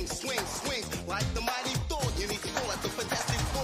Swing, swing, like the mighty Thor. You need to fall at the fantastic four.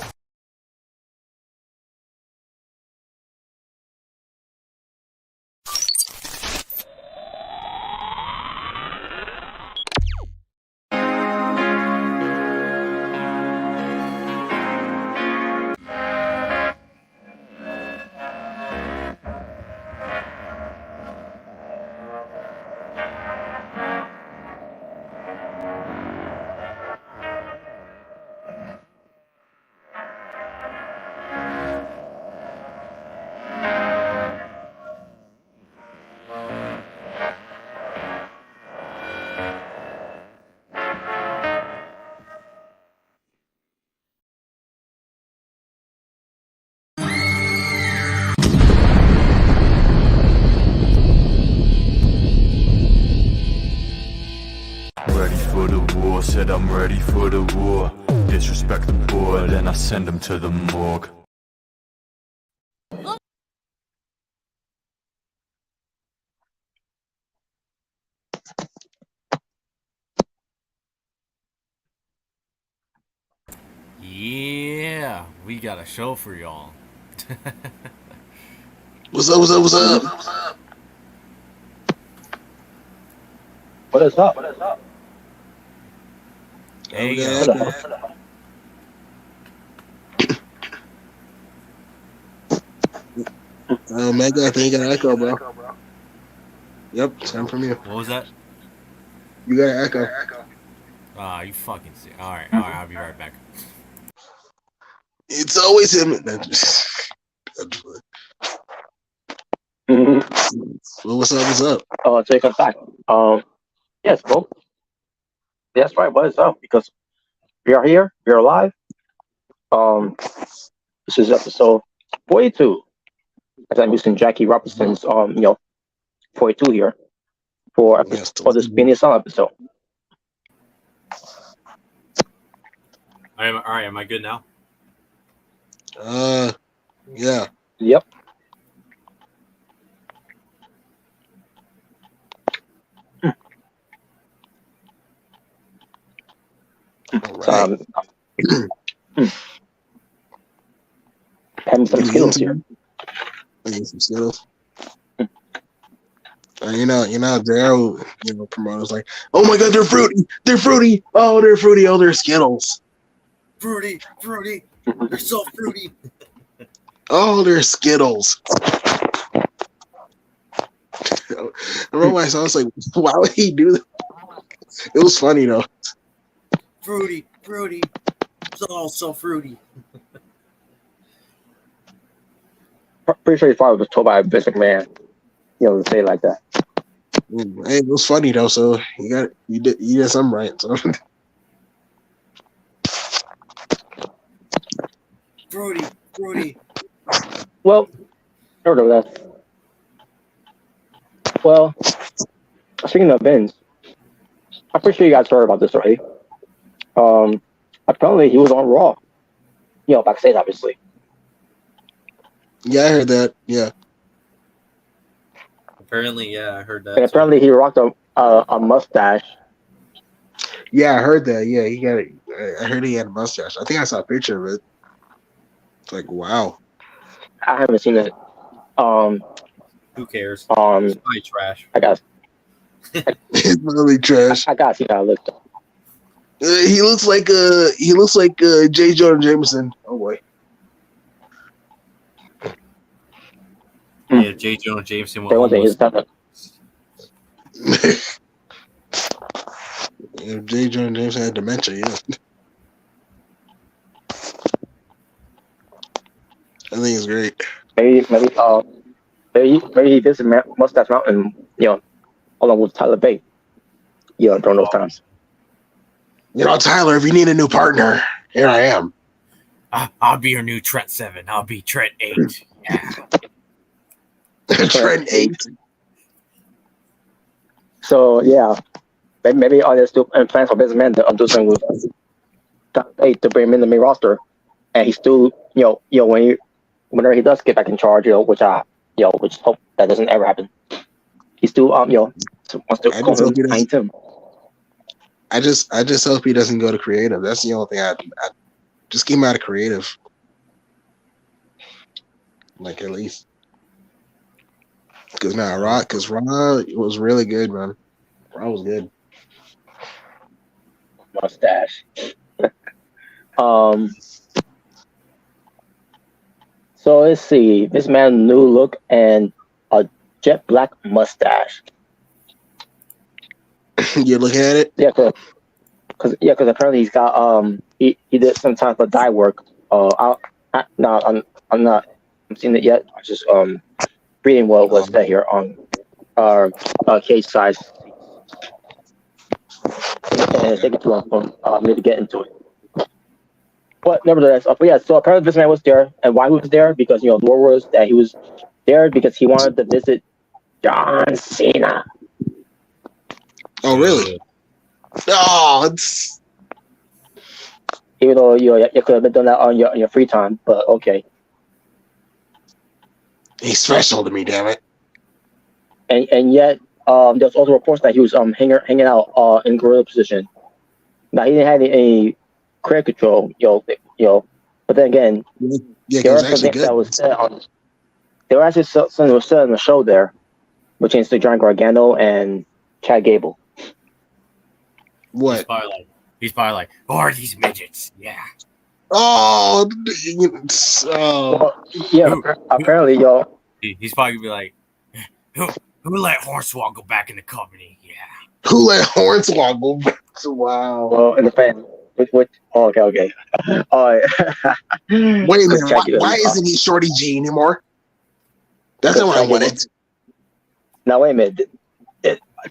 Ready for the war, said I'm ready for the war. Disrespect the board and I send him to the morgue. Yeah, we got a show for y'all. What's up? What's up? What's up? What is up? What is up? Hey, Mega, I think you got an echo, bro. Yep, time from you. what was that? You got an echo. Ah, you fucking see. All right, I'll be right back. It's always him. Well, what's up? What's up? Oh, take us back. Yes, bro. That's right. What is up? Because we are here. We are alive. This is episode 42. As I'm using Jackie Robinson's 42 here for this Being the Asylum episode. All right, am I good now? Yeah. Yep. All right. Having some skills here. Getting some Skittles. You know, Daryl, promoters like, oh my god, they're fruity, oh, they're fruity, oh, they're Skittles. Fruity, they're so fruity. Oh, they're Skittles. I remember when I saw, I was like, why would he do that? It was funny though. Fruity, it's all so fruity. Pretty sure his father was told by a Vince McMahon, to say it like that. Hey, it was funny though, so you did something right. So. Fruity. Well, heard of that. Well, speaking of Vince, I'm pretty sure you guys heard about this already. Apparently he was on Raw. Backstage, obviously. Yeah, I heard that. Yeah. Apparently, yeah, I heard that. And apparently he rocked a mustache. Yeah, I heard that. Yeah, he got it. I heard he had a mustache. I think I saw a picture of it. It's like, wow. I haven't seen it. Who cares? It's probably trash. I guess. It's really trash. I gotta see how it looks. He looks like J. Jonah Jameson. Oh boy. Yeah, J. Jonah Jameson. They wasn't his time. If J. Jonah Jameson had dementia, yeah. I think it's great. Maybe he visited Mustache Mountain, along with Tyler Bate. During those times. Tyler, if you need a new partner, here I am. I'll be your new Trent 7. I'll be Trent 8. Yeah. Trent 8. So yeah, maybe all this plans for Vince McMahon to do something with Tyler Bate to bring him in the main roster, and he still, whenever he does get back in charge, which hope that doesn't ever happen. He still wants to call him behind him. I just hope he doesn't go to creative. That's the only thing I just keep him out of creative. Like at least. Because Raw was really good, man. Raw was good. Mustache. So let's see. This man, new look and a jet black mustache. You're looking at it? Yeah, because apparently he's got he did some type of dye work. I'm not seeing it yet. I'm just reading what was said here on our case size. And it's taking too long for me to get into it. But nevertheless, so apparently this man was there, and why he was there? Because the word was that he was there because he wanted to visit John Cena. Oh, really? Oh, it's even though you could have been done that on your free time, but okay. He's special to me, damn it. And yet, there's also reports that he was hanging out in gorilla position. Now he didn't have any crowd control, But then again, there were some things that was said on. There were actually something that was said on the show there, between John Gargano and Chad Gable. What? He's probably like, who are these midgets? Yeah. Oh, Well, yeah. Apparently, He's probably gonna be like, who let Hornswoggle go back in the company? Yeah. Who let Hornswoggle go back? Wow. Well, in the fan. Okay. All right. Wait a minute. Why isn't he Shorty G anymore? That's not what I wanted. Now wait a minute.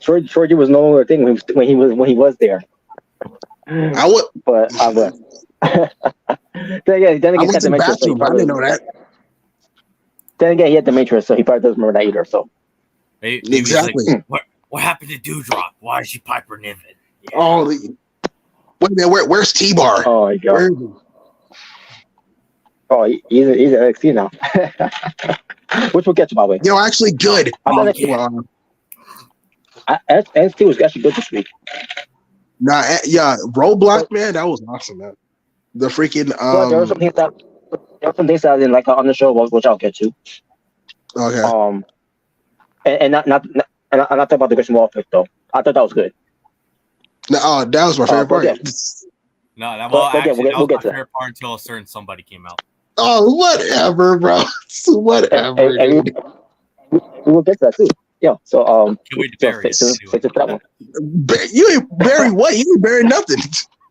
Shorty was no longer a thing when he was there. I would, but I would. Then again, he had dementia. So I didn't know that. Then again, he had dementia, so he probably doesn't remember that either. So exactly. Like, what happened to Dewdrop? Why is she Piper Niven? Yeah. Oh, wait a minute. Where's T-Bar? Oh my God. Where is he? Oh, he's at NXT now. Which we'll get to, by the way. Actually good. NXT was actually good this week. Roadblock, man, that was awesome, man. The freaking there were some things that I didn't like on the show, which I'll get to. Okay. And I'm not talking about the Christian Wall pick though. I thought that was good. No, that was my favorite part. Actually, that was my favorite part until a certain somebody came out. Oh, whatever, bro. Whatever. And we'll get to that too. Yeah. So Can we bury that one. You ain't bury what? You ain't bury nothing.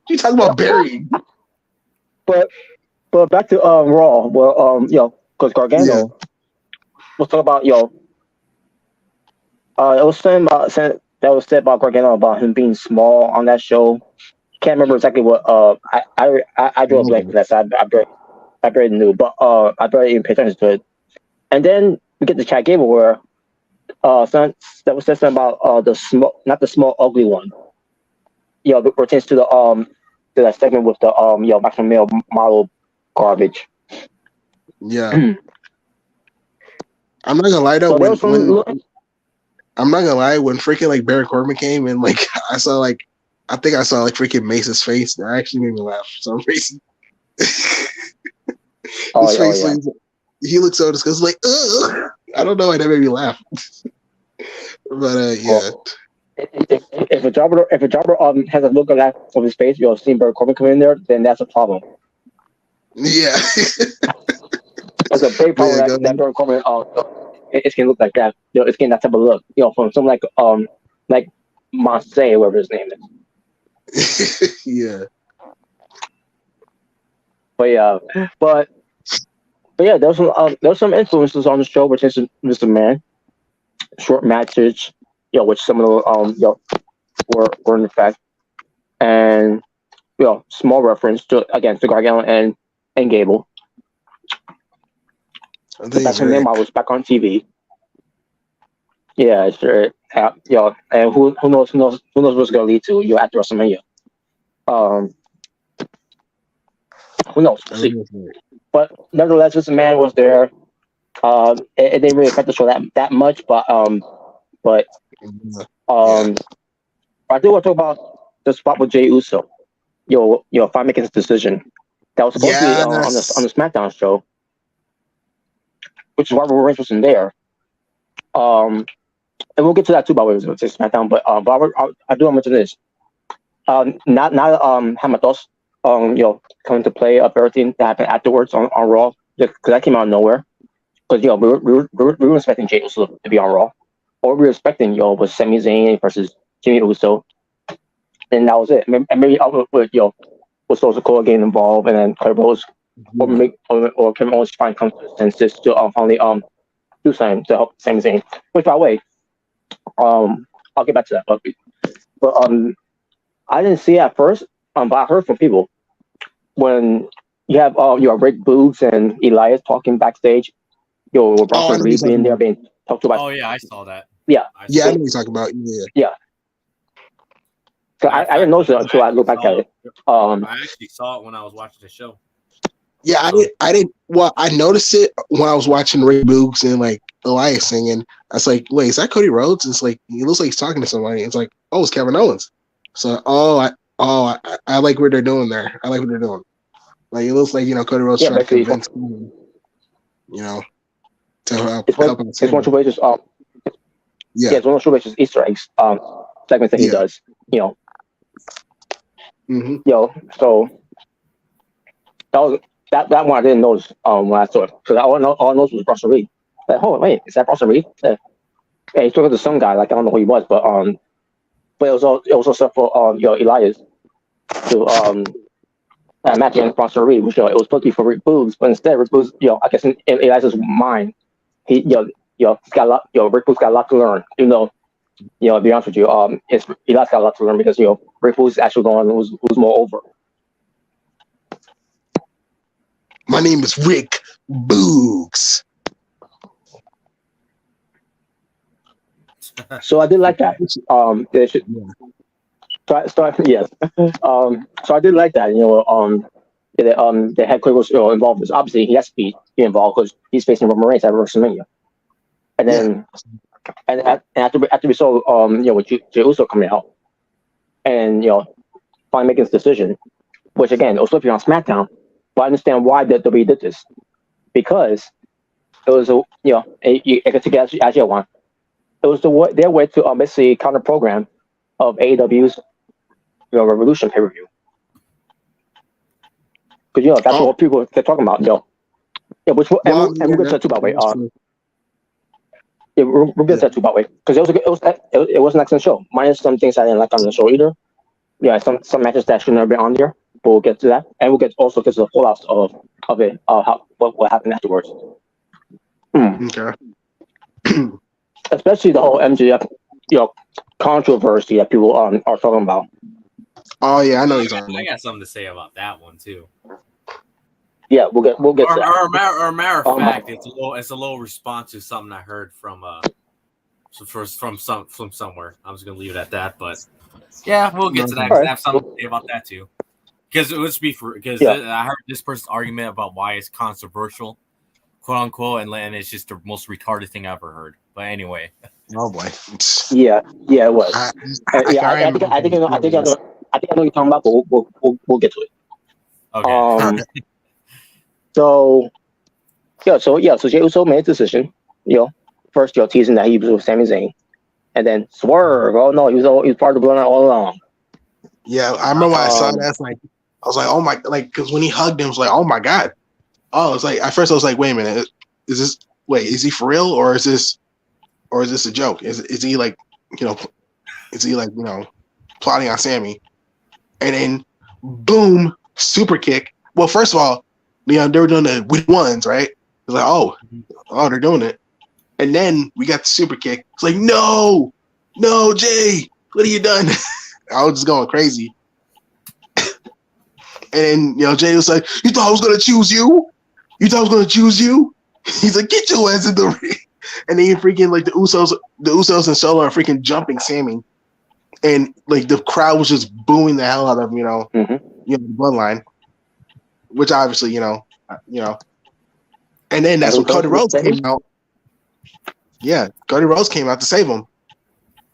You talking about burying? But back to Raw. Well, because Gargano was talking about it was something that was said about Gargano about him being small on that show. Can't remember exactly what. I drew a blank for that, so I barely knew, but I barely even paid attention to it. And then we get to Chad Gable where that was said something about the small, not the small ugly one. Pertains to to that segment with the maximum male model garbage. Yeah. I'm not gonna lie though. I'm not gonna lie, when freaking like Barry Corbin came and like I think I saw like freaking Mace's face. That actually made me laugh for some reason. He looked so disgusted, like, ugh. I don't know why that made me laugh. But yeah. Well, if a jobber has a look of that of his face, seeing Barry Corbin come in there, then that's a problem. Yeah. That's a big problem that Barry Corbin it's gonna look like that. It's getting that type of look. From someone like Marseille, whatever his name is. Yeah. But yeah, there was some influences on the show, which is Mr. Man, short matches, which some of the were in effect, and small reference to Gargano and Gable. That's when I was back on TV. Yeah, sure. And who knows what's gonna lead to after WrestleMania. Who knows? We'll see. But nevertheless, this man was there. It didn't really affect the show that much, but I do want to talk about the spot with Jey Uso. Finally making his decision. That was supposed to be on the SmackDown show, which is why Roman Reigns wasn't there. And we'll get to that too, by the way, with SmackDown. But I do want to mention this. Not Hamatos, coming to play of everything that happened afterwards on Raw, because that came out of nowhere. Because we were expecting Jey Uso to be on Raw, or we were expecting was Sami Zayn versus Jimmy Uso, and that was it. And maybe with Sosa Cole getting involved, and then Claire Rose or Kevin Owens finally comes to senses to finally do something to help Sami Zayn. Which, by the way, I'll get back to that. But I didn't see it at first, but I heard from people when you have Rick Boogs and Elias talking backstage. Bronson Reed being there, being talked about. Oh yeah, I saw that. Yeah, I know what you're talking about. Yeah. So I didn't notice it until I looked back at it. I actually saw it when I was watching the show. Yeah, I didn't. Well, I noticed it when I was watching Rick Boogs and like Elias singing. I was like, "Wait, is that Cody Rhodes?" It's like he looks like he's talking to somebody. It's like, "Oh, it's Kevin Owens." So, I like what they're doing there. I like what they're doing. Like it looks like Cody Rhodes trying to convince him, to help. It's one of Triple it's one of Triple H's Easter eggs segments that he does. Mm-hmm. So that was that one I didn't notice when I saw it, because all I noticed was Bronson Reed. Like, oh wait, is that Bronson Reed? Yeah, he took it to some guy, like I don't know who he was, but it was also for Elias to match against Bronson Reed, which it was supposed to be for Rick Boogs, but instead Rick Boogs, I guess in Elias's mind, he Rick Boogs got a lot to learn. To be honest with you, Elias got a lot to learn because Rick Boogs actually who's more over. My name is Rick Boogs. So I did like that. So I did like that. They had Cody Rhodes involved. Because obviously, he has to be involved because he's facing Roman Reigns at WrestleMania. And then, and after we saw with Jey Uso coming out, and finally making his decision, which again it was supposed to be on SmackDown, but I understand why WWE did this, because it was you can take it as you want. It was their way to basically counter program of AEW's Revolution pay-per-view. Because that's what people kept talking about. We'll get to that too, by the way. We'll get to that too, by the way. Because it was an excellent show. Minus some things I didn't like on the show either. Yeah, some matches that shouldn't have been on there. But we'll get to that, and we'll also get to the fallout of it, what happened afterwards. Okay. Especially the whole MJF, controversy that people are talking about. Oh yeah, I know he's on. I got something to say about that one too. Yeah, we'll get to that. Or matter of fact, it's a little response to something I heard from somewhere. I'm just gonna leave it at that, but yeah, we'll get to that. I have something to say about that too, because I heard this person's argument about why it's controversial, quote unquote, and it's just the most retarded thing I ever heard. But anyway, oh boy, yeah, it was. I think I know what you're talking about, but we'll get to it. Okay. So Jey Uso made a decision. First teasing that he was with Sami Zayn, and then swerve. Oh no, he was part of the bloodline all along. Yeah, I remember when I saw that. I was like, oh my, because when he hugged him, I was like, oh my god. Oh, it's like at first I was like, wait a minute, is he for real or is this a joke? Is he plotting on Sammy? And then boom, super kick. Well, first of all, they were doing the with ones, right? It's like, oh, they're doing it. And then we got the super kick. It's like, no, Jay, what have you done? I was just going crazy. And then, Jay was like, you thought I was going to choose you? You thought I was going to choose you? He's like, get your ass in the ring. And then freaking the Usos and Solo are freaking jumping Sammy. And the crowd was just booing the hell out of the bloodline. Which obviously, and then that's when Cody Rhodes came out. Yeah, Cody Rhodes came out to save him.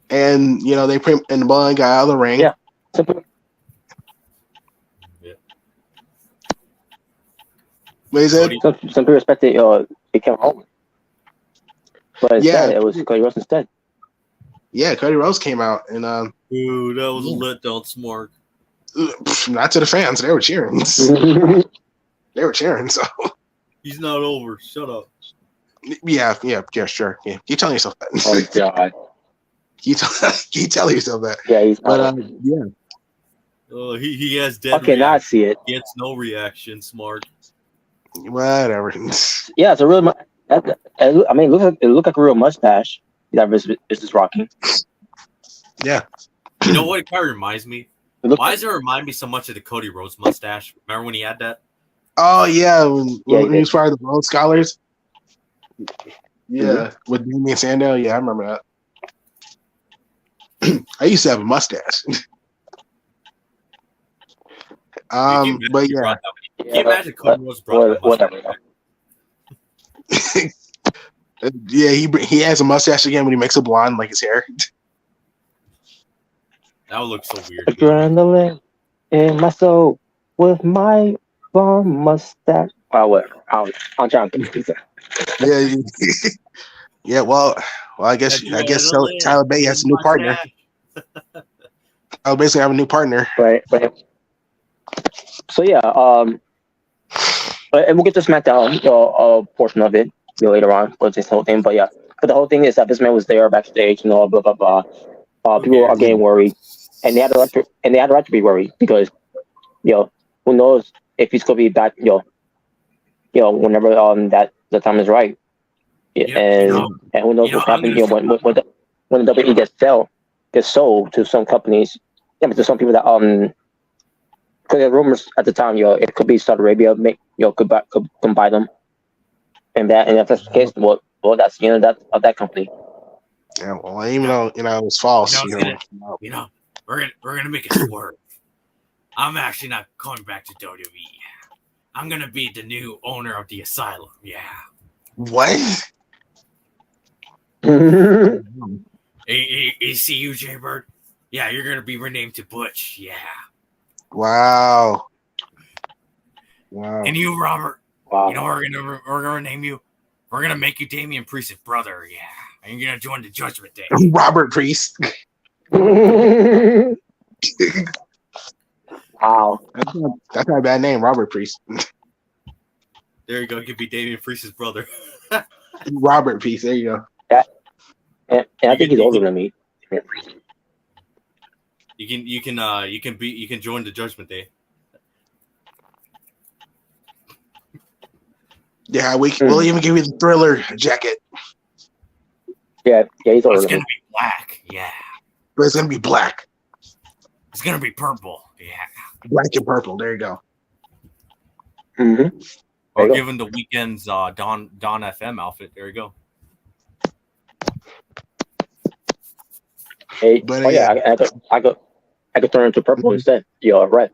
And the bloodline got out of the ring. Yeah. What is it? Some people expected it came home, but instead it was Cody Rhodes instead. Yeah, Cody Rhodes came out and Ooh, that was a letdown, Smart. Not to the fans. They were cheering. They were cheering. So he's not over. Shut up. Yeah, sure. Yeah, keep telling yourself that. Oh God. keep telling yourself that. Yeah, he's. Yeah. He has dead. I cannot see it. He gets no reaction. Smart. Whatever. Yeah, it's a real. I mean, it looked like a real mustache. That is rocking. Yeah. You know what? It kind of reminds me. Why does it remind me so much of the Cody Rhodes mustache? Remember when he had that? Oh yeah, when he was part of the Rhodes Scholars. Yeah, with Damian Sandow. Yeah, I remember that. I used to have a mustache. But yeah. Can you imagine Cody Rhodes brought whatever. Yeah, he has a mustache again when he makes it blonde like his hair. That would look so weird. Adrenaline in my soul with my blonde mustache. Oh, whatever. I'm trying to confuse that. Yeah. Yeah. Well, I guess Tyler Bate has a new partner. Tyler Bate's gonna have a new partner. Right. So yeah. And we'll get to SmackDown portion of it later on for this whole thing. But yeah, but the whole thing is that this man was there backstage, blah blah blah. People are getting worried, and they had the right to be worried because, who knows if he's gonna be back, whenever that the time is right, and who knows what's happening, when the WWE gets sold to some companies, but to some people that because there are rumors at the time, it could be Saudi Arabia, could buy them, and if that's the case, well, that's the end of that company. Yeah, well, even though it was false, we're gonna make it swerve. I'm actually not coming back to WWE. I'm gonna be the new owner of the Asylum. Yeah. What? You see you, Jay Bird? Yeah, you're gonna be renamed to Butch. Yeah. Wow. And you, Robert? Wow. We're gonna name you. We're gonna make you Damian Priest's brother. Yeah. And you're gonna join the Judgment Day. Robert Priest. Wow. That's not a bad name, Robert Priest. There you go. You can be Damian Priest's brother. Robert Priest. There you go. Yeah. And I think he's older than me. You can join the Judgment Day. Yeah, we'll even give you the Thriller jacket. Yeah, he's older. It's gonna be black. Yeah. But it's gonna be black. It's gonna be purple. Yeah. Black and purple. There you go. Mm-hmm. Or given the weekend's Don FM outfit. There you go. Hey, but I could turn into purple instead. Red.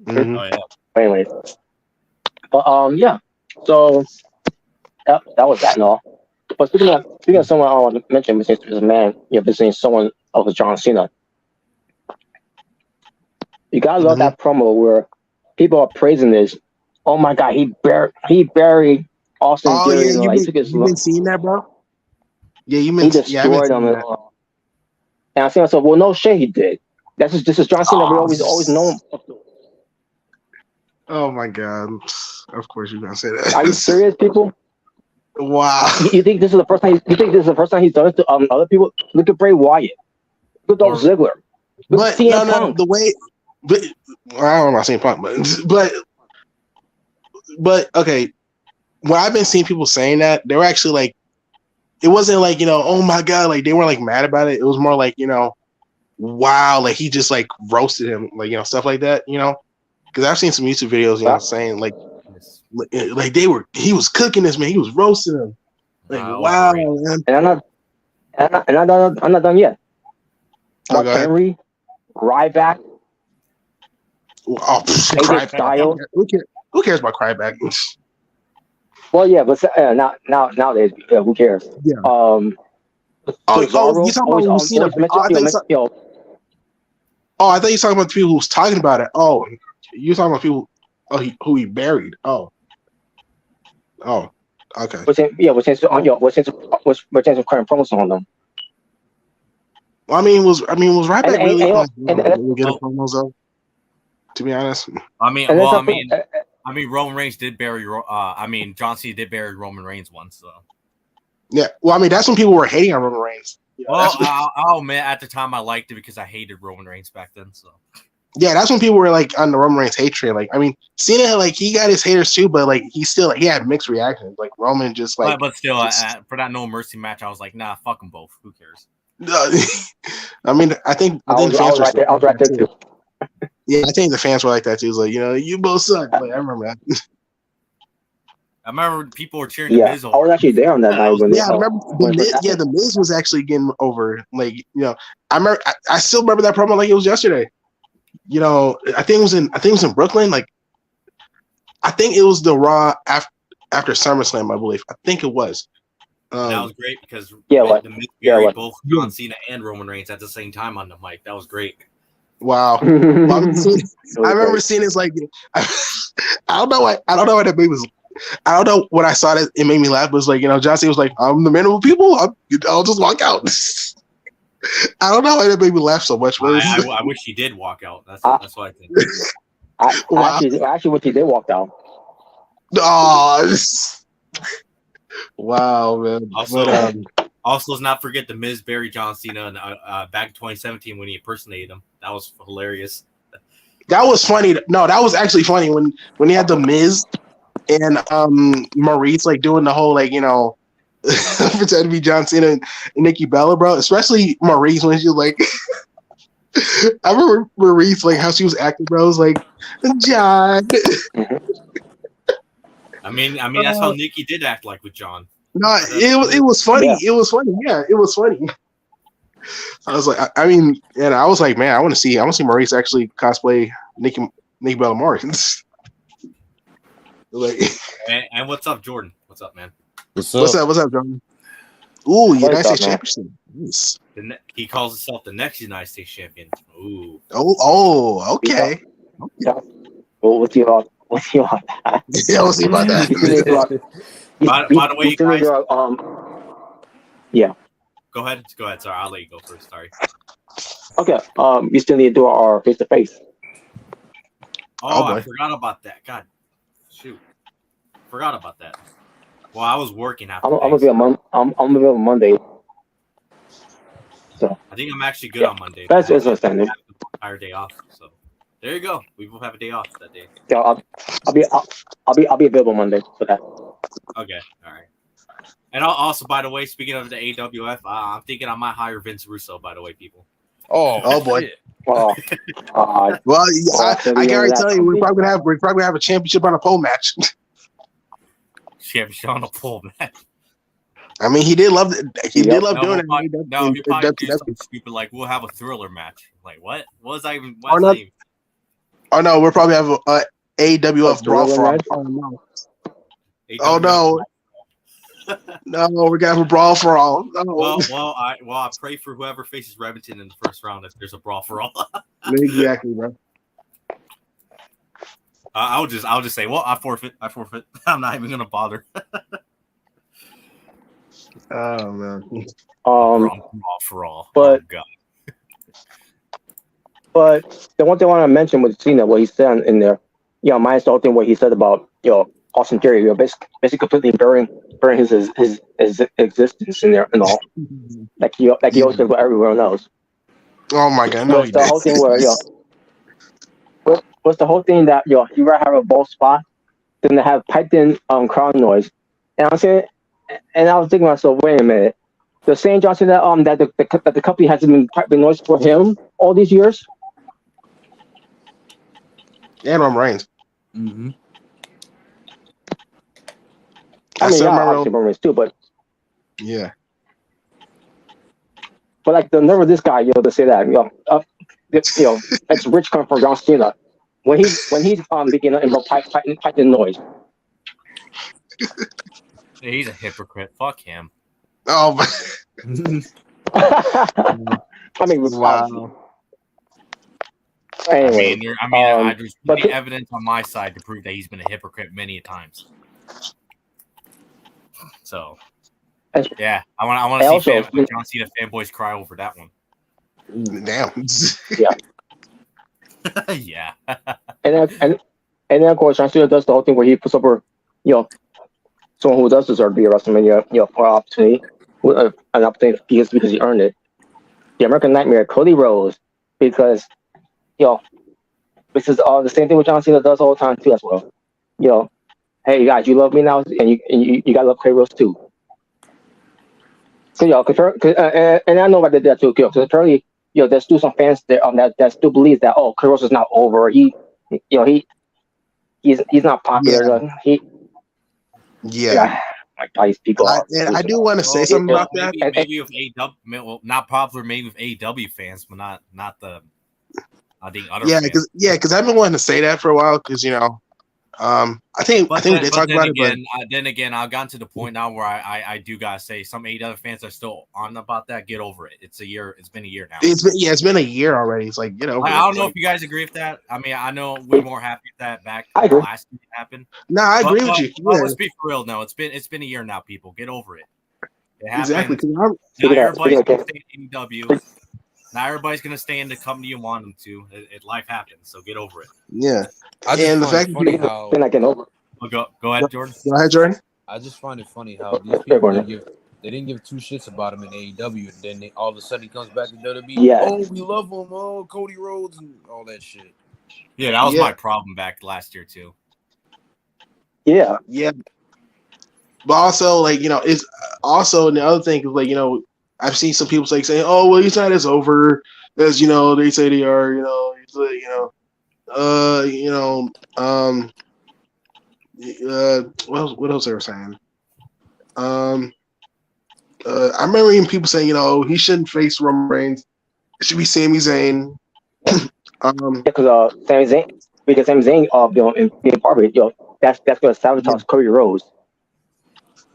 Mm-hmm. Oh yeah. Anyway, but yeah. So that was that and all. But speaking of someone I want to mention, since there's a man, visiting someone else with John Cena. You gotta love that promo where people are praising this. Oh my God, he buried Austin Theory. Yeah, you've been seeing that, bro? Yeah, he destroyed him. And I say myself, well, no shit, he did. This is John Cena. We always know him. Oh my God! Of course you're gonna say that. Are you serious, people? Wow. You think this is the first time? You think this is the first time he's done it to other people? Look at Bray Wyatt. Look at Dolph Ziggler. But the way. But I don't know, CM Punk, but okay. When I've been seeing people saying that, they were actually like, it wasn't like, oh my God, like they weren't like mad about it. It was more like, wow, like he just like roasted him, like stuff like that, because I've seen some YouTube videos, saying like he was cooking this man, he was roasting him, like wow, man. And I'm not done yet. Mark Henry, Ryback. Oh, Styles. Who cares about Ryback? Well, yeah, but nowadays, who cares? Yeah. You talking about Oh, I thought you were talking about the people who was talking about it. Oh, you're talking about people who he buried. Oh, okay. Which is current promotion on them. Well, I mean, was Ryback really and good at promos though? To be honest, I mean, Roman Reigns did bury. John Cena did bury Roman Reigns once, so. Yeah, well, I mean, that's when people were hating on Roman Reigns. Oh man, at the time I liked it because I hated Roman Reigns back then. So yeah, that's when people were like on the Roman Reigns hate train. Like, I mean, Cena, like, he got his haters too, but like he still he had mixed reactions. Like Roman just like, but still, for that No Mercy match, I was like, nah, fuck them both. Who cares? I mean, I think I was right there too. Yeah, I think the fans were like that too. It's like, you both suck. Like, I remember that. I remember people were cheering the Miz over. I was actually there on that night when I remember the Miz was actually getting over. Like, I remember I still remember that promo like it was yesterday. I think it was in Brooklyn. Like, I think it was the Raw after SummerSlam, I believe. I think it was. That was great because the Miz buried both John Cena and Roman Reigns at the same time on the mic. That was great. Wow. Well, I remember seeing this like I don't know why that made was. I don't know when I saw that it made me laugh. But it was like, John Cena was like, I'm the man of the people. I'll just walk out. I don't know why that made me laugh so much. I wish he did walk out. That's what I think. I actually wish he did walk out. Oh, wow, man. Also, let's not forget the Miz buried John Cena back in 2017 when he impersonated him. That was hilarious. That was funny. No, that was actually funny when he had the Miz and Maurice like doing the whole like pretend to be John Cena and Nikki Bella, bro. Especially Maurice when she was like, I remember Maurice like how she was acting, bro. I was like, John. I mean that's how Nikki did act like with John. No, it was funny. Yeah. It was funny. Yeah, it was funny. I was like, I was like, man, I want to see Maurice actually cosplay Nikki Bella Morris. Like, and what's up, Jordan? What's up, man? What's up, Jordan? Ooh, United States Championship. Nice. He calls himself the next United States champion. Ooh. Oh, okay. Yeah. Well, what's your on that? Yeah, we'll see about that. By the way, you guys. Yeah. Go ahead. Sorry, I'll let you go first. Sorry. Okay. You still need to do our face to face. Oh, I forgot about that. God, shoot, forgot about that. Well, I was working after. I'm gonna be on Monday. So I think I'm actually good on Monday. That's understandable. Entire day off. So there you go. We will have a day off that day. Yeah, I'll be available Monday for that. Okay. All right. And also, by the way, speaking of the AWF, I'm thinking I might hire Vince Russo. By the way, people. Oh boy. Well, I gotta tell you, we're probably gonna have a championship on a pole match. Championship on a pole match. I mean, he did love doing it. No, he probably do something stupid like we'll have a thriller match. Like what? What was that even? What's that even? Oh no, we'll probably have a AWF brawl for. Oh no. No, we're gonna have a brawl for all. No. Well, I pray for whoever faces Remington in the first round if there's a brawl for all. Exactly, bro. I'll just say, well, I forfeit. I'm not even gonna bother. Oh man. Brawl for all. But, oh, God. But the one thing I want to mention with Cena, what he said in there, minus the whole thing what he said about Austin Theory, basically completely burying his existence in there and all, like he always does what everyone knows. Oh my God! No, the whole thing where what's the whole thing that you rather have a ball spot than to have piped in crowd noise, and I'm saying, and I was thinking to myself, wait a minute, the same Johnson that the company hasn't been piping noise for him all these years, and Roman Reigns. Mm-hmm. I mean, obviously Roman Reigns too, but yeah. But like the nerve of this guy, to say that, it's rich coming from John Cena when he's beginning and piping noise. He's a hypocrite. Fuck him. Oh my. I mean, wow. Anyway, I there's plenty evidence on my side to prove that he's been a hypocrite many times. So, yeah, I want to see John Cena fanboys cry over that one. Damn. Yeah. Yeah. and then of course John Cena does the whole thing where he puts over, someone who does deserve to be a WrestleMania, for an opportunity, because he earned it. The American Nightmare, Cody Rhodes, because this is the same thing with John Cena does all the time too as well. Hey guys, you love me now, and you gotta love Cody Rhodes too. And I know I did that too, because apparently, there's still some fans there that still believes that Cody Rhodes is not over. He's not popular. These people are. And I do want to say something about that. Maybe with AEW, not popular, maybe with AEW fans, but not the other. Yeah, because I've been wanting to say that for a while, because I think we did talk about it. But then again, I've gotten to the point now where I do gotta say some AEW fans are still on about that. Get over it. It's a year. It's been a year now. It's been a year already. It's like, get over it. I don't know if you guys agree with that. I mean, I know we're more happy with that back last year happened. No, I agree with you. But let's be for real. No, it's been a year now. People, get over it. It happened. Exactly. Now everybody's gonna stay in AEW. Now everybody's gonna stay in the company you want them to. Life happens, so get over it. Yeah. And the fact that they're not getting over. Go ahead, Jordan. Go ahead, Jordan. I just find it funny how these people didn't give two shits about him in AEW, and then all of a sudden he comes back to WWE. Yeah. Oh, we love him. Oh, Cody Rhodes and all that shit. Yeah, that was my problem back last year too. Yeah. Yeah. But also, it's also, and the other thing is, I've seen some people saying, "Oh, well, he's not as over as they say they are." What else they were saying? I remember even people saying, he shouldn't face Roman Reigns. It should be Sami Zayn. Because Sami Zayn, being part of it, that's going to sabotage Cody Rhodes.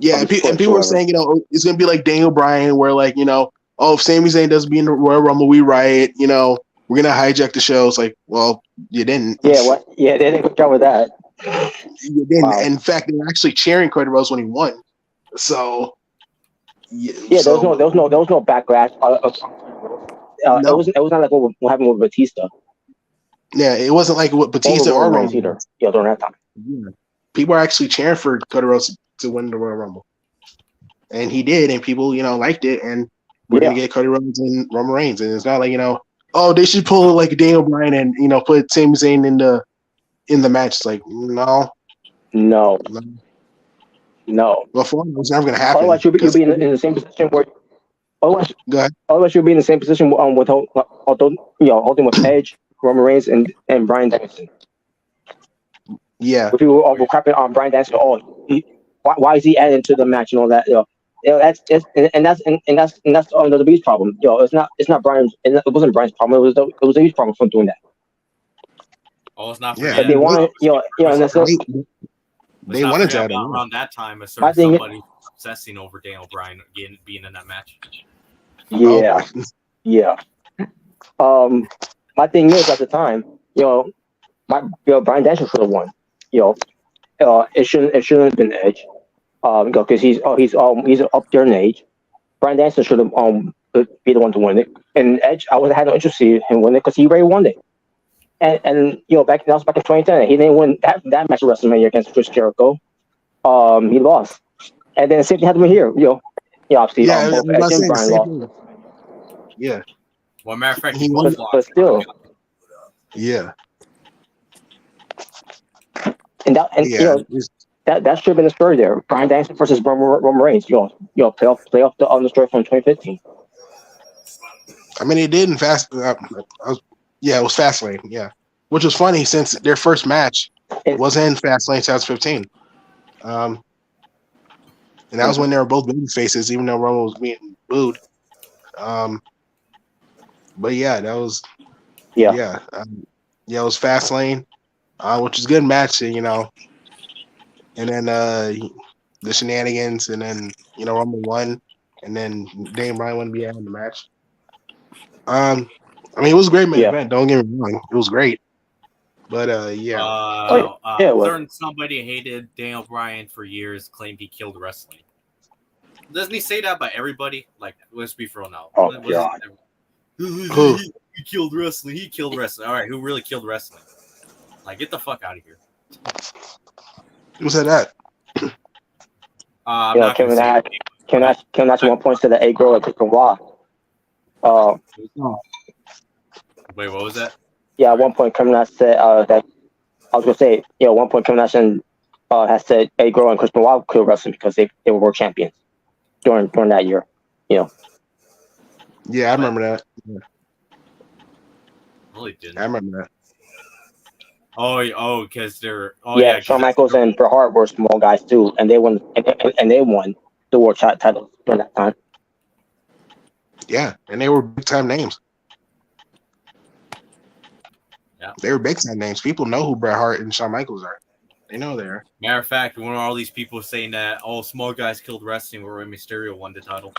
Yeah, and people were saying, it's going to be like Daniel Bryan, where if Sami Zayn doesn't be in the Royal Rumble, we riot. We're going to hijack the show. It's like, well, you didn't. Yeah, what? Yeah, they did a good job with that. You didn't. Wow. In fact, they were actually cheering Cody Rhodes when he won. So, there was no backlash. No. It was not like what happened with Batista. Yeah, it wasn't like what Batista or Roman either. Yeah, during that time. Yeah. People are actually cheering for Cody Rhodes to win the Royal Rumble, and he did, and people liked it, and we're gonna get Cody Rhodes and Roman Reigns, and it's not like they should pull like Daniel Bryan and put Sami Zayn in the match. It's like no. Before it was never gonna happen. Otherwise, you'll be in the same position where. Otherwise, you'll be in the same position with holding with Edge, Roman Reigns, and Bryan Danielson. Yeah. If people were crapping on Bryan Danielson, why is he added to the match and all that? That's the Beast problem. It's not Bryan. It wasn't Bryan's problem. It was the Beast problem from doing that. Oh, it's not. Yeah. They wanted, they wanted to around that time. A certain somebody obsessing over Daniel Bryan being in that match. Yeah, yeah. My thing is at the time, Bryan Danielson should have won. It shouldn't have been Edge. Because he's up there in age. Bryan Danielson should have be the one to win it. And Edge, I would have had no interest in him winning it because he already won it. And that was back in 2010. He didn't win that match at WrestleMania against Chris Jericho. He lost. And then the same thing happened here. Obviously, both Edge and Bryan lost. Yeah. Well, matter of fact, he lost. But still. Yeah. And that should have been the story there. Bryan Danielson versus Roman Reigns. Play off the story from 2015. I mean, it did in Fast. It was Fastlane. Yeah, which was funny since their first match was in Fastlane 2015. And that was when they were both baby faces, even though Roman was being booed. But yeah, that was it was Fastlane, which is a good match, and then the shenanigans, and then Roman won, and then Daniel Bryan wouldn't be out in the match. I mean, it was a great main event. Don't get me wrong, it was great. But certain somebody hated Daniel Bryan for years, claimed he killed wrestling. Doesn't he say that about everybody? Like, let's be for real now. Oh, God. He killed wrestling. He killed wrestling. All right, who really killed wrestling? Like, get the fuck out of here. Who said that? Kevin Nash 1 point to the A girl at Christian Rock. Wait, what was that? Yeah, at one point Kevin Nash said that I was gonna say, at one point Kevin Nash has said A girl and Chris Benoit killed wrestling because they were world champions during that year. Yeah, I remember that. Yeah. Really didn't. I remember that. Because they're. Shawn Michaels and Bret Hart were small guys too, and they won the world title during that time. Yeah, and they were big time names. Yeah, they were big time names. People know who Bret Hart and Shawn Michaels are. They know they are. Matter of fact, when all these people saying that small guys killed wrestling, where Rey Mysterio won the title.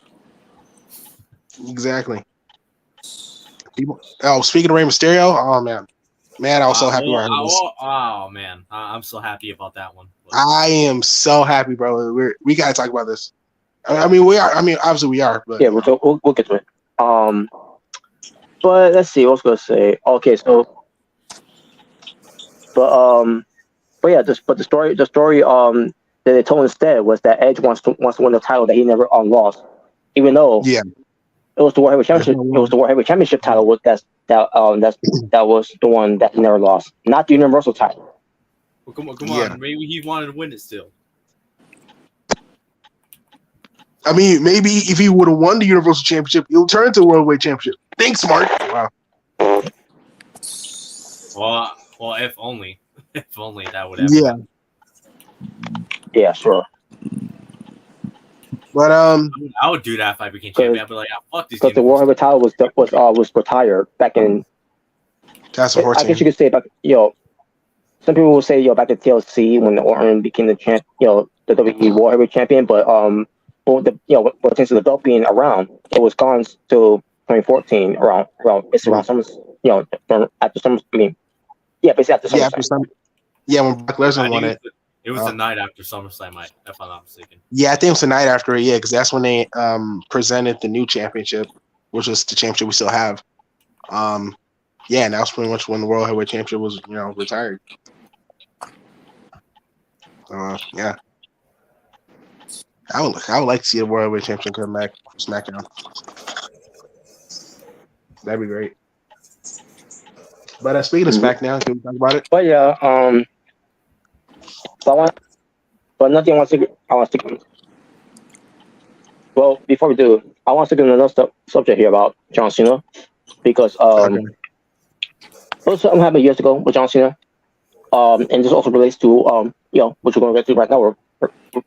Exactly. People. Oh, speaking of Rey Mysterio, oh man, I was so happy. Man, I'm so happy about that one. I am so happy, bro. We gotta talk about this. I mean, we are. I mean, obviously we are. But yeah, we'll get to it. But let's see. What I was gonna say. Okay, so, but yeah, the story that they told instead was that Edge wants to win the title that he never lost, even though it was the World Heavyweight Championship. It was the World Heavyweight Championship title that was the one that he never lost, not the Universal title. Well, come on. Maybe he wanted to win it still. I mean, maybe if he would have won the Universal Championship, he'll turn to World Heavyweight Championship. Thanks, Mark. Wow. Well, if only that would happen. Yeah, sure. But I would do that if I became champion. I'd be like, fuck these. Because the World Heavyweight title was retired back in. 2014. I guess you could say back. Some people will say back in TLC when Orton became the champ. The WWE World Heavyweight Champion, but when it comes to the belt being around, it was gone till 2014 around some after some. I mean, basically after some. When Brock Lesnar won it. It was the night after SummerSlam, if I'm not mistaken. Yeah, I think it was the night after. Yeah, because that's when they presented the new championship, which was the championship we still have. And that was pretty much when the World Heavyweight Championship was, retired. Yeah. I would like to see the World Heavyweight Championship come back to SmackDown. That'd be great. But speaking of SmackDown, can we talk about it? But yeah, well, before we do, I want to get another subject here about John Cena, because it was something happened years ago with John Cena, and this also relates to which we're going to get to right now. We're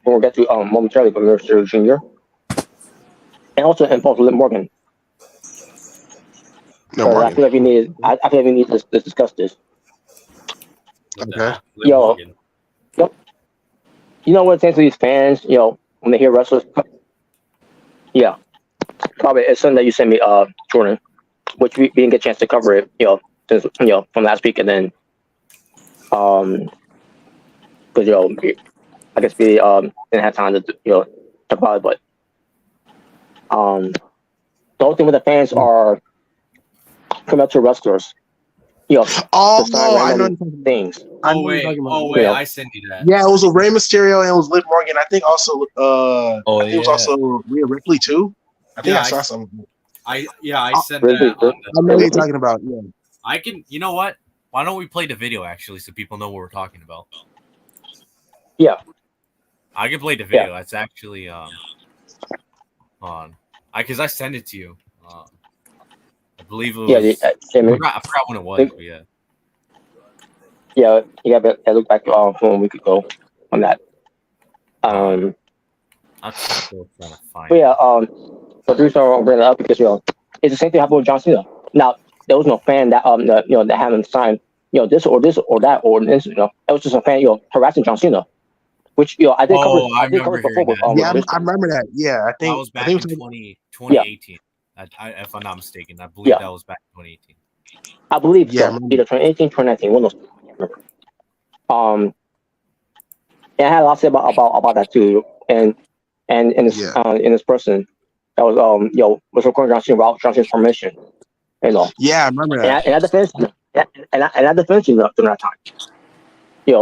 going to get to momentarily, but Mr. Jr. and also involves Liv Morgan. I feel like we need to discuss this. Okay. You know what it's saying to these fans, when they hear wrestlers? Yeah. Probably it's something that you sent me, Jordan, which we didn't get a chance to cover it, since, from last week, and then, because, I guess we didn't have time to, talk about it, but, the whole thing with the fans are coming up to wrestlers. I know things. Wait, I sent you that. Yeah, it was a Rey Mysterio and it was Liv Morgan. I think also it was also Rhea Ripley too. I think I saw something. I sent that. I know what you're talking about. Yeah. I can. You know what? Why don't we play the video actually so people know what we're talking about? Yeah. I can play the video. It's actually because I sent it to you. I believe it was. I forgot when it was. But yeah. Yeah, you got to look back from a week ago on that. I'm still trying to find. But yeah, the reason I bring it up because it's the same thing happened with John Cena. Now there was no fan that that had him sign this or that or this. It was just a fan harassing John Cena, which I did cover. I did cover before. I remember that. Yeah, I think that was back in 2018. If I'm not mistaken, I believe that was back in 2018. I believe so. Either 2018, 2019, one of those. I can't remember. And I had a lot to say about that too. And in this person that was was recording John Cena without John Cena's permission. You know. Yeah, I remember that. And I defended him. And I defended him during that time.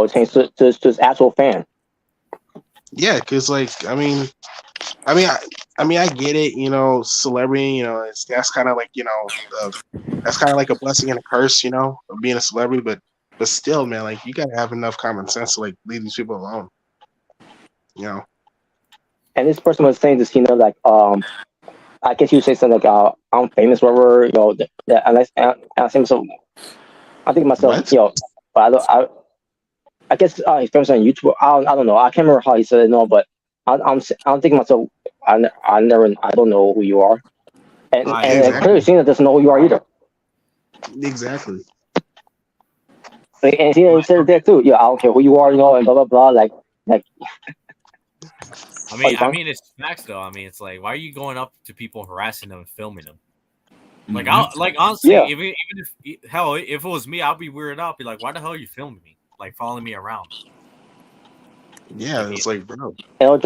Thanks to his actual fan. Yeah, because like I get it. Celebrity. That's kind of like that's kind of like a blessing and a curse. Of being a celebrity, but still, man, like you gotta have enough common sense to like leave these people alone. And this person was saying to Cena like, I guess you say something like, I'm famous, whatever. I think so. I think myself, but I guess he's famous on YouTube. I don't know. I can't remember how he said it. No, but I'm thinking myself. I don't know who you are, and clearly Cena doesn't know who you are either. Exactly. And Cena said it there too. I don't care who you are, and blah blah blah. Like. I mean, it's facts though. I mean, it's like, why are you going up to people, harassing them, and filming them? Like, honestly, even if it was me, I'd be weirded out. Be like, why the hell are you filming me? Like, following me around? Yeah, it's like, bro. And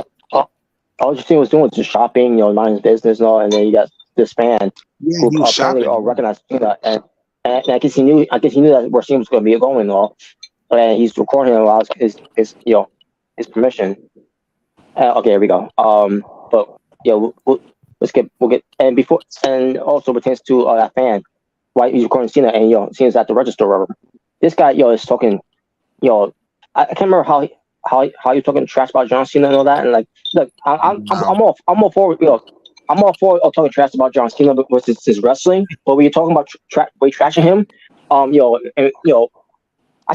all Cena was doing was just shopping, minding his business, and then you got this fan who apparently recognized Cena, and I guess he knew that where Cena was going to be going, and he's recording him without his permission. Okay, here we go. But we'll get and also pertains to that fan. Why he's recording Cena and Cena's at the register, whatever. This guy is talking. I can't remember how you're talking trash about John Cena and all that. And like, look, I'm all for I'm all for talking trash about John Cena with his wrestling. But when you're talking about trashing him, I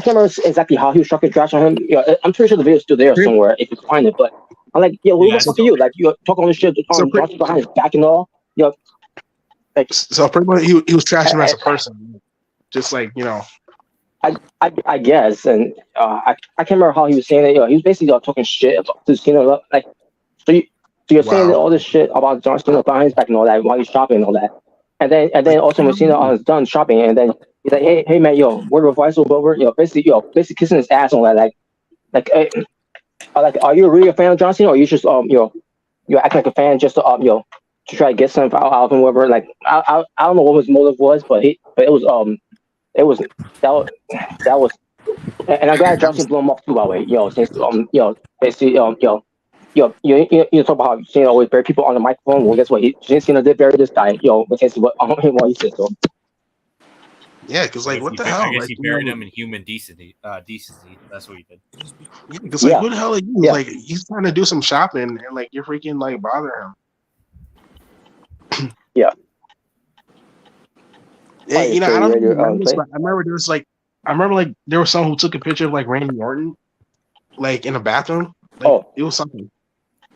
can't remember exactly how he was talking trash on him. I'm pretty sure the video's still there somewhere if you can find it. But I'm like, what the fuck are you? Like, you talk all this shit on John behind his back and all. Like, so pretty much he was trashing him as a person, just like I guess, and I can't remember how he was saying it. He was basically talking shit about this, like so you're saying all this shit about John Cena behind his back and all that while he's shopping and all that, and then also when Cena is done shopping, and then he's like, hey man, word of advice over, basically kissing his ass and all that, like, are you really a fan of John Cena, or you just you act like a fan just to to try to get something out of him, whatever. Like I don't know what his motive was, but it was that was, and I'm glad John Cena blew him off too, by the way. Since basically you talk about how Cena always bury people on the microphone. Well, guess what? Cena did bury this guy. What he said to him. Yeah, because like, what the hell? I guess he buried him in human decency. That's what he did. Yeah, because like, what the hell are you? Yeah. Like, he's trying to do some shopping, and like, you're freaking like bother him. Yeah. Yeah, I don't remember this, but I remember there was someone who took a picture of like Randy Orton, like in a bathroom. Like, it was something.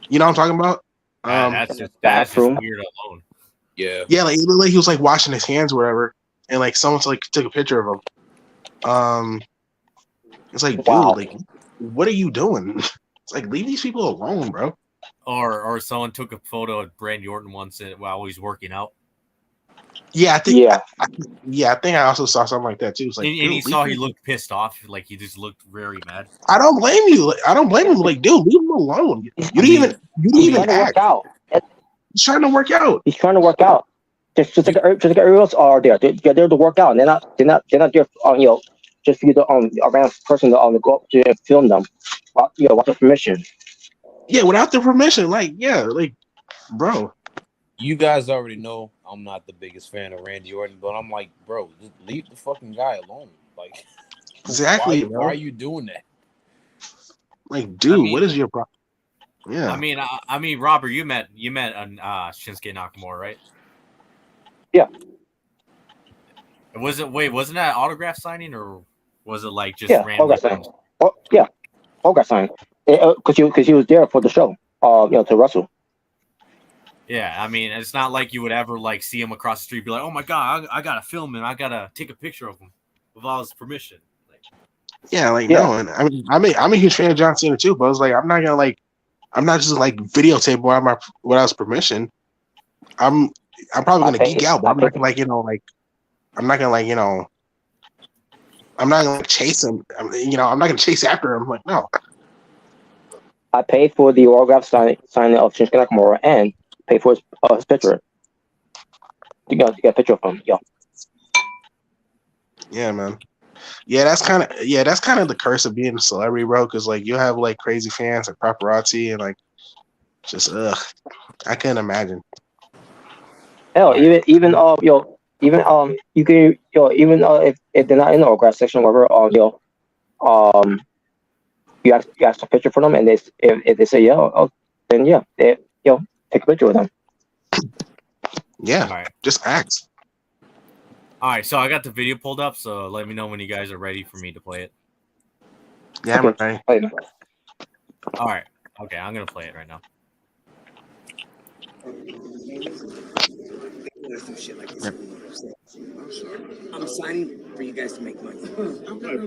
You know what I'm talking about? That's just weird alone. Yeah. Yeah, like it looked like he was like washing his hands or whatever, and like someone like took a picture of him. It's like, dude, like, what are you doing? It's like, leave these people alone, bro. Or someone took a photo of Randy Orton once while he's working out. Yeah, I think. I think I also saw something like that too. It's like, and he saw he looked pissed off, like he just looked very mad. I don't blame you. I don't blame him. Like, dude, leave him alone. You didn't even act. He's trying to work out. He's trying to work out. Just like everyone else are there. They're there to work out. And they're not there. Just for you to a random person to go up to film them. Without the permission. Yeah, without the permission. Like, bro. You guys already know I'm not the biggest fan of Randy Orton, but I'm like, bro, just leave the fucking guy alone. Like, exactly. Why are you doing that? Like, dude, what is your problem? Yeah. I mean, Robert, you met Shinsuke Nakamura, right? Yeah. Wasn't that autograph signing, or was it like just random? Autograph signing. Autograph signing. Because he was there for the show. To wrestle. Yeah, I mean, it's not like you would ever like see him across the street, be like, "Oh my god, I gotta film him. I gotta take a picture of him without his permission." No, and I'm a huge fan of John Cena too, but I was like, I'm not just like videotape without his permission. I'm probably gonna geek out, but I'm not gonna like I'm not gonna I'm not gonna chase him. I'm not gonna chase after him. Like, no. I paid for the autograph signing of Shinsuke Nakamura and pay for his picture. To get a picture of him, Yeah, man. Yeah, that's kind of the curse of being a celebrity, bro. Because like you have like crazy fans, like paparazzi, and like just I couldn't imagine. Hell, even you can even if they're not in the autograph section, whatever, you ask a picture for them, and if they say then they take a picture with them. Yeah, right. Just act. All right, so I got the video pulled up, so let me know when you guys are ready for me to play it. Yeah, I'm ready. All right, okay, I'm gonna play it right now. I'm signing for you guys to make money.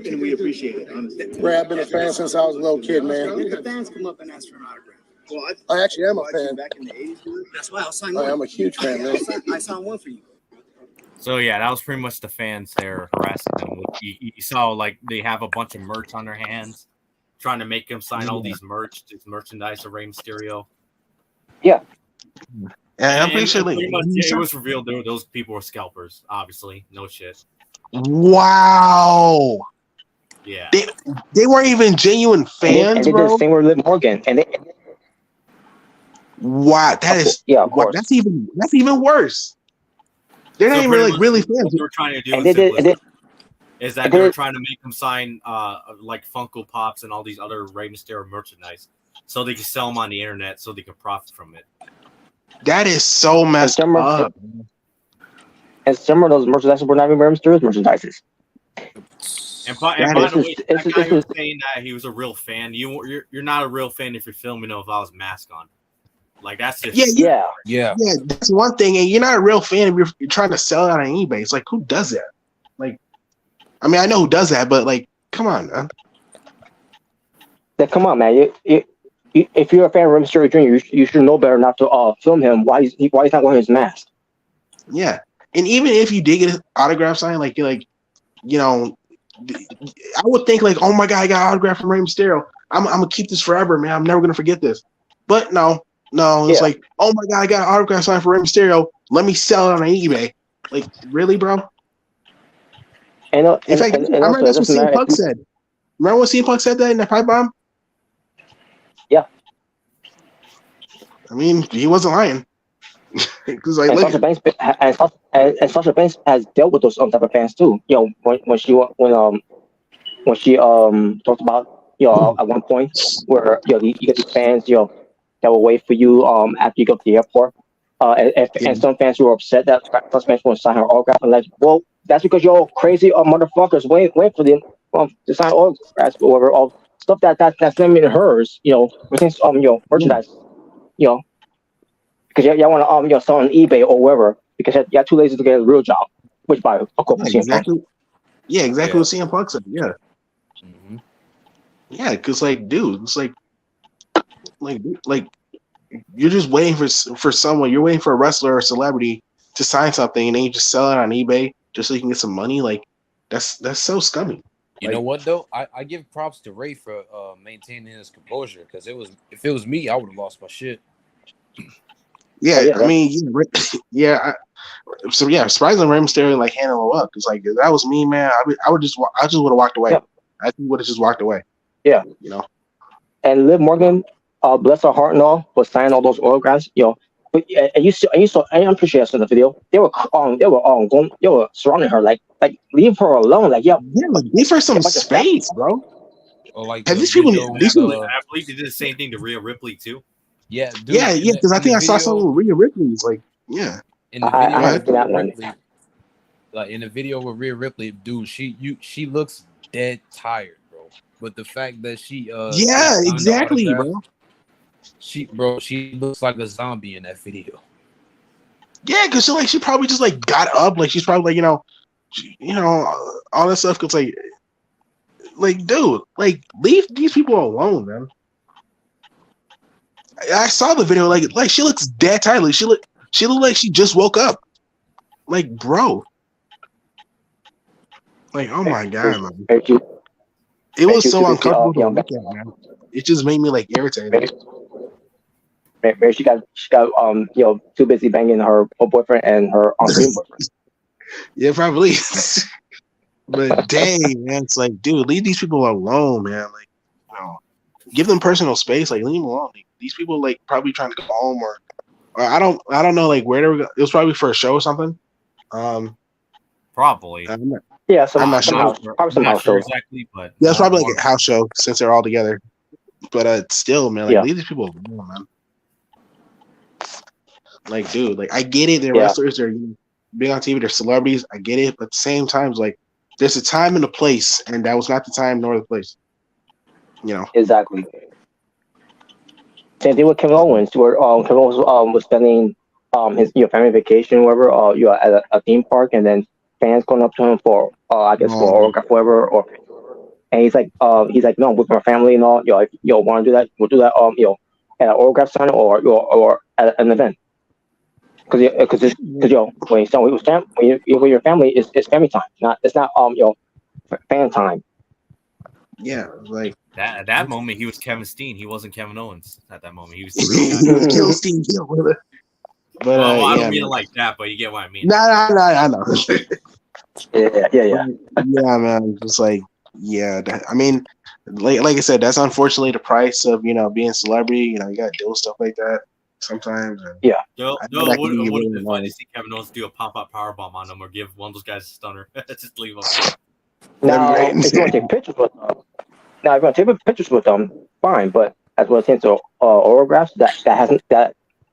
And we appreciate it. Ray, I've been a fan since I was a little kid, man. The fans come up and ask for an autograph. Well, I actually am a fan. back in the 80s, dude. That's why I'll sign I one. am a huge fan, man. I signed one for you. So yeah, that was pretty much the fans there harassing them. You saw like they have a bunch of merch on their hands, trying to make them sign all this merchandise of Rey Mysterio. Yeah. And I'm pretty sure like it was revealed those people were scalpers. Obviously, no shit. Wow. Yeah. They weren't even genuine fans, and they bro. did the same with Liv Morgan, and wow, that is of course. That's even worse. They're not even like really fans. What they were trying to do is that and they were they- trying to make them sign like Funko Pops and all these other Rey Mysterio merchandise, so they could sell them on the internet, so they could profit from it. That is so messed up. And some of those merchandise were not even Rey Mysterio's merchandises. And by the way, that guy who was saying that he was a real fan, you're not a real fan if you're filming him without his mask on. Like that's just Yeah. That's one thing, and you're not a real fan if you're trying to sell it on eBay. It's like, who does that? Like, I mean, I know who does that, but like, come on, man. Yeah, come on, man. If you're a fan of Rey Mysterio Jr., you should know better not to film him. Why he's not wearing his mask? Yeah, and even if you did get an autograph sign, like you're like, I would think like, oh my god, I got an autograph from Rey Mysterio. I'm gonna keep this forever, man. I'm never gonna forget this. But no, it's like, oh my god, I got an autograph sign for Rey Mysterio. Let me sell it on eBay. Like, really, bro? In fact, I remember that's what CM Punk said. Remember what CM Punk said that in the pipe bomb? Yeah. I mean, he wasn't lying. Because like, Sasha Banks has dealt with those type of fans too. When she talked about at one point where you get these fans that will wait for you after you go to the airport. And some fans who were upset that Sasha Banks won't sign her autograph, and like, well, that's because you're crazy motherfuckers wait for them to sign autographs or whatever, all stuff that's not even hers. Merchandise. Because y'all want to sell on eBay or wherever because y'all too lazy to get a real job, which by of course exactly what CM Punk said. Yeah. Mm-hmm. Yeah, because like, dude, it's like you're just waiting for someone. You're waiting for a wrestler or celebrity to sign something, and then you just sell it on eBay just so you can get some money. Like, that's so scummy. You know what though? I give props to Ray for maintaining his composure because if it was me, I would have lost my shit. Yeah, I mean, surprisingly, Rey Mysterio like handle it up because like if that was me, man, I would just would have walked away. Yeah. I would have just walked away. Yeah, And Liv Morgan, bless her heart and all, was signing all those autographs. But and you saw, I'm pretty sure I saw the video. They were surrounding her like leave her alone. Like leave her some space, bro. Or like I believe they did the same thing to Rhea Ripley too. Yeah, dude, because I think I saw something with Rhea Ripley's like, yeah. In the video, in the video with Rhea Ripley, dude, she looks dead tired, bro. But the fact that she exactly, bro. She looks like a zombie in that video. Yeah, because she probably just like got up, like she's probably like all that stuff. Cause like dude, like leave these people alone, man. I saw the video, like she looks dead tired. Like, She looked like she just woke up. Like, bro. Like, oh my god, man. It was so uncomfortable to look at, man. It just made me like irritated. Maybe she got too busy banging her boyfriend and her on-screen boyfriend. Yeah, probably. But dang, man, it's like, dude, leave these people alone, man. Like, give them personal space. Like, leave them alone. Like, these people like probably trying to go home or I don't know like where they were. It was probably for a show or something. Probably. I'm not sure. Probably some house show. Exactly, but yeah, it's probably like a house show since they're all together. But still, man, like leave these people alone, man. Like, dude, like I get it. They're wrestlers. They're big on TV. They're celebrities. I get it. But at the same time, like there's a time and a place, and that was not the time nor the place. Exactly. Same thing with Kevin Owens, where Kevin Owens was spending his family vacation, wherever, at a theme park, and then fans going up to him for for autograph, whatever, and he's like, no, with my family and all, if you want to do that, we'll do that, at an autograph sign or at an event. Because when you're with your family, it's family time. It's not fan time. Yeah, like that at that moment he was Kevin Steen. He wasn't Kevin Owens at that moment. He was Kevin Steen. But I don't mean it like that, but you get what I mean. Nah, I know. Yeah. Yeah, man. Just like I mean, like I said, that's unfortunately the price of being a celebrity. You got to deal with stuff like that sometimes. And No, what would have been fun to see Kevin Owens do a pop-up powerbomb on them or give one of those guys a stunner. Just leave them. Now, if you want to take pictures with them, fine. But as well as autographs, that has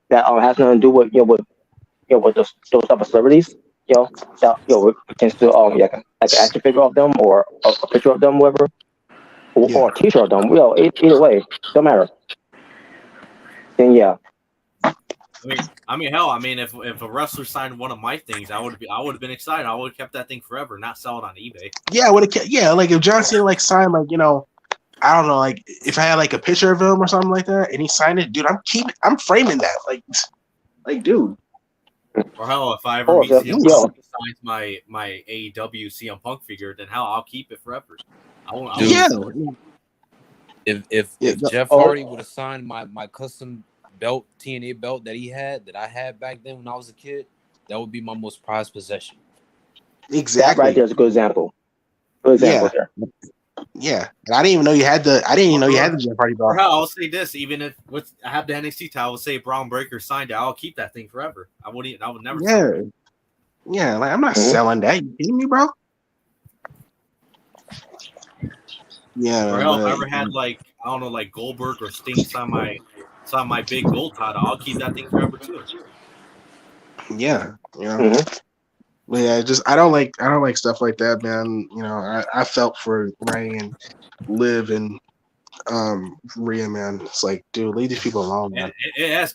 nothing to do with with those type of celebrities. We can still like an action figure of them or a picture of them, whatever, or a T-shirt of them. Either way, don't matter. Then I mean, hell, if a wrestler signed one of my things, I would have been excited. I would have kept that thing forever, not sell it on eBay. Yeah, I would have. Yeah, like if John Cena signed I don't know, like if I had like a picture of him or something like that, and he signed it, dude, I'm framing that, like dude. Or hell, if I ever meet CM Punk and signs my AEW CM Punk figure, then hell, I'll keep it forever. If Jeff Hardy would have signed my custom belt, TNA belt that I had back then when I was a kid, that would be my most prized possession. Exactly. That right there's a good example. There. Yeah, and I didn't even know you had the Jeff Hardy belt. I'll say this: even if I have the NXT title, say Braun Breaker signed it, I'll keep that thing forever. I would never. Yeah, like I'm not selling that. You kidding me, bro? Yeah. Or hell, if I ever had like Goldberg or Sting sign my big gold title, I'll keep that thing forever too. Yeah. Yeah, I don't like stuff like that, man. I felt for Ray and Liv and Rhea, man. It's like, dude, leave these people alone, man. It has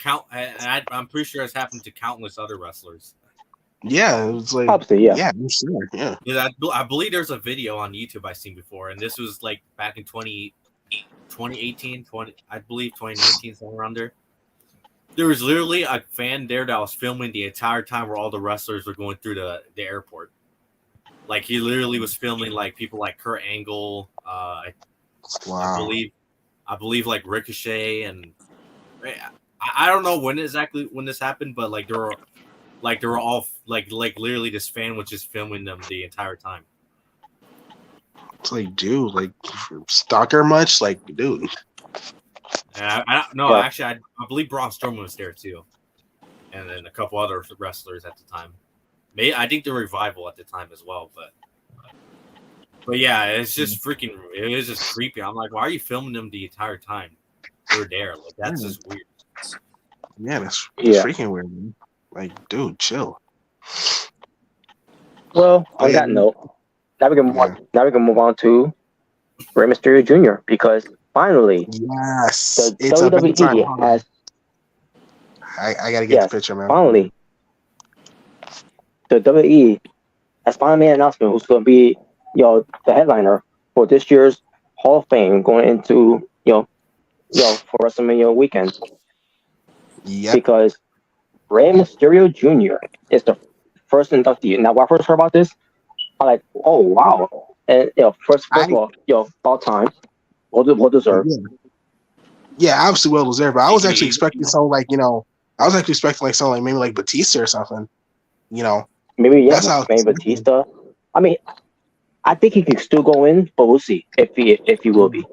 I'm pretty sure it's happened to countless other wrestlers. Yeah, it was like, yeah, I'm sure, yeah. I believe there's a video on YouTube I've seen before, and this was like back in 2018, I believe 2019, somewhere around there. There was literally a fan there that was filming the entire time where all the wrestlers were going through the airport. Like he literally was filming like people like Kurt Angle, wow. I believe like Ricochet, and I don't know when this happened, but like they were all like literally this fan was just filming them the entire time. It's like, dude, like stalker much? Like, dude. Actually, I believe Braun Strowman was there too, and then a couple other wrestlers at the time. I think the Revival at the time as well, but yeah, it's just it was just creepy. I'm like, why are you filming them the entire time? They're there, like that's just weird. Yeah, that's freaking weird, man. Like, dude, chill. Well, on that note, now we can move on to Rey Mysterio Jr. because finally, yes, the WWE has. I gotta get the picture, man. Finally, the WWE has finally made an announcement who's going to be, the headliner for this year's Hall of Fame going into, for WrestleMania weekend. Yeah. Because Rey Mysterio Jr. is the first inductee. Now, when I first heard about this, I'm like, oh wow! And first of all, about time, well deserved. Yeah, absolutely well deserved. But I was actually expecting something like I was actually expecting like something like maybe like Batista or something. Maybe maybe Batista. I mean, I think he can still go in, but we'll see if he will be.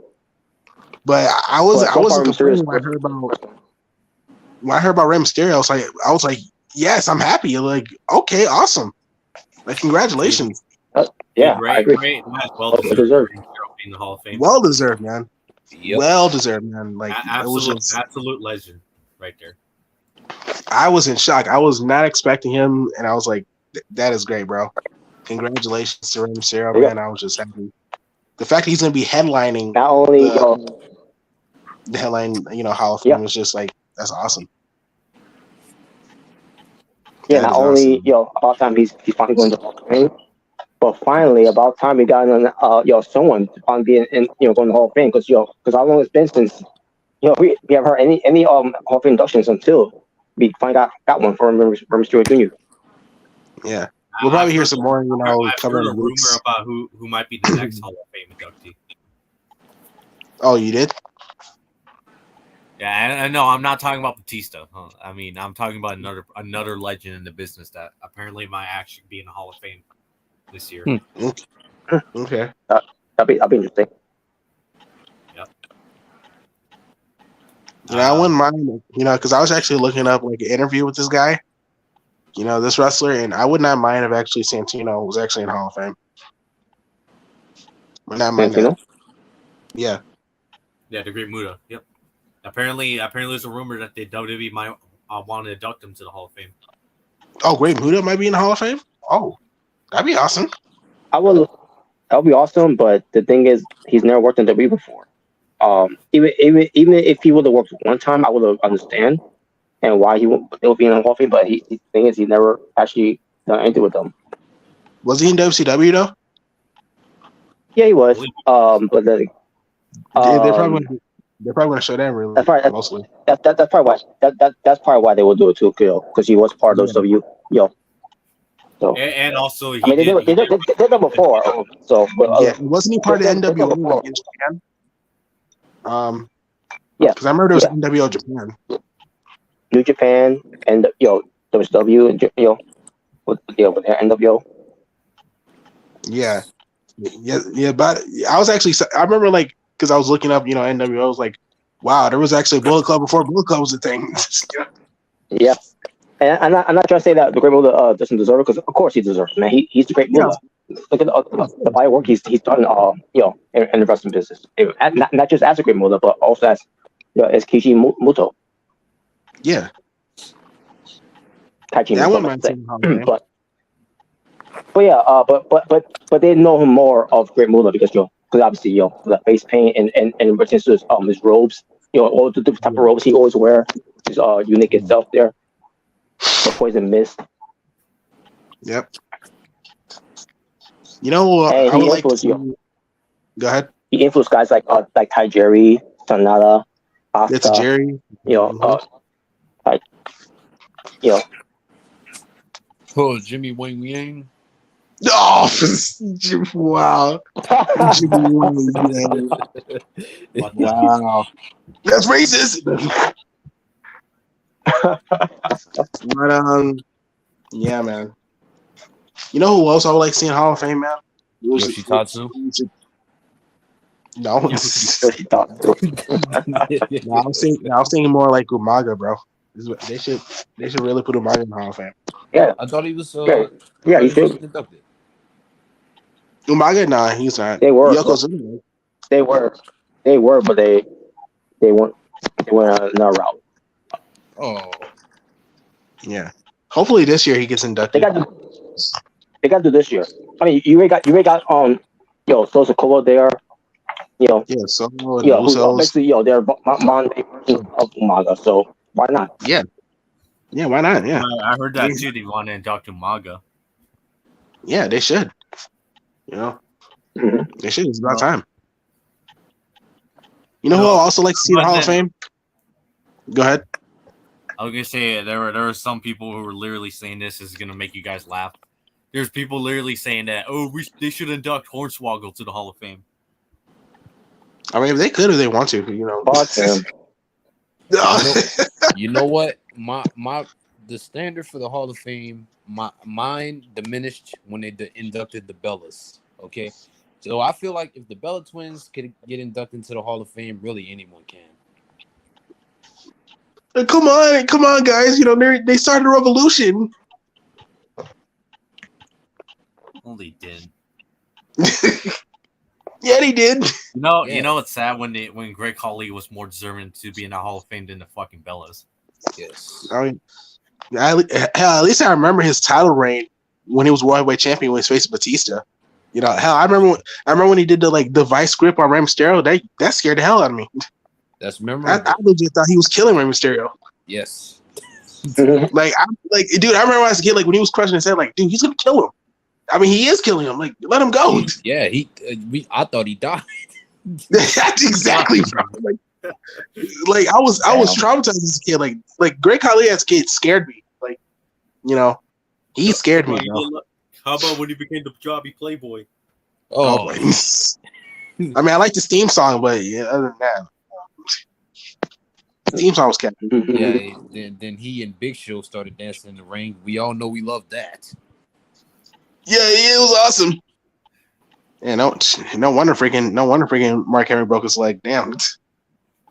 But I wasn't complaining when I heard about Rey Mysterio. I was like, yes, I'm happy. Like, okay, awesome. Like, congratulations. Yeah, I agree. Well deserved. In the Hall of Fame. Well deserved, man. Yep. Well deserved, man. Like, absolute legend, right there. I was in shock. I was not expecting him, and I was like, that is great, bro. Congratulations to Rey Mysterio, man. I was just happy. The fact that he's going to be headlining not only the headline, Hall of Fame was just like, that's awesome. Yeah, not only about time he's finally going to Hall of Fame, but finally about time we got someone on being in going to Hall of Fame because how long it's been since we haven't heard any Hall of Fame inductions until we finally got one for Mysterio Jr. Yeah. We'll probably hear some more, I've coming heard in a the rumor weeks. about who might be the next Hall of Fame inductee. Oh, you did? Yeah, and no, I'm not talking about Batista. I mean, I'm talking about another legend in the business that apparently might actually be in the Hall of Fame this year. Okay. That'll be interesting. Yep. I wouldn't mind, because I was actually looking up like an interview with this guy, this wrestler, and I would not mind if actually Santino was actually in Hall of Fame. Would not mind that. Yeah. Yeah, the Great Muta. Yep. Apparently, there's a rumor that the WWE might want to induct him to the Hall of Fame. Oh, Great Muta might be in the Hall of Fame? Oh, that'd be awesome. That would be awesome, but the thing is, he's never worked in WWE before. Even if he would have worked one time, I would have understand and why he would be in the Hall of Fame. But the thing is, he never actually done anything with them. Was he in WCW though? Yeah, he was. But then they're probably going to show that really mostly. That's probably why. That's probably why they will do it too, because he was part of W. So and also, they did that before. So wasn't he part of NWO in Japan? Because I remember there was NWO Japan, New Japan, and WCW, with their NWO. Yeah. But I was actually, I remember because I was looking up, NWO. I was like, wow, there was actually a Bullet Club before Bullet Club was a thing. Yeah. And I'm not trying to say that the Great Muta doesn't deserve it, because of course he deserves it, man. He's the Great Muta. Look at the body work he's done, in the wrestling business. Not just as a Great Muta, but also as Kishi Muto. Yeah. I wouldn't mind seeing him. But they know him more of Great Muta because obviously the face paint and reference to his robes, all the different type of robes he always wear, his unique itself there. The poison mist. Yep. I would like to see. Go ahead. He influenced guys like Ty Jerry, Sonata, Asuka. It's Jerry. Jimmy Wang Yang. Oh, wow. Jimmy Wang Yang. Wow. That's racist. But yeah, man. You know who else I would like seeing Hall of Fame, man? Yoshitatsu. No, I was thinking more like Umaga, bro. They should really put Umaga in the Hall of Fame. Yeah, I thought he was. He should. Inducted. Umaga, nah, he's not. They were. Yokozuna. They were, but they went another route. Oh. Yeah. Hopefully this year he gets inducted. They got to do this year. I mean, you already got Sosakova there. Yeah, so basically, they're Monday version of Umaga, so why not? Yeah, why not? Yeah, I heard that too. They want to induct Umaga. Yeah, they should. They should. It's about time. You know who I also like to see in the Hall of Fame? Go ahead. I was gonna say there were some people who were literally saying this is gonna make you guys laugh. There's people literally saying that they should induct Hornswoggle to the Hall of Fame. I mean, if they could, if they want to, you know. Fuck him. You know what? The standard for the Hall of Fame, mine diminished when they inducted the Bellas. Okay, so I feel like if the Bella Twins could get inducted into the Hall of Fame, really anyone can. Come on, guys! You know they started a revolution. Well, they did. Yeah, they did. You know, it's sad when Greg Khali was more deserving to be in the Hall of Fame than the fucking Bellas. Yes. I mean, at least I remember his title reign when he was World Heavyweight Champion when he faced Batista. You know, hell, I remember when he did the vice grip on Rey Mysterio. That scared the hell out of me. That's memorable. I legit thought he was killing Rey Mysterio. Yes. Dude, I remember when I was a kid, like when he was crushing his head, like, dude, he's gonna kill him. I mean, he is killing him. Like, let him go. Yeah, I thought he died. That's exactly, bro. Like I was traumatized as a kid. Like Great Khali as a kid scared me. Like, you know, he scared me. How about when he became the Punjabi Playboy? Oh, I mean, I like this theme song, but yeah, other than that, the theme song was kept. Yeah. Then he and Big Show started dancing in the ring. We all know we love that. Yeah, it was awesome. Yeah, no wonder freaking Mark Henry broke his leg. Damn.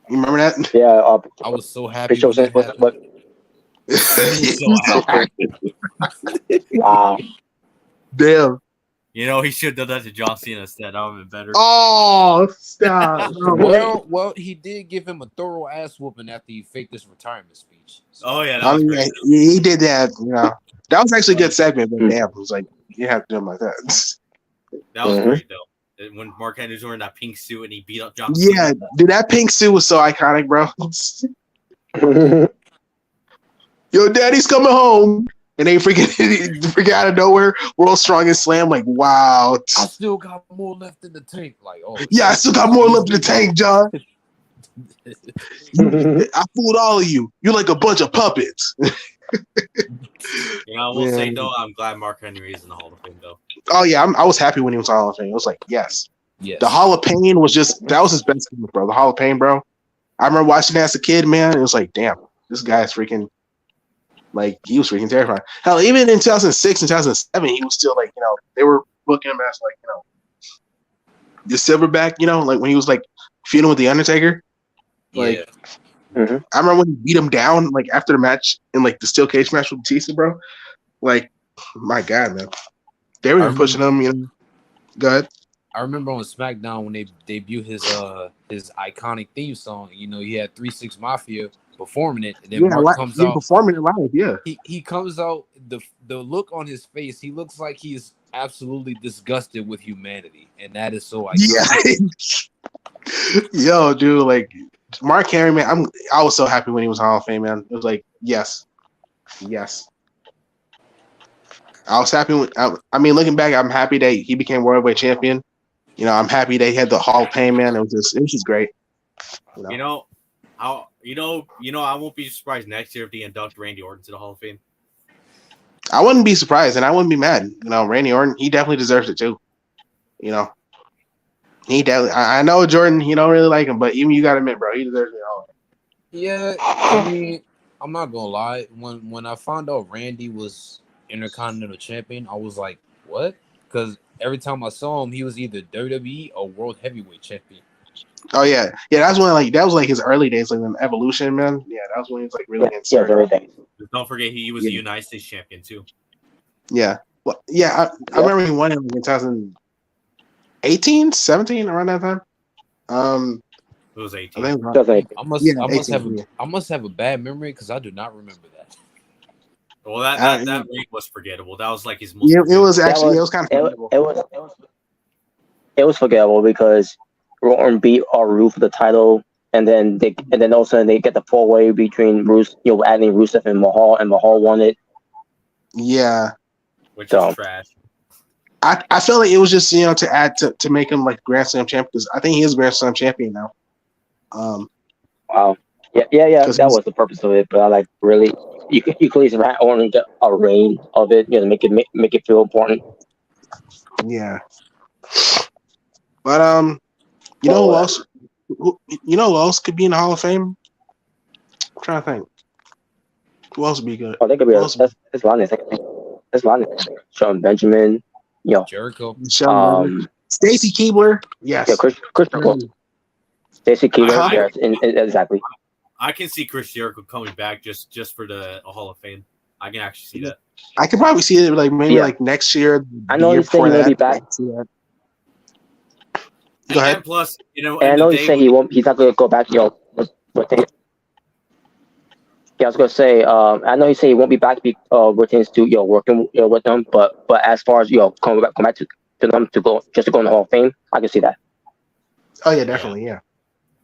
You remember that? Yeah, I was so happy. Big Show said, "What?" Wow. Damn. You know, he should have done that to John Cena instead. That would have been better. Oh, stop. Well, he did give him a thorough ass whooping after he faked his retirement speech. So. Oh yeah, that was great. He did that. You know, that was actually a good segment. But damn, it was like you have to do him like that. That was great though. When Mark Henry was wearing that pink suit and he beat up John Cena. Yeah, dude, that pink suit was so iconic, bro. Yo, daddy's coming home. And they freaking out of nowhere, World's Strongest Slam. Like, wow. I still got more left in the tank. Like, oh yeah, I still got more left in the tank, John. I fooled all of you. You're like a bunch of puppets. You know, I will say though, I'm glad Mark Henry is in the Hall of Fame though. Oh yeah, I was happy when he was in the Hall of Fame. I was like, yes. Yes. The Hall of Pain was that was his best game, bro. The Hall of Pain, bro. I remember watching that as a kid, man. It was like, damn, this guy's freaking. Like, he was freaking terrifying. Hell, even in 2006 and 2007, he was still, like, you know, they were booking him as, like, you know, the silverback, you know, like, when he was, like, feuding with The Undertaker. Like, I remember when he beat him down, like, after the match, in, like, the steel cage match with Batista, bro. Like, my God, man. They were even pushing him, you know. Go ahead. I remember on SmackDown when they debuted his iconic theme song, you know, he had 3-6 Mafia performing it, and then Mark comes out performing it live. Yeah, he comes out, the look on his face, he looks like he's absolutely disgusted with humanity, and that is so iconic. Yeah. Yo, dude, like Mark Henry, man, I was so happy when he was Hall of Fame, man. It was like, yes. I was happy I mean, looking back, I'm happy that he became World Heavyweight Champion. You know, I'm happy they had the Hall of Fame, man. It was just great. You know, I won't be surprised next year if they induct Randy Orton to the Hall of Fame. I wouldn't be surprised, and I wouldn't be mad. You know, Randy Orton, he definitely deserves it too. You know, he definitely. I know Jordan, you don't really like him, but even you got to admit, bro, he deserves it all. Yeah, I mean, I'm not gonna lie. When I found out Randy was Intercontinental Champion, I was like, what? Because every time I saw him, he was either WWE or World Heavyweight Champion. Oh yeah. That was like his early days, like in Evolution, man. Yeah, that was when he was like really everything. Don't forget he was the United States champion too. Yeah. Well, yeah, I remember he won it in 2018, 17, around that time. It was 18. I must have a bad memory because I do not remember that. Well, that ring was forgettable. That was like his most. Yeah, it was kind of forgettable. It was forgettable because Orton beat R-Truth for the title, and then all of a sudden they get the 4-way between adding Rusev and Mahal won it. Yeah, which is trash. I feel like it was just to add to make him like Grand Slam champion, because I think he is Grand Slam champion now. Wow. Yeah. 'Cause That was the purpose of it. But I like really, you could at least only get a reign of it, make it feel important. yeah. But you know who else? You know who else could be in the Hall of Fame? I'm trying to think. Who else would be good? Oh, they could be. Who else? That's a lot. That's a lot. Sean Benjamin, Jericho. Stacy Keibler. Yes. Chris Jericho. Stacey Keibler. I- Exactly. I can see Chris Jericho coming back just for the Hall of Fame. I can actually see that. I could probably see it like maybe like next year. I know he's saying he'll be back. Go ahead. And plus, And I know he's saying he won't. He's not going to go back. Yeah, I was going to say. I know he said he won't be back. Retains to working with them. But as far as come back to them to go in the Hall of Fame, I can see that. Oh yeah, definitely, yeah.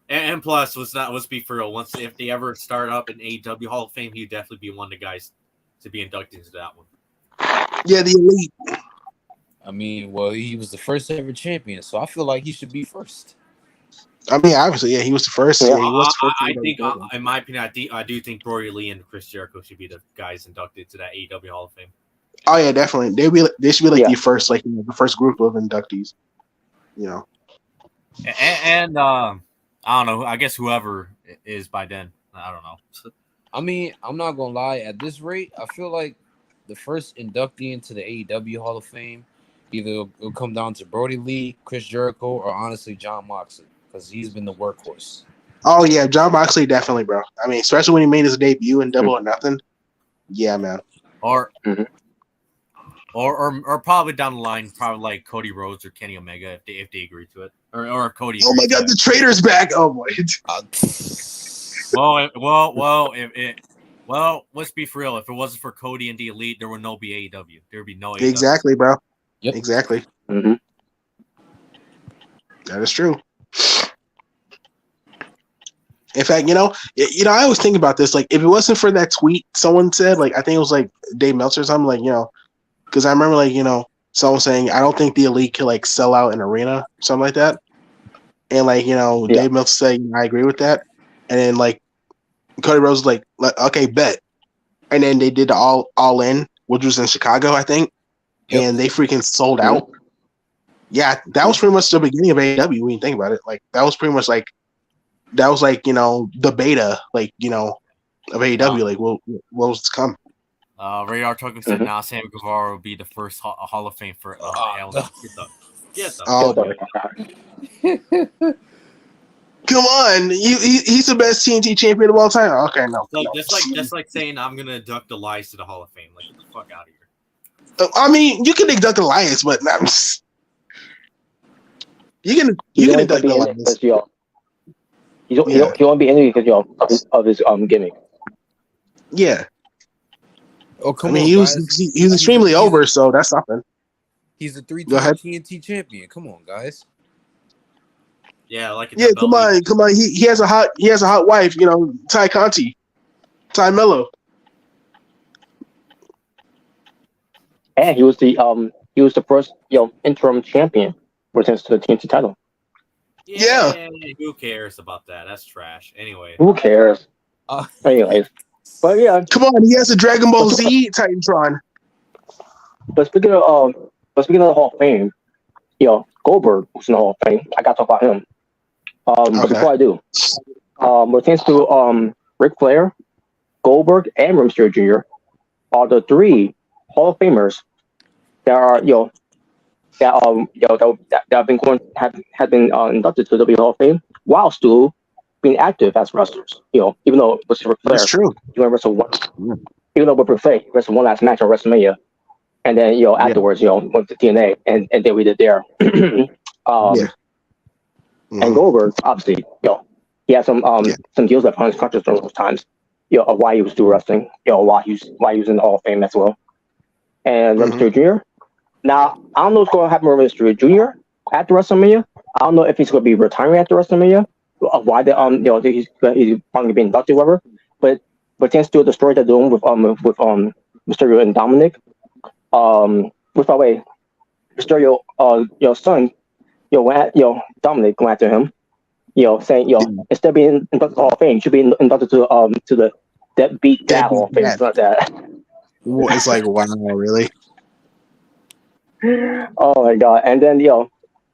And plus, let's be for real. Once if they ever start up an AEW Hall of Fame, he'd definitely be one of the guys to be inducted into that one. Yeah, the elite. I mean, well, he was the first ever champion, so I feel like he should be first. I mean, obviously, yeah, he was the first. Yeah, he was the first. I think, in my opinion, I do think Brody Lee and Chris Jericho should be the guys inducted to that AEW Hall of Fame. Oh yeah, definitely. They should be like the first, like the first group of inductees. And I don't know. I guess whoever is by then, I don't know. I mean, I'm not gonna lie. At this rate, I feel like the first inductee into the AEW Hall of Fame either it'll come down to Brody Lee, Chris Jericho, or honestly Jon Moxley, because he's been the workhorse. Oh yeah, Jon Moxley definitely, bro. I mean, especially when he made his debut in Double or Nothing. Yeah, man. Or probably down the line, probably like Cody Rhodes or Kenny Omega if they agree to it, or Cody. Oh my God, the traitor's back! Oh boy. Well, let's be for real. If it wasn't for Cody and the Elite, there would no be AEW. There would be no AEW. Exactly, bro. Yep. Exactly. Mm-hmm. That is true. In fact, I always think about this. Like, if it wasn't for that tweet someone said, like, I think it was like Dave Meltzer or something, like, because I remember, like, someone saying, I don't think the Elite could like sell out an arena, something like that. And like, Dave Meltzer said, I agree with that. And then like Cody Rhodes was like, okay, bet. And then they did the all in, which was in Chicago, I think. Yep. And they freaking sold out. Yeah, that was pretty much the beginning of AEW when you think about it. Like, that was pretty much like, the beta, like, of AEW, like, what was to come. Radar Token said now Sammy Guevara will be the first Hall of Fame for Get the Come on, he's the best TNT champion of all time. Okay, no. So just like saying I'm gonna induct Elias to the Hall of Fame. Like, get the fuck out of here. I mean, you can induct Elias, but you can induct Elias. He won't be in it because of his gimmick. Yeah. Oh, come on. He was extremely over, so that's something. He's a 3-time TNT champion. Come on, guys. Yeah, like come on. He has a hot wife, Ty Conti, Ty Mello. And he was the first interim champion returns to the TNT title. Yeah. Who cares about that? That's trash. Anyway. Who cares? Anyways. But yeah. Come on, he has a Dragon Ball Z Titantron. But speaking of the Hall of Fame, Goldberg was in the Hall of Fame. I gotta talk about him. But before I do, pertains to Ric Flair, Goldberg, and Rey Mysterio Jr. are the three Hall of Famers that are that have been inducted to the WWE Hall of Fame while still being active as wrestlers. Even though it was Ric Flair, that's true. He went wrestle one. Even though with Ric Flair, he wrestled one last match on WrestleMania, and then afterwards, went to TNA, and then we did there. And Goldberg, obviously, he had some deals that punished contracts during those times, of why he was doing wrestling, why he was in the Hall of Fame as well. And Rey Mysterio Jr. Now, I don't know what's going to happen with Rey Mysterio Jr. after WrestleMania. I don't know if he's going to be retiring after WrestleMania, why he's probably being inducted, whatever. But thanks to the story they're doing with Mysterio and Dominic, which by the way, Mysterio son, Dominic went after him, saying instead of being inducted to the Hall of Fame, you should be inducted to the Deadbeat Dad Hall of Fame, something like that. It's like, wow, really? Oh my god! And then the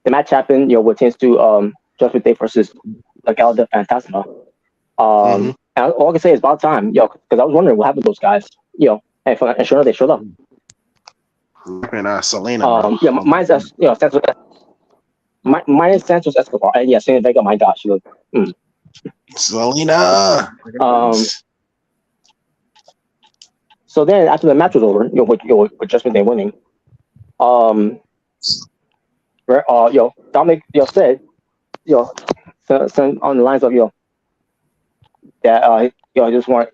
match happened. With teams to Judgment Day versus Legado del Fantasma. And all I can say is about time, because I was wondering what happened to those guys. And sure enough, they showed up. And Selena. Mine's Santos. Mine is Santos Escobar, and Selena Vega. My gosh, she looked. Selena. So then, after the match was over, with Judgment Day winning, Dominic, said, on the lines of, that, I just want.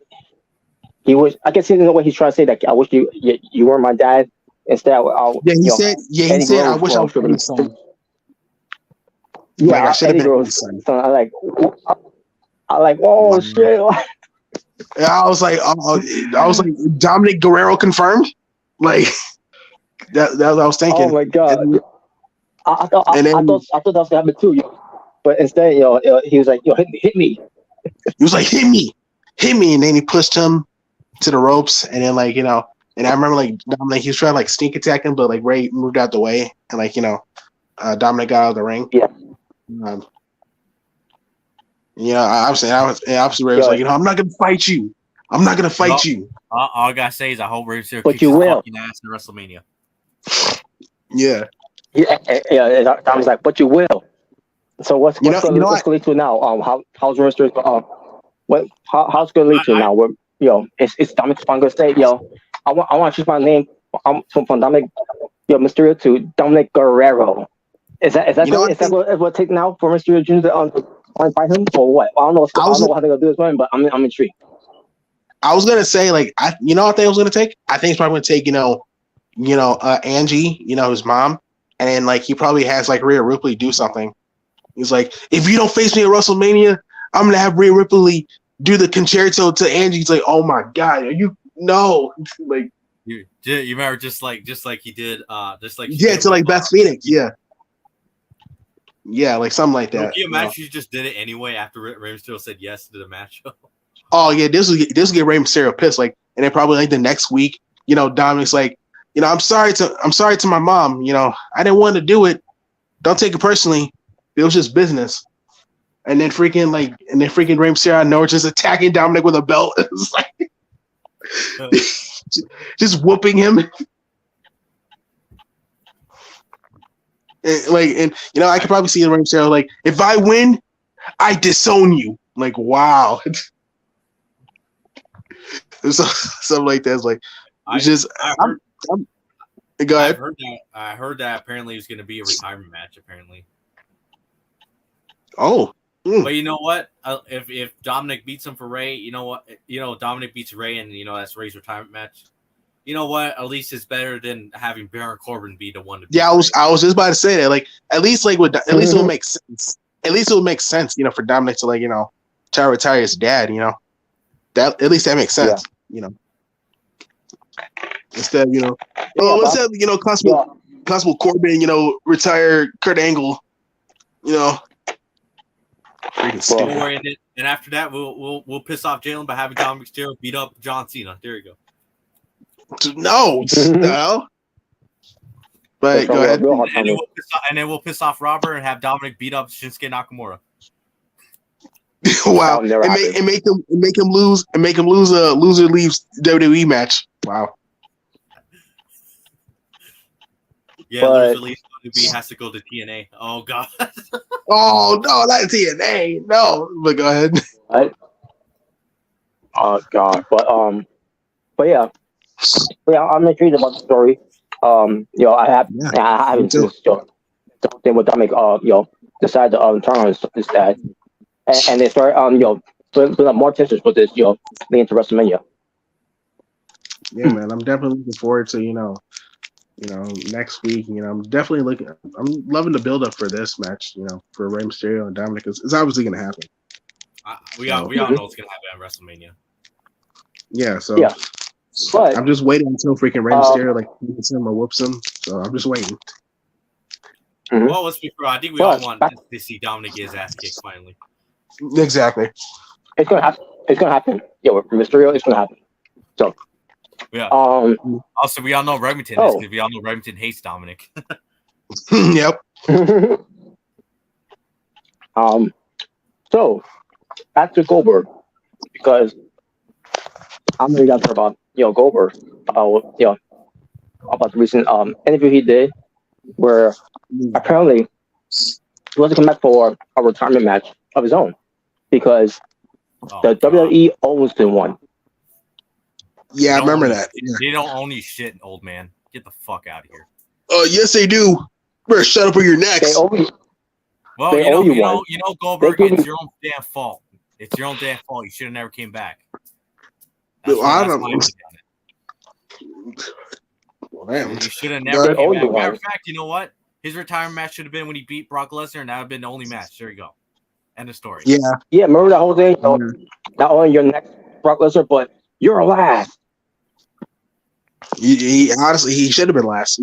He was. I guess in the way he's trying to say that I wish you were my dad. Instead, he said, I wish I was your son. Yeah, I should have been his son. So I like, oh shit. I was like, Dominic Guerrero confirmed. Like that what I was thinking. Oh my god! I thought that was gonna happen too, but instead, he was like, hit me. He was like, hit me, and then he pushed him to the ropes, and then and I remember Dominic, he was trying to sneak attack him, but Ray moved out the way, and Dominic got out of the ring. Yeah. Obviously Ray was like, I'm not gonna fight you. I'm not gonna fight you. All I gotta say is I hope Ray Mysterio kicks his fucking ass in WrestleMania. Yeah. Dominic's like, but you will. So what's going to lead to now? How's Ray Mysterio? How's going to lead to now? Where it's Dominic's going to say, I want to change my name from Dominic Mysterio to Dominic Guerrero. Is that what it takes now for Mysterio Jr. to fight him or what? I don't know how they're gonna do this one, but I'm intrigued. I was gonna say I think it was gonna take. I think it's probably gonna take Angie, his mom, and then he probably has Rhea Ripley do something. He's like, if you don't face me at WrestleMania, I'm gonna have Rhea Ripley do the concerto to Angie. He's like, oh my god, you remember just like he did to Beth Phoenix, Yeah, something like that. Can you imagine you just did it anyway after Rey Mysterio said yes to the match? Oh yeah, this will get Rey Mysterio pissed. And then probably the next week, Dominic's like, I'm sorry to my mom. I didn't want to do it. Don't take it personally. It was just business. And then freaking Rey Mysterio out of nowhere just attacking Dominic with a belt. It's just whooping him. And I could probably see the Rey Mysterio if I win, I disown you. Wow. Something like that. Go ahead. I heard that apparently it was going to be a retirement match. Apparently. Oh. But you know what? If Dominic beats him for Ray, you know what? Dominic beats Ray, and that's Ray's retirement match. You know what? At least it's better than having Baron Corbin be the one to. I was just about to say that. At least it will make sense. At least it will make sense, for Dominic to try to retire his dad. That at least that makes sense. Instead of Constable Corbin, retire Kurt Angle. Freaking stupid. And after that, we'll piss off Jalen by having Dominic Mysterio beat up John Cena. There you go. No. But go ahead. And then we'll piss off Robert and have Dominic beat up Shinsuke Nakamura. Wow. And make him lose a loser leaves WWE match. Wow. Yeah, loser leaves WWE has to go to TNA. Oh god. Oh no, not TNA. No. But go ahead. Oh god. But yeah, I'm intrigued about the story. I haven't seen this thing with Dominic. Decided to turn on his dad, and they start putting up more tensions with this. Leading to WrestleMania. Yeah, man, I'm definitely looking forward to next week. I'm definitely I'm loving the build up for this match. For Rey Mysterio and Dominic. It's obviously going to happen. We all know it's going to happen at WrestleMania. Yeah. So. Yeah. But I'm just waiting until freaking Rey Mysterio hits him or whoops him. So I'm just waiting. Well, let's be fair. I think we all want to see Dominic get his ass kicked finally. Exactly. It's gonna happen. It's gonna happen. Yeah, with Mysterio, it's gonna happen. So. Yeah. Also, we all know Remington is because we all know Remington hates Dominic. Yep. So after Goldberg, because I'm really not sure about Goldberg about about the recent interview he did, where apparently he wants to come back for a retirement match of his own because the WWE owns the one. Yeah, I remember that. They don't own you shit, old man. Get the fuck out of here. Oh, yes, they do. Better shut up for your necks. They owe you. Well, they you owe know, Goldberg, it's your own damn fault. It's your own damn fault. You should have never came back. I don't know. You should have never came back. Matter of fact, you know what? His retirement match should have been when he beat Brock Lesnar, and that would have been the only match. There you go. End of story. Yeah. Remember that whole thing? Not only your next Brock Lesnar, but you're last. He honestly, he should have been last.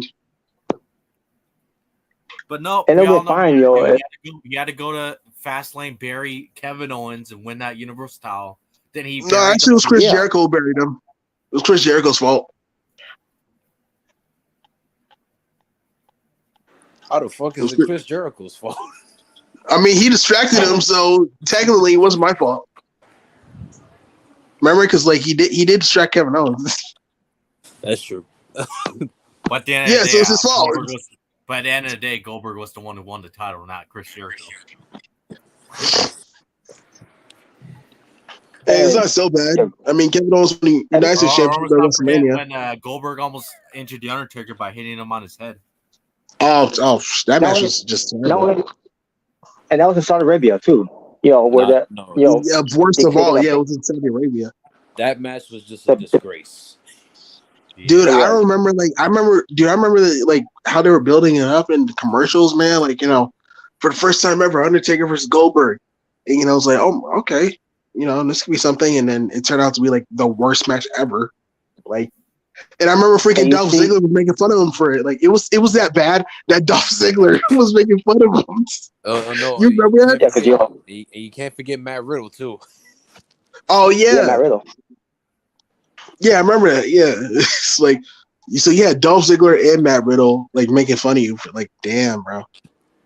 But no, and it'll be fine, yo. You had to go to Fastlane, bury Kevin Owens, and win that Universal title. Then he. No, actually, it was Chris Jericho who buried him. It was Chris Jericho's fault. How the fuck is it Chris Jericho's fault? I mean, he distracted him, so technically, it wasn't my fault. Remember, because like he did distract Kevin Owens. That's true. But then, so it's his fault. But at the end of the day, Goldberg was the one who won the title, not Chris Jericho. Hey, it's not so bad. I mean, Kevin Owens when he unites his champion at WrestleMania. When Goldberg almost injured the Undertaker by hitting him on his head. Oh, that match was just terrible. And that was in Saudi Arabia too. Worst of all, it was in Saudi Arabia. That match was just a disgrace. Dude, I remember like how they were building it up in the commercials, man. Like, for the first time ever, Undertaker versus Goldberg. And, it was like, oh, okay. This could be something. And then it turned out to be like the worst match ever. Like, and I remember freaking Dolph Ziggler was making fun of him for it. Like, it was that bad that Dolph Ziggler was making fun of him. No. You remember that? Yeah, you can't forget Matt Riddle, too. Oh, yeah. Matt Riddle. Yeah, I remember that. Yeah. It's like, so you had Dolph Ziggler and Matt Riddle, like, making fun of you for, like, damn, bro.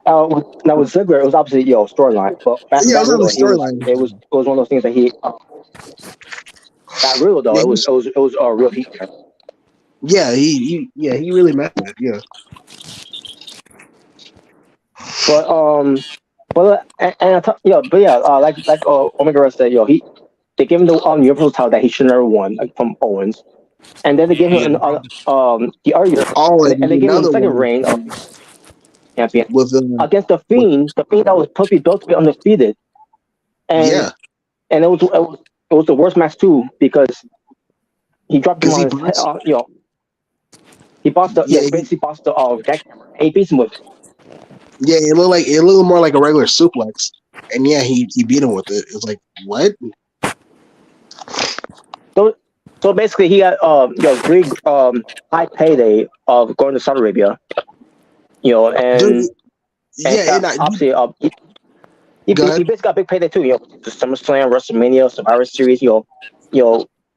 Now, with Ziggler, it was obviously, storyline. But Matt it was Riddle, storyline. It was one of those things that he... Matt Riddle, though, it was a real heat. Yeah, he really meant it. Yeah. Like Omega said, they gave him the Universal title that he should never won from Owens, and then they gave him the other year, and they gave him the second reign of champion against the Fiend that was supposed to be built to be undefeated, and it was the worst match too because he dropped him on his head, he bossed basically bossed the jackhammer. He beats him with it. Yeah, it looked more like a regular suplex, and he beat him with it. It was like, what? So basically, he got big high payday of going to Saudi Arabia, and obviously he basically got a big payday too. The SummerSlam, WrestleMania, Survivor Series.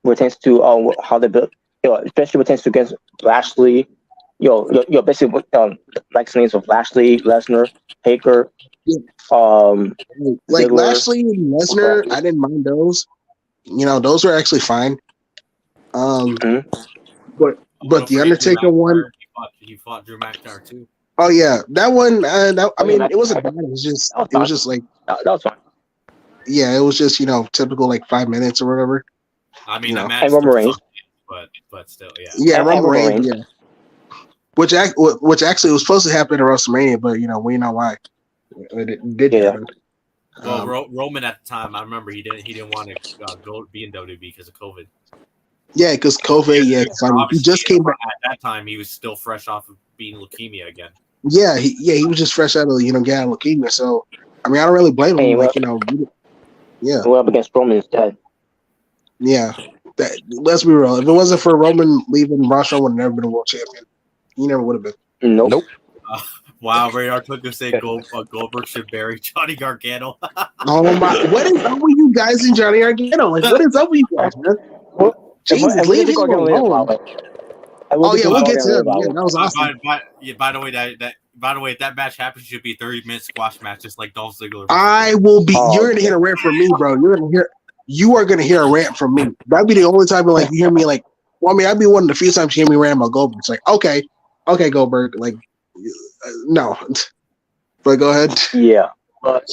Pertains to how they built. Especially pertains against Lashley. Basically like the names of Lashley, Lesnar, Taker. Like Ziggler, Lashley and Lesnar, I didn't mind those. Those were actually fine. But the Undertaker one, he fought Drew McIntyre too. Oh yeah, that one. I mean, it wasn't bad. It was just like that was fine. Yeah, it was just typical like 5 minutes or whatever. I mean, the match, but still, yeah. Yeah, Roman Reigns. Yeah. Which actually was supposed to happen at WrestleMania, but we know why it didn't happen. Well, Roman at the time, I remember he didn't want to go be in WWE because of COVID. Yeah, because COVID. Yeah, he just came back. At that time, he was still fresh off of being leukemia again. Yeah, he was just fresh out of getting leukemia. So I mean, I don't really blame him. Yeah, went up against Roman instead. Yeah, let's be real. If it wasn't for Roman leaving, Braun Strowman would have never been a world champion. He never would have been. Nope. Wow, Radar Tokyo said Goldberg should bury Johnny Gargano. Oh my! What is up with you guys and Johnny Gargano? Like, what is up with you guys, man? Jesus, leave him alone. Oh yeah, we'll get to him. Yeah, that was awesome. By the way, if that match happens, it should be a 30-minute squash match, just like Dolph Ziggler. I will be. You're gonna hear a rant from me, bro. You are gonna hear a rant from me. That'd be the only time you hear me like. Well, I mean, I'd be one of the few times you hear me rant about Goldberg. It's like, okay, Goldberg. Like, no, but go ahead. Yeah, but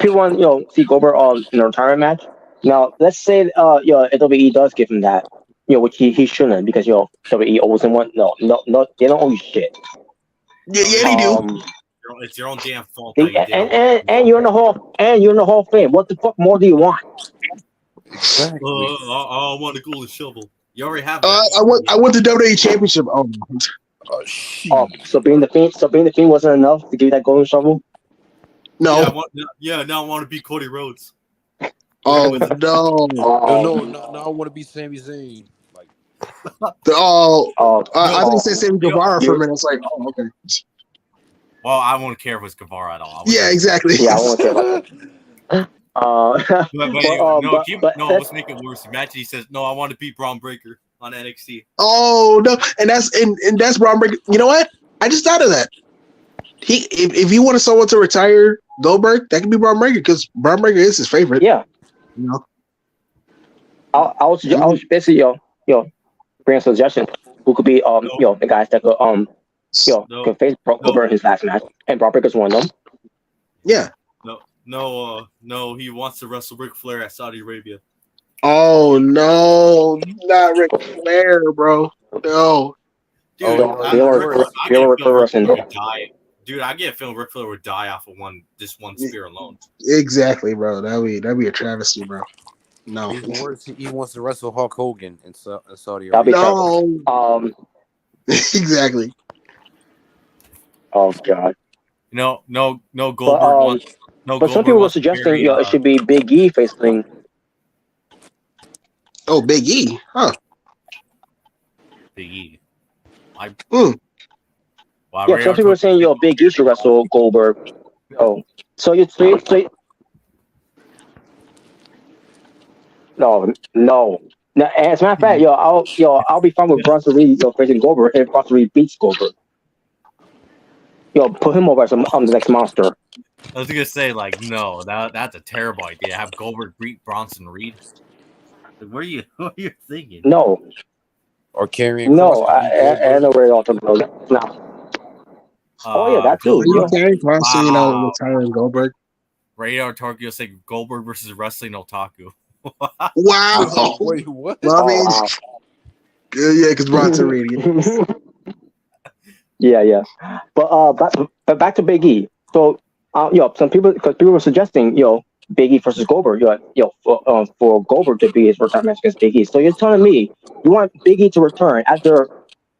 people want see Goldberg in a retirement match. Now let's say WWE does give him that, which he shouldn't, because WWE owes him one. No, they don't owe you shit. Yeah, they do. It's your own damn fault. And you're in the hall. And you're in the Hall of Fame. What the fuck more do you want? Exactly. I want a golden shovel. You already have. I want the WWE Championship. Oh shit. So being the Fiend wasn't enough to give you that golden shovel? No. Now I want to be Cody Rhodes. Oh no. No, I want to be Sami Zayn. Like, I think they said Guevara for a minute. It's like, oh, okay. Well, I won't care if it's Guevara at all. Yeah, exactly. Yeah, I won't care about that. Let's make it worse. Imagine he says, "No, I want to beat Braun Breaker on NXT." Oh no, and that's Braun Breaker. You know what? I just thought of that. If you wanted someone to retire Goldberg, that could be Braun Breaker, because Braun Breaker is his favorite. Yeah. I was basically bring a suggestion. Who could be the guys that could could face Goldberg in his last match, and Braun Breaker's one of them. Yeah. No, he wants to wrestle Ric Flair at Saudi Arabia. Oh no, not Ric Flair, bro. No. Dude, I get a feeling Ric Flair would die off of one spear alone. Exactly, bro. That'd be a travesty, bro. No. Even worse, he wants to wrestle Hulk Hogan in Saudi Arabia. No. Exactly. Oh god. No, Goldberg wants. But some people were suggesting it should be Big E facing. Oh, Big E, huh? Big E. Some people were saying Big E should wrestle Goldberg. So you no. Now, as a matter of fact, I'll be fine with Bronson Reed facing Goldberg if Bronson Reed beats Goldberg. Put him over as the next monster. I was gonna say, no, that's a terrible idea. Have Goldberg beat Bronson Reed. What are you thinking? No. Or carrying. No, I know where you're all talking about. No. That too. Carrying Bronson, retiring Goldberg. Radar Tokyo said Goldberg versus Wrestling Otaku. Wow. Wait, what? Well, I mean, yeah, because Bronson Reed. Yeah. But back to Big E. So, some people were suggesting, Big E versus Goldberg, for Goldberg to be his return match against Big E. So you're telling me you want Big E to return after,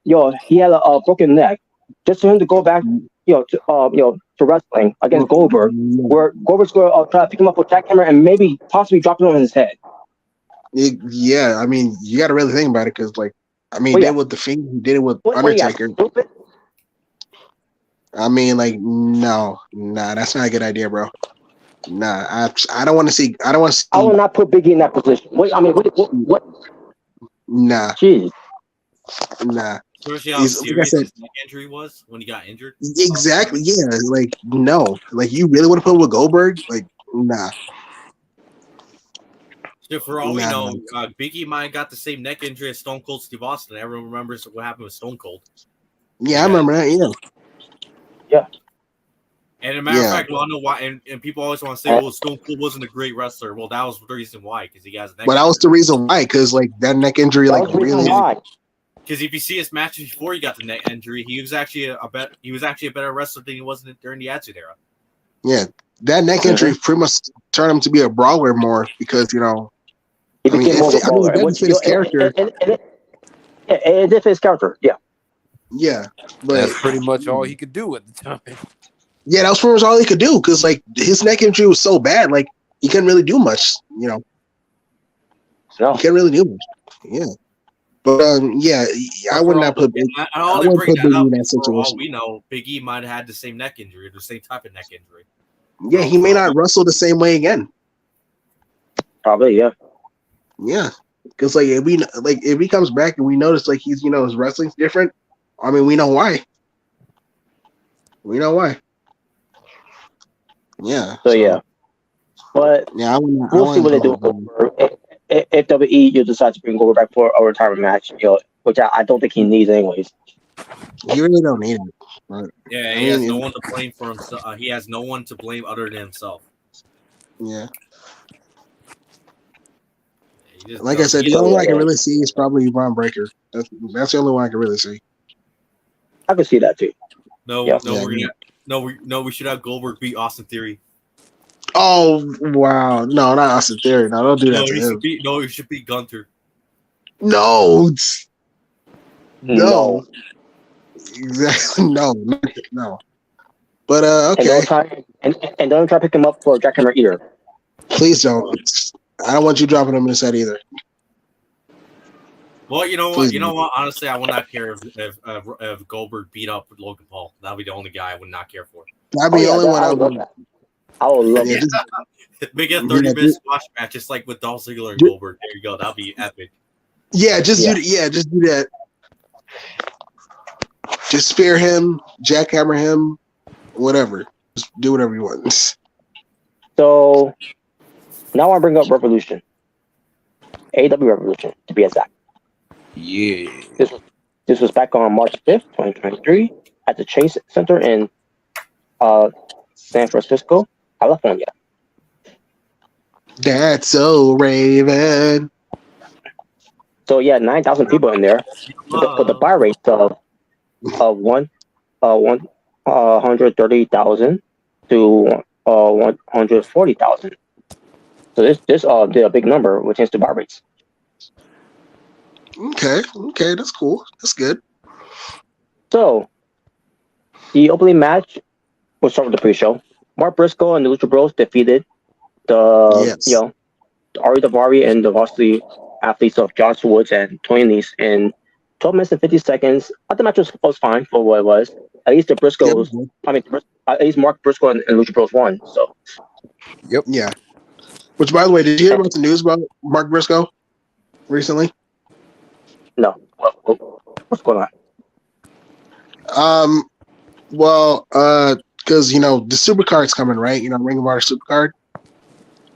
he had a broken neck, just for him to go back, to wrestling against Goldberg, where Goldberg's going to try to pick him up with a jackhammer and maybe possibly drop it on his head. Yeah, I mean, you got to really think about it, because, he did it with The Fiend, he did it with Undertaker. I mean, nah, that's not a good idea, bro. Nah, I don't want to see. I will not put Big E in that position. What? Nah. Jeez. Nah. Especially how serious his neck injury was when he got injured. Exactly. Yeah. No. You really want to put him with Goldberg? Nah. So for all we know, Big E might have got the same neck injury as Stone Cold Steve Austin. Everyone remembers what happened with Stone Cold. Yeah, I remember that. Yeah. Yeah. And as a matter of fact, I know why. And people always want to say, "Well, Stone Cold wasn't a great wrestler." Well, that was the reason why, because he has. But that was the reason why, because that neck injury, really. Because if you see his matches before he got the neck injury, he was actually a better wrestler than he was during the Attitude Era. Yeah, that neck injury pretty much turned him to be a brawler more, because it didn't fit his character. It did fit his character. Yeah. Yeah, but that's pretty much all he could do at the time. Yeah, that was pretty much all he could do, because his neck injury was so bad, he couldn't really do much. No. He couldn't really do much. Yeah. But yeah, I would not put. I I only wouldn't bring put that Big E up in that because for all situation. we know, Big E might have had the same neck injury, or the same type of neck injury. Yeah, he may not wrestle the same way again. Probably, yeah. Yeah, because like if he comes back and we notice like he's his wrestling's different, I mean we know why. We know why. Yeah. So yeah, but yeah, we'll see what they do. If WWE you decide to bring Goldberg back for a retirement match, which I don't think he needs anyways. You really don't need it. But, yeah, he has no one to blame for himself. He has no one to blame other than himself. Yeah. Like I said, the only one I can really see is probably Ron Breaker. That's the only one I can really see. I can see that too. We should have Goldberg beat Austin Theory. Oh wow! No, not Austin Theory. No, don't do that to him. He should beat Gunther. No. Exactly. No. But okay. And don't try to pick him up for a jackhammer either. Please don't. I don't want you dropping him in the set either. Well, you know what? You know what? Honestly, I would not care if Goldberg beat up Logan Paul. That would be the only guy I would not care for. That'd be the only one I would love that. I would love that. Make it a 30-minute squash match, just like with Dolph Ziggler and Goldberg. There you go. That'd be epic. Yeah, just do that. Just spear him, jackhammer him, whatever. Just do whatever you want. So now I bring up Revolution. AEW Revolution, to be exact. Yeah. This was back on March 5th, 2023, at the Chase Center in San Francisco, California. That's so Raven. So yeah, 9,000 people in there. For the buy rate of 130,000 to 140,000. So this did a big number, which is the bar rates. Okay, that's cool. That's good. So the opening match, we'll start with the pre-show. Mark Briscoe and the Lucha Bros defeated the Ari Daivari and the varsity athletes of Josh Woods and Tony Nese in 12 minutes and 50 seconds. I thought the match was fine for what it was. At least the Briscoes, at least Mark Briscoe and Lucha Bros won. So. Yep. Yeah. Which, by the way, did you hear about the news about Mark Briscoe recently? No. What's going on? Well, because the Supercard's coming, right? Ring of Honor Supercard.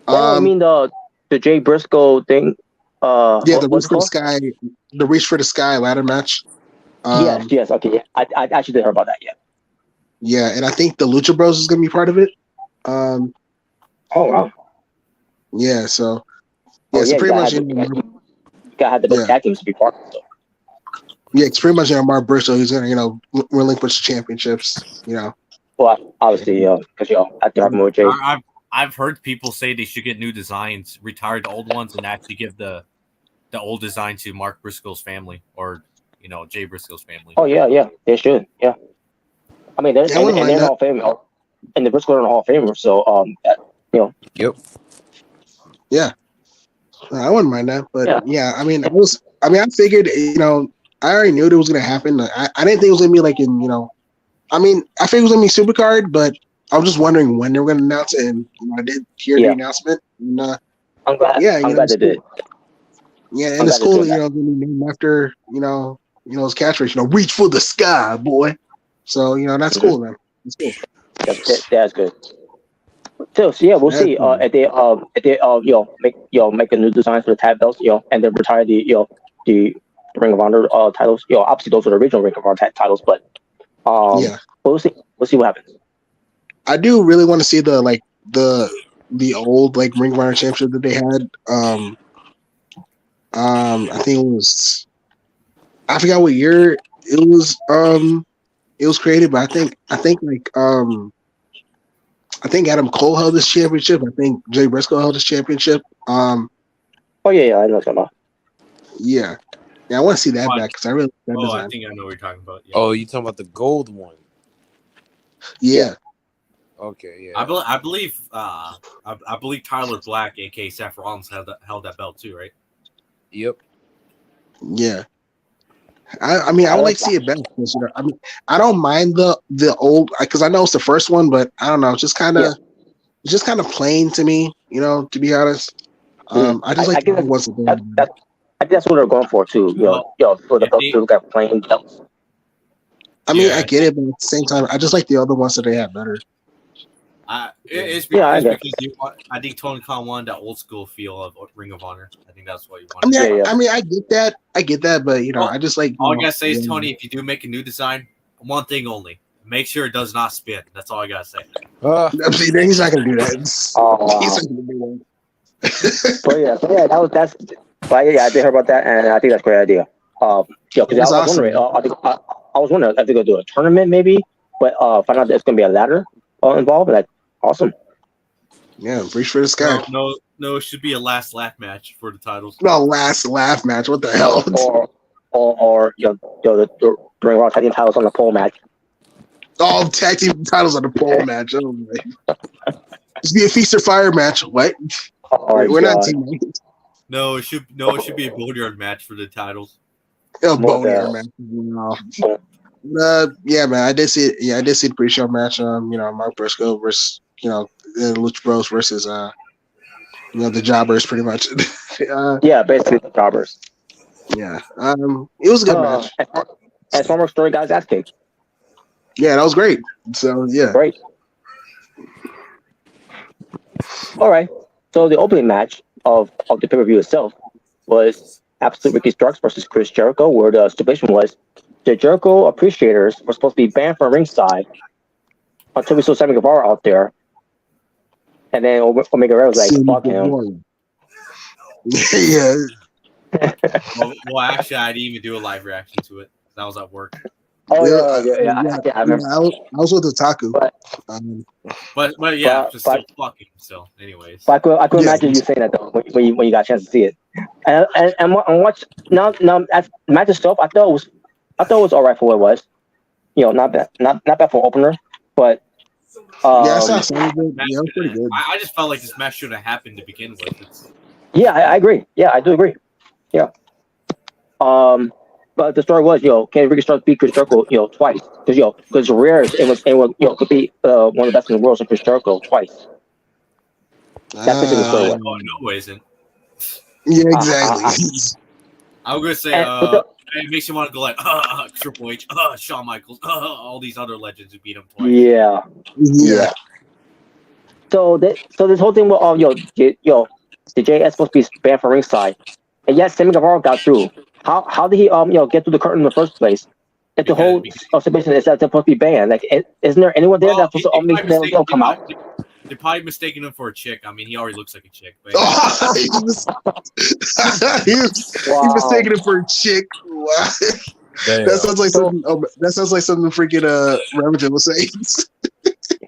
I mean the Jay Briscoe thing. The Reach for the Sky, the Reach for the Sky ladder match. Yes. Okay. Yeah. I actually did hear about that. Yeah. Yeah, and I think the Lucha Bros is going to be part of it. Oh wow. Yeah, so so pretty much you gotta have the best tag teams to be part of it. Yeah, it's pretty much Mark Briscoe. He's gonna relinquish championships. Well, obviously, because at the argument with Jay. I've heard people say they should get new designs, retire the old ones, and actually give the old design to Mark Briscoe's family or Jay Briscoe's family. Oh yeah, they should. Yeah, I mean they're in Hall of Fame, and the Briscoe are in the Hall of Fame, so Yep. Yeah, I wouldn't mind that, but I mean, I figured, I already knew it was gonna happen. I didn't think it was gonna be like in, I mean, I figured it was gonna be Supercard, but I was just wondering when they were gonna announce it, and I did hear the announcement. And, I'm glad. I'm glad they did. Yeah, and it's cool, gonna be named after, his catchphrase, reach for the sky, boy. So that's cool, man. That's cool. That's good. So yeah, we'll see. If they make a new design for the tag belts, and then retire the Ring of Honor titles. Obviously those are the original Ring of Honor titles, but we'll see. We'll see what happens. I do really want to see the old Ring of Honor championship that they had. I think it was, I forgot what year it was. It was created, but I think Adam Cole held this championship. I think Jay Briscoe held this championship. I know what you're talking about. Yeah, I want to see that back because I really. I think I know what you're talking about. Yeah. Oh, you talking about the gold one? Yeah. Okay. Yeah. I believe Tyler Black, aka Seth Rollins, held that belt too, right? Yep. Yeah. I mean, I would like to see it better. I mean, I don't mind the old because I know it's the first one, but I don't know. It's just kind of plain to me, to be honest. I just like the old ones. I think that's what they're going for too. For the to look at plain. I mean, I get it, but at the same time, I just like the other ones that they had better. It's because I think Tony Khan wanted that old school feel of Ring of Honor. I think that's what you wanted. I mean, I get that, but I just like. All I gotta say is, Tony, if you do make a new design, one thing only: make sure it does not spin. That's all I gotta say. He's not gonna do that. He's not gonna do that. But I did hear about that, and I think that's a great idea. Because I was wondering if they're gonna do a tournament, maybe, but find out that it's gonna be a ladder involved. Like, awesome. Yeah, reach for the sky. No, it should be a last laugh match for the titles. No, last laugh match. What the hell? Or the Ring Raw tag team titles on the pole match. Oh, tag team titles on the pole match. Oh my! Just be a feast or fire match. What? We're not teammates. No, it should be a boneyard match for the titles. A boneyard match. Yeah, man, I did see it. Yeah, I did see the pre-show match. Mark Briscoe versus the Lucha Bros versus the Jobbers, pretty much. Basically the Jobbers. Yeah, it was a good match. And former story guys ass kicked. Yeah, that was great. So yeah, great. All right. So the opening match of the pay-per-view itself was Absolute Ricky Starks versus Chris Jericho, where the stipulation was the Jericho appreciators were supposed to be banned from ringside until we saw Sammy Guevara out there. And then Omega Red was like, fuck him. Yeah. well, actually, I didn't even do a live reaction to it. That was at work. Oh, yeah. I remember. I was with Otaku. But yeah, just still fucking still. Anyways. But I could imagine you saying that, though, when you got a chance to see it. And watch, now, at the match itself, I thought it was all right for what it was. Not bad for opener, but I saw some of it. Yeah, it was pretty good. I just felt like this match should have happened to begin with. I agree. Yeah, I do agree. Yeah. But the story was, can Ricky Starks beat Chris Jericho, twice? Because rare it could be one of the best in the world, so Chris Jericho twice. That's basically the story. No, it isn't. Yeah, exactly. I was gonna say, it makes you want to go like, Triple H, Shawn Michaels, all these other legends who beat him twice. Yeah. So this whole thing was, the JS supposed to be banned from ringside, and yes, Sammy Guevara got through. How did he get through the curtain in the first place? If the whole situation is that they're supposed to be banned, like, isn't there anyone there that's supposed to make them come out? They're probably mistaking him for a chick. I mean, he already looks like a chick. But he mistaken him for a chick. Wow. That sounds like something. That sounds like something freaking Remington was saying.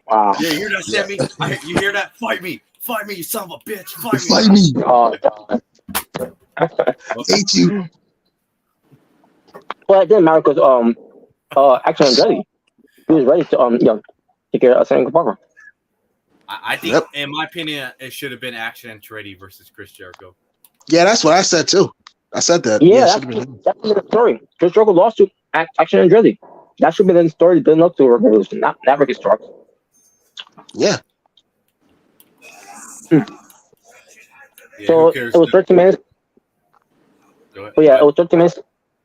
Wow. Yeah, you hear that, Sammy? You hear that? Fight me, you son of a bitch! Fight me! Oh God. Hate you. Well, it didn't matter because actually Andretti, he was ready to take care of Sammy Guevara. I think, in my opinion, it should have been Action Andretti versus Chris Jericho. Yeah, that's what I said too. I said that. Yeah, that's the story. Chris Jericho lost to Action Andretti. That should be the story building up to a Revolution, not Ricky Starks. Yeah. So it was 13 minutes. But yeah, it was 13 minutes.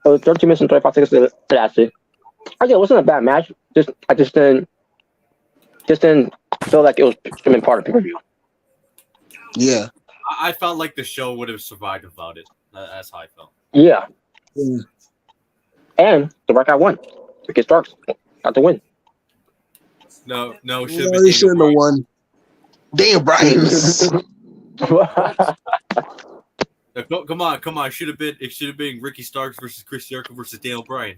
It was 13 minutes and 25 seconds to last it. Actually, it wasn't a bad match. I just didn't feel like it was been part of the pay-per-view. Yeah. I felt like the show would have survived without it. That's how I felt. Yeah. And the Rock won. Ricky Starks got the win. No, he shouldn't have won. Damn, Brian. Come on. It should have been Ricky Starks versus Chris Jericho versus Daniel Bryan.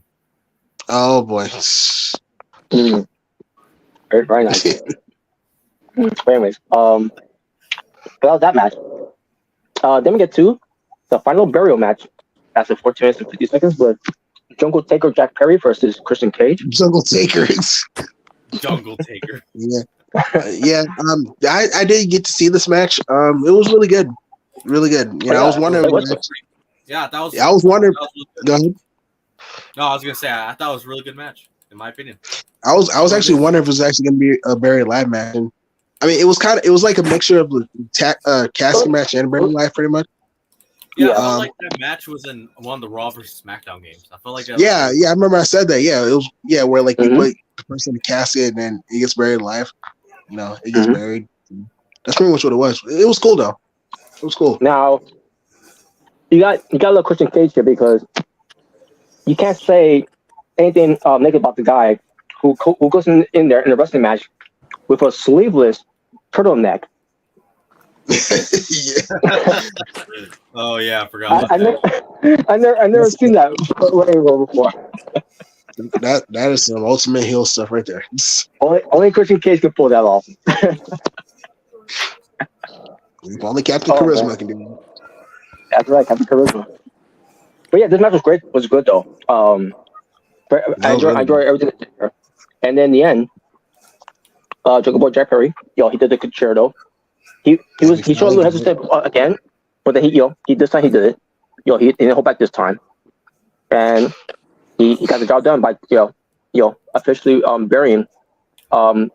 Oh boy. Very nice. But anyways, that was that match. Then we get to the final burial match. After 14 minutes and 50 seconds, with Jungle Taker Jack Perry versus Christian Cage. Jungle Taker. Jungle Taker. Yeah. I did get to see this match. It was really good. Really good. I was wondering. Yeah, that was. I was wondering. Go ahead. No, I was gonna say I thought it was a really good match, in my opinion. I was actually wondering if it was actually going to be a buried alive match. And, I mean, it was like a mixture of the casket match and buried alive, pretty much. Yeah, I felt like that match was in one of the Raw versus SmackDown games. I felt like that. Yeah, I remember I said that. Yeah, it was where like you put the person in the casket and then he gets buried alive. You know, it gets buried. That's pretty much what it was. It was cool though. It was cool. Now, you got a little Christian Cage here because you can't say anything negative about the guy who goes in there in a wrestling match with a sleeveless turtleneck. Yeah. Oh yeah, I forgot. I never seen that before. That is some ultimate heel stuff right there. Only Christian Cage can pull that off. Only Captain Charisma can do that. That's right, Captain Charisma. But yeah, this match was good though. I enjoyed everything. And then in the end, Jungle Boy Jack Perry, he did the concerto. He showed a little hesitant again, but then he this time he did it. He didn't hold back this time, and he got the job done by officially burying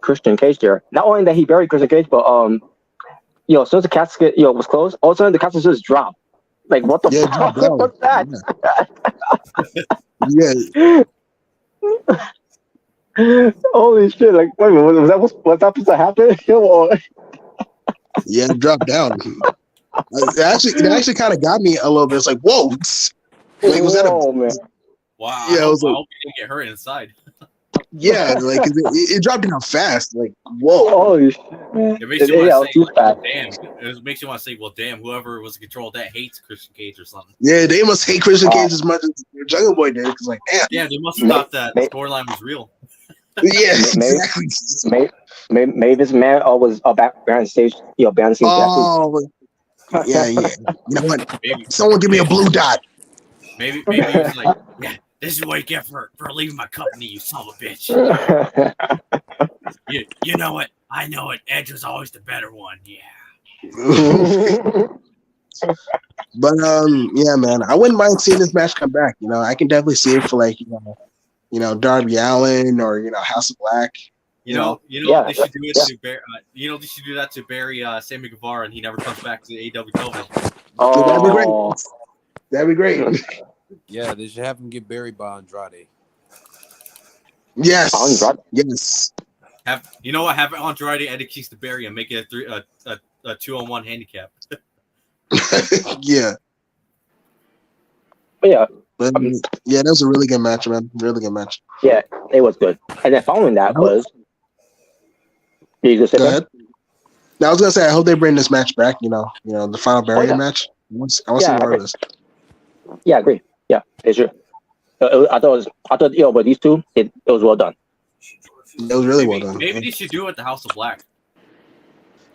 Christian Cage there. Not only that he buried Christian Cage, but as soon as the casket was closed, all of a sudden the casket just dropped. Like what the fuck? What's that? Yeah. Holy shit! Like wait a minute, was that supposed to happen? Yeah, it dropped down. It actually kind of got me a little bit. It's like, whoa! Like, was that man? Wow. Yeah, I hope you didn't get hurt inside. Yeah, like it dropped down fast. Like, whoa! Holy shit! It makes you want to say, well, damn. It makes you want to say, well, damn. Whoever was in control of that hates Christian Cage or something. Yeah, they must hate Christian Cage as much as Jungle Boy did. Because, like, damn. Yeah, they must have thought that storyline was real. Yeah, exactly. Maybe this man was back behind stage, behind the scenes. Oh, yeah. You know what? Someone give me a blue dot. Maybe he was like, yeah, this is what you get for leaving my company, you son of a bitch. You know what? I know it. Edge was always the better one. Yeah. But yeah, man, I wouldn't mind seeing this match come back. I can definitely see it for like Darby Allin or House of Black. They should do it to Barry. They should do that to Barry Sammy Guevara, and he never comes back to the AEW television. Oh, that'd be great. That'd be great. Yeah, they should have him get buried by Andrade. Yes. Andrade. Yes. Have Andrade Eddie to bury and make it a 2-on-1 handicap. Yeah. But yeah. Yeah, that was a really good match, man. Really good match. Yeah, it was good. And then following that was. You just say Go ahead. Now, I was gonna say I hope they bring this match back. The final barrier match. I want to see more of this. Yeah, I agree. Yeah, they should. I thought but these two, it was well done. It was really well done. Maybe they should do it at the House of Black.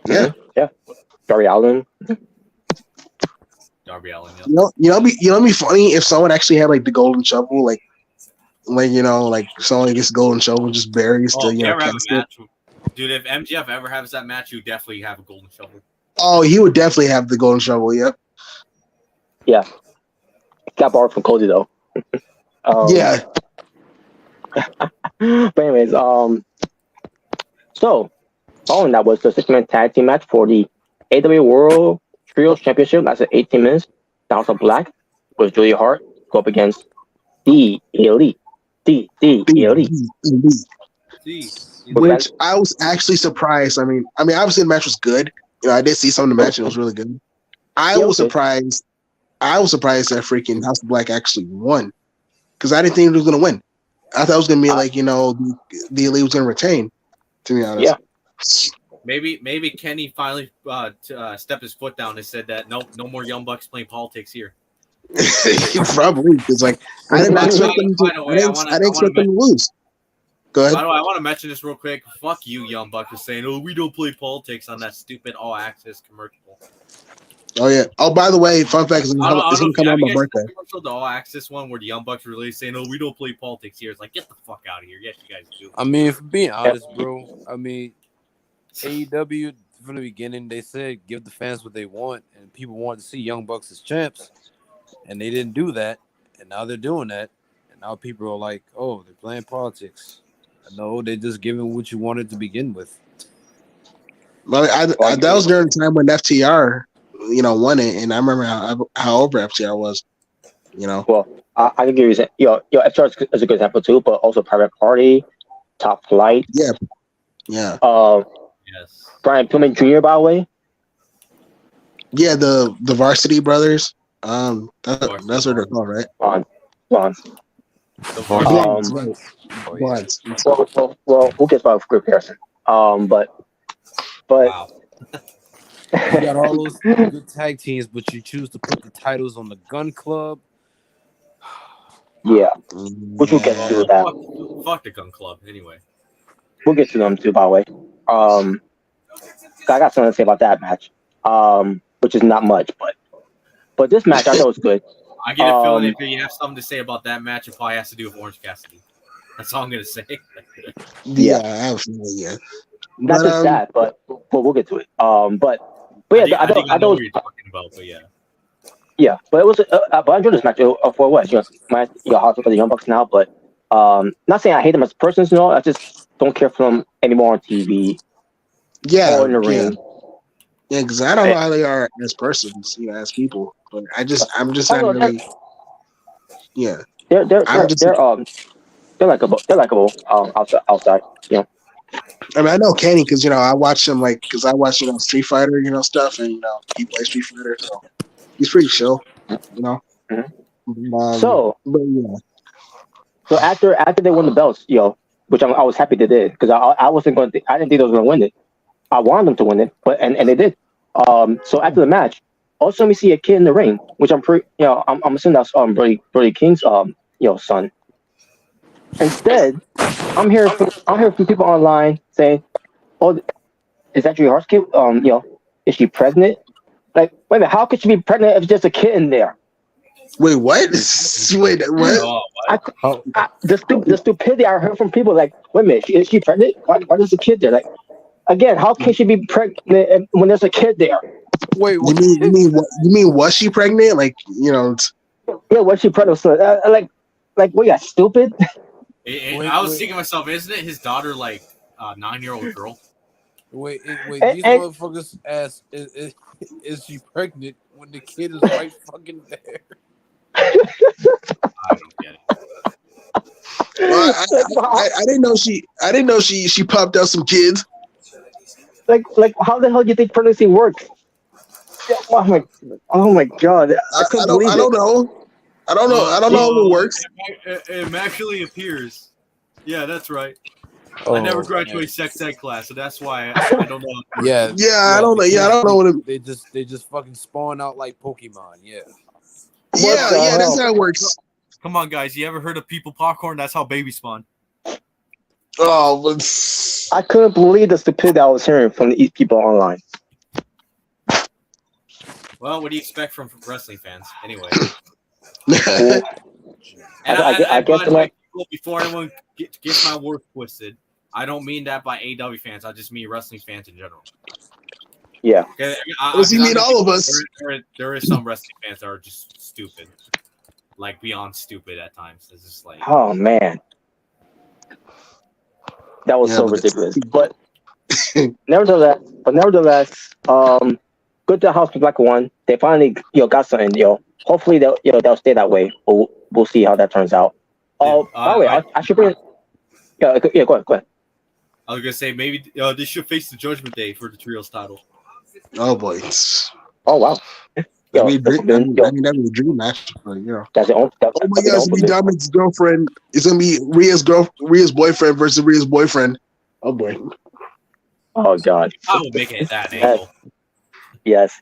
Yeah. Yeah. Darby Allin. Darby Allin. Yeah. It'd be funny if someone actually had like the golden shovel, like someone gets the golden shovel and just buries the match. Dude, if MJF ever has that match, you definitely have a golden shovel. Oh, he would definitely have the golden shovel. Yep. Yeah. Got borrowed from Cody though. Yeah. But anyways, so following that was the 6-man tag team match for the AEW World Trios Championship. Lasted 18 minutes. House of Black with Julia Hart go up against the Elite. The Elite. Which I was actually surprised. I mean, obviously the match was good. I did see some of the match; it was really good. I was surprised that freaking House of Black actually won because I didn't think it was going to win. I thought it was going to be like the Elite was going to retain. To be honest, yeah. Maybe Kenny finally stepped his foot down and said that no more Young Bucks playing politics here. Probably because I didn't expect them to. I didn't expect them to lose. Go ahead. I want to mention this real quick. Fuck you, Young Bucks, for saying, "Oh, we don't play politics" on that stupid All Access commercial. Oh yeah. Oh, by the way, fun fact is it's gonna come on my birthday. The All Access one where the Young Bucks really saying, "Oh, we don't play politics here." It's like, get the fuck out of here. Yes, you guys do. I mean, for being honest, bro. I mean, AEW from the beginning they said give the fans what they want, and people wanted to see Young Bucks as champs, and they didn't do that, and now they're doing that, and Now people are like, oh, they're playing politics. No, they're just giving what you wanted to begin with. Well, that was during the time when FTR, won it, and I remember how over FTR was. Well, I can give you, FTR is a good example too, but also Private Party, Top Flight. Yeah. Yes. Brian Pillman Jr. by the way. Yeah, the Varsity Brothers. That's what they're called, right? Blondes. Blondes. Well, who cares about group comparison? But Wow. You got all those good tag teams, but you choose to put the titles on the Gun Club. Yeah, which we'll get to that. Fuck the Gun Club, anyway. We'll get to them too, by the way. I got something to say about that match, which is not much, but this match I thought was good. I get a feeling if you have something to say about that match, it probably has to do with Orange Cassidy. That's all I'm gonna say. Yeah, absolutely. Yeah. Not just that, but we'll get to it. But yeah, I know what you're talking about, but yeah. Yeah, but it was. But I enjoyed this match for what hard for the Young Bucks now, but not saying I hate them as persons, I just don't care for them anymore on TV. Yeah, or in the ring. Yeah, because I don't know how they are as persons, as people. But I'm just not really. Yeah, they're likable. They're likable outside. I mean, I know Kenny because I watch him because I watch Street Fighter stuff, and he plays Street Fighter, so he's pretty chill, Mm-hmm. So yeah. So after they won the belts, which I was happy they did because I wasn't going. I didn't think they was going to win it. I wanted them to win it, but and they did. So after the match, also we see a kid in the ring, which I'm pretty. I'm assuming that's Brody King's son. Instead, I'm hearing from people online saying, "Oh, is that Julia Hart's kid? Is she pregnant? Like, wait a minute, how could she be pregnant if it's just a kid in there?" Wait, what? Wait, what? The stupidity I heard from people like, wait a minute, is she pregnant? Why there's a kid there? Like, again, how can she be pregnant when there's a kid there? Wait, what? You mean was she pregnant? Like, Yeah, was she pregnant? So, like, what? You stupid? I was thinking to myself, isn't it his daughter, like a 9-year-old girl? Wait, these motherfuckers ask, is she pregnant when the kid is right fucking there? I don't get it. Well, I didn't know she popped out some kids. Like how the hell do you think pregnancy works? Oh my god! I don't know. I don't know how it works. It actually appears. Yeah, that's right. I never graduated sex ed class, so that's why I don't know. Yeah, I don't know. Yeah, I don't know what they just fucking spawn out like Pokemon. Yeah. Yeah, that's how it works. Come on, guys. You ever heard of people popcorn? That's how babies spawn. Oh, but I couldn't believe the stupidity I was hearing from these people online. Well, what do you expect from wrestling fans, anyway? I guess before anyone gets my word twisted, I don't mean that by AEW fans. I just mean wrestling fans in general. Yeah. You mean all of us? There is some wrestling fans that are just stupid, like beyond stupid at times. It's just like, oh man, that was so ridiculous. But nevertheless, good to House of Black won. They finally got something. Hopefully they'll stay that way. We'll see how that turns out. By the way, I should bring. Yeah, go ahead. I was gonna say maybe they should face the Judgment Day for the trios title. Oh boy! Oh wow! That'd be a dream match. That's the only. Oh my God! It's gonna be Dominic's girlfriend. It's gonna be Rhea's boyfriend versus Rhea's boyfriend. Oh boy! Oh God! I will make it that angle. Yes.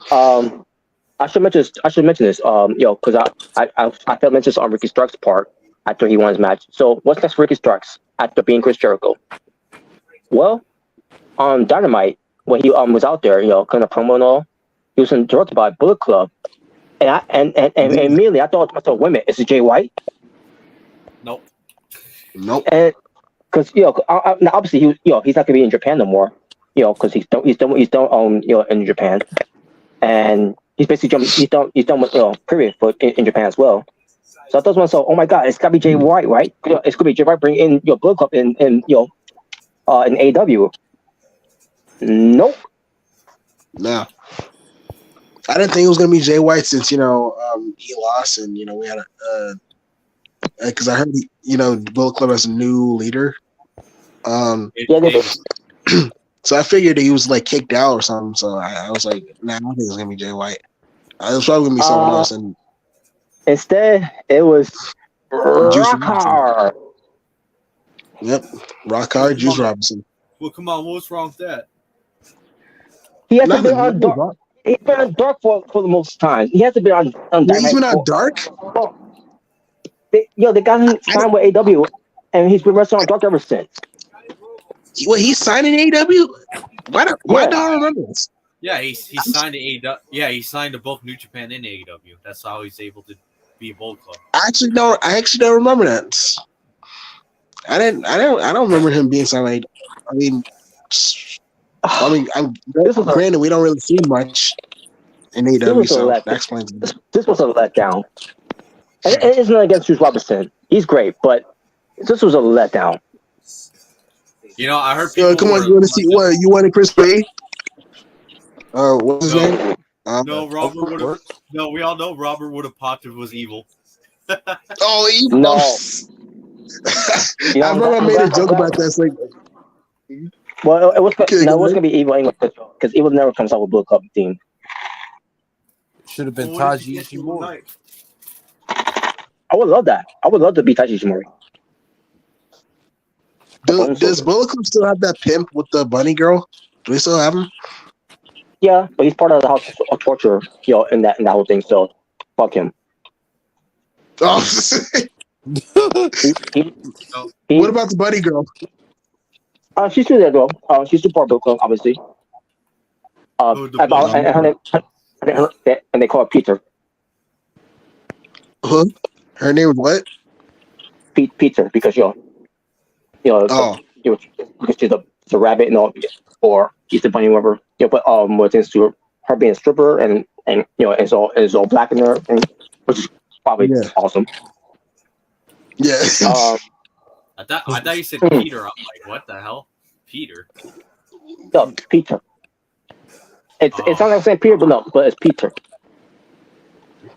I should mention this. Because I failed to mention this on Ricky Starks' part after he won his match. So what's next for Ricky Starks after being Chris Jericho? Well, on Dynamite when he was out there, kind of promo and all, he was interrupted by Bullet Club, and immediately I thought to myself, wait a minute, is it Jay White? Nope. And because obviously he's not gonna be in Japan no more, because he's done in Japan, and he's basically he's done with period foot in Japan as well. So I thought to myself, oh my god, it's gotta be Jay White, right? It's gonna be Jay White bring in your Bullet Club in AEW. Nope. No. I didn't think it was gonna be Jay White since he lost and we had because I heard Bullet Club has a new leader. So I figured he was like kicked out or something. So I was like, nah, I don't think it's gonna be Jay White. It was probably gonna be someone else. And instead, it was Rock Hard. Yep, Rock Hard, Juice Robinson. Well, come on, what's wrong with that? He has to be on Dark. He's been on Dark for the most time. He has to be on He's been on Dark. They got him signed with AEW, and he's been wrestling on Dark ever since. Well, he's signed in AEW. Why don't I remember this? Yeah, he signed to AEW. Yeah, he signed to both New Japan and AEW. That's how he's able to be a Bullet Club. I actually don't remember that. I don't remember him being signed. Granted, we don't really see much in AEW, so that explains it. This was a letdown. And it's not against Juice Robinson. He's great, but this was a letdown. I heard people. Come on, you want to see what you wanted, Chris Bay? What's his name? No, Robert would have. No, we all know Robert would have popped if it was evil. Oh, evil! No. I remember I made a joke about that. It's like, well, it was gonna be Evil English because Evil never comes out with Bullet Club team. Should have been Taji Ishimori. I would love that. I would love to be Taji Ishimori. Does Bullet Club still have that pimp with the bunny girl? Do we still have him? Yeah, but he's part of the House of Torture, in that whole thing. So, fuck him. Oh. What about the bunny girl? She's still there though. She's still part of Bullet Club, obviously. And they call her Peter. Huh? Her name is what? Peter, because because she's the rabbit, or she's the bunny, whatever. But what tends to her being a stripper and it's all black in her, which is probably awesome. Yeah. I thought you said Peter. I'm like, what the hell, Peter? No, Peter. It's not like I'm saying Peter, but it's Peter.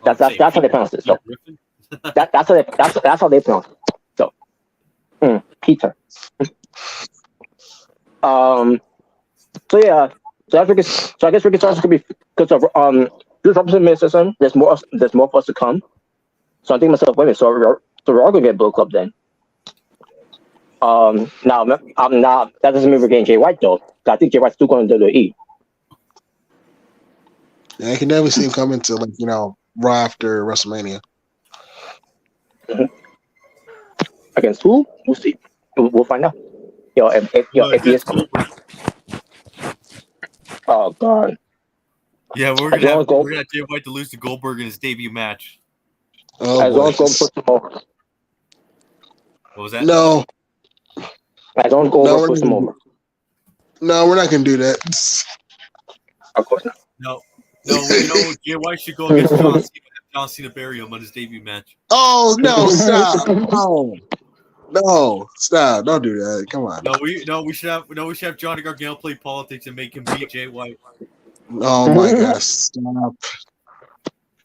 That's how they pronounce it. So that's how they pronounce it. So Peter. So I guess we can start to be because of Juice Robinson made system. There's more for us to come. So I'm thinking to myself, wait a minute, so we're all gonna get Bullet Club then. Now that doesn't mean we're getting Jay White though. I think Jay White's still going to WWE. Yeah, I can definitely see him coming to Raw after WrestleMania. Mm-hmm. Against who? We'll see. We'll find out. If he is coming. Oh God. Yeah, we're gonna have Jay White to lose to Goldberg in his debut match. Oh, as long as Goldberg puts him over. What was that? No. As long as Goldberg puts him over. No, we're not gonna do that. Of course not. No, Jay White should go against John Cena and John Cena bury him on his debut match. Oh no! Stop! No! Stop! Don't do that. Come on. We should have Johnny Gargano play politics and make him beat Jay White. Oh my gosh! Stop.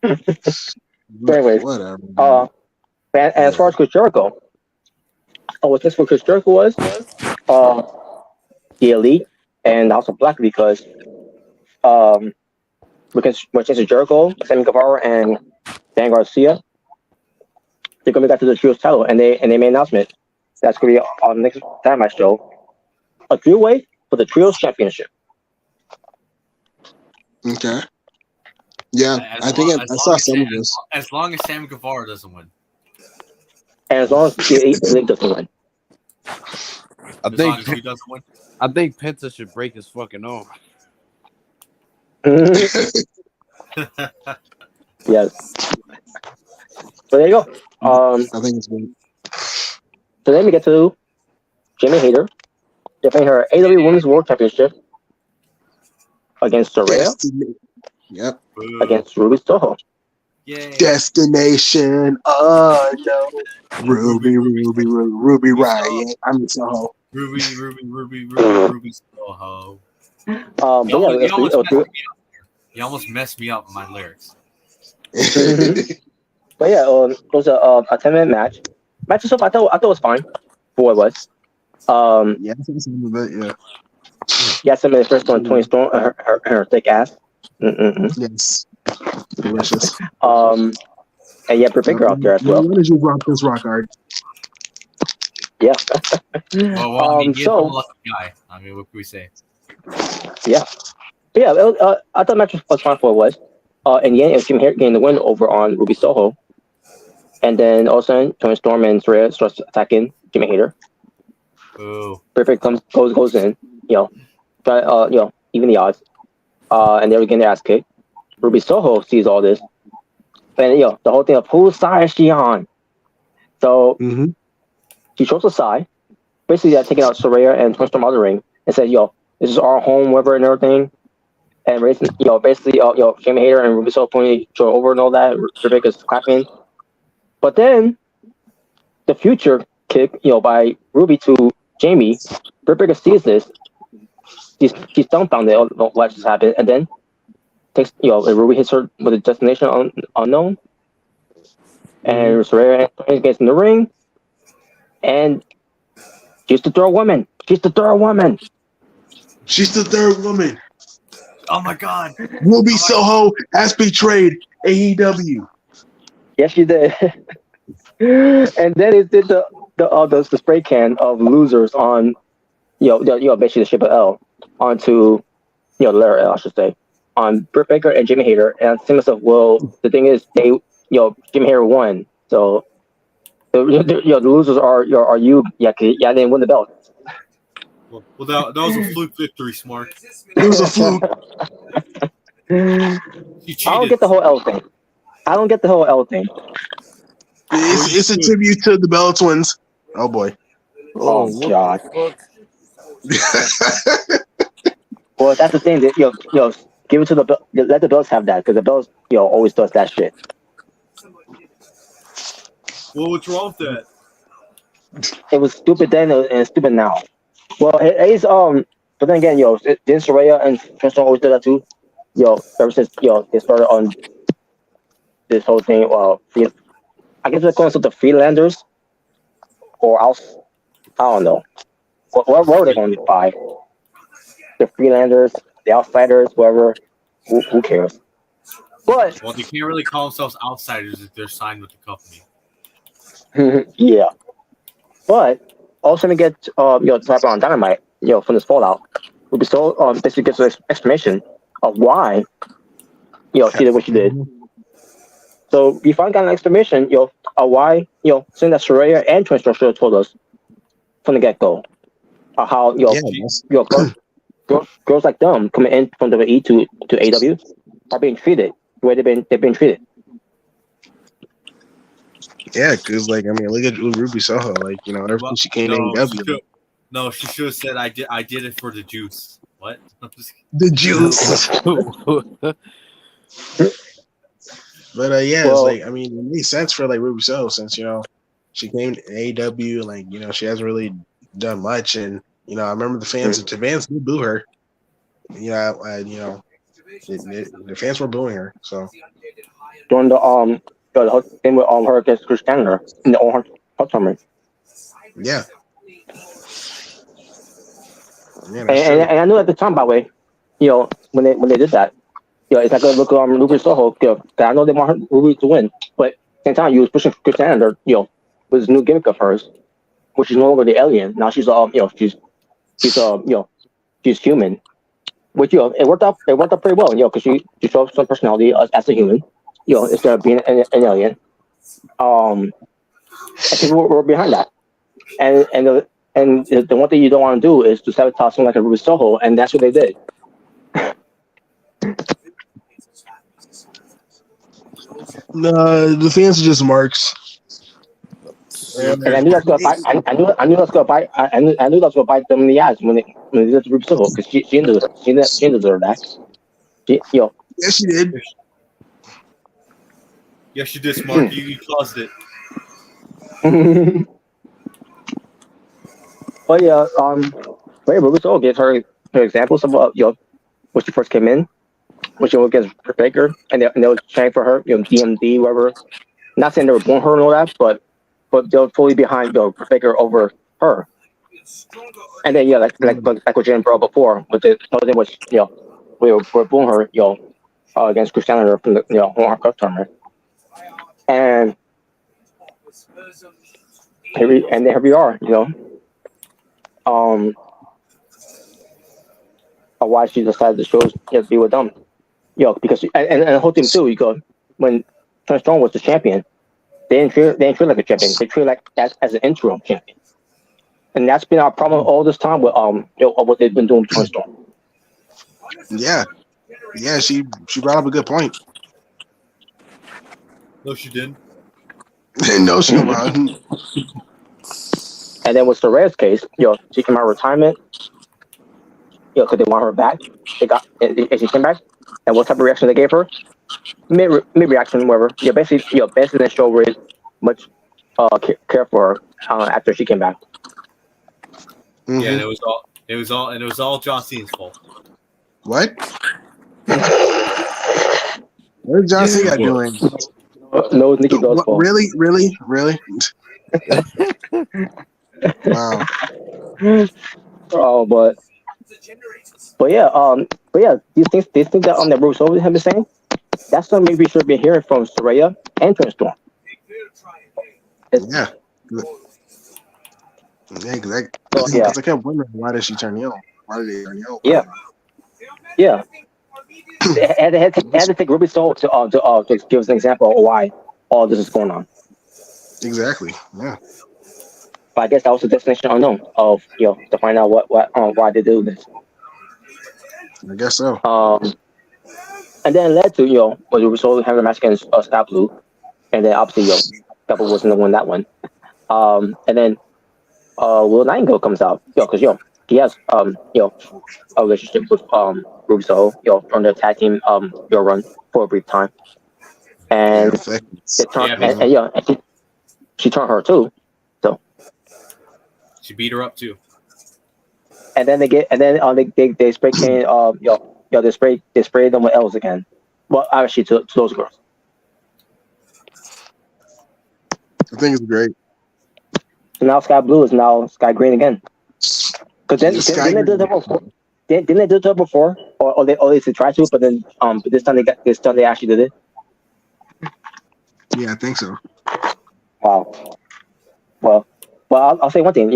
Anyways, whatever. And as far as Chris Jericho, what this for Chris Jericho was the Elite and also Black because Jericho, Sammy Guevara, and Dan Garcia, they're gonna get to the Trios title, and they made an announcement that's gonna be on the next Dynamite show, a three-way for the Trios Championship. Okay. Yeah, I saw some of this. As long as Sammy Guevara doesn't win. And as long as the Elite doesn't win. I think Penta should break his fucking arm. Yes. So there you go. I think it's good. So then we get to Jamie Hayter defending her AEW Women's World Championship against Saraya. Yep. Against Ruby Soho. Yay. Destination unknown. Ruby Riot. I'm Soho. Ruby Soho. But yeah, You almost messed me up with my lyrics. But yeah, it was a 10-minute match. Match itself, I thought it was fine for what it was. Yeah, I think some of it, yeah. Yeah, 7 minutes first on Tony Storm, her thick ass. Yes. Delicious. And yeah, Britt Baker out there as well. When did you rock this rock art? Yeah. Well, I mean, he's a lucky guy. I mean, what can we say? Yeah. But yeah, I thought the match was fine for what it was. In the end, it was Jim Hart getting the win over on Ruby Soho. And then all of a sudden, Tony Storm and Saraya starts attacking Jimmy Hater. Ooh. Perfect goes in, even the odds. And they were getting their ass kicked. Ruby Soho sees all this. And the whole thing of whose side is she on? So she shows a side. Basically taking out Saraya and Tony Storm out of the ring and said, this is our home, whatever and everything. And basically Jimmy Hater and Ruby Soho pointing each other over and all that. Rebecca's clapping. But then the future kick, by Ruby to Jamie, Rebecca sees this. She's dumbfounded at what just happened, and then takes Ruby hits her with a destination unknown, and Saraya gets in the ring, and she's the third woman. She's the third woman. She's the third woman. Oh my God! Ruby Soho has betrayed AEW. Yes, she did. And then it did the spray can of losers on, basically the ship of L onto, the letter L, I should say, on Britt Baker and Jimmy Hater. And I think myself, well, the thing is, Jimmy Hater won, so the losers are you. Yeah, I didn't win the belt. Well, that was a fluke victory, Smart. It was a fluke. I don't get the whole L thing. It's a tribute to the Bella Twins. Oh boy. Oh God. Well, that's the thing that give it to let the Bells have that, because the Bells always does that shit. Well, what's wrong with that? It was stupid then and it's stupid now. Well, it's but then again, didn't Saraya and Tristan always do that too? Ever since they started on this whole thing. I guess they're calling it the Freelanders, or else I don't know. What were they going to buy? The Freelanders, the Outsiders, whoever. Who cares? But they can't really call themselves outsiders if they're signed with the company. Yeah, but all of a sudden get type on Dynamite, from this fallout. Ruby Soho basically gets an explanation of why she did what she did. So we finally got an explanation, why, saying that Saraya and Twin Structure should have told us from the get-go. How, girls like them coming in from WWE to AEW are being treated the way they've been treated. Yeah, because look at Ruby Soho, ever since she came to AEW. No, she should have said I did it for the juice. What? The juice. But it makes sense for Ruby Soho since she came to AEW, she hasn't really done much, and I remember the fans did boo her. The fans were booing her. So during the thing with her against Chris Chandler in the Hot tournament. Yeah. And I knew at the time, by the way, when they did that. It's not going to look on Ruby Soho. I know they want Ruby to win, but at the same time, you was pushing Chris Chandler, with this new gimmick of hers, which is no longer the alien. Now she's she's human, which it worked out pretty well, because she showed some personality as a human, instead of being an alien. And people were behind that, and the one thing you don't want to do is to sabotage someone like a Ruby Soho, and that's what they did. No, the fans are just marks. And I knew that's gonna bite. I knew that's gonna bite. I knew that's gonna bite them in the eyes when they did the Ruby Soho, because she deserved that. Yes, she did. Yes, you did, Smart. You caused it. But yeah, Ray Russo gives her examples of when she first came in, when she was against Baker, and they were chanting for her, DMD, whatever. Not saying they were booing her and all that, but they were fully behind Baker over her. And then like what Jen brought up before, with the other thing was we were booing her against Christiana from the Home Cup tournament, and here we are, why she decided to choose to be with them. Because and the whole team too. When Tony Storm was the champion, they didn't treat like a champion. They treat like as an interim champion, and that's been our problem all this time with what they've been doing with Tony Storm. Yeah, she brought up a good point. No, she didn't. No, she didn't. And then with Soraya's case, she came out of retirement, because they want her back. And she came back, and what type of reaction they gave her? Mid reaction, whatever. Basically didn't show really much care for her after she came back. Mm-hmm. Yeah, it was all John Cena's fault. What? What did John Cena doing? No, Nikki Bell's fault. Really? Wow. Oh, but yeah, these things that that Russo have been saying, that's something maybe we should be hearing from Saraya and Tony Storm. Yeah, exactly. Because I kept wondering, why did she turn heel? Why did they turn heel? Yeah. They had to take Ruby Soul to give us an example of why all this is going on. Exactly. Yeah. But I guess that was the destination unknown of to find out why they do this. I guess so. And then it led to when Ruby Soul having a match against Scott Blue, and then obviously Scott Blue wasn't the one that won. And then Will Nightingale comes out because he has a relationship with Ruby Soho from the tag team run for a brief time, and she turned her too, so she beat her up too. And then they spray can they spray them with L's again. Well, actually to those girls. I think it's great. So now Sky Blue is now Sky Green again. Because didn't they do that before? Didn't they do that before? Or they tried to, but then this time they actually did it. Yeah, I think so. Wow. Well, I'll say one thing.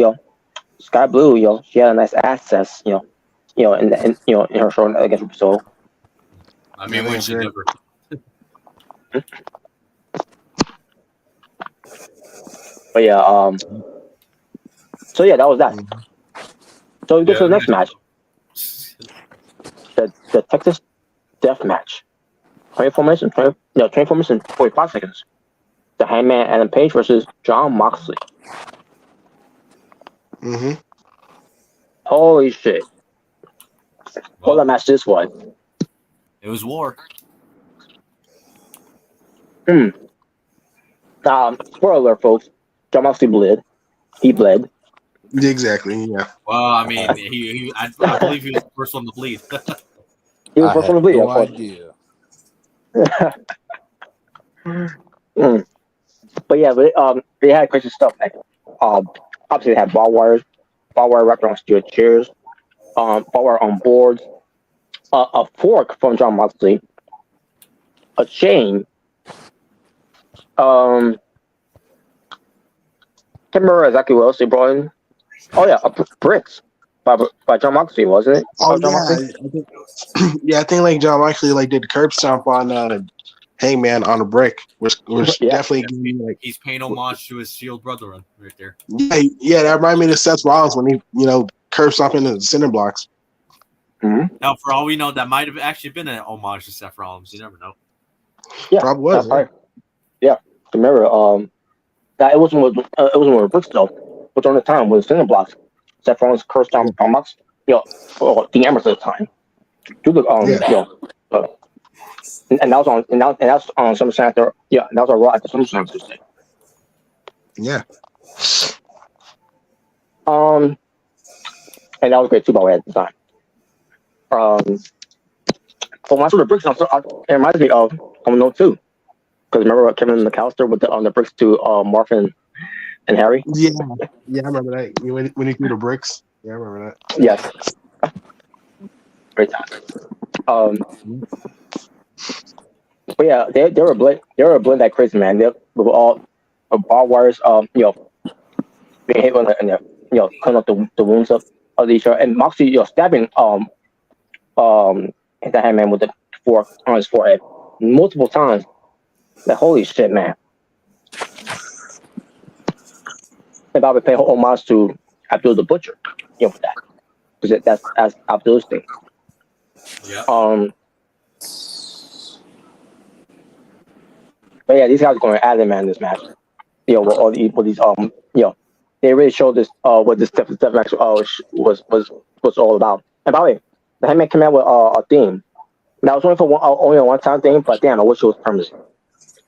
Sky Blue, she had a nice access. In her show against Soul. I mean, when she never. But yeah, so yeah, that was that. So we go to the next match. The Texas Death Match. 24 minutes and 45 seconds. The Hangman Adam Page versus Jon Moxley. Mm-hmm. Holy shit. What a match this was. It was war. Spoiler alert, folks. Jon Moxley bled. He bled. Exactly, yeah. Well, I mean, I believe he was the first one to bleed. He was the first one to bleed. No idea. But yeah, they had crazy stuff. Like, obviously they had barbed wire wrapped around steel chairs, barbed wire on boards, a fork from Jon Moxley, a chain. Can't remember exactly what else they brought in. Oh yeah, bricks by Jon Moxley, wasn't it? Oh yeah, I think like Jon Moxley did the curb stomp on Hangman on a brick, which definitely he's paying homage to his Shield brethren right there. Yeah, that reminded me of Seth Rollins when he curb stomping the cinder blocks. Mm-hmm. Now, for all we know, that might have actually been an homage to Seth Rollins. You never know. Yeah, probably was. Right. Yeah, remember that it wasn't with bricks though. But during the time with cinder blocks, Seth Rollins cursed Jon Moxley, the Amherst at the time. Do the and that was on SummerSlam after that was on Raw after SummerSlam Tuesday. Yeah. And that was great too, by the way, at the time. So when I saw the bricks, it reminds me of No 2. Because remember Kevin McAllister with the bricks to Marvin and Harry? Yeah, I remember that. When he threw the bricks. Yeah, I remember that. Yes. Great time. But yeah, they were a blend that crazy, man. They were all barbed wires, being hit on and cutting up the wounds of each other, and Moxley, stabbing the Hangman with the fork on his forehead multiple times. Like, holy shit, man. And Bobby pay homage to Abdul the Butcher, with that. Because that's Abdul's thing. Yeah. But yeah, these guys are going to add them, man, in this match. With all these, they really showed this, what this step match was all about. And by the way, the Hangman came out with a theme. That was only a one-time thing, but damn, I wish it was permanent.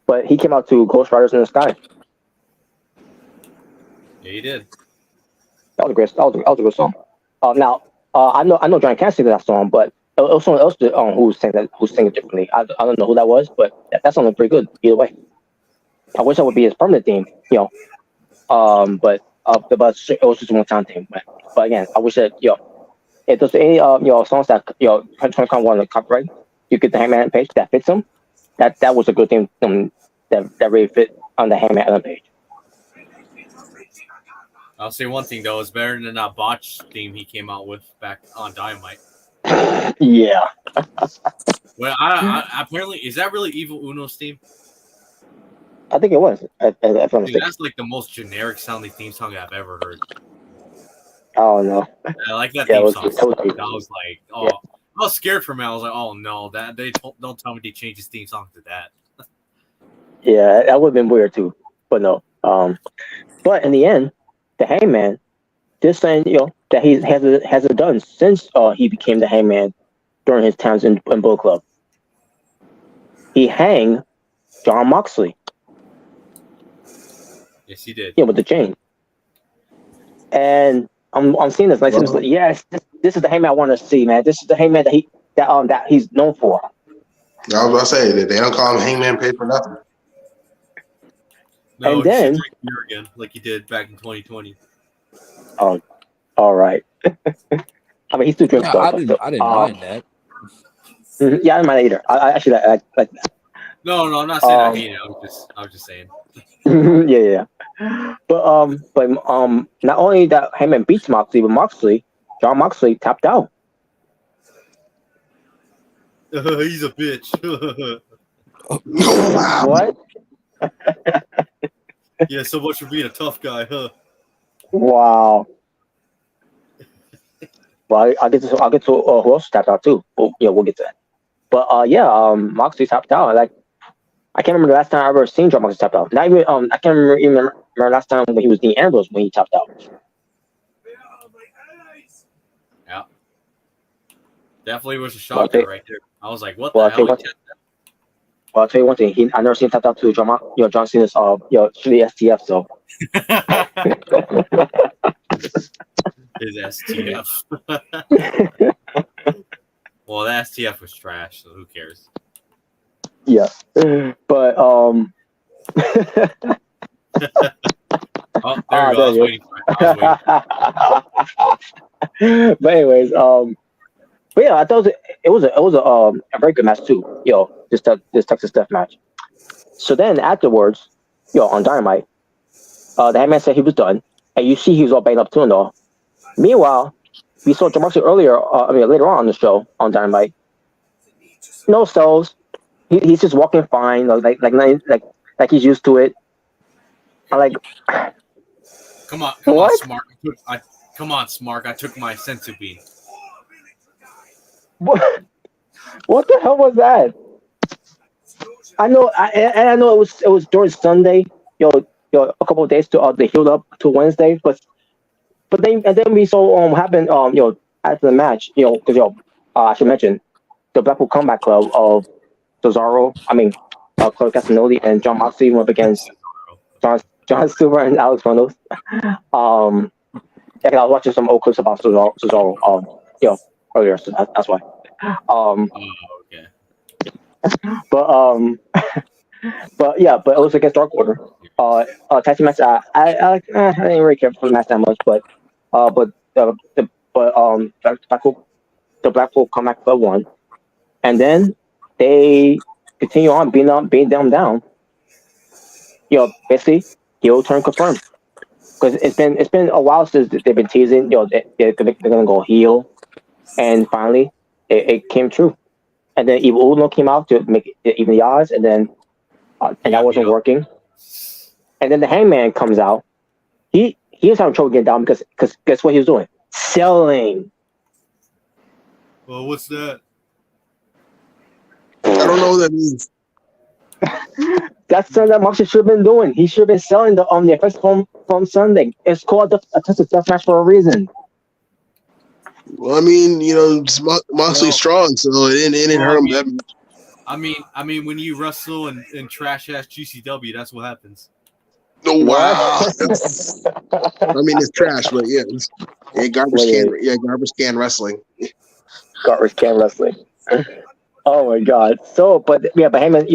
But he came out to Ghost Riders in the Sky. Yeah, he did. That was a great. That was a good song. Now, I know Johnny can't sing that song, but it was someone else who sang it differently. I don't know who that was, but that sounded pretty good either way. I wish that would be his permanent theme, but it was just a one-time thing. But again, I wish that if there's any songs that Tony want to copyright, you get the Hangman page that fits him. That was a good thing that really fit on the Hangman page. I'll say one thing though, it's better than that botch theme he came out with back on Dynamite. Yeah. Well, I apparently, is that really Evil Uno's theme? I think it was. Dude, that's like the most generic sounding theme song I've ever heard. Oh no. I like that theme song. Totally. I was like, I was scared for a minute. I was like, oh no, that don't tell me they changed his theme song to that. Yeah, that would have been weird too. But no. But in the end, the Hangman, this thing, that he hasn't done since he became the Hangman during his times in Bullet Club. He hanged Jon Moxley. Yes, he did. Yeah, with the chain. And I'm seeing this. Like, yes, this is the Hangman I want to see, man. This is the Hangman that he's known for. I was about to say that they don't call him Hangman Page for nothing. No, and then drink beer again, like he did back in 2020. Oh, all right. I mean, he still drinks. I didn't mind that. Yeah, I didn't mind it either. I actually like that. No, I'm not saying I hate it. I was just saying. yeah. But not only that Heyman beats Moxley, but Jon Moxley tapped out. He's a bitch. What? Yeah, so much for being a tough guy, huh? Wow. Well, I'll get to who else tapped out too. Well, yeah, we'll get to that. But Moxley tapped out. Like, I can't remember the last time I ever seen Jon Moxley tapped out. Not even I can't remember last time when he was Dean Ambrose when he tapped out. Yeah, definitely was a shocker right there. I was like, what the hell? Well, I'll tell you one thing. I never seen him tapped out to John Cena's shitty STF. So his STF. Well, the STF was trash, so who cares? Yeah, but oh, there you go. I was waiting for it. But anyways, but yeah, I thought it was a very good match too. This Texas Death match. So then afterwards, on Dynamite, the Hangman said he was done, and you see he was all banged up too and all. Meanwhile, we saw Jon Moxley earlier. Later on the show on Dynamite. No cells. He's just walking fine, like he's used to it. I'm like, come on, Smart. Come on, Smart. I took my sensu bean. What the hell was that? I know, I know it was during Sunday. A couple of days to they healed up to Wednesday, but then we saw what happened. After the match, because I should mention the Blackpool Combat Club of Cesaro. Claudio Castagnoli and John Moxley went up against John Silver and Alex Reynolds. Yeah, 'cause I was watching some old clips about Cesaro. Earlier, so that's why. Okay. But it was against Dark Order. Tag team match. I didn't really care for the match that much, but the Blackpool Comeback Club won, and then they continue on beating them down. Basically, heel turn confirmed, because it's been a while since they've been teasing. They're gonna go heel, and finally it came true. And then Evil Uno came out to make it even the odds, and then that wasn't working. And then the Hangman comes out. He was having trouble getting down because guess what he was doing? Selling. Well, what's that? I don't know what that means. That's something that Moxley should have been doing. He should have been selling the effects from Sunday. It's called a Tested Death Match for a reason. Well, Moxley's strong, so it didn't hurt him that much. I mean, when you wrestle in trash ass GCW, that's what happens. Oh wow! It's trash, but garbage can wrestling. Garbage can wrestling. Oh my god! So, but Heyman,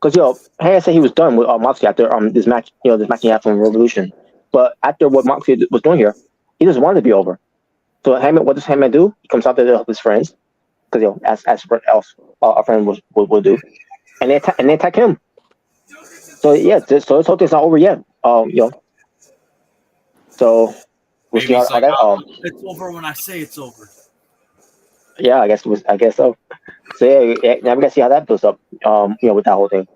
because Heyman said he was done with Moxley after this match. This match he had from Revolution. But after what Moxley was doing here, he just wanted to be over. So what does Heyman do? He comes out there to help his friends, because as else a friend will do, and they attack him. So this whole thing's not over yet. So we'll see how that. It's over when I say it's over. Yeah, I guess so. So now we gotta see how that builds up. With that whole thing.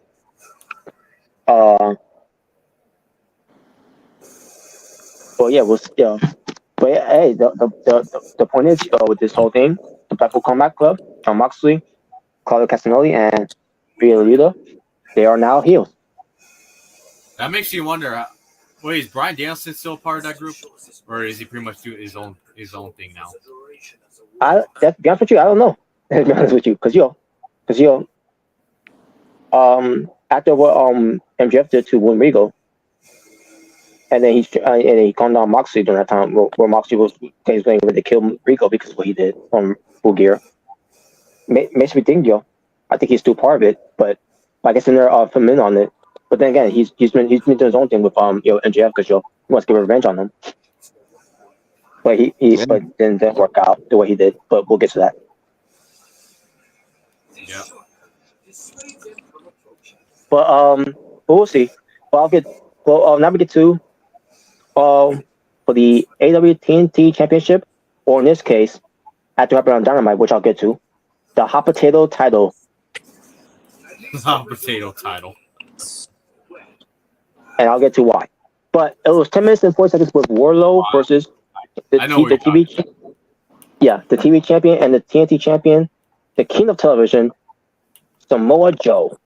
But hey, the point is, with this whole thing, the Blackpool Combat Club, John Moxley, Claudio Castagnoli, and Bria Lita, they are now heels. That makes you wonder. Wait, is Bryan Danielson still part of that group, or is he pretty much doing his own thing now? To be honest with you, I don't know. To be honest with you, because after what MJF did to William Regal, and then he calmed down Moxley during that time where Moxley was going to kill Regal because of what he did on Full Gear. Makes me think, I think he's still part of it, but I guess in there from in on it. But then again, he's been doing his own thing with MJF because he wants to get revenge on him. But but didn't work out the way he did. But we'll get to that. Yeah. But we'll see. Now we get to for the AEW TNT Championship, or in this case, after happening on Dynamite, which I'll get to, the hot potato title. Hot potato title. And I'll get to why. But it was 10 minutes and 40 seconds with Wardlow versus the TV champion and the TNT champion, the king of television, Samoa Joe.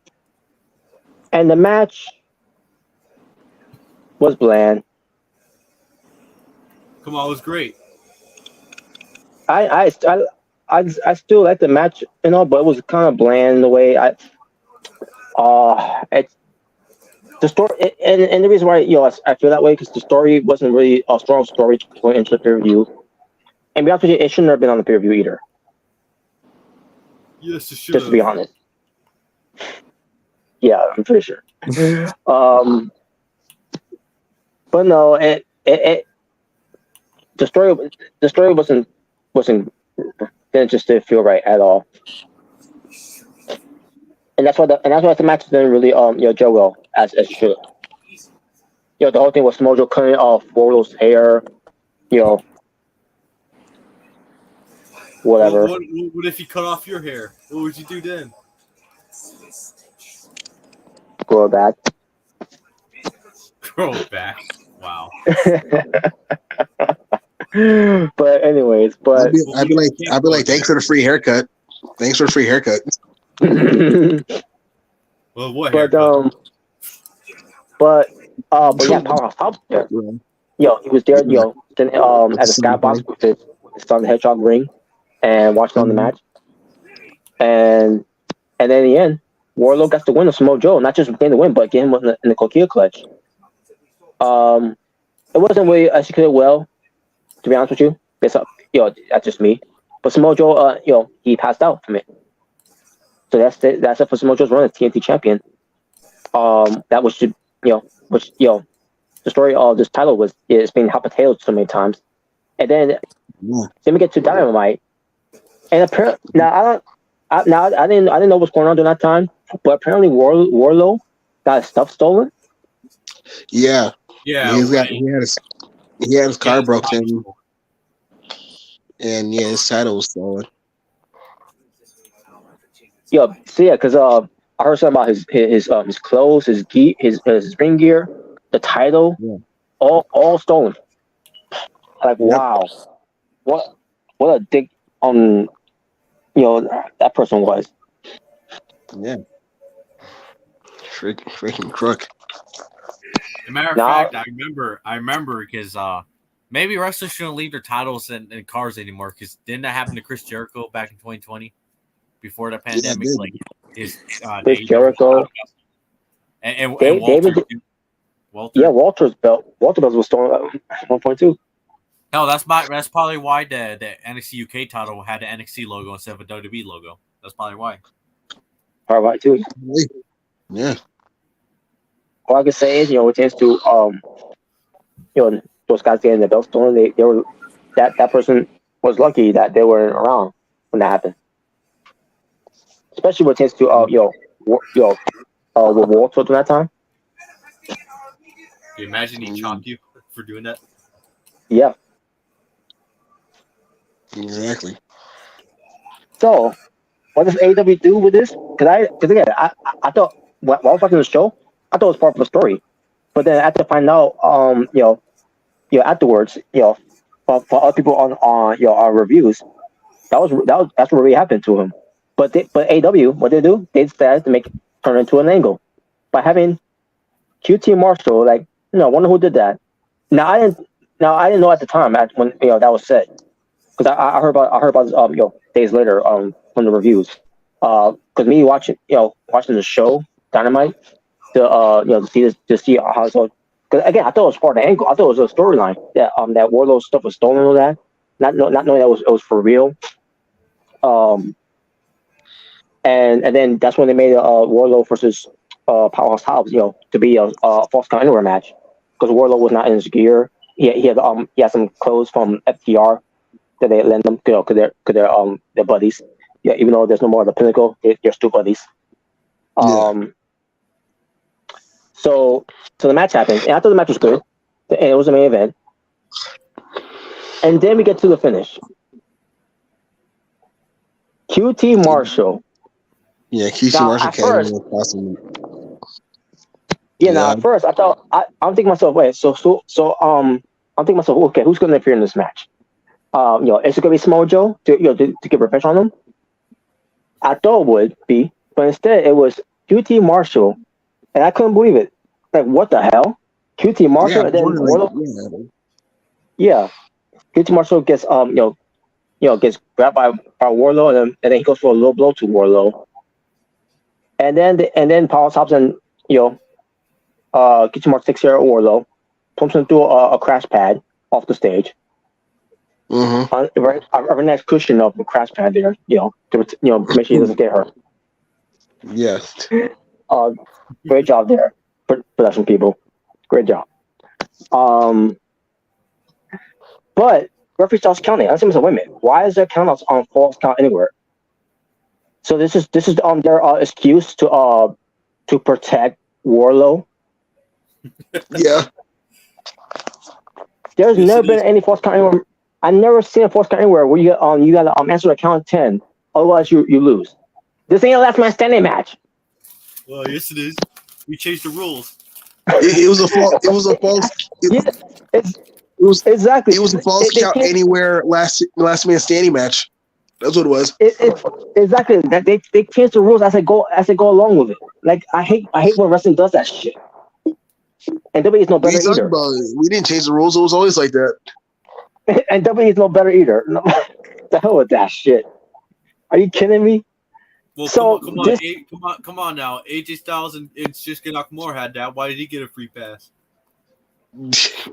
And the match was bland. Come on, it was great. I still like the match, but it was kind of bland in the way it's the story, and the reason why I feel that way because the story wasn't really a strong story going into the pay-per-view, and be honest with you, it shouldn't have been on the pay-per-view either. Yes, it should. Just to be honest. Yeah, I'm pretty sure. But no, the story wasn't didn't feel right at all. And that's why the match didn't really gel well as it should. The whole thing was Mojo cutting off Wardlow's hair, whatever. What if you cut off your hair? What would you do then? Grow it back. Grow it back. Wow. But anyways, I'd be like, thanks for the free haircut. Thanks for the free haircut. Well, what? But yeah, Powerhouse Hobbs there. He was there, then at the skybox with his son Hedgehog ring and watching on the match. And then in the end, Warlow got the win of Samoa Joe, not just getting the win, but getting him in the Coquille clutch. It wasn't really executed well, to be honest with you. Based up, that's just me. But Samoa Joe, he passed out from it. So that's it for Samoa Joe's run as TNT champion. That was the story of this title is being hot potatoed so many times, and then we get to Dynamite, and apparently now I didn't know what's going on during that time, but apparently Warlow got his stuff stolen. Yeah. He had his car Yeah, broken, and his title was stolen. Because I heard something about his clothes, his ring gear, the title, all stolen. Like wow, what a dick that person was. Yeah, freaking crook. As a matter of fact, I remember because maybe wrestlers shouldn't leave their titles in cars anymore. Because didn't that happen to Chris Jericho back in 2020 before the pandemic? Like his Chris Jericho and Walter. Walter. Yeah, Walter's belt was stolen at 1.2. No, that's probably why the NXT UK title had the NXT logo instead of a WWE logo. That's probably why. Probably right too. Yeah. All I can say is, it tends to those guys getting the belt stolen. They were that person was lucky that they weren't around when that happened. Especially what tends to with Walter during that time. Can you imagine he chopped you for doing that? Yeah. Exactly. So, what does AEW do with this? Because again, I thought while I was watching the show, I thought it was part of the story, but then after find out, afterwards, for other people on our reviews, that's what really happened to him. But AEW, what they do, they decided to turn it into an angle by having QT Marshall. Like, I wonder who did that. Now I didn't know at the time when that was said, because I heard about days later from the reviews. Because me watching the show Dynamite to see how it's all. Because again, I thought it was part of the angle. I thought it was a storyline that Warlow stuff was stolen and all that. Not knowing that it was for real. And then that's when they made Warlow versus Powerhouse Hobbs, to be a False Count Anywhere match, because Warlow was not in his gear. He had some clothes from FTR that they lent him, because they're buddies. Yeah, even though there's no more of the Pinnacle, they're still buddies. So the match happened, and I thought the match was good, and it was the main event. And then we get to the finish. QT Marshall. Yeah, QT Marshall came in with awesome. Now at first I thought I'm thinking myself, wait, so I'm thinking myself, okay, who's going to interfere in this match? Is it going to be Samoa Joe to get revenge on him? I thought it would be, but instead it was QT Marshall, and I couldn't believe it. Like, what the hell? QT Marshall, and then Warlow. QT Marshall gets gets grabbed by Warlow, and then he goes for a low blow to Warlow, and then Power Hobbs and QT Marshall takes care of Warlow, pumps him through a crash pad off the stage. Mm-hmm. Right next cushion of the crash pad there, to make sure he doesn't get hurt. Yes. Great job there, production people. Great job. But referee starts counting. I said, wait a minute, why is there countouts on False Count Anywhere? So this is their excuse to protect Warlow. Yeah. There's never been any False Count Anywhere. I've never seen a False Count Anywhere where you got to answer a count of 10, otherwise you lose. This ain't a last man standing match. Well, yes, it is. We changed the rules. It was a false. It was exactly. It was a False Count Anywhere last man standing match. That's what it was. Exactly. They changed the rules as they go along with it. Like, I hate when wrestling does that shit. And WWE is no better either. We didn't change the rules. It was always like that. And WWE is no better either. No, the hell with that shit. Are you kidding me? Well, So come on, this come on now. AJ Styles and Shinsuke Nakamura had that. Why did he get a free pass?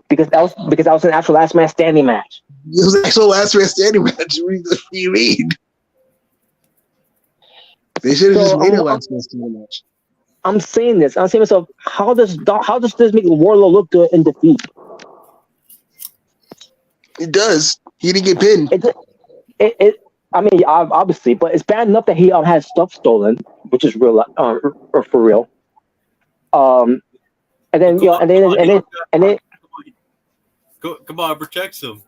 because that was an actual last man standing match. It was an actual last man standing match. What do you mean? They should have just made it last man standing match. I'm saying this. I'm saying myself. How does this make Warlow look good in defeat? It does. He didn't get pinned. It I mean, obviously, but it's bad enough that he had stuff stolen, which is real, or for real. And then and then come on, protects him.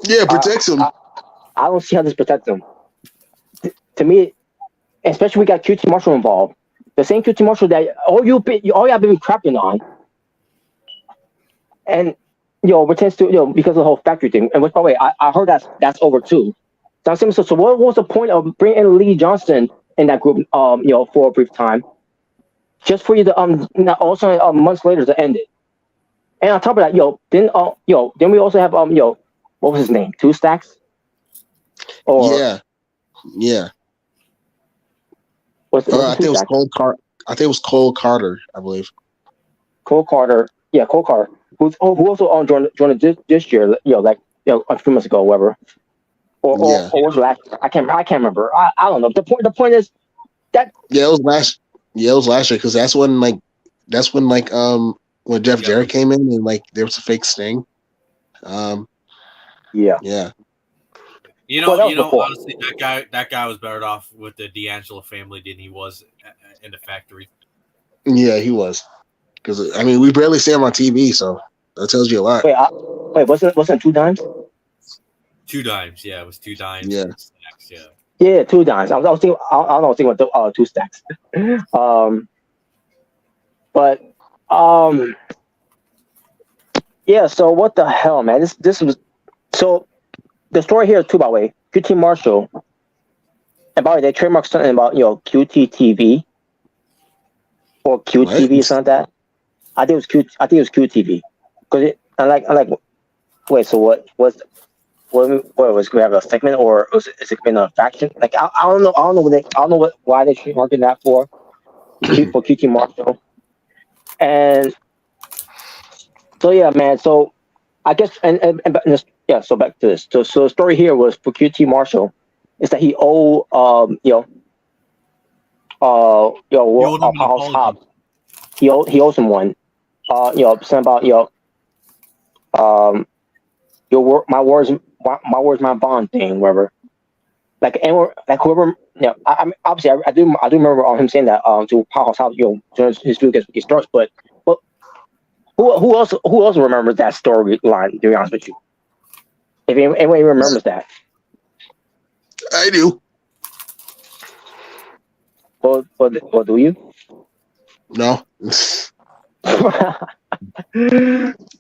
Yeah, protects him. I don't see how this protects him. To me, especially we got QT Marshall involved. The same QT Marshall that all y'all been crapping on, and pretends to because of the whole factory thing. And which, by the way, I heard that's over too. So what was the point of bringing in Lee Johnson in that group? For a brief time, just for you to also months later to end it. And on top of that, then we also have what was his name? Two Stacks. Yeah. I think it was Cole Carter. I think it was Cole Carter, I believe. Cole Carter. Yeah, Cole Carter. Who also joined this year, a few months ago, or whatever. Or was last year? I can't remember. I don't know. The point is that it was last year because that's when when Jeff Jarrett came in and there was a fake Sting. Yeah. Honestly, that guy was better off with the D'Angelo family than he was in the factory. Yeah, he was. Because I mean, we barely see him on TV, so that tells you a lot. Wait, wasn't it 2 dimes? 2 dimes, yeah, it was 2 dimes. Yeah, stacks, yeah. Yeah, 2 dimes. I was thinking. I was thinking about 2 stacks. Yeah. So what the hell, man? This was so. The story here too, by the way, QT Marshall. And by the way, they trademarked something about QT TV or QTV or something like that. I think it was QTV because I like. Wait, so what was we have a segment or is it been a faction? I don't know why they trademarked that for QT Marshall. And so yeah, man. So I guess so back to this. So the story here was for QT Marshall is that he owed Powerhouse Hobbs. He owes him one. Something about my words, my bond thing, whatever. Whoever. I obviously I do remember him saying that to Powerhouse Hobbs. His feud gets starts, but who else remembers that storyline? To be honest with you. If anybody remembers that. I do. Well, do you? No.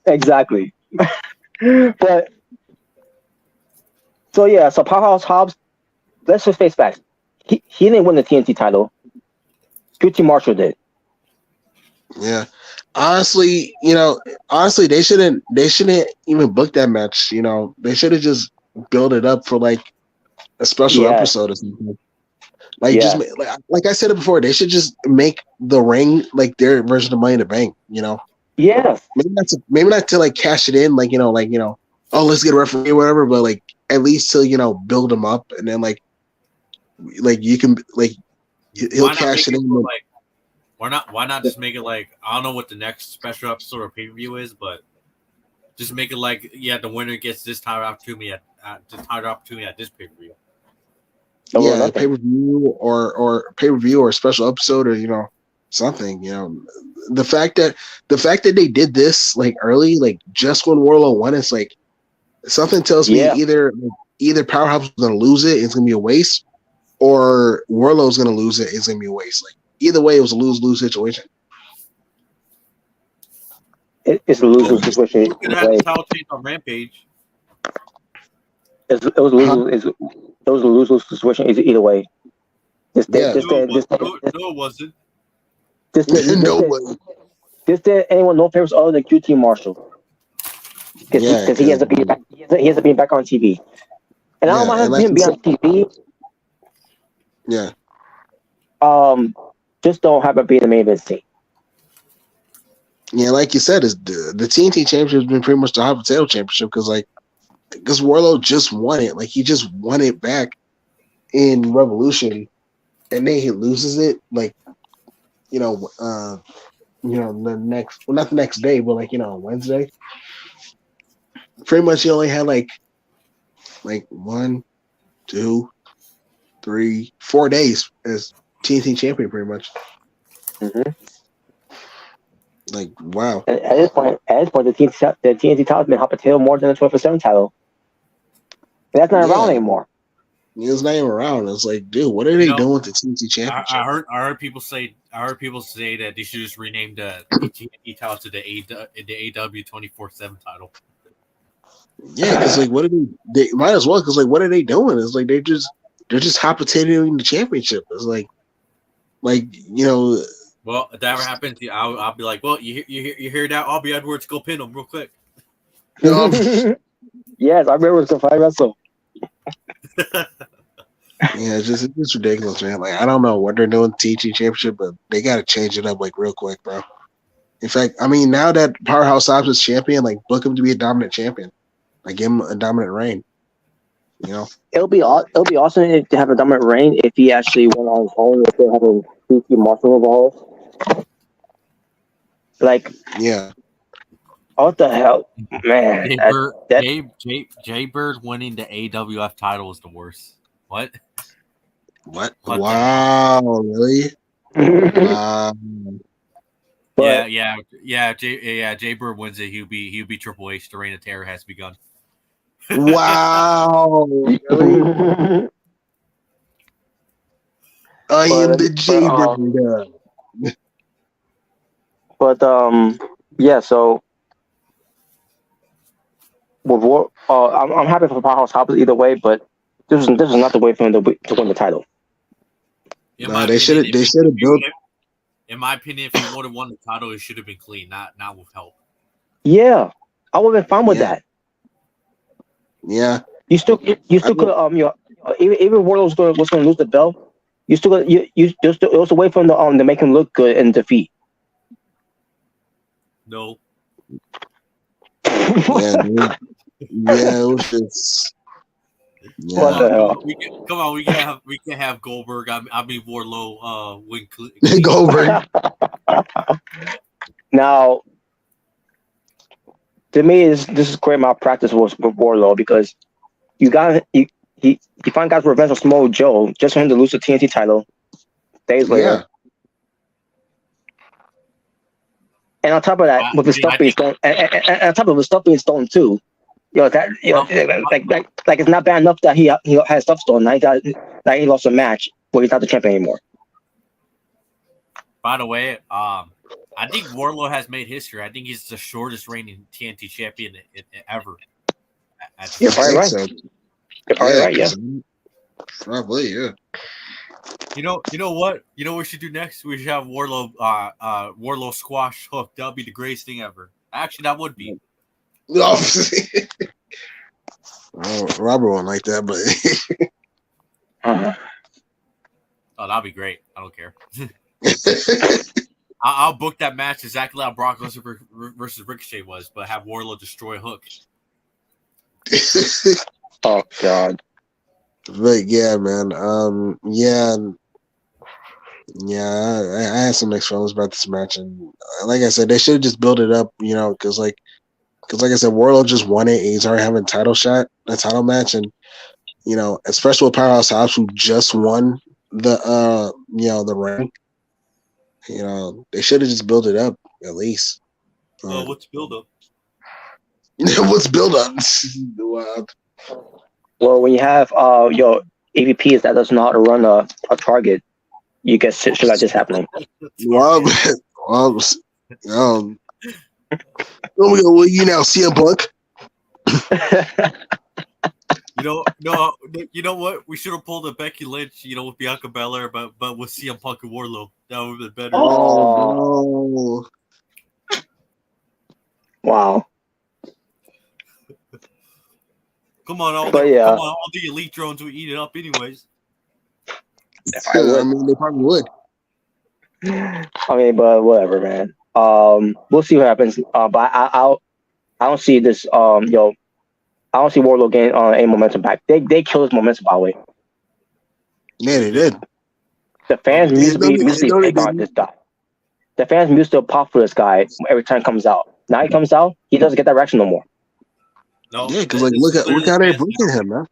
Exactly. But so Powerhouse Hobbs, let's just face facts. He didn't win the TNT title. QT Marshall did. Yeah. Honestly, they shouldn't even book that match. They should have just built it up for a special episode or something. Just like I said it before, they should just make the ring their version of Money in the Bank. Yes. Maybe not to cash it in, oh, let's get a referee or whatever, but at least to build them up and then you can he'll cash it in. Why not just make it I don't know what the next special episode or pay-per-view is, but just make it the winner gets this title opportunity at this pay-per-view. Yeah, pay-per-view or pay-per-view or special episode or something. The fact that they did this early, just when Warlow won, it's something tells me either Powerhouse is gonna lose it, it's gonna be a waste, or Warlow's gonna lose it, it's gonna be a waste. Either way, it was a lose-lose situation. It's a lose-lose situation. You could have title change on Rampage. It was a lose-lose situation either way. No, it wasn't. This did anyone no favors other than QT Marshall. Because he ends up being back on TV. And I don't mind him being on TV. Yeah. Just don't have it be the main event scene. Yeah, like you said, is the TNT Championship has been pretty much the hot potato championship because Warlow just won it. Like he just won it back in Revolution, and then he loses it. Like the next, well, not the next day, but Wednesday. Pretty much, he only had like 1, 2, 3, 4 days as TNT champion, pretty much. Mm-hmm. Like, wow. At this point, the TNT title has been hot potato more than the 24/7 title. And that's not around anymore. It's not even around. It's like, dude, what are they doing with the TNT championship? I heard people say that they should just rename the TNT title to the AEW 24/7 title. Yeah, because what are they might as well, because what are they doing? It's like they're just hot potatoing the championship. It's like Well, if that ever happens, I'll be like, well, you hear that? Aubrey Edwards, go pin him real quick. Yes, I remember it's a fight wrestle. Yeah, it's just ridiculous, man. Like, I don't know what they're doing with the TNT championship, but they got to change it up real quick, bro. In fact, I mean, now that Powerhouse Hobbs is champion, book him to be a dominant champion. Give him a dominant reign. It'll be awesome to have a dominant reign if he actually went on his own instead of having PC Marshall involved. Yeah. What the hell, man? Jay Bird winning the AWF title is the worst. What? Wow, really? Wow. Jay Bird wins it. He'll be Triple H. The reign of terror has begun. Wow, really? I am the Jay Bird. Yeah. So, I'm happy for Powerhouse Hobbs either way, but this is not the way for him to win the title. They should have built. In my opinion, if he would have won the title, it should have been clean, not with help. Yeah, I would have been fine with that. Yeah, you still could even Wardlow was going to lose the belt. You still it was a way for him to make him look good in defeat. No. Yeah, it was just. Yeah. What the hell? We can have Goldberg. I mean Wardlow. Win. Goldberg. Now, to me, this is great malpractice with Wardlow because you find guys revenge on Samoa Joe just for him to lose the TNT title days later. Yeah. And on top of that, with his stuff being stolen, and on top of his stuff being stolen too, it's not bad enough that he has stuff stolen. Now he lost a match where he's not the champion anymore. By the way, I think Wardlow has made history. I think he's the shortest reigning TNT champion ever. You're probably right. You're probably right. Yeah. Probably, yeah. You know what? You know what we should do next? We should have Wardlow squash hook. That would be the greatest thing ever. Actually, that would be. Well, Robert won't like that, but oh, that'd be great. I don't care. I'll book that match exactly how Brock Lesnar versus Ricochet was, but have Wardlow destroy Hook. Oh God. But yeah, man. I had some mixed feelings about this match, and like I said, they should have just built it up, because like I said, Wardlow just won it. He's already having a title match, and especially with Powerhouse Hobbs, who just won the ring. They should have just built it up at least. What's build up? What's build up? Well, when you have your AVPs that does not run a target, you get shit like this happening. Well, you now CM Punk. You know what? We should have pulled a Becky Lynch, with Bianca Belair, but with CM Punk and Wardlow. That would have been better. Oh, wow. Come on, all the elite drones will eat it up anyways. I mean, they probably would. I mean, but whatever, man. We'll see what happens. But I don't see this. I don't see Wardlow getting any momentum back. They killed his momentum, by the way. Yeah, they did. The fans used to be big on this guy. The fans used to pop for this guy every time he comes out. Now he comes out, he doesn't get that reaction no more. No, yeah, because like look how they're booking him, man.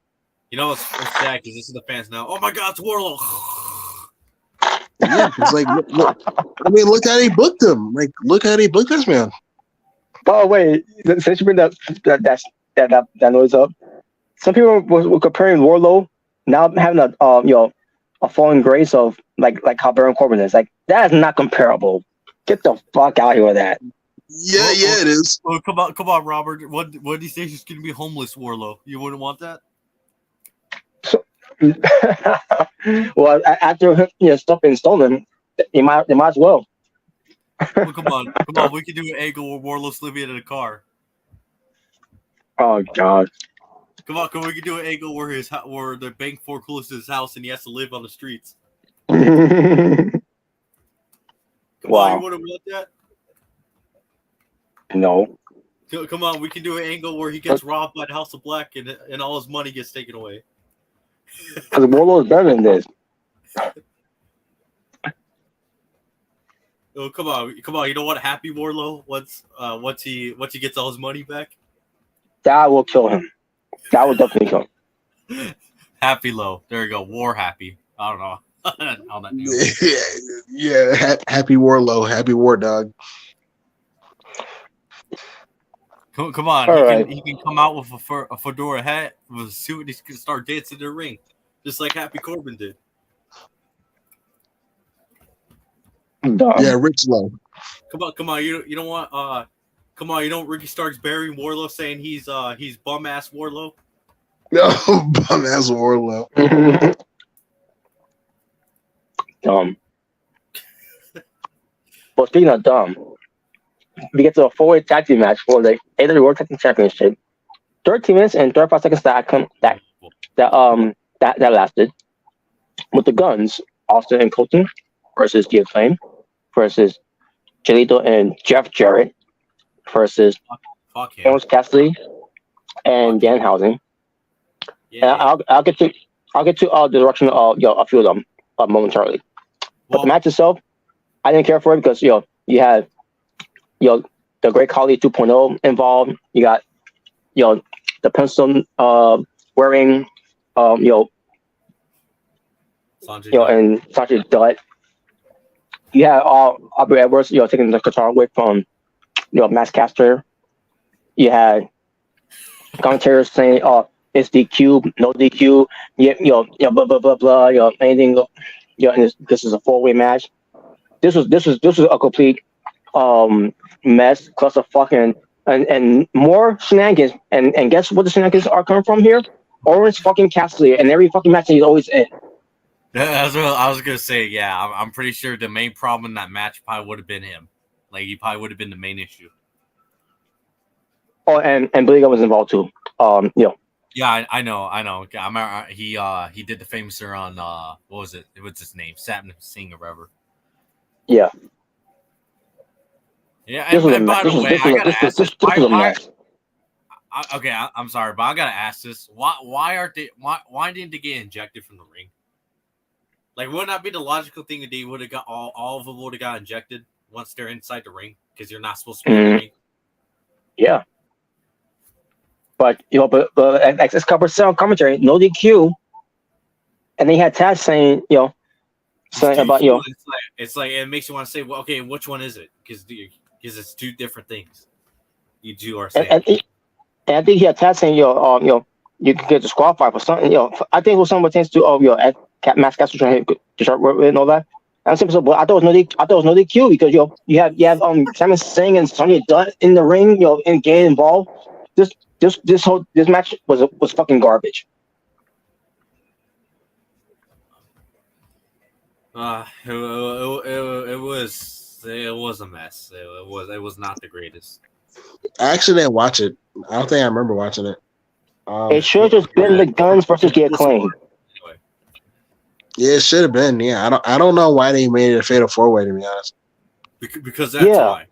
You know what's sad? Because this is the fans now. Oh my God, it's Wardlow. Yeah, it's like look. I mean, look how they booked him. Like, look how they booked this man. Oh wait, since you bring that noise up, some people were comparing Wardlow now having a falling grace of like how Baron Corbin is. Like, that is not comparable. Get the fuck out here with that. Yeah, it is. Oh, come on, Robert. What did he say? He's gonna be homeless, Wardlow. You wouldn't want that? Well, after stuff being stolen, they might as well. Well, come on. We can do an angle where Wardlow's living in a car. Oh God. Come on, we can do an angle where the bank forecloses his house and he has to live on the streets. Wow. On, you wouldn't want that? No. Come on, we can do an angle where he gets robbed by the House of Black and all his money gets taken away. Because Wardlow is better than this. Oh, come on! You don't want a happy Wardlow once he gets all his money back. That will kill him. That would definitely kill him. Happy Low. There you go. War happy. I don't know. How that name. Yeah. Happy Wardlow. Happy War Dog. Come on. He can come out with a fedora hat with a suit and he's gonna start dancing in the ring, just like Happy Corbin did. Yeah, Rich Low. Come on. You don't want come on. You don't Ricky Starks burying Wardlow saying he's bum ass Wardlow. No, bum ass Wardlow. Dumb. Well, speaking of dumb, we get to a 4-way tag team match for the AEW World Tag Team Championship. 13 minutes and 35 seconds that lasted. With the Guns, Austin and Colton versus The Acclaim versus Jalito and Jeff Jarrett versus Orange Cassidy and Danhausen. Yeah. And I'll get to the direction of a few of them momentarily. But the match itself, I didn't care for it because you had the Great Khali 2.0 involved. You got the pencil wearing and Sanjay Dutt. You had Aubrey Edwards taking the guitar away from Max Caster. You had commentators saying it's DQ, no DQ, blah blah blah blah, anything, and this is a 4-way match. This was a complete mess, clusterfuck, and more shenanigans. And guess what the shenanigans are coming from here? Orange fucking Cassidy, and every fucking match that he's always in. That's what I was gonna say. Yeah, I'm pretty sure the main problem in that match probably would have been him. Like, he probably would have been the main issue. Oh, and Bliga was involved too. Yeah, I know. He did the famous on what was it? What's his name? Satnam Singh or whatever. Yeah. Yeah, and by the way, I gotta ask this. Okay, I'm sorry, but I gotta ask this. Why didn't they get injected from the ring? Like, wouldn't that be the logical thing that they would have got all of them would have got injected once they're inside the ring? Because you're not supposed to be in the ring. Yeah. But it's covered commentary, no DQ, and they had Taz saying, something about It's like it makes you want to say, well, okay, which one is it? Because it's two different things. You two are saying. And I think he had Taz saying, you can get disqualified for something. I think it was something pertains to Max Caster trying to start with and all that. And simple, but I thought it was no DQ because you have Simon Singh and Sonya Dutt in the ring, and getting involved. This match was fucking garbage. It was a mess. It was not the greatest. I actually didn't watch it. I don't think I remember watching it. It should have just been the Guns versus the Acclaim. Yeah, it should have been. Yeah, I don't know why they made it a fatal 4-way, to be honest. Because that's why.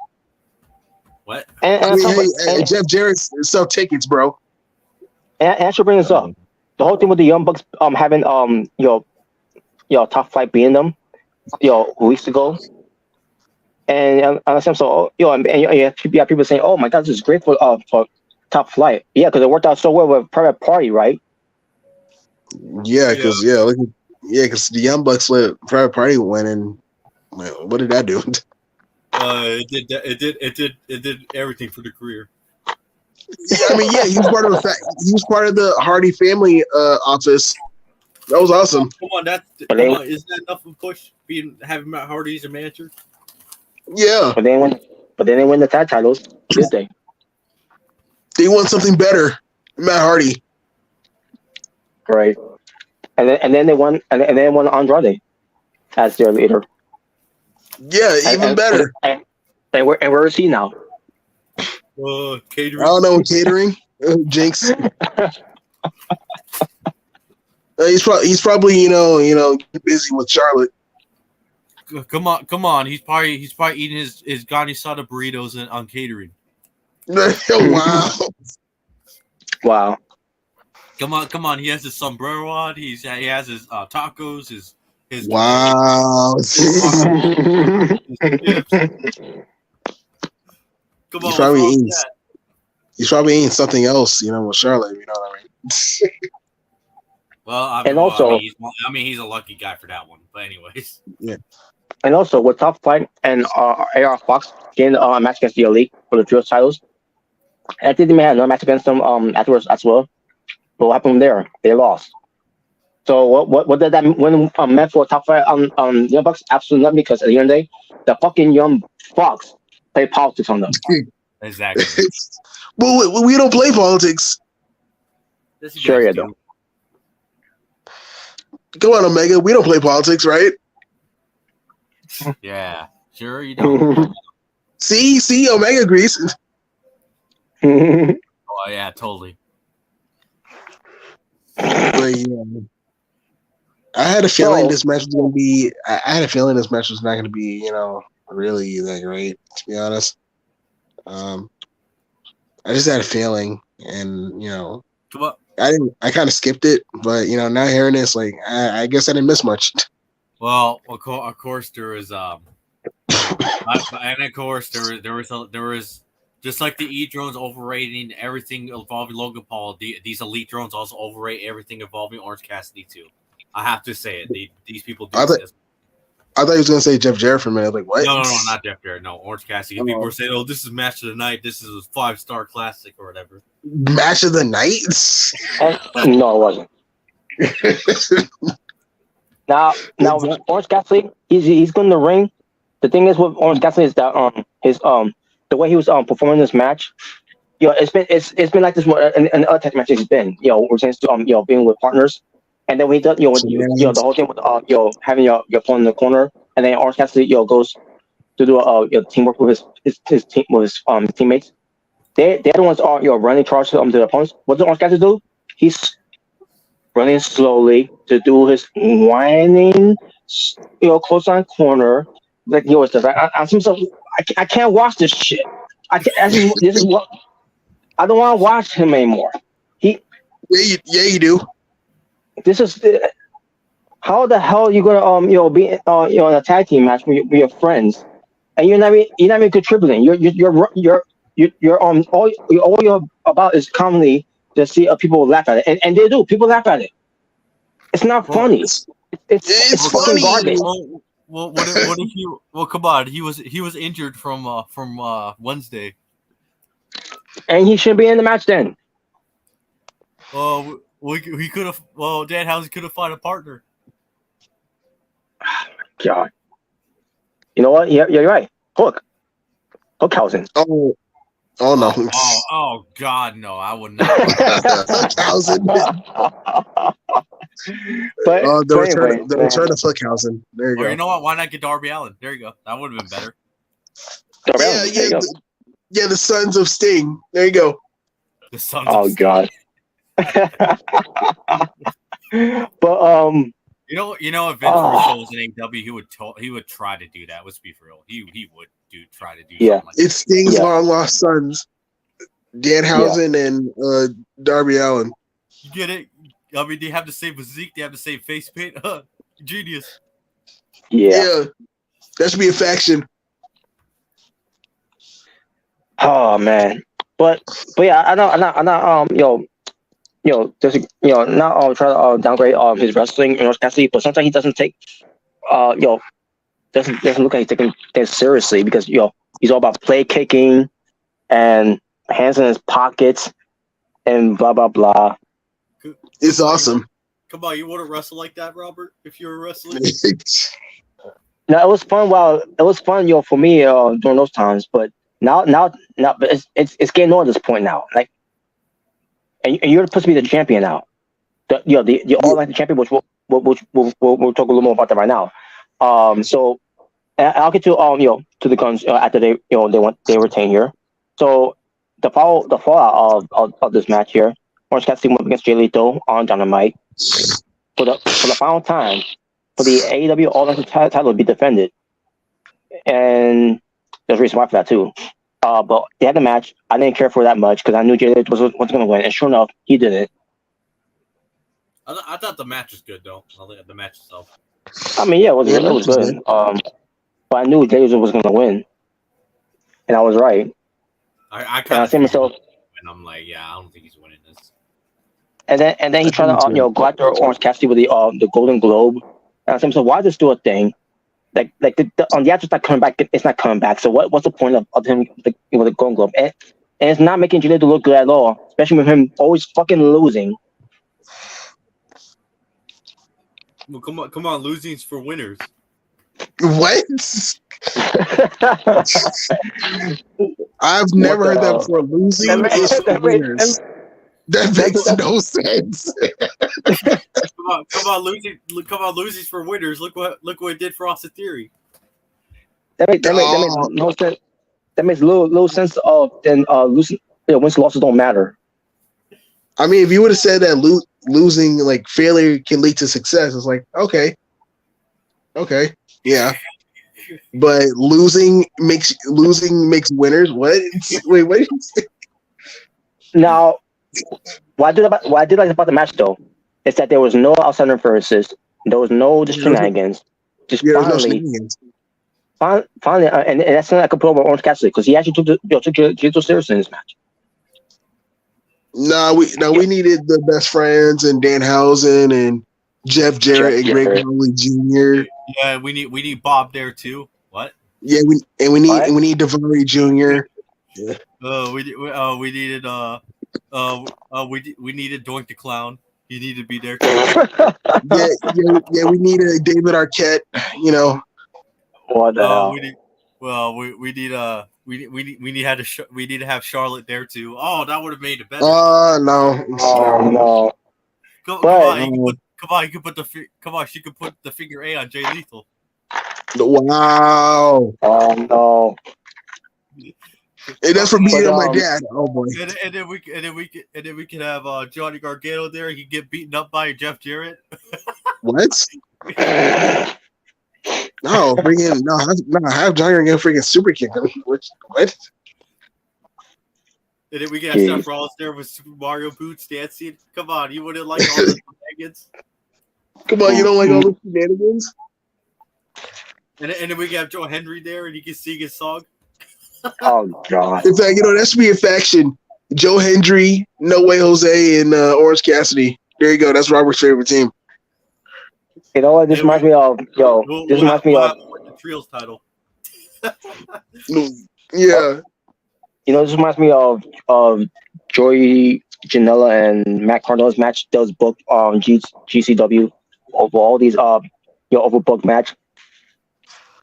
What? I mean, hey, Jeff Jarrett sell tickets, bro. And I should bring this up. The whole thing with the Young Bucks having top flight being them, weeks ago. And I understand, so and you have people saying, "Oh my God, this is great for top flight." Yeah, because it worked out so well with Private Party, right? Yeah, because because the Young Bucks let Private Party win, and what did that do? It did everything for the career. I mean, he was part of the Hardy family office. That was awesome. Come on, isn't that enough of a push? Having Matt Hardy as a manager. Yeah, but then they win the tag titles, did they? They won something better, Matt Hardy. Right, and then they won Andrade as their leader. Yeah, even better. And where is he now? Catering. I don't know, catering. Jinx. He's probably busy with Charlotte. Come on. He's probably eating his Ganisada burritos on catering. Wow. Come on. He has his sombrero on. He has his tacos. His wow. Come on. He's probably eating something else, with Charlotte. You know what I mean? Well, he's a lucky guy for that one. But anyways, yeah. And also with Top Flight and AR Fox getting a match against the Elite for the trios titles, I think they may have another match against them afterwards as well. But what happened there? They lost. So what did that meant for Top Flight on Young Bucks? Absolutely nothing, because at the end of the day, the fucking Young Bucks play politics on them. Exactly. Well, we don't play politics. Sure you do. Come on, Omega. We don't play politics, right? Yeah, sure you don't. See, Omega agrees. Oh yeah, totally. But, I had a feeling this match was going to be. I had a feeling this match was not going to be, really that great. To be honest, I just had a feeling, and Come on. I kind of skipped it, but now hearing this, like, I guess I didn't miss much. Well, of course there was and of course there was just like the E drones overrating everything involving Logan Paul. These elite drones also overrate everything involving Orange Cassidy too. I have to say it. These people do this. I thought he was going to say Jeff Jarrett for a minute. Like, what? No, not Jeff Jarrett. No, Orange Cassidy. People were saying, "Oh, this is match of the night. This is a 5-star classic or whatever." Match of the night? No, it wasn't. Now with Orange Cassidy, he's going to the ring. The thing is with Orange Cassidy is that his the way he was performing this match, it's been like this in other tech matches he's been. We're saying being with partners. And then when he does, the whole thing with having your opponent in the corner, and then Orange Cassidy, goes to do teamwork with his team with his teammates. They're the ones running charge to the opponents. What does Orange Cassidy do? He's running slowly to do his whining, close on corner. Like he always does. I can't watch this shit. This is what I don't want to watch him anymore. Yeah, you do. This is how the hell are you gonna be in a tag team match with your friends, and you're not even contributing. You're all you're about is comedy to see people laugh at it, and they do. People laugh at it. It's not funny. It's fucking garbage. What if you? Well, come on. He was injured from Wednesday, and he shouldn't be in the match then. He could have. Well, Danhausen could have found a partner. Oh my God! You know what? You're right. Hookhausen. Oh no! Oh God, no! I would not. Hookhausen. The return of Hookhausen. There you go. You know what? Why not get Darby Allin? There you go. That would have been better. Yeah. The Sons of Sting. There you go. The Sons. Oh God. But You know, if Vince Russo was in AEW, he would try to do that. Let's be for real. He would try to do something like that. It's Sting's long lost sons, Danhausen and Darby Allin. You get it? I mean, they have the same physique, they have the same face paint. Genius. Yeah. That should be a faction. Oh man, but yeah, I'm not just not try to downgrade his wrestling, Cassidy, but sometimes he doesn't take doesn't look like he's taking things seriously because he's all about play kicking and hands in his pockets and blah blah blah. It's awesome. Come on, you want to wrestle like that, Robert? If you're a wrestler. Now it was fun. It was fun, for me during those times. But now, but it's getting on at this point now. Like, and you're supposed to be the champion now. The All Atlantic champion, which we'll talk a little more about that right now. So I'll get to to the Guns after they retain here. So the fallout of this match here, Orange Cassidy went up against Jay Lethal on Dynamite for the final time for the AEW All Atlantic title to be defended, and there's a reason why for that too. But they had the match. I didn't care for that much because I knew Jay Lethal was going to win, and sure enough, he didn't. I thought the match was good though. The match itself. I mean, yeah, it was good. But I knew Jay Lethal was going to win, and I was right. I kind of see myself, and I'm like, yeah, I don't think he's winning this. And then he tried to go after Orange Cassidy with the Golden Globe. And I said, so why just do a thing? Like on the actor's not coming back. It's not coming back. So what's the point of him with the Golden Globe? And it's not making Jay Lethal look good at all, especially with him always fucking losing. Well, come on, losing's for winners. What? I've never heard that before. Losing is for winners. That makes no sense. Come on, losing's for winners. Look what it did for Austin Theory. That makes no sense. That makes little sense of then losing. Wins and losses don't matter. I mean, if you would have said that losing, like failure, can lead to success, it's like okay, yeah. But losing makes winners. What? Wait, what? Now, what I did like about the match though is that there was no outside interferences, there was no shenanigans. Just finally, and that's something I could put over Orange Cassidy because he actually took Jay seriously in this match. No, we needed the Best Friends and Danhausen and Jeff Jarrett and Greg Conley Jr. Yeah, we need Bob there too. What? Yeah, we need Davari Jr. Yeah. We needed Doink the Clown. He needed to be there too. yeah. We needed David Arquette. What the hell? We need to have Charlotte there too. Oh, that would have made it better. No. Oh no. Come on, she could put the figure A on Jay Lethal. Wow. Oh no. And that's for beating up my dad. Oh boy. And then we can have Johnny Gargano there. He get beaten up by Jeff Jarrett. What? No, have Johnny Gargano freaking super kick him. What? And then we can have Seth Rollins there with Super Mario boots dancing. Come on, you wouldn't like all the shenanigans. Come on, you don't like all the shenanigans? And then we can have Joe Hendry there, and he can sing his song. Oh god! In fact, that should be a faction. Joe Hendry, No Way Jose, and Orange Cassidy. There you go. That's Robert's favorite team. You know what? This reminds me of the trios title. Yeah. This reminds me of Joey Janela and Matt Cardinal's match that was booked on GCW over all these overbooked match.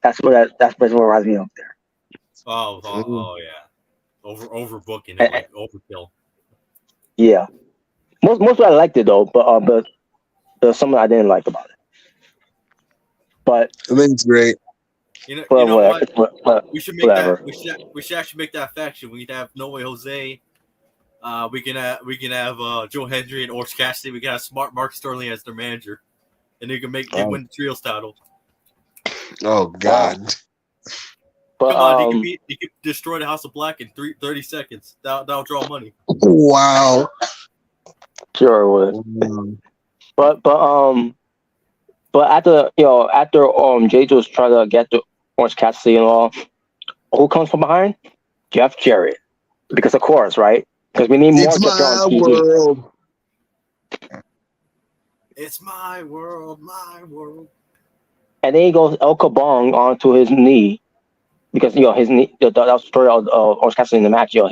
That's what reminds me of there. Oh yeah, overbooking it, like overkill. Yeah, most of it I liked it though, but there's something I didn't like about it. But I think it's great. You know what? We should make whatever. that. We should actually make that faction. We can have No Way Jose. We can have Joe Hendry and Orange Cassidy. We can have Smart Mark Sterling as their manager. and they can win the trios title. Oh God! But Come on, he could destroy the House of Black in 30 seconds. That'll draw money. Wow. Sure it would. But after Jay was trying to get to Orange Cassidy and all, who comes from behind? Jeff Jarrett. Because of course, right? Because we need more Jeff Jarrett on TV. World. It's my world, my world. And then he goes El Kabong onto his knee. Because his knee, that was the story of Orange Cassidy in the match. His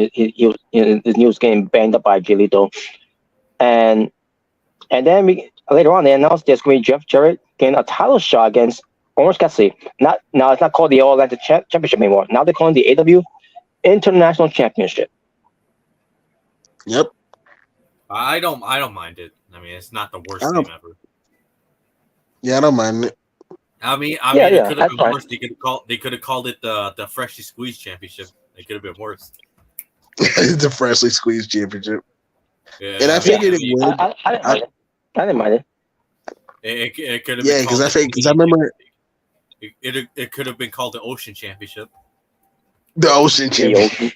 knee was getting banged up by Gilito, and then later on they announced there's going to be Jeff Jarrett getting a title shot against Orange Cassidy. Now it's not called the All Atlantic Championship anymore. Now they're calling the AEW International Championship. Yep. I don't mind it. I mean, it's not the worst name ever. Yeah, I don't mind it. I mean, Yeah, it could have been fine. worse. They could have called it the Freshly Squeezed Championship. It could have been worse. The Freshly Squeezed Championship. Yeah, and I figured it would. I didn't mind it. It could have. Yeah, because I remember it could have been called the Ocean Championship. The Ocean Championship.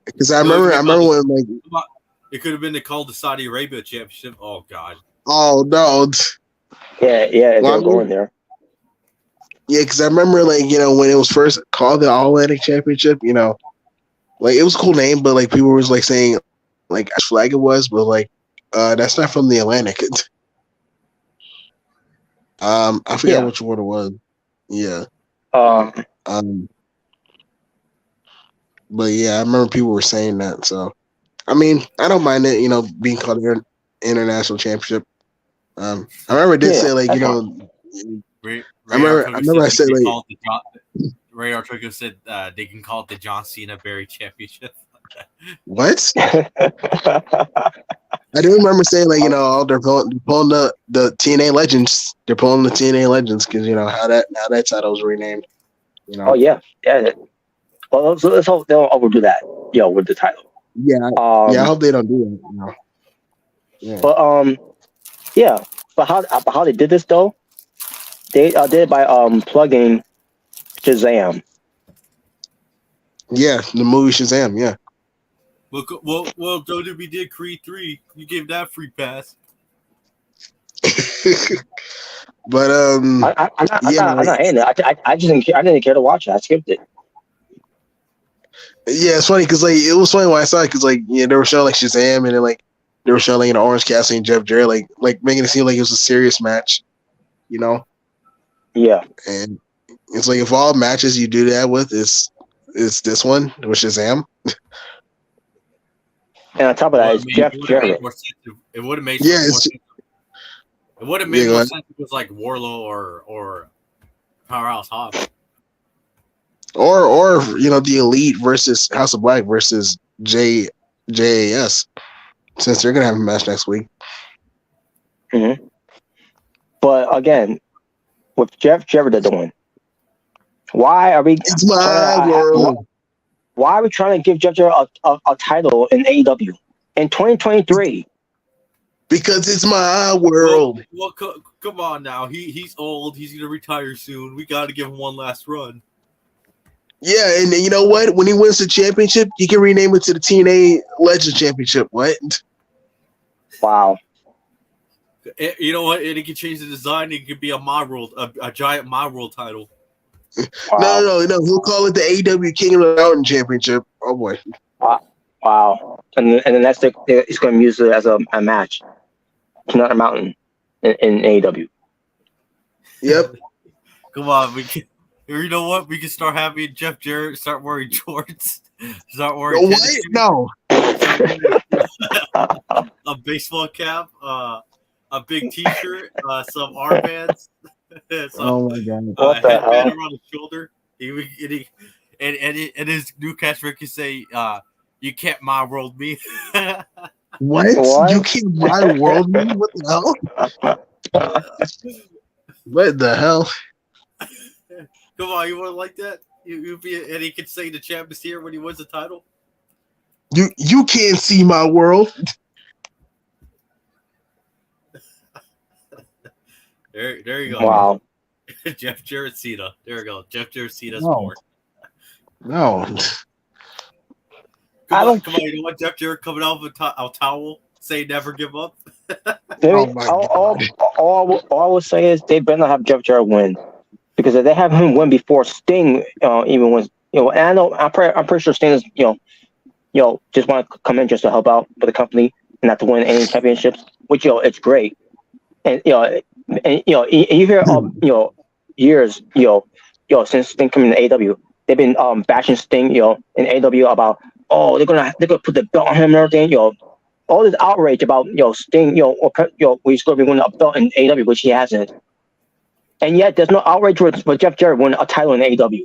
Because I remember when like it could have been called the Saudi Arabia Championship. Oh God. Oh no. Yeah, they're going there. Yeah, because I remember, like, when it was first called the All Atlantic Championship, like, it was a cool name, but, like, people was, like, saying, like, as flag it was, but, like, that's not from the Atlantic. I forgot which one it was. Yeah. But, yeah, I remember people were saying that, so. I mean, I don't mind it, being called the International Championship. I remember it did say, like, Ray I remember I said, like, Ray Artuga said they can call it the John Cena Berry Championship. What? I do remember saying, like, they're pulling the TNA Legends. They're pulling the TNA Legends because how that title was renamed. Oh yeah. Well, so let's hope they don't overdo that. With the title. Yeah. I hope they don't do that. Yeah. But how they did this though? They did it by plugging Shazam. Yeah, the movie Shazam. Yeah. Well, WWE did Creed 3. You gave that free pass. But I'm not hating it. I didn't care to watch it. I skipped it. Yeah, it's funny because like it was funny when I saw it because like they were showing like Shazam and then like they were showing like Orange Cassidy and Jeff Jarrett like making it seem like it was a serious match, Yeah. And it's like if all matches you do that with is this one with Shazam. And on top of that, it's Jeff Jarrett. It would have made more sense. It would have made more sense if it was like Warlow or Powerhouse Hobbs. Or the Elite versus House of Black versus JAS, since they're gonna have a match next week. Mm-hmm. But again, with Jeff Jarrett doing, why are we? It's my world. Why are we trying to give Jeff Jarrett a title in AEW in 2023? Because it's my world. Well, come on now. He's old. He's gonna retire soon. We got to give him one last run. Yeah, and you know what? When he wins the championship, you can rename it to the TNA Legend Championship. What? Wow. You know what? And he can change the design. It could be a My World, a giant My World title. Wow. No. He'll call it the AEW King of the Mountain Championship. Oh boy. Wow. And then he's going to use it as a match. King of the Mountain in AEW. Yep. Come on, we can. You know what? We can start having Jeff Jarrett start wearing jorts. Start wearing what? No. A baseball cap, a big T-shirt, some armbands. Oh my god! What the hell? Around his shoulder. And his new catchphrase can say, "You can't my world me." What? You can't my world me? What the hell? What the hell? Come on, you want to like that? And he could say the champ is here when he wins the title. You can't see my world. There you go. Wow. Jeff Jarrett Cena. There we go. Jeff Jarrett Cena's No. more. No. Come on. You know what? Jeff Jarrett coming out of a towel, say never give up. All I will say is they better not have Jeff Jarrett win, because if they have him win before Sting even wins, and I know I'm pretty sure Sting is just want to come in just to help out for the company and not to win any championships, which it's great, and you hear years since Sting coming to AEW, they've been bashing Sting in AEW about they're gonna put the belt on him and everything, all this outrage about Sting, he's going to be winning a belt in AEW, which he hasn't, and yet there's no outrage for Jeff Jarrett winning a title in AEW.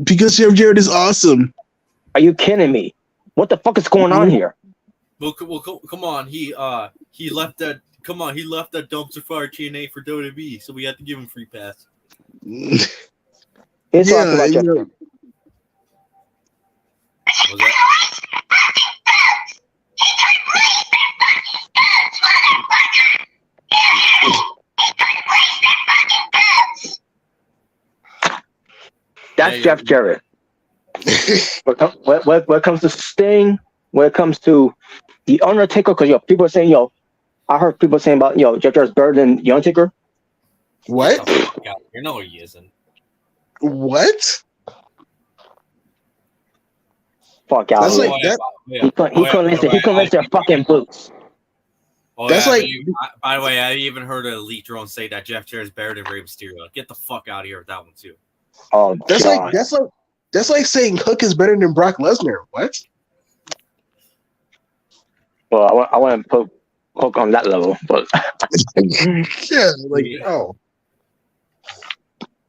Because Jeff Jarrett is awesome. Are you kidding me? What the fuck is going on here? Well, come on. He left that dumpster fire TNA for WWE, so we had to give him free pass. Here's what I feel about Jeff. What was that? That's Jeff Jarrett. When it comes to Sting, when it comes to The Undertaker, because people are saying, I heard people saying about Jeff Jarrett's better than The Undertaker. What? You know he isn't. What? Fuck out. That's like that. He couldn't lift their fucking boots. Oh, that's by the way, I even heard an elite drone say that Jeff Jarrett is better than Rey Mysterio. Get the fuck out of here with that one too. Oh, that's God. that's like saying Hook is better than Brock Lesnar. What? Well, I want to put Hook on that level, but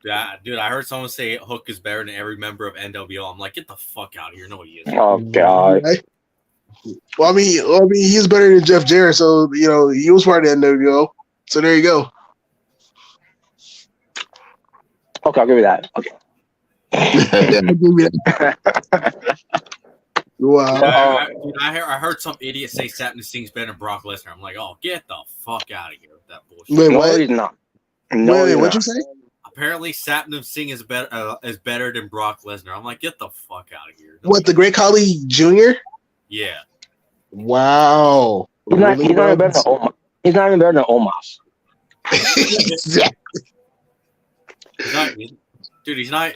Yeah, dude, I heard someone say Hook is better than every member of NWO. I'm like, get the fuck out of here. No, he isn't. Oh, God. Well, I mean, he's better than Jeff Jarrett, so he was part of NWO. So there you go. Okay, I'll give you that. Okay. Wow. Dude, I heard some idiot say Sapna Singh's better than Brock Lesnar. I'm like, oh, get the fuck out of here with that bullshit. Wait, No, what? he's not. What'd you say? Apparently, Sapna Singh is better than Brock Lesnar. I'm like, get the fuck out of here. What, the Great Khali Jr.? Yeah. Wow. He's not even better than Omos. He's not even better than Omos. He's not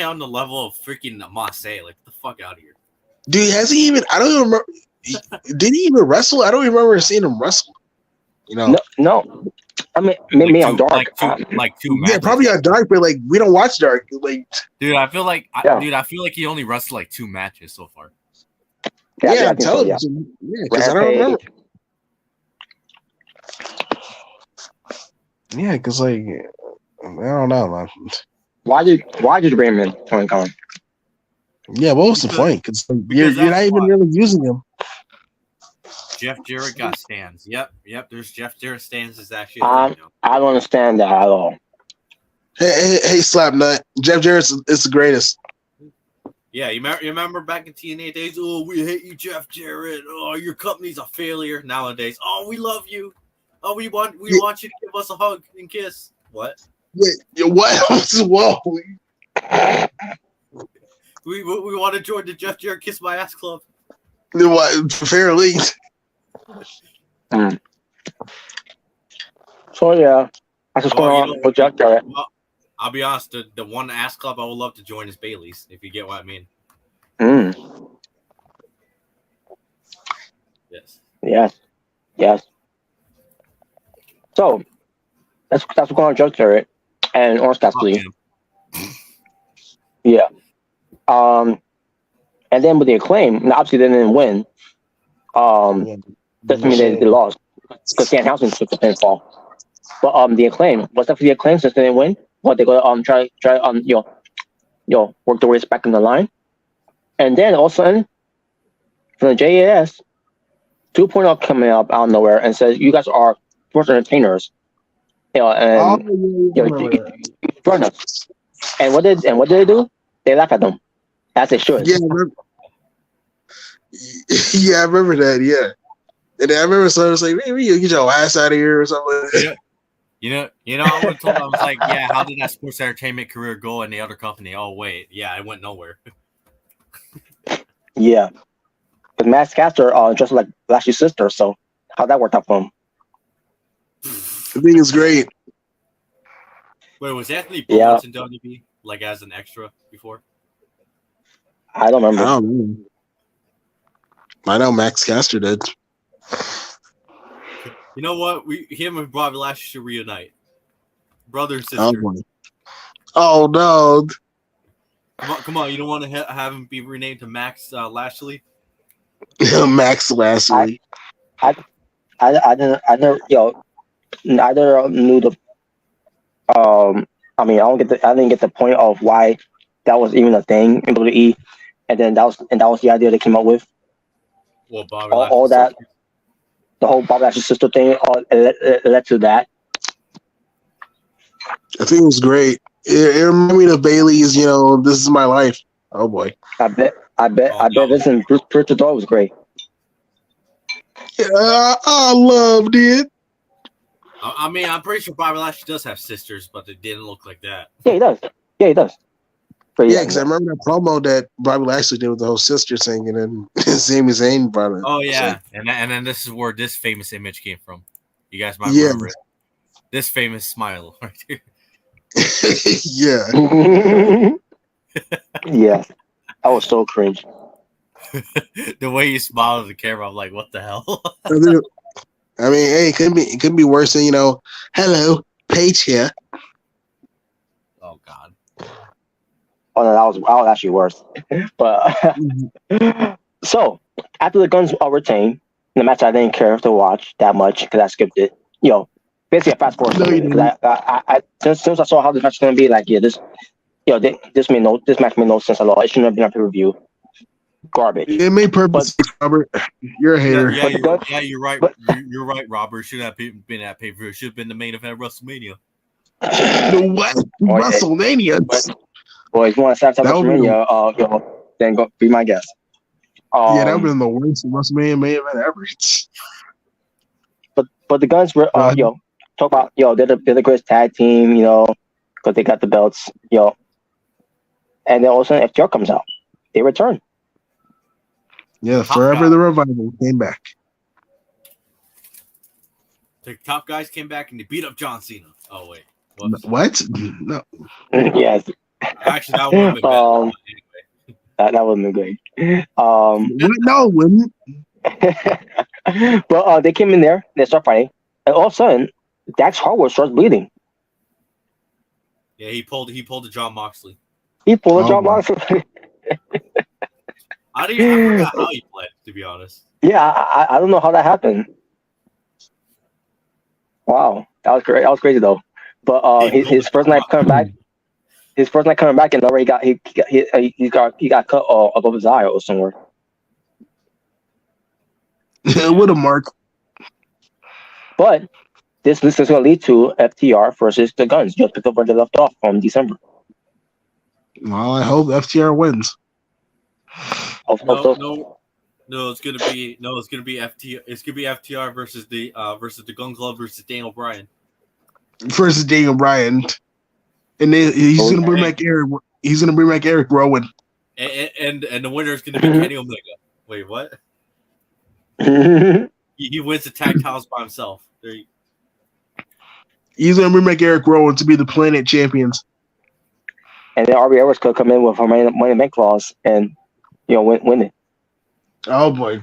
on the level of freaking Marseille. Like, get the fuck out of here. Dude, has he even? I don't even remember. Did he even wrestle? I don't even remember seeing him wrestle. No. I mean, maybe on Dark. Like two matches. Yeah, probably on Dark, but we don't watch Dark. Dude, I feel like he only wrestled 2 matches so far. Yeah, television. Yeah, because I don't remember. Yeah, because I don't know, man. Why did you bring him in, Tony Khan? Yeah, what was the point? Because you're not even really using him. Jeff Jarrett got stands. Yep. There's Jeff Jarrett stands is actually. I don't understand that at all. Hey, Slapnut. Jeff Jarrett is the greatest. Yeah, you remember back in TNA days? Oh, we hate you, Jeff Jarrett. Oh, your company's a failure. Nowadays, oh, we love you. Oh, we want you to give us a hug and kiss. What? Wait, what? Whoa. We want to join the Jeff Jarrett Kiss My Ass Club. What? Fairly. So yeah, that's what's going on with Jeff Jarrett. Well, I'll be honest. The one ass club I would love to join is Bailey's. If you get what I mean. Yes. So that's what's going on with Jeff Jarrett and Orange Cassidy. Yeah. And then with the Acclaim, obviously they didn't win. Doesn't mean they lost because Dan Housen took the pinfall. But the Acclaim, what's up for the Acclaim since they didn't win? What, they go try work their ways back in the line, and then all of a sudden from the JAS 2.0 coming up out of nowhere and says you guys are sports entertainers, and join us. And what did they do? They laugh at them, as they should. Yeah, I remember that. Yeah, and I remember someone was like, "Maybe you get your ass out of here" or something like that. I would have told him, I was like, yeah, how did that sports entertainment career go in the other company? Oh, wait. Yeah, it went nowhere. Yeah. But Max Caster just like Lashley's sister, so how'd that work out for him? I think it's great. Wait, was Anthony Bowens in WWE, like, as an extra before? I don't remember. I don't know. I know Max Caster did. You know what? Him and Bobby Lashley should reunite. Brother and sister. Oh no. Come on. You don't want to have him be renamed to Max Lashley? Max Lashley. I never neither knew the I didn't get the point of why that was even a thing in WWE, and then that was the idea they came up with. Well, Bobby all that sister. The whole Bobby Lashley's sister thing it led to that. I think it was great. It reminded me of Bailey's, This Is My Life. Oh boy. I bet this and Bruce Pritchard was great. Yeah, I loved it. I mean, I'm pretty sure Bobby Lashley does have sisters, but they didn't look like that. Yeah, he does. But because I remember that promo that Bobby Lashley did with the whole sister thing, and then Sami Zayn brought it. Oh yeah, and then this is where this famous image came from. You guys might remember it. This famous smile right here. Yeah. Yeah, that was so cringe. The way you smiled at the camera, I'm like, what the hell? I mean, hey, it couldn't be worse than hello, Paige here. Oh God. Oh no, that was actually worse. But so after the Guns are retained, the match I didn't care to watch that much because I skipped it. Basically a fast forward. I since I saw how this match is gonna be, like, this match made no sense at all. It shouldn't have been a pay-per-view. Garbage. It made purpose, Robert. You're a hater. Yeah, you're right. You're right, Robert. Should have been at pay-per-view. Should have been the main event of WrestleMania. What? WrestleMania? Well, if you want to start WrestleMania, then go be my guest. Yeah, that would have been the worst WrestleMania main event ever. But the Guns were talk about they're the greatest tag team, because they got the belts, and then all of a sudden FTR comes out. They return. Yeah, Forever the Revival came back. The top guys came back and they beat up John Cena. Oh wait, what? No. Yes. Actually, that would have been better. Anyway. That would have been great. No, it wouldn't. But they came in there, they start fighting, and all of a sudden, Dax Harwood starts bleeding. Yeah, he pulled the John Moxley. John Moxley. I forgot how he bled, to be honest. Yeah, I don't know how that happened. Wow, that was great. That was crazy though. But his first night coming back, and already he got cut above his eye or somewhere. What a mark. But this list is going to lead to FTR versus the Guns. Just pick up where they left off from December. Well, I hope FTR wins. No, it's gonna be FTR. It's gonna be FTR versus the Gun Club versus Daniel Bryan. Versus Daniel Bryan, and he's gonna bring back Eric. He's gonna bring back Eric Rowan. And the winner is gonna be Kenny Omega. Wait, what? He wins the tag titles by himself. He's gonna bring back Eric Rowan to be the Planet Champions. And then RB Edwards could come in with her money bank clause and win it. Oh boy.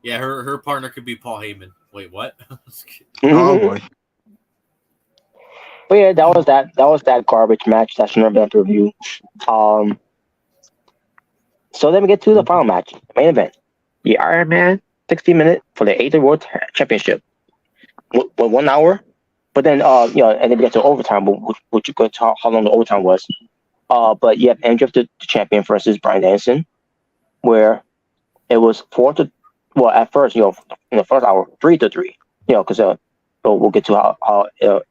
Yeah, her partner could be Paul Heyman. Wait, what? Oh boy. But yeah, that was that garbage match. That should never been review. So then we get to the final match, main event. The Iron Man 60-minute for the AEW World Championship. With 1 hour. But then and then we get to overtime, which you could tell how long the overtime was. But you have MJF the champion versus Bryan Danielson, where it was at first, in the first hour, 3-3, because we'll get to how it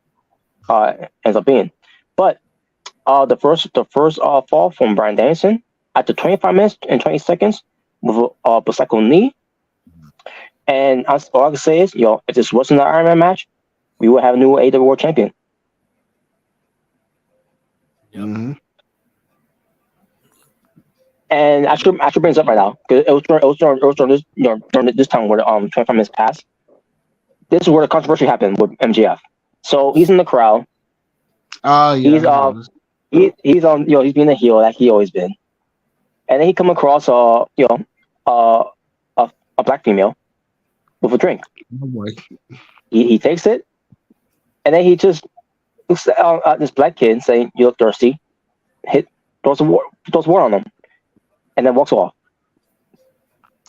ends up being. But the first fall from Bryan Danielson after 25 minutes and 20 seconds with a bicycle knee, And all I can say is, if this wasn't an Iron Man match, we would have a new AEW World Champion. Yep. Mm-hmm. And I should bring this up right now because it was during this during this time where the 25 minutes passed. This is where the controversy happened with MJF. So he's in the crowd. Oh yeah. He's on he's being a heel like he always been, and then he come across a black female with a drink. Oh boy. He takes it, and then he just looks at this black kid saying, "You look thirsty." Throws water on him, and then walks off.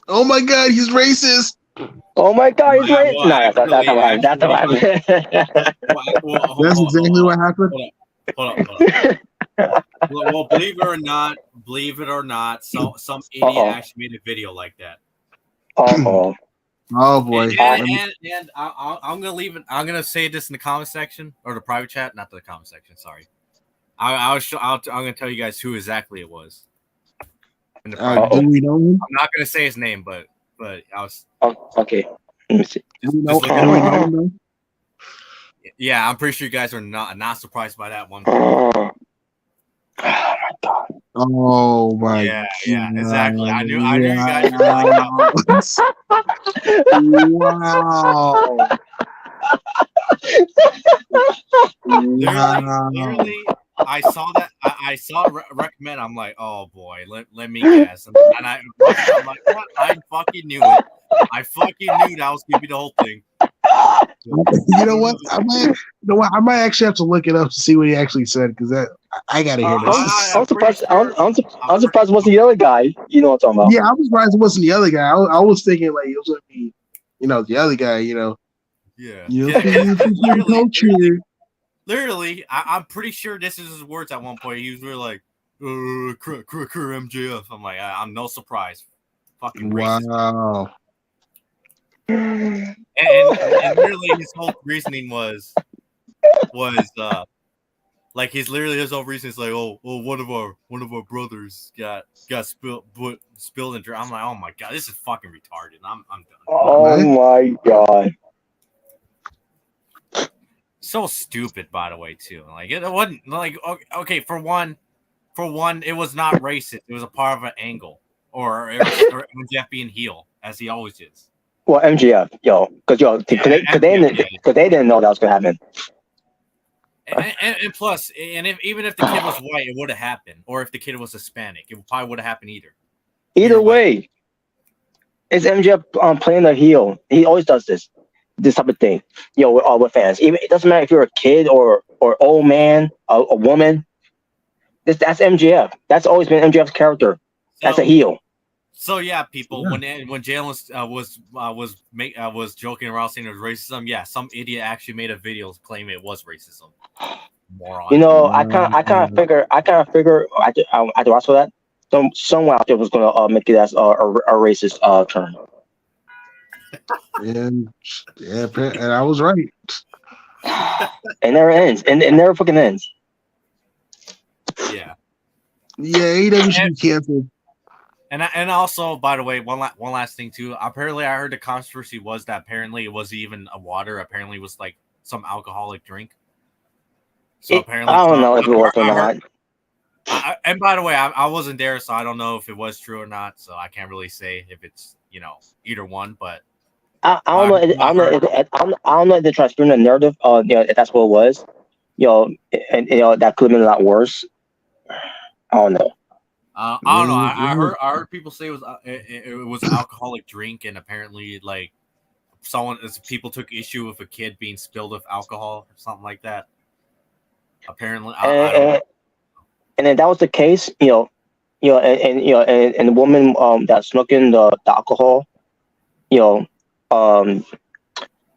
Oh my God, he's racist. Oh my God, he's racist. No, that's not what happened. That's not what happened. That's exactly what happened. Hold up. Well, believe it or not, some idiot actually made a video like that. Oh boy. And I'm gonna leave it. I'm gonna say this in the comment section or the private chat, not the comment section. Sorry. I'm gonna tell you guys who exactly it was. In the do we know him? I'm not gonna say his name, but I was. Okay. Let me see. Do we know him? Yeah, I'm pretty sure you guys are not surprised by that one. Oh my God. Oh my. Yeah, God. exactly. I knew you guys were like, wow. Literally, I saw that. I saw recommend. I'm like, oh boy, let me guess. And I'm like, what? I fucking knew it. I fucking knew that was gonna be the whole thing. You know what? I might actually have to look it up to see what he actually said because I gotta hear this. I'm surprised. I'm surprised it wasn't the other guy. You know what I'm talking about? Yeah, I was surprised it wasn't the other guy. I was thinking like it was gonna be, the other guy. Yeah. Literally, I'm pretty sure this is his words at one point. He was really like, MJF. I'm like, I'm no surprise. Fucking racist. Wow. And literally his whole reasoning was like his whole reason is like, oh, one of our brothers got spilled and I'm like, oh my God, this is fucking retarded. I'm done. Oh my God. So stupid, by the way, too. Like it wasn't like okay. For one, it was not racist. It was a part of an angle, or MJF being heel as he always is. Well, MJF, because they didn't know that was gonna happen. And plus, even if the kid was white, it would have happened. Or if the kid was Hispanic, it probably would have happened either. Either way, it's MJF playing the heel. He always does this type of thing. With fans. Even it doesn't matter if you're a kid or old man, a woman. That's MJF. That's always been MJF's character. That's a heel. So yeah, people. Yeah. When Jalen was joking around saying it was racism, yeah, some idiot actually made a video claiming it was racism. Moron. I kind of figure after I saw that someone out there was gonna make it as a racist term. And I was right. It never ends. And it never fucking ends. Yeah. Yeah, AEW should be canceled. And also, by the way, one last thing too. Apparently, I heard the controversy was that apparently it wasn't even a water. Apparently, it was like some alcoholic drink. So apparently, I don't know if it was or not. And by the way, I wasn't there, so I don't know if it was true or not. So I can't really say if it's either one. But I don't know. I don't know if they're trying to spin the narrative. If that's what it was. And that could have been a lot worse. I don't know. I don't know. I heard people say it was an alcoholic drink, and apparently, like people took issue with a kid being spilled with alcohol or something like that. Apparently, and if that was the case, and the woman that snuck in the alcohol, and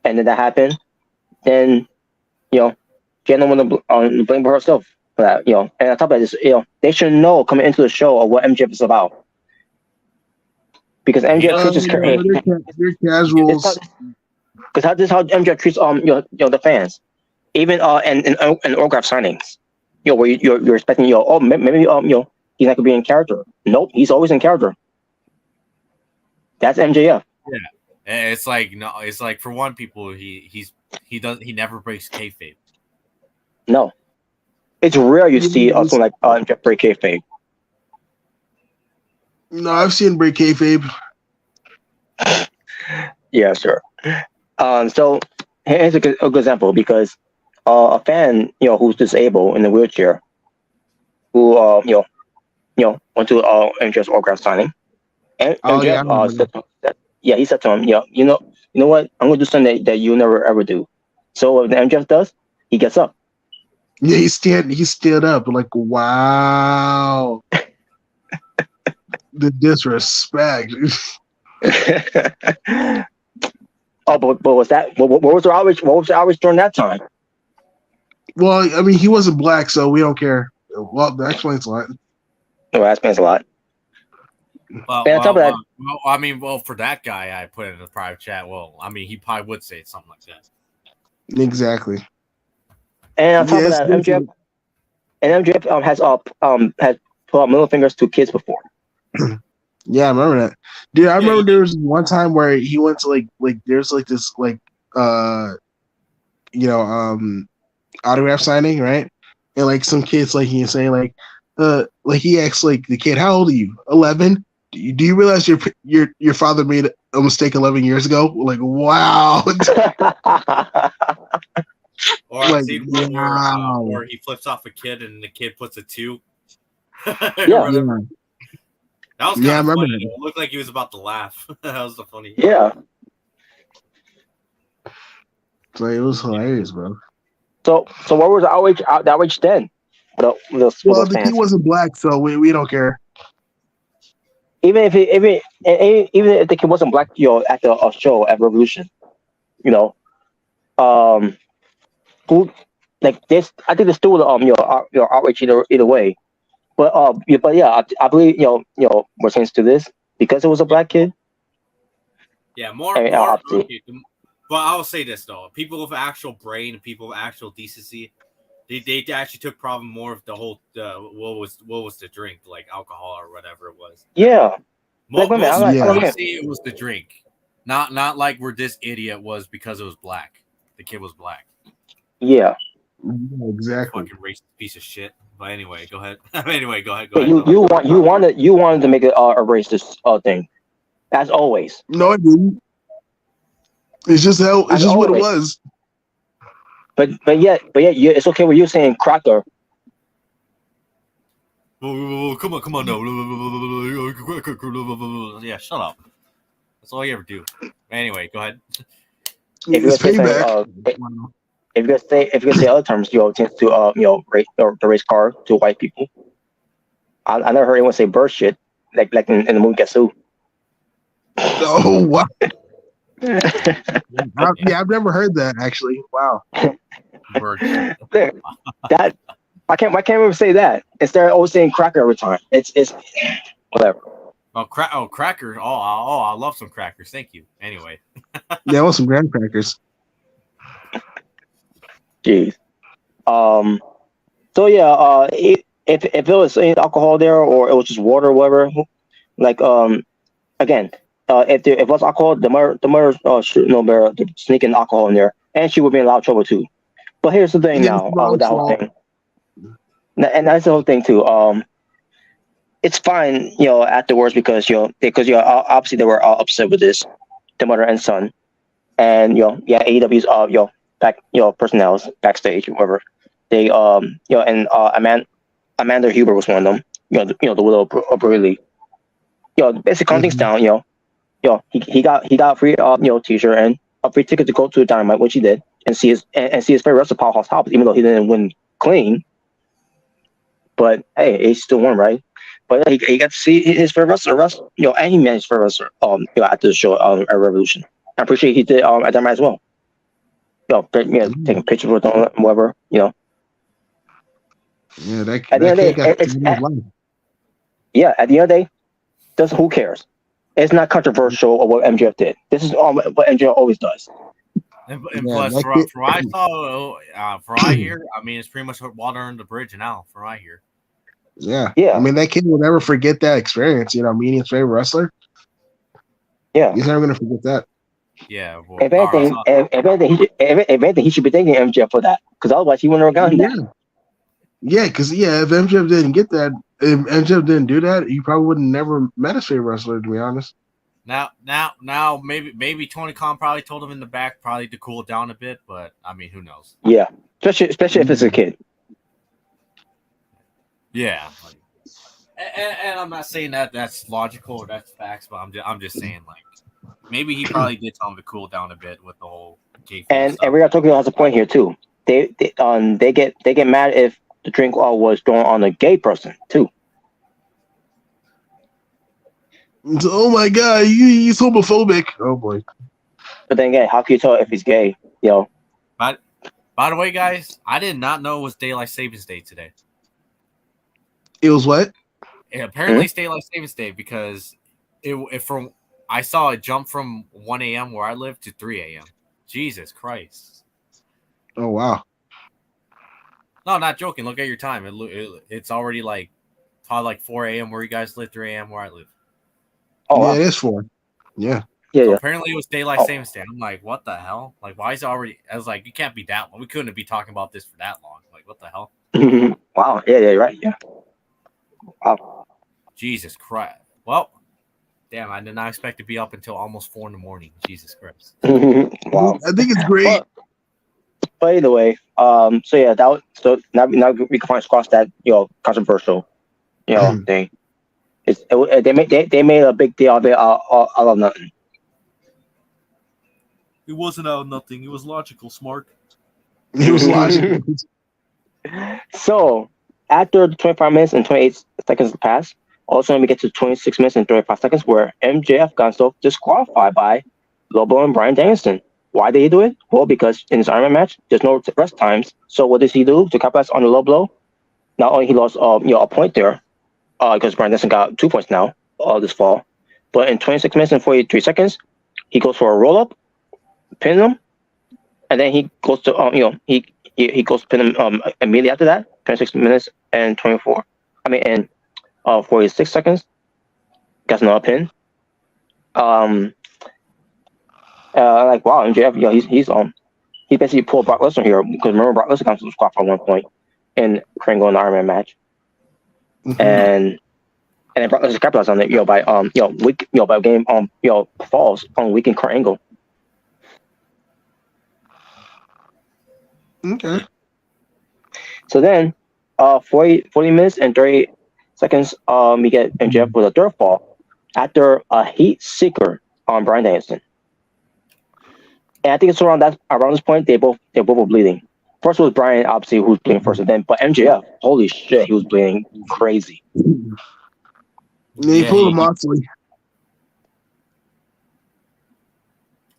then that happened, then Jenna want to blame herself. For that, and on top of this, they should know coming into the show of what MJF is about, because MJF treats they're casuals. Because this is how MJF treats the fans, even in autograph signings, where you're expecting maybe he's not gonna be in character. Nope, he's always in character. That's MJF. Yeah, And it's like it's like for one, people he never breaks kayfabe. No, it's rare you see someone like MJF break kayfabe. No, I've seen break kayfabe. Yeah, sure. So here's a good example because a fan, who's disabled in a wheelchair, who went to MJF's autograph signing, and MJF he said to him, you know what, I'm gonna do something that you never ever do. So what the MJF does, he gets up. Yeah, he stood up like, wow. The disrespect. Oh, but was that what was the outrage? What was the outrage during that time? Well, I mean, he wasn't black, so we don't care. Well, that explains a lot. No, that explains a lot. Well, for that guy, I put it in the private chat. Well, I mean, he probably would say something like that. Exactly. And on top of that, MJF has put up middle fingers to kids before. Yeah, I remember that. Dude, I remember there was one time where he went to like there's like this autograph signing, right? And like some kids like he's saying like he asked like the kid, how old are you? 11? Do you realize your father made a mistake 11 years ago? Like, wow. Or like, where he flips off a kid and the kid puts a 2. Yeah. That was kind of funny. It looked like he was about to laugh. That was the funny. Yeah. So it was hilarious, bro. So what was the outrage then? Well, the kid wasn't black, so we don't care. Even if the kid wasn't black, at the show at Revolution, who like this, I think there's still outrage either way. But yeah, I believe more sense to this because it was a black kid. Yeah, more. But I will say this though: people with actual brain, people with actual decency, they actually took problem more of the whole what was the drink, like alcohol or whatever it was. Yeah, mostly it was the drink, not like where this idiot was because it was black. The kid was black. Yeah, exactly. Fucking racist piece of shit. But anyway, go ahead. Go ahead. You wanted to make it a racist thing, as always. No, I didn't. It's just what it was. But yeah, it's okay with you saying cracker. Oh, come on, no. Yeah, shut up. That's all you ever do. Anyway, go ahead. If you're gonna say other terms, tends to the race car to white people. I never heard anyone say bird shit like in the movie Guess Who. Oh, what? I've never heard that actually. Wow. Bird. That I can't remember say that. Instead of always saying cracker every time. It's whatever. Crackers. Oh, I love some crackers. Thank you. Anyway. Yeah, I want some graham crackers. Jeez. So yeah, if it was any alcohol there or it was just water or whatever, like again, if it was alcohol, the mother should know better to sneak in alcohol in there, and she would be in a lot of trouble too. But here's the thing now with that whole thing, and that's the whole thing too. It's fine, afterwards because obviously they were all upset with this, the mother and son, and AEW's back personnel backstage, whatever. They and Amanda Huber was one of them. The widow of Braley. Basically calm things down. He got a free t-shirt and a free ticket to go to Dynamite, which he did, and see his favorite wrestler Powerhouse Hobbs, even though he didn't win clean. But hey, he still won, right? But he got to see his favorite wrestler, and he met his favorite wrestler, after the show at Revolution. I'm pretty sure he did at Dynamite as well. Taking pictures with them, whatever, Yeah, at the end of the day, at the end of the day, who cares? It's not controversial of what MJF did. This is what MJF always does. And plus, for what I saw, for what I hear, I mean, it's pretty much water under the bridge now. For what I hear. Yeah. I mean, that kid will never forget that experience. Meeting his favorite wrestler. Yeah, he's never gonna forget that. Yeah. Well, If anything, he should be thanking MJF for that, because otherwise he wouldn't have gotten that. Yeah, because if MJF didn't get that, if MJF didn't do that, he probably would have never met a straight wrestler. To be honest. Now, maybe Tony Khan probably told him in the back probably to cool it down a bit, but I mean, who knows? Yeah, especially if it's a kid. Yeah. And I'm not saying that that's logical or that's facts, but I'm just saying like maybe he probably did tell him to cool down a bit with the whole kayfabe And stuff. Real Tokyo has a point here too. They get mad if the drink was thrown on a gay person too. Oh my god, he's homophobic. Oh boy. But then again, how can you tell if he's gay? But by the way, guys, I did not know it was Daylight Savings Day today. It was what? Apparently, it's Daylight Savings Day because I saw it jump from 1 a.m. where I live to 3 a.m. Jesus Christ! Oh wow! No, not joking. Look at your time. It's already probably like 4 a.m. where you guys live, 3 a.m. where I live. Oh, yeah, wow. it is 4. Yeah. Yeah. Apparently, it was Daylight Savings Day. I'm like, what the hell? Like, why is it already? I was like, you can't be that long. We couldn't be talking about this for that long. Like, what the hell? Wow. Yeah. Right. Yeah. Wow. Jesus Christ. Well, damn, I did not expect to be up until almost 4 in the morning. Jesus Christ. Wow. I think it's great. But either way, so yeah, so now we can finally cross that controversial thing. They made a big deal of it out of nothing. It wasn't out of nothing. It was logical, smart. It was logical. So after 25 minutes and 28 seconds pass, all of a sudden we get to 26 minutes and 35 seconds where MJF got himself disqualified by Lobo and Bryan Danielson. Why did he do it? Well, because in his Iron Man match, there's no rest times. So what does he do to capitalize on the low blow? Not only he lost a point there, because Bryan Danielson got 2 points now this fall, but in 26 minutes and 43 seconds, he goes for a roll up, pin him, and then he goes to he goes to pin him immediately after that. 26 minutes and 46 seconds. Got another pin. Like wow, MJF, he basically pulled Brock Lesnar here because remember Brock Lesnar got to the squad at one point in Kringle and Iron Man match, and then Brock Lesnar capitalized on it by game falls on weakened Kurt Angle. Okay. So then, 40 minutes and 30 seconds, we get MJF with a dirt fall after a heat seeker on Bryan Danielson. And I think it's around this point they both were bleeding. First was Bryan, obviously, who was bleeding first, and then but MJF, holy shit, he was bleeding crazy. They pulled him Moxley.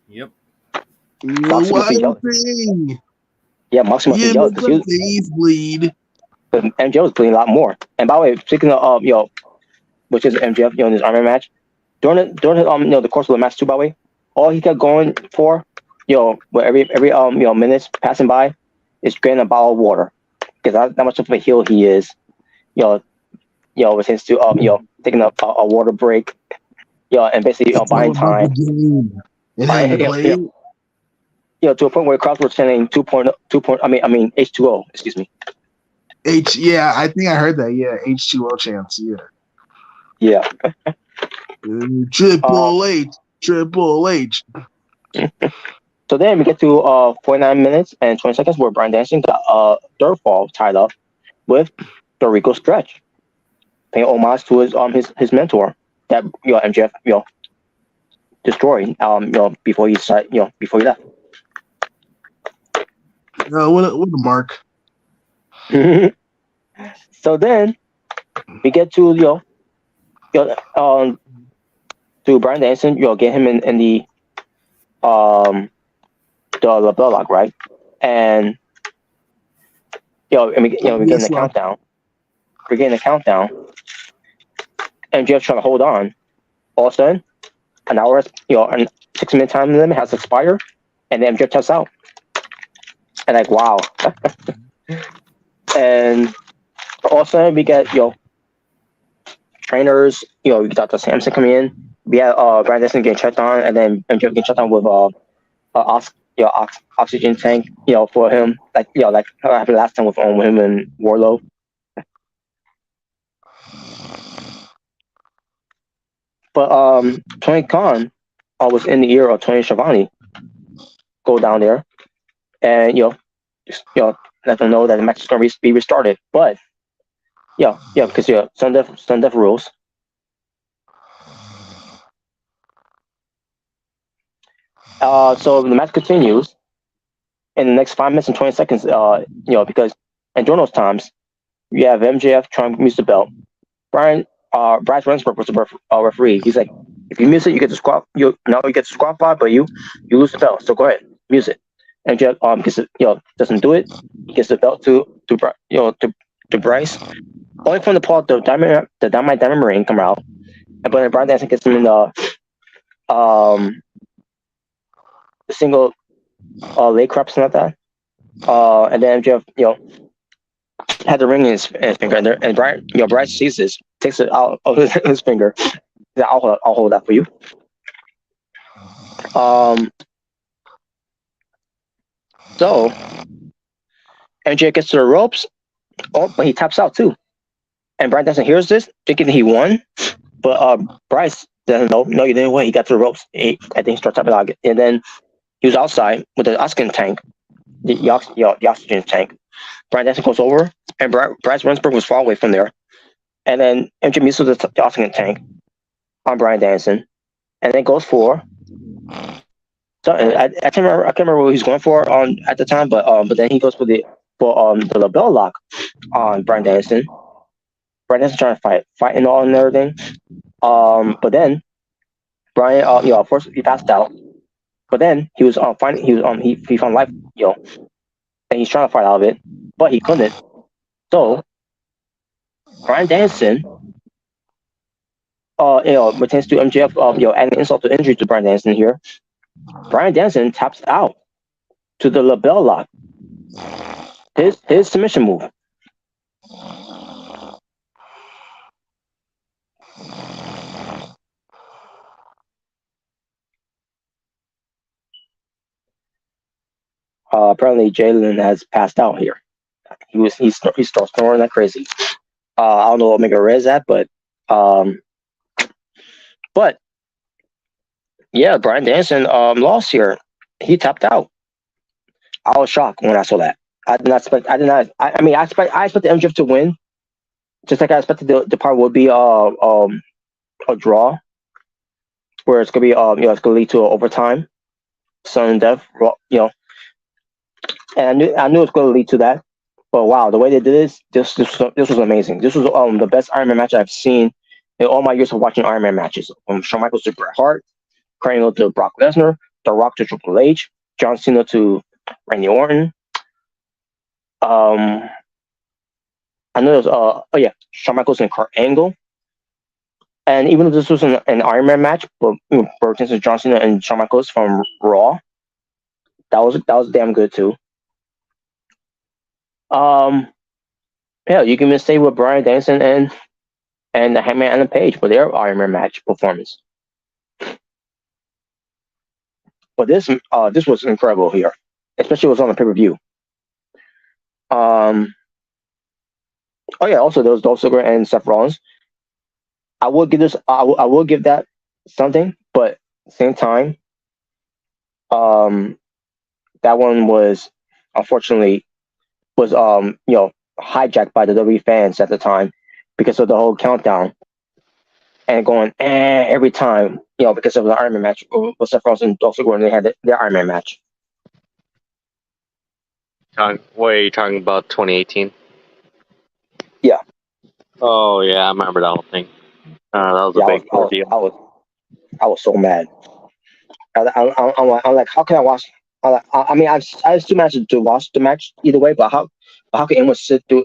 Yep. Yeah, Moxley must be yelling because he's bleed. MJF was bleeding a lot more. And by the way, speaking of which is MJF, in his Iron Man match, during the course of the match too, by the way, all he kept going for, where every minutes passing by, is getting a bottle of water because that's how much of a heel he is. With his taking a water break, and basically buying time. To a point where crowds were chanting H2O, excuse me. Yeah, I think I heard that. Yeah, H2O chants. Yeah. Yeah. Triple H. So then we get to 49 minutes and 20 seconds where Bryan Danielson got a third fall tied up with the Rico Stretch, paying homage to his mentor that MJF destroyed before he left. What a mark. So then we get to to Bryan Danielson, get him in the Bloodlock, right? And we getting the countdown. We're getting the countdown. And Jeff's trying to hold on. All of a sudden, an hour, and 6-minute time limit has expired, and then MJF taps out. And like, wow. And all of a sudden we get trainers, we got Dr. Samson coming in, Bryan Danielson getting checked on, and then MJF getting checked on with oxygen tank, for him, like like what happened last time with him and Warlow. But Tony Khan was in the ear of Tony Schiavone. Go down there, and just let them know that the match is going to be restarted. But because Sun Def rules. So the match continues in the next 5 minutes and 20 seconds. Because and during those times, you have MJF trying to miss the belt. Bryce Remsburg was the referee. He's like, if you miss it, you get disqualified, but you lose the belt. So go ahead, miss it. And Jeff doesn't do it. He gets the belt to Bryce. Only from the part the Diamond Marine come out, but then Bryan Danielson gets him in the single leg crap, something like that. And then MJF had the ring in his finger, and Bryce sees this, takes it out of his finger. Yeah, I'll hold that for you. So MJ gets to the ropes, but he taps out too. And Bryan Danielson hears this, thinking he won, but Bryce doesn't know. No, you didn't win. He got to the ropes. I think he starts tapping out, and then he was outside with the oxygen tank, the oxygen tank. Bryan Danielson goes over, and Bryce Remsburg was far away from there. And then MJ meets with the oxygen tank on Bryan Danielson, and then goes for. So I can't remember what he's going for at the time, but then he goes for the label lock on Bryan Danielson. Bryan Danielson trying to fight and all and everything. But then Bryan, first he passed out, but then he was he found life, and he's trying to fight out of it, but he couldn't. So Bryan Danielson, pertains to MJF, adding insult to injury to Bryan Danielson here. Bryan Danielson taps out to the label lock. His submission move. Apparently Jalen has passed out here. He starts snoring like crazy. I don't know what Omega Red is at, but yeah, Bryan Danielson lost here. He tapped out. I was shocked when I saw that. I expected MJF to win, just like I expected the part would be a draw, where it's gonna be it's gonna lead to an overtime, sudden death, and I knew it was gonna lead to that. But wow, the way they did this was amazing. This was the best Iron Man match I've seen in all my years of watching Iron Man matches. From Shawn Michaels to Bret Hart, Kurt Angle to Brock Lesnar, The Rock to Triple H, John Cena to Randy Orton. I know there's Shawn Michaels and Kurt Angle. And even though this was an Iron Man match, but since John Cena and Shawn Michaels from Raw, that was damn good too. You can even stay with Bryan Danielson and the Hangman and the Page for their Iron Man match performance. But this was incredible here, especially it was on the pay-per-view. Also there was Dolph Ziggler and Seth Rollins. I will give that something, but at the same time, that one was unfortunately hijacked by the WWE fans at the time because of the whole countdown and going every time, because of the Iron Man match with Seth Rollins and Dolph Ziggler when they had their Iron Man match. What are you talking about? 2018? Yeah. Oh yeah, I remember that whole thing. That was a big deal. I was so mad. I'm like, how can I watch? I have 2 matches to watch the match either way, but how can anyone sit through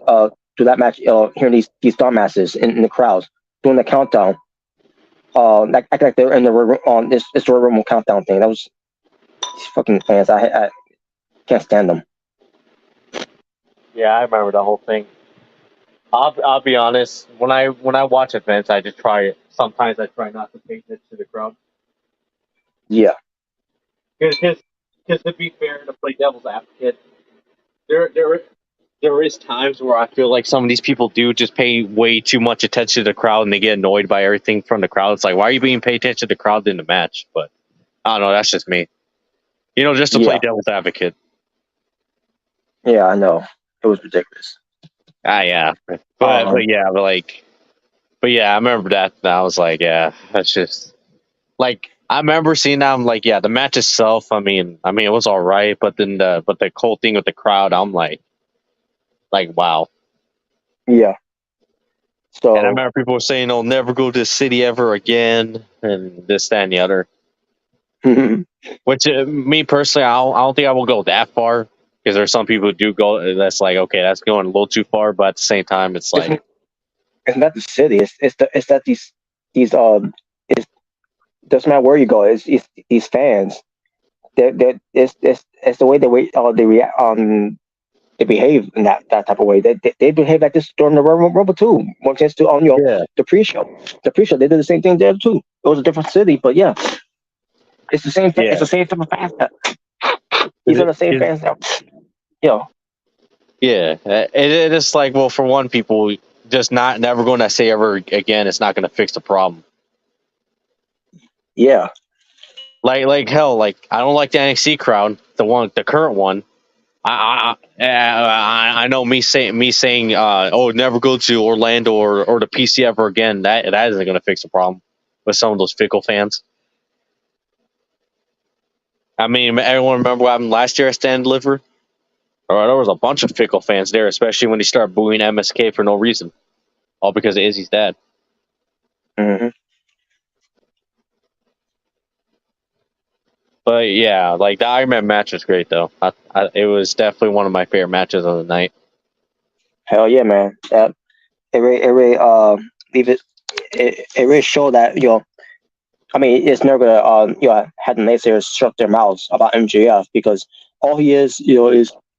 that match, hearing these dumbasses in the crowds doing the countdown, like they're in the room on this Royal Rumble countdown thing. That was these fucking fans. I can't stand them. Yeah, I remember the whole thing. I'll be honest. When I watch events, I just try it. sometimes I try not to pay attention to the crowd. Yeah. Because to be fair, to play devil's advocate, there is times where I feel like some of these people do just pay way too much attention to the crowd and they get annoyed by everything from the crowd. It's like, why are you being paid attention to the crowd in the match? But I don't know. That's just me. Just to play devil's advocate. Yeah, I know. It was ridiculous. Yeah. But yeah, I remember that. And I was like, yeah, that's just like I remember seeing that. I'm like, yeah, the match itself. I mean, it was all right, but then the whole thing with the crowd, I'm like, wow. Yeah. So. And I remember people were saying, "I'll never go to the city ever again," and this, that, and the other. Which, me personally, I don't think I will go that far because there's some people who do go. That's like, okay, that's going a little too far. But at the same time, it's like it's not the city. It's that these it doesn't matter where you go. It's these fans. It's the way they react. They behave in that type of way. They behave like this during the Rumble too. One chance to the pre-show. The pre-show they did the same thing there too. It was a different city, but yeah, it's the same. It's the same type of fans. These are the same fans now. Yeah, it is like, well, for one, people just never going to say ever again. It's not going to fix the problem. Yeah, like hell, like I don't like the NXT crowd, the current one. I know me saying never go to Orlando or the PC ever again. That isn't going to fix the problem with some of those fickle fans. I mean, everyone remember what happened last year at Stand and Deliver? Or there was a bunch of fickle fans there, especially when they started booing MSK for no reason, all because of Izzy's dad. Mm-hmm. But yeah, like the Iron Man match was great though. It was definitely one of my favorite matches of the night. Hell yeah, man! It really showed that I mean, it's never gonna had the naysayers shut their mouths about MJF because all he is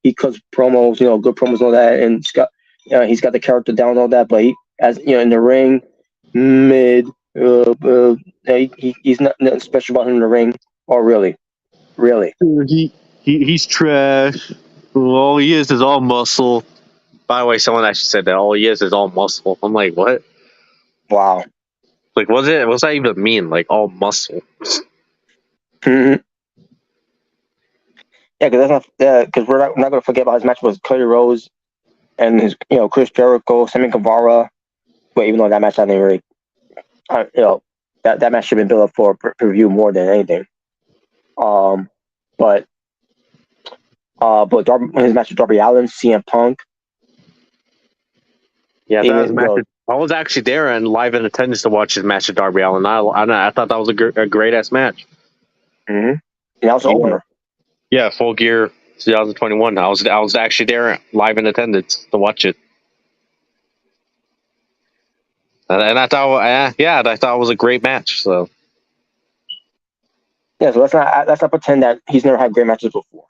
he cuts promos, good promos and all that, and he's got the character down and all that, but he, as in the ring, mid, he's not nothing special about him in the ring, or really. He's trash. All he is all muscle. By the way, someone actually said that all he is all muscle. I'm like, what? Wow. Like, what's that even mean? Like, all muscle? Mm-hmm. Yeah, because we're not going to forget about his match with Cody Rhodes and his Chris Jericho, Sammy Guevara. But even though that match I didn't really, that match should have been built up for review more than anything. But his match with Darby Allin, CM Punk. Yeah, I was actually there and live in attendance to watch his match with Darby Allin. I thought that was a great ass match. Mm-hmm. And that was the opener. Yeah, Full Gear 2021. I was actually there live in attendance to watch it. And I thought, I thought it was a great match. So yeah, so let's not pretend that he's never had great matches before.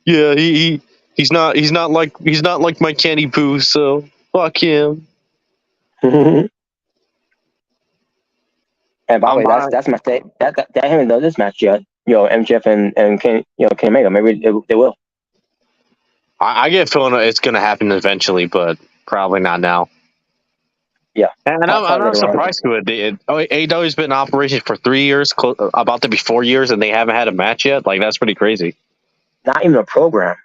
Yeah, he's not like my Kenny Boo. So fuck him. And by the way, that's my thing. That haven't done this match yet. MJF and Kenny Omega. Maybe they will. I get a feeling it's going to happen eventually, but probably not now. Yeah, and I'm not surprised with it. AEW's been in operation for 3 years, about to be 4 years, and they haven't had a match yet. Like, that's pretty crazy. Not even a program.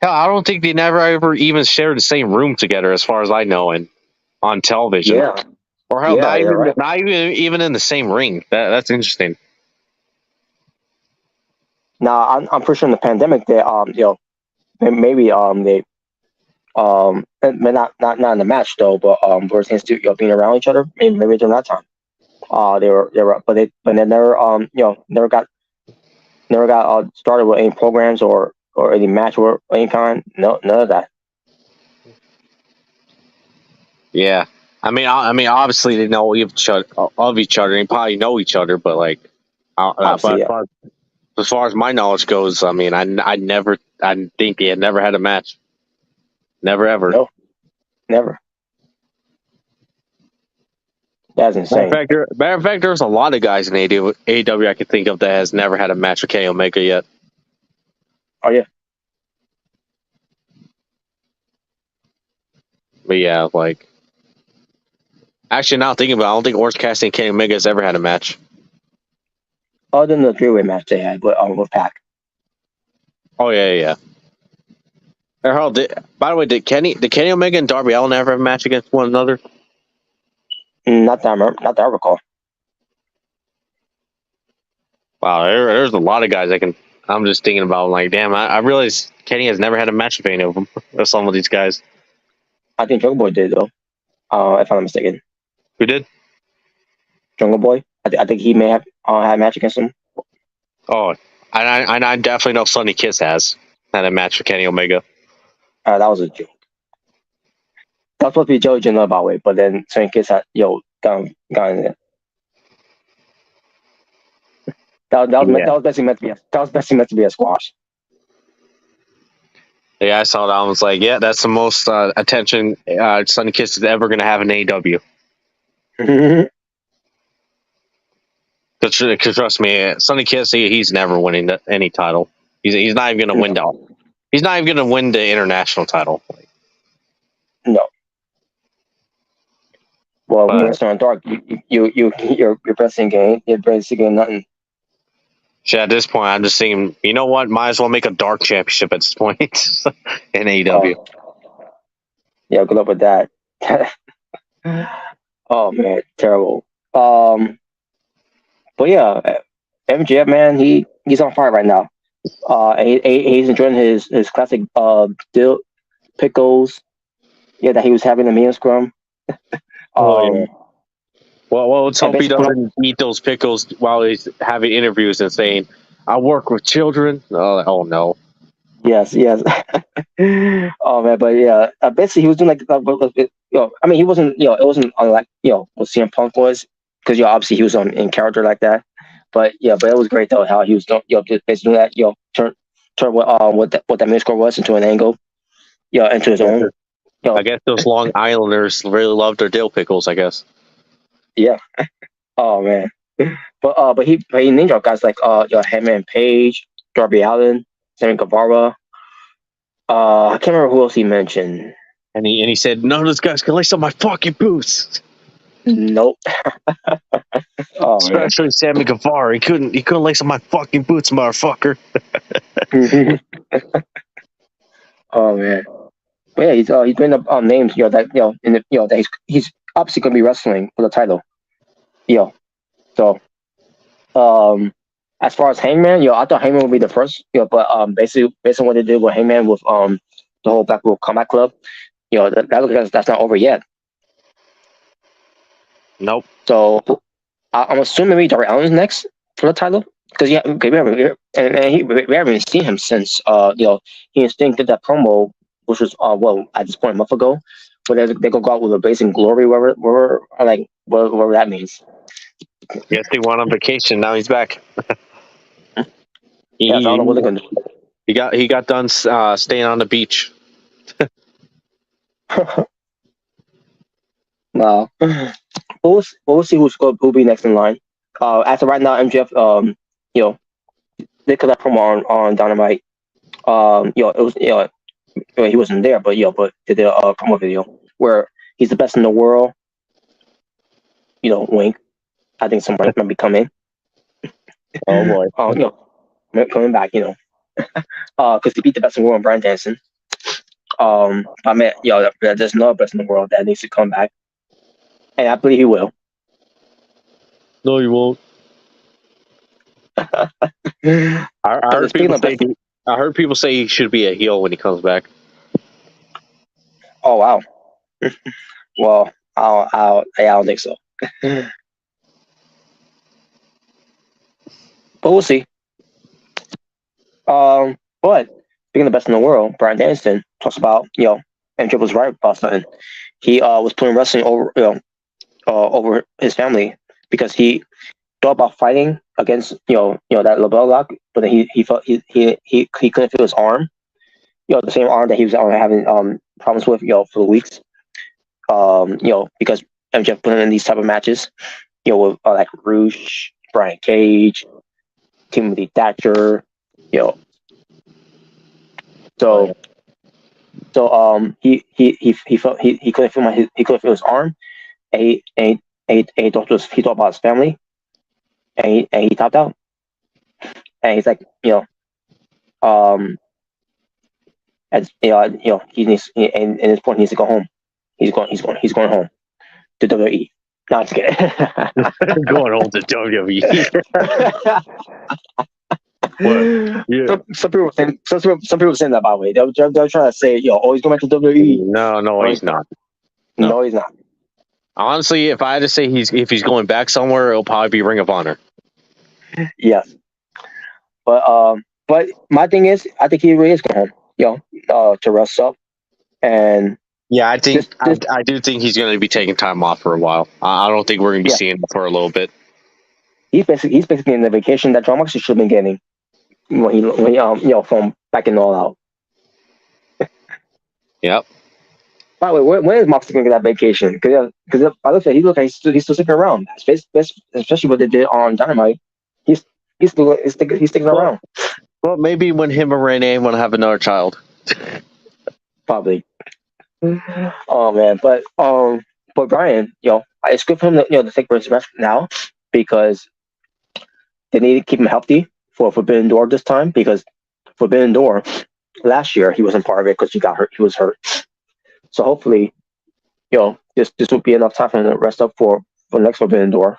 Hell, I don't think they never ever even shared the same room together, as far as I know, and on television. Yeah. Or hell, not even in the same ring. That's interesting. Now, I'm pretty sure in the pandemic they maybe they not in the match though, but versus institute being around each other, maybe during that time. They were but they never never got started with any programs or any match or any kind. No, none of that. Yeah. I mean, obviously they know of each other. They probably know each other, but like, but as far as my knowledge goes, I mean, I think they had never had a match. Never ever. No, never. That's insane. Matter of fact, there's a lot of guys in AEW I can think of that has never had a match with Kenny Omega yet. Oh yeah. But yeah, like actually now thinking about it, I don't think Orange Cassidy and Kenny Omega has ever had a match. Other than the three-way match they had with Pac. Oh yeah. By the way, did Kenny Omega and Darby Allin ever have a match against one another? Not that I recall. Wow, there's a lot of guys I'm just thinking about. Like, damn, I realize Kenny has never had a match with any of them. Or some of these guys. I think Jungle Boy did though. If I'm not mistaken. Who did? Jungle Boy. I think he may have had a match against him. Oh, I definitely know Sonny Kiss has had a match with Kenny Omega. That was a joke. That was supposed to be Joey Janela, by the way, but then Sonny Kiss had got in there. That was basically meant to be a squash. Yeah, I saw that. I was like, yeah, that's the most attention Sonny Kiss is ever going to have in AEW. Because trust me, Sonny Kiss, he's never winning any title. He's not even going to win He's not even going to win the international title. No. Well, when you're on dark, you're basically getting nothing. Yeah, at this point, I'm just thinking, you know what? Might as well make a dark championship at this point in AEW. Yeah, good luck with that. Oh man, terrible. But yeah, MJF, man, he's on fire right now. He's enjoying his classic dill pickles. Yeah, that he was having in the meal scrum. Yeah. Well, let's hope he doesn't eat those pickles while he's having interviews and saying, "I work with children." Oh no. Yes. Oh man, but yeah, basically he was doing I mean, he wasn't, it wasn't unlike, what CM Punk was, because obviously he was in character like that. But it was great though how he was doing, just basically that, turn what that main score was into an angle, into his own. I guess those Long Islanders really love their dill pickles, I guess. Yeah. Oh man. But he named out guys like Hangman Page, Darby Allin, Sammy Guevara. I can't remember who else he mentioned. And he said, none of those guys can lace up my fucking boots. Nope. Especially Sammy Guevara. He couldn't lace up my fucking boots, motherfucker. Oh man. But yeah, he's bringing up names, that he's obviously gonna be wrestling for the title. So as far as Hangman, I thought Hangman would be the first, but basically based on what they did with Hangman with the whole Blackpool Combat Club, that's not over yet. Nope. So I'm assuming maybe Darby Allin's next for the title, because we haven't seen him since he and Sting did that promo, which was at this point a month ago, where they go out with a Blazing Glory, whatever that means. Yes, he went on vacation. Now he's back. I don't know what they're gonna do. He got done staying on the beach. No. We'll see who'll be next in line. As of right now, MJF, they could have promo on Dynamite. It was, he wasn't there, but they did a promo video where he's the best in the world. Wink. I think somebody might be coming. Oh boy. Coming back, because he beat the best in the world, Bryan Danielson. I mean, there's no best in the world that needs to come back, and I believe he will. No, you won't. I heard people say he should be a heel when he comes back. Oh wow. Well, I don't think so. But we'll see. But being the best in the world, Bryan Danielson talks about MJ was right about something. He was putting wrestling over his family because he thought about fighting against that LeBell Lock, but then he felt he couldn't feel his arm, the same arm that he was having problems with for the weeks, because MJF put him in these type of matches. With like Roosh, Brian Cage, Timothy Thatcher. So he felt he couldn't feel his arm, and he thought about his family, and he tapped out, and he's like he needs and at this point he needs to go home. He's going home to WWE. No, I'm just kidding. Going home to WWE. Yeah. Some people saying that, by the way. They're trying to say, he's going back to WWE. No, he's not. No, he's not. Honestly, if I had to say if he's going back somewhere, it'll probably be Ring of Honor. Yes. But my thing is, I think he really is going home, to rest up. And yeah, I think I do think he's going to be taking time off for a while. I don't think we're going to be seeing him for a little bit. He's basically in the vacation that John Moxley should have been getting when he from back in All Out. Yep. By the way, when is Moxley going to get that vacation? Because I look at he's still sticking around, especially what they did on Dynamite. He's sticking around. Well, maybe when him and Renee want to have another child. Probably. Oh man, but Brian, it's good for him to take his rest now, because they need to keep him healthy for Forbidden Door this time, because Forbidden Door last year he wasn't part of it because he got hurt. He was hurt. So hopefully, this will be enough time for him to rest up for next Forbidden Door.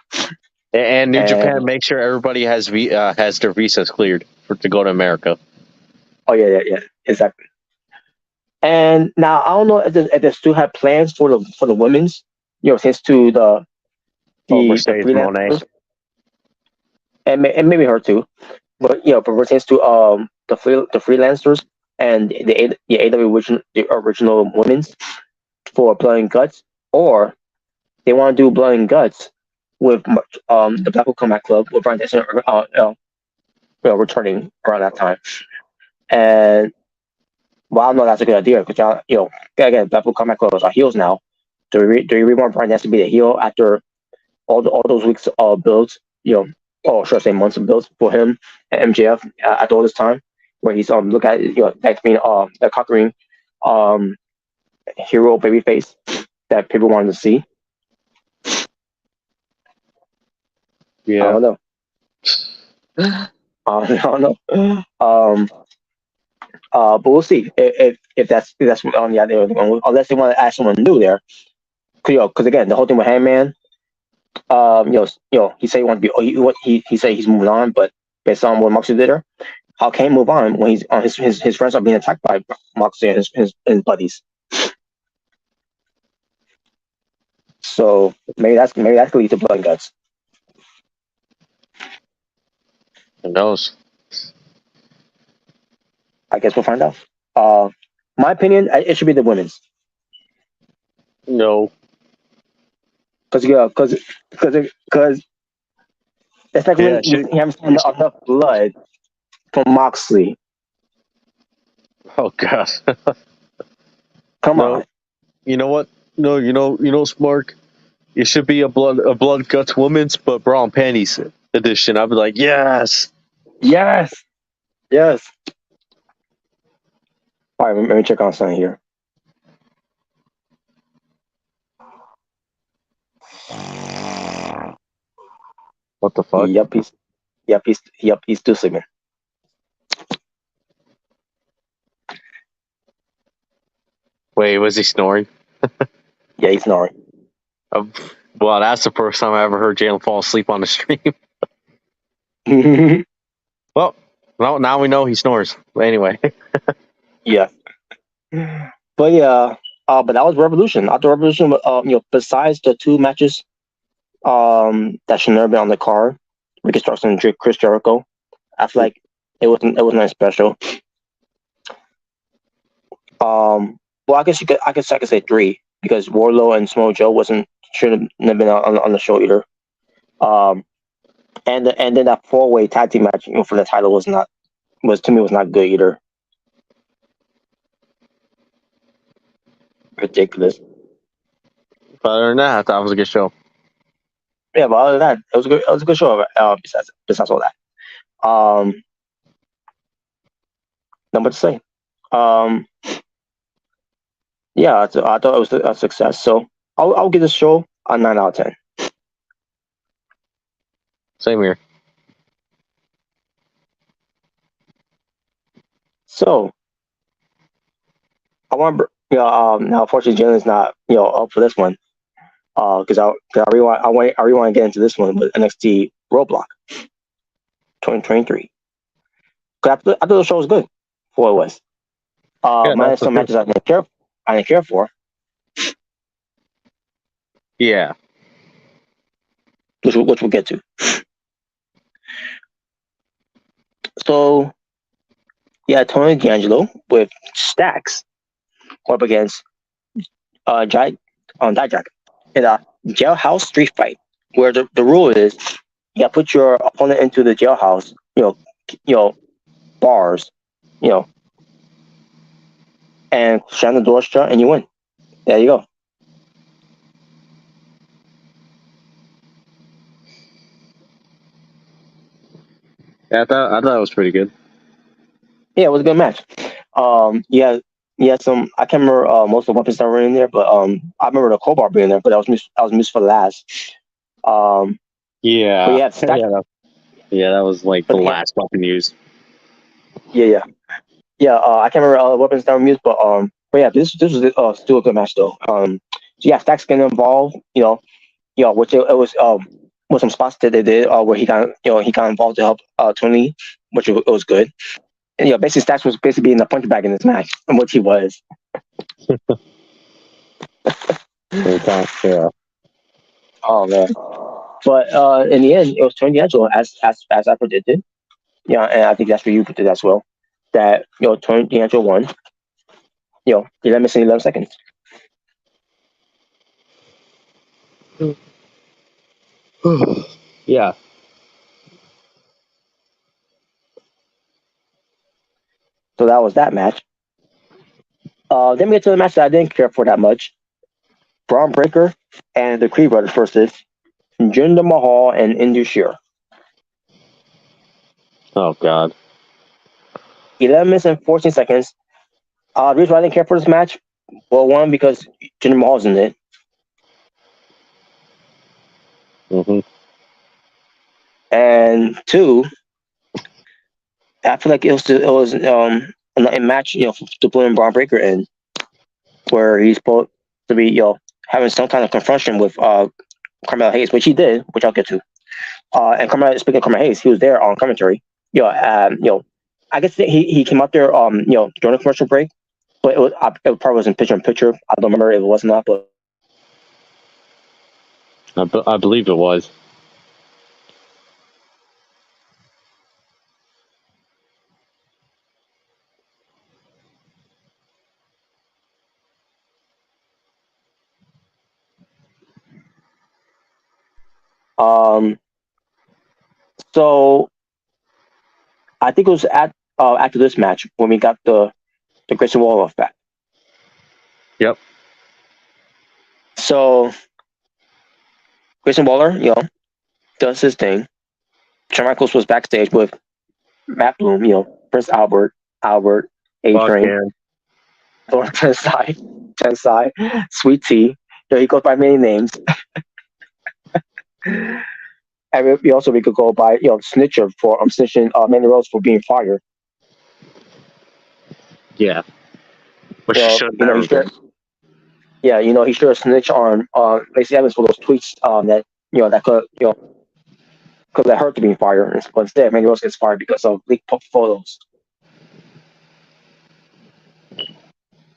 And New Japan, make sure everybody has their visas cleared to go to America. Oh yeah, exactly. And now I don't know if they still have plans for the women's, since to the freelancers, and maybe her too, but pertains to the freelancers and the AEW original women's for Blood and Guts, or they want to do Blood and Guts with the Blackpool Combat Club with Brian Dixon returning around that time. And I don't know that's a good idea, because again, Blackpool Combat Club are heels now. Do you really want Brian Dixon to be the heel after all those weeks of builds, or should I say months of builds for him and MJF at all this time, where he's look at that being the conquering hero babyface that people wanted to see. Yeah. I don't know. I don't know. But we'll see if that's on the idea, unless they want to add someone new there. Because again, the whole thing with Hangman, he said he wanted to be. He said he's moving on, but based on what Moxley did there, how can he move on when he's his friends are being attacked by Moxley and his buddies? So maybe that could lead to Blood and Guts. Who knows? I guess we'll find out. My opinion, it should be the women's. No. Because it's like when you haven't seen enough blood from Moxley. Oh God. Come on. You know what? No, you know, Smark. It should be a blood guts women's, but bra and panties edition. I'd be like, yes. All right, let me check on something here. What the fuck? Yep, he's still sleeping. Wait, was he snoring? Yeah, he's snoring. Well, that's the first time I ever heard Jalen fall asleep on the stream. Well, now we know he snores. But anyway. Yeah. But yeah, but that was Revolution. After Revolution, besides the two matches that should never be on the card, Ricky Starks and Chris Jericho, I feel like it wasn't special. Well, I guess I could say three, because Wardlow and Samoa Joe shouldn't have been on the show either. And then that 4-way tag team match, for the title was not good either. Ridiculous. other than that, I thought it was a good show. Yeah, but other than that, it was a good. It was a good show. Besides all that, not much to say. Yeah, I thought it was a success. So I'll give this show a 9 out of 10. Same here. So I want, now unfortunately Jalen's not, up for this one, because I really want to get into this one with NXT Roadblock 2023. Cause I thought the show was good for what it was. Minus some matches I didn't care for. Yeah. Which we'll get to. So Tony D'Angelo with Stacks up against Dijak in a jailhouse street fight, where the rule is you put your opponent into the jailhouse, bars, and slam the door shut, and you win. There you go. Yeah, I thought it was pretty good. Yeah, it was a good match. Some, I can't remember most of the weapons that were in there, but I remember the crowbar being there, but I was missed for the last. Yeah. But That was like the last weapon used. Yeah. I can't remember all the weapons that were used, but yeah, this was still a good match though. Stacks getting involved, which it was with some spots that they did where he got involved to help Tony, which it was good. And basically Stacks was basically being a punch bag in this match, and which he was. Yeah. Oh man. But in the end, it was Tony D'Angelo as I predicted. Yeah, and I think that's what you predicted as well. That Tony D'Angelo won. 11 minutes and 11 seconds. Yeah. So that was that match. Then we get to the match that I didn't care for that much. Braun Breaker and the Creed Brothers versus Jinder Mahal and Indus Sher. Oh God. 11 minutes and 14 seconds. The reason why I didn't care for this match, well, one, because Jinder Mahal's in it. Mm-hmm. And two, I feel like it was a match, to put in Braun Breaker in, where he's supposed to be, having some kind of confrontation with Carmelo Hayes, which he did, which I'll get to. And speaking of Carmelo Hayes, he was there on commentary. I guess he came up there, during the commercial break, but it probably wasn't picture in picture. I don't remember if it was not, but I believe it was. So I think it was after this match when we got the Grayson Waller effect. Yep. So Grayson Waller, does his thing. Shawn Michaels was backstage with Matt Bloom, Prince Albert, A-Train, Lord Tensai, Sweet Tea. He goes by many names. And we could go by Snitcher for snitching Mandy Rose for being fired. Yeah. Which he should have snitched on Lacey Evans for those tweets that could let her to be fired. But instead, Mandy Rose gets fired because of leaked photos.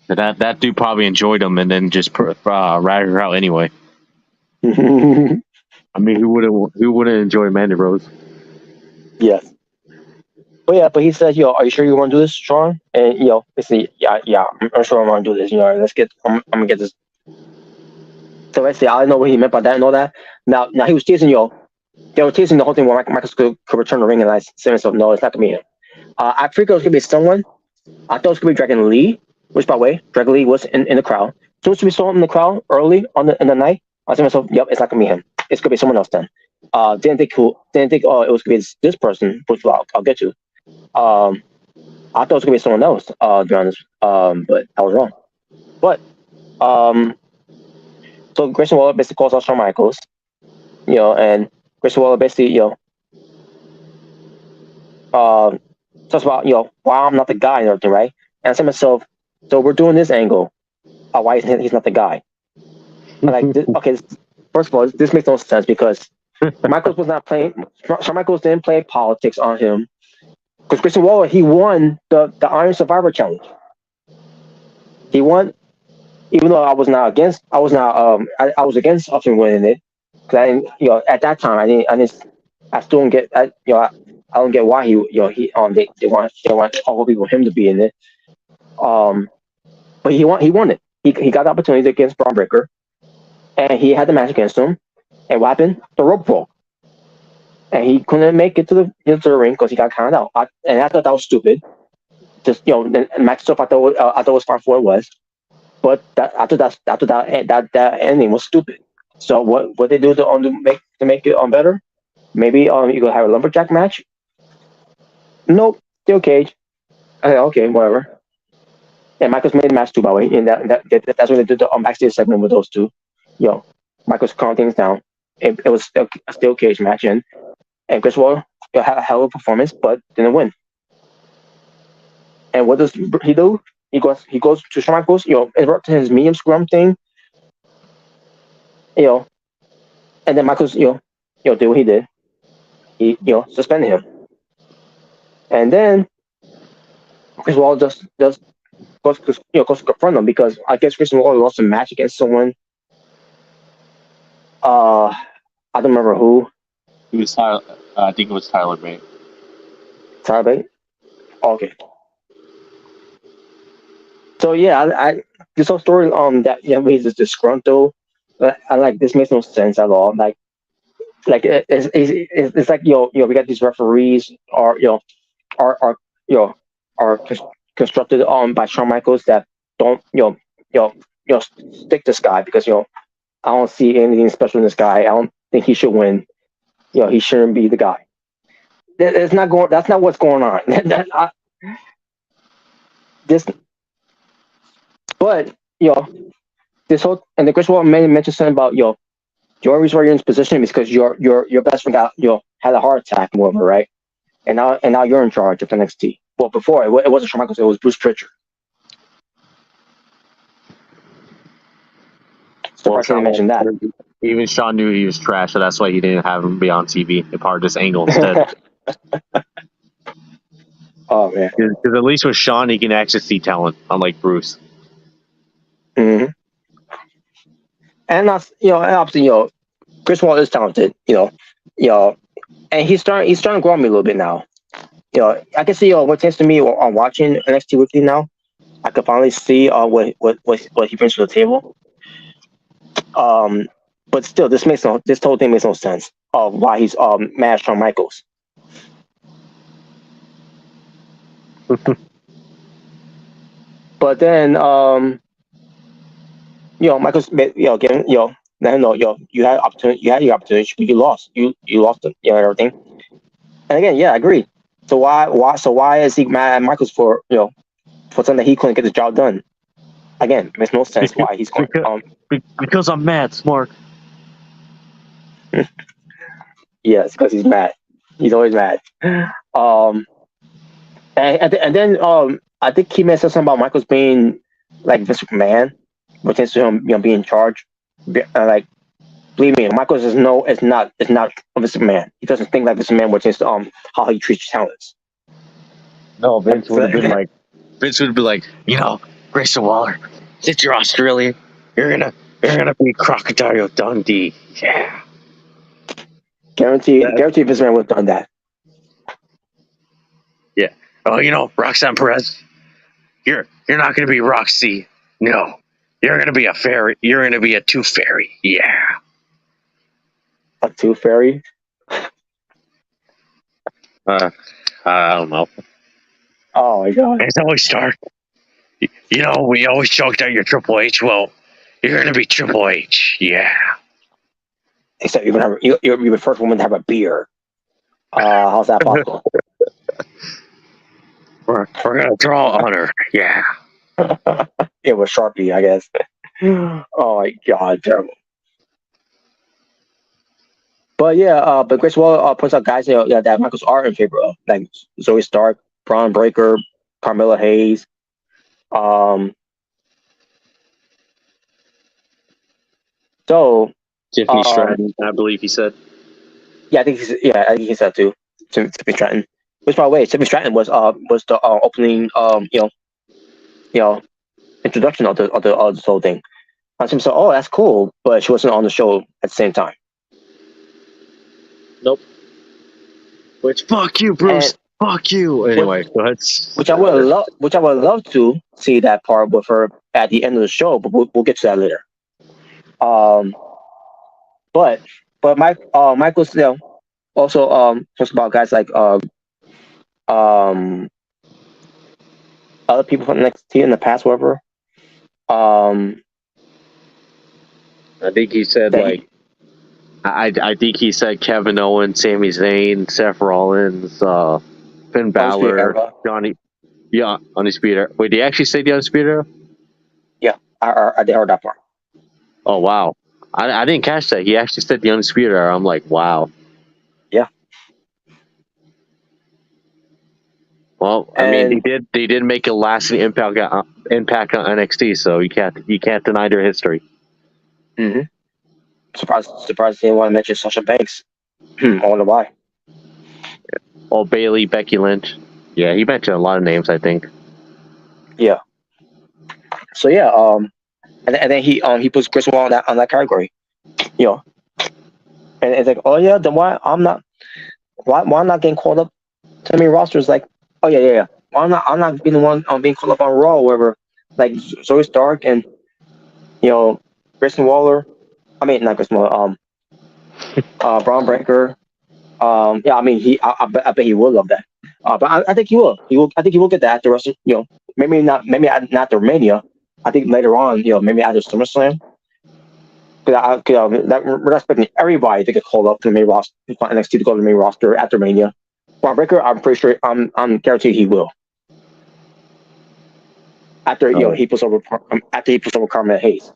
That dude probably enjoyed him and then just ratted her out anyway. I mean, who wouldn't enjoy Mandy Rose? Yes. But he said, are you sure you want to do this, Sean? And basically, yeah, I'm sure I want to do this. I'm gonna get this. So basically, I don't know what he meant by that and all that. Now he was teasing, they were teasing the whole thing where Michaels could return the ring, and I said to myself, no, it's not gonna be him. I figured it was gonna be someone. I thought it was gonna be Dragon Lee, which by the way, Dragon Lee was in the crowd. As soon as we saw him in the crowd early in the night, I said to myself, "Yep, it's not gonna be him. It's gonna be someone else then." Didn't think it was gonna be this person, which I'll get to. I thought it was gonna be someone else. To be honest, but I was wrong. But so Grayson Waller basically calls out Shawn Michaels, and Grayson Waller basically, talks about, why I'm not the guy and everything, right? And I said to myself, so we're doing this angle. Why isn't he's not the guy? Okay, first of all, this makes no sense because Michaels was not playing. Shawn Michaels didn't play politics on him because Grayson Waller, he won the Iron Survivor Challenge. He won, even though I was against Austin winning it because I didn't, at that time I still don't get, I don't get why they want all people him to be in it. But he won it. He got the opportunity against Braun Breaker, and he had the match against him. And what happened? The rope broke, and he couldn't make it to the ring because he got counted out. And I thought that was stupid. Just the match stuff I thought was fine for what it was, but after that ending was stupid. So what they do to make it better? Maybe you could have a lumberjack match. Nope, steel cage. Okay, whatever. And Michaels made the match too, by the way. And that's when they did the backstage segment with those two. Michaels calmed things down. It was a steel cage match, and Chris Waller had a hell of a performance, but didn't win. And what does he do? He goes to Shawn Michaels, interrupt his medium scrum thing, and then Michaels, did what he did. He, suspended him, and then Chris Waller just goes to confront him because I guess Chris Waller lost a match against someone. I don't remember who. It was Tyler. I think it was Tyler Bate. Tyler Bate? Okay. So yeah, I this whole story that he's just disgruntled. I like this makes no sense at all. Like it's like we got these referees are constructed by Shawn Michaels that don't stick this guy because I don't see anything special in this guy. I don't think he should win. He shouldn't be the guy. That's not what's going on. But this whole and the Chris Wall mentioned something about the only reason why you're in this position is because your best friend got had a heart attack, whatever, right? And now you're in charge of NXT. Well, before it wasn't Shawn Michaels, it was Bruce Pritchard. So Sean mentioned that. Even Sean knew he was trash, so that's why he didn't have him be on TV. They part this angle instead. Oh man! Because at least with Sean, he can actually see talent, unlike Bruce. Mm-hmm. And that's obviously Chris Wall is talented, and he's starting to grow on me a little bit now. I can see what tends to me on watching NXT Weekly now. I can finally see what he brings to the table. But still, this whole thing makes no sense of why he's mad at Shawn Michaels. But then Michael's getting let him know you had your opportunity, but you lost. You lost it, everything. And again, yeah, I agree. So why is he mad at Michaels for something that he couldn't get the job done? Again, it makes no sense why he's going. Because I'm mad, Smart. Yes, because he's mad. He's always mad. And then I think he said something about Michaels being like Vince McMahon, which tends to him being in charge. Like, believe me, Michaels is not Vince McMahon. He doesn't think like Vince McMahon, which is how he treats talents. No, Vince would have been like, Grayson Waller, since you're Australian, you're gonna be Crocodile Dundee. Yeah. Guarantee Vince McMahon would have done that. Yeah. Oh, Roxanne Perez, you're not gonna be Roxy. No. You're gonna be a fairy. You're gonna be a tooth fairy. Yeah. A tooth fairy? I don't know. Oh my god. It's always start. You know, we always joked that you're Triple H. Well, you're gonna be Triple H. Yeah. Except you're the first woman to have a beer. How's that possible? We're gonna draw on her. Yeah. It was Sharpie, I guess. Oh my god, terrible. But yeah, but Grace Waller points out guys that Michaels are in favor of, like Zoe Stark, Braun Breaker, Carmella Hayes. So Tiffany Stratton, I believe he said. Yeah, I think he said too. Tiffany Stratton. Which, by the way, Tiffany Stratton was the opening introduction of this whole thing. And some said, "Oh, that's cool," but she wasn't on the show at the same time. Nope. Which fuck you, Bruce. Fuck you. Anyway, go ahead. Which I would love to see that part with her at the end of the show, but we'll get to that later. But Michael's also talks about guys like other people from NXT in the past, whatever. I think he said I think he said Kevin Owens, Sami Zayn, Seth Rollins, Finn Balor, Johnny. Yeah, Undisputed Era. Wait, did he actually say the Undisputed Era? Yeah, I did heard that part. Oh wow, I didn't catch that. He actually said the Undisputed Era. I'm like, wow. Yeah. Well, I mean, they did make a lasting impact on NXT, so you can't deny their history. Mm-hmm. Surprised they didn't want to mention Sasha Banks. I wonder why. Oh, Bailey, Becky Lynch. Yeah, he mentioned a lot of names, I think. Yeah. So yeah, and then he puts Chris Wall on that category. And it's like, oh yeah, then why I'm not getting called up to the main roster? Is like, oh yeah. Why I'm not being the one being called up on Raw or whatever. Like Zoe Stark and Grayson Waller. I mean, not Grayson Waller. Braun Breaker. Yeah, I mean, I bet he will love that. But I think he will. I think he will get that at the rest of, maybe not after Mania. I think later on, maybe after SummerSlam. Because we're not expecting everybody to get called up to the main roster, NXT to go to the main roster after Mania. Braun Breaker, I'm pretty sure, I'm guaranteed he will. After he puts over Carmella Hayes.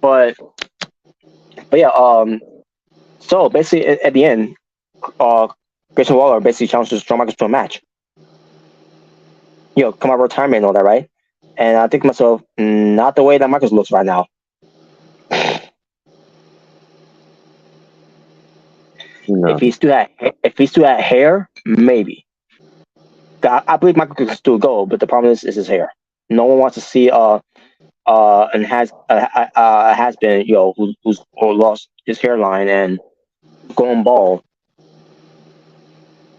But yeah, so basically at the end, Grayson Waller basically challenges Shawn Michaels to a match. Come out of retirement and all that, right? And I think to myself, not the way that Michaels looks right now. No. If he still had hair, maybe. I believe Michael could still go, but the problem is his hair. No one wants to see and has been who's lost his hairline and going bald.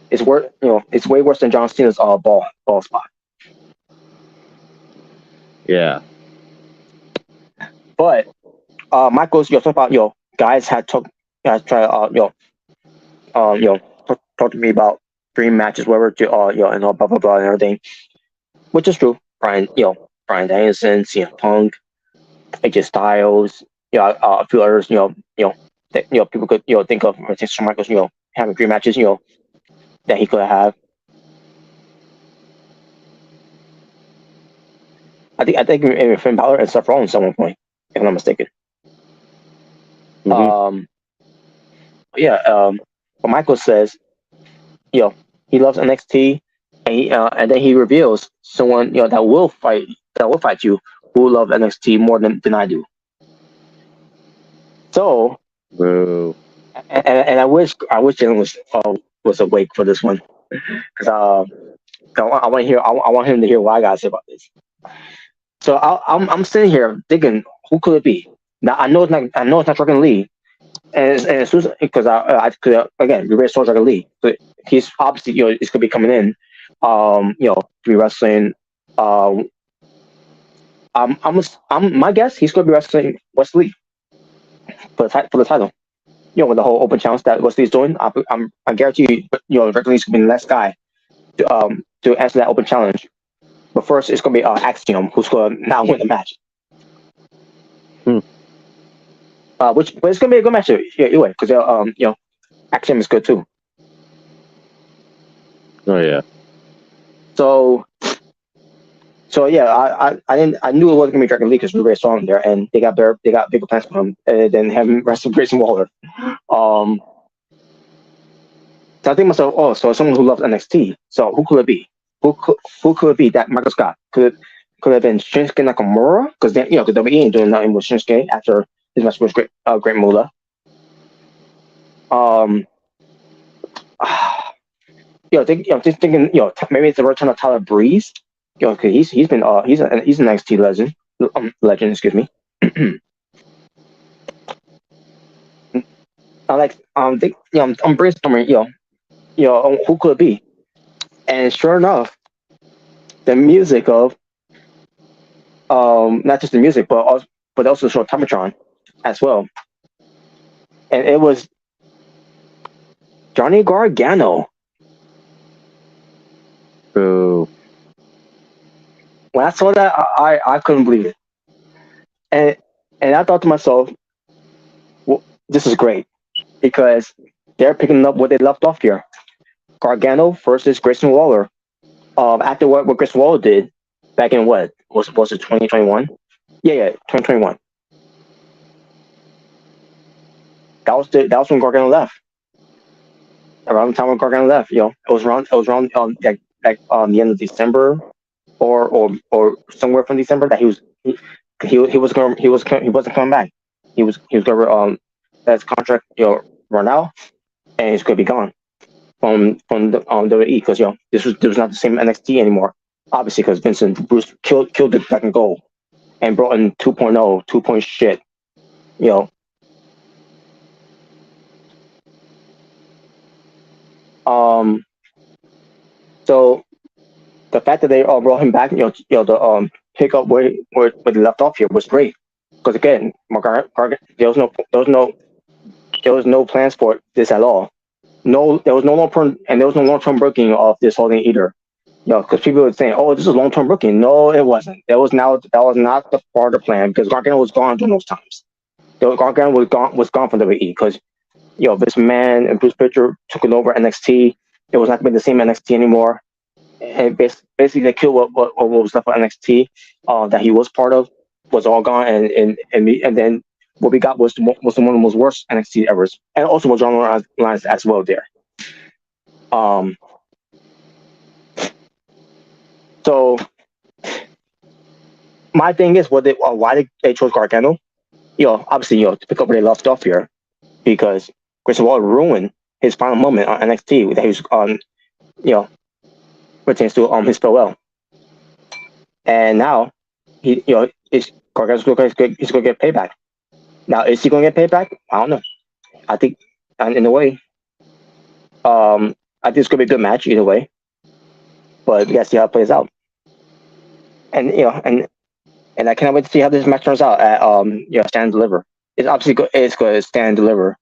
It's it's way worse than John Cena's bald spot. Yeah. But Michael's talk about guys tried talk to me about dream matches, whatever, and blah blah blah and everything, which is true. Bryan Danielson, CM Punk, AJ Styles, a few others, that people could think of Shawn Michaels, having dream matches, that he could have. I think Finn Balor and Seth Rollins at one point, if I'm not mistaken. Mm-hmm. But Michael says, he loves NXT, and then he reveals someone that will fight you who will love NXT more than I do. So, Boo. And I wish Jalen was awake for this one, because I want him to hear what I gotta say about this. So I'm sitting here thinking, who could it be? Now I know it's not Dragon Lee, and as soon as, because I could again we already saw Dragon Lee, but he's obviously he's gonna be coming in, to be wrestling. My guess he's gonna be wrestling Wesley for the title. With the whole open challenge that Wesley's doing, I guarantee Dragon Lee's gonna be the last guy to answer that open challenge. But first, it's gonna be Axiom, who's gonna now win the match. But it's gonna be a good match anyway, because Axiom is good too. Oh yeah. So yeah, I knew it wasn't gonna be Dragon Lee because we were very strong there, and they got bigger plans for him than having wrestle Grayson Waller. So I think to myself, so someone who loves NXT. So who could it be? Who could it be? That Michael Scott could have been Shinsuke Nakamura, because because WWE ain't doing nothing with Shinsuke after his match with Great Muta. Just thinking, maybe it's the return of Tyler Breeze. Because he's an NXT legend. Legend, excuse me. I'm brainstorming, who could it be? And sure enough, the music of not just the music, but also the show Tomatron as well. And it was Johnny Gargano. Boo. When I saw that, I couldn't believe it. And I thought to myself, well, this is great, because they're picking up what they left off here. Gargano versus Grayson Waller. After what Grayson Waller did back in what was it 2021? Yeah, 2021. That was when Gargano left. Around the time when Gargano left, it was around the end of December or somewhere from December that he wasn't coming back. He was gonna let his contract run out, and he's gonna be gone from the WWE, because this was not the same NXT anymore. Obviously, because Vincent Bruce killed it back in goal and brought in 2.0, 2 point shit. So the fact that they all brought him back, the pick up where they left off here was great. Because again, there was no plans for this at all. There was no long-term booking of this holding either. Because people were saying, "Oh, this is long-term booking." No, it wasn't. That was not the part of the plan, because Gargano was gone during those times. Gargano was gone from WWE, because Vince McMahon and Bruce Pritchard took it over NXT. It was not going to be the same NXT anymore, and basically they killed what was left of NXT that he was part of, was all gone, and then what we got was one of the most worst NXT ever, and also was on lines as well there. So my thing is, why they chose Gargano? Obviously, to pick up where they left off here, because Grayson Waller ruined his final moment on NXT that he was on, pertains to his farewell. And now Gargano's going to get payback. Now, is he going to get payback? I don't know. I think, in a way, I think it's going to be a good match either way. But we got to see how it plays out. And and I cannot wait to see how this match turns out at Stand and Deliver. It's obviously it's going to Stand and Deliver.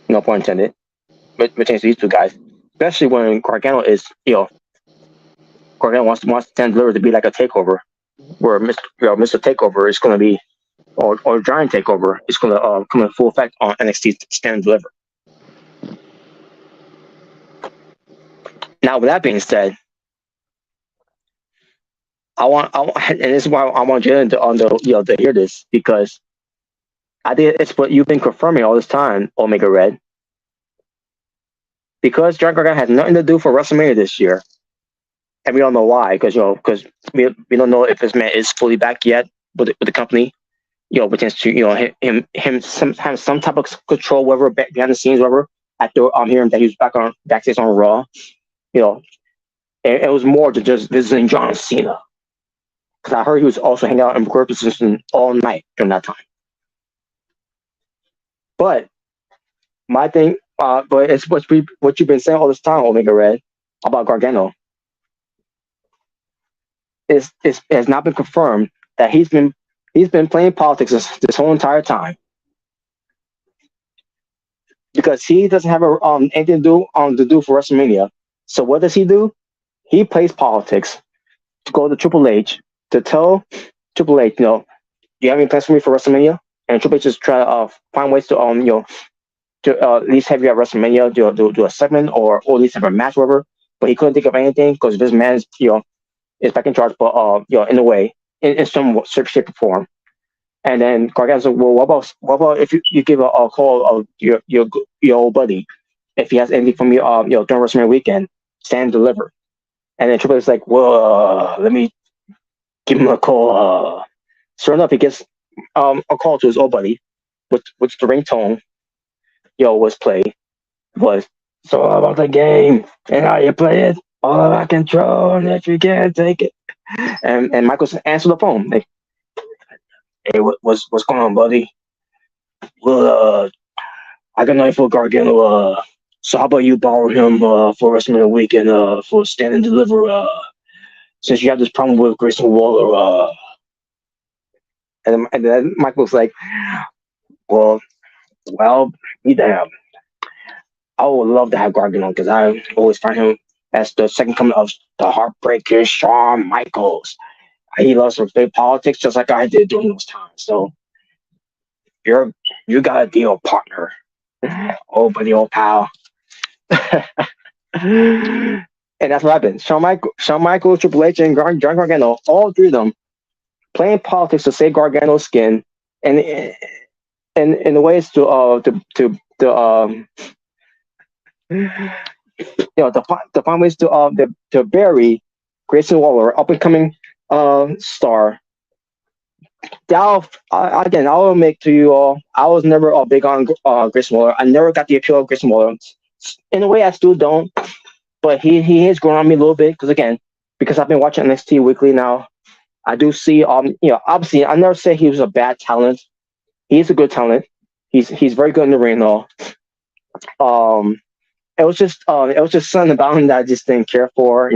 No pun intended. But pertains to these two guys, especially when Gargano wants Stand and Deliver to be like a takeover, where Mr. Takeover is going to be, or Giant Takeover is going to come in full effect on NXT Stand and Deliver. Now, with that being said, I want, and this is why I want Jalen to hear this, because I think it's what you've been confirming all this time, Omega Red. Because John Gargano has nothing to do for WrestleMania this year, and we don't know why. Because we don't know if this man is fully back yet with the company. Pertains to him have some type of control, whatever, behind the scenes, whatever. After I'm hearing that he was backstage on Raw, it was more than just visiting John Cena. Because I heard he was also hanging out in court position all night during that time. But my thing, but it's what you've been saying all this time, Omega Red, about Gargano. It has not been confirmed that he's been playing politics this whole entire time, because he doesn't have anything to do for WrestleMania. So what does he do? he plays politics to go to Triple H to tell Triple H, do you have any plans for me for WrestleMania? And Triple H just try to find ways to to at least have you at WrestleMania do a segment or at least have a match, whatever. But he couldn't think of anything because this man's is back in charge, but in a way, in some shape or form. And then Gargano's like, well, what about if you give a call of your old buddy, if he has anything from you, during WrestleMania weekend, stand and deliver. And then Triple H is like, well, let me give him a call. Sure enough, he gets a call to his old buddy, which the ringtone was played was so about the game and how you play it. All I control, and if you can't take it. And Michael's answered the phone. Like, hey, what's going on, buddy? Well, I got nothing for Gargano. So how about you borrow him for WrestleMania weekend for stand and deliver? Since you have this problem with Grayson Waller. And then Michael's like, well, be damned. I would love to have Gargano because I always find him as the second coming of the Heartbreaker, Shawn Michaels. He loves to play politics just like I did during those times. So you got a deal, partner. Oh, buddy, old pal. And that's what happened. Shawn Michaels, Triple H, and John Gargano, all three of them playing politics to save Gargano's skin, and in the ways to find ways to bury Grayson Waller, up and coming star. I'll admit to you all, I was never big on Grayson Waller. I never got the appeal of Grayson Waller. In a way, I still don't. But he has grown on me a little bit because I've been watching NXT weekly now. I do see obviously I never say he was a bad talent. He's a good talent. He's very good in the ring though. It was just something about him that I just didn't care for.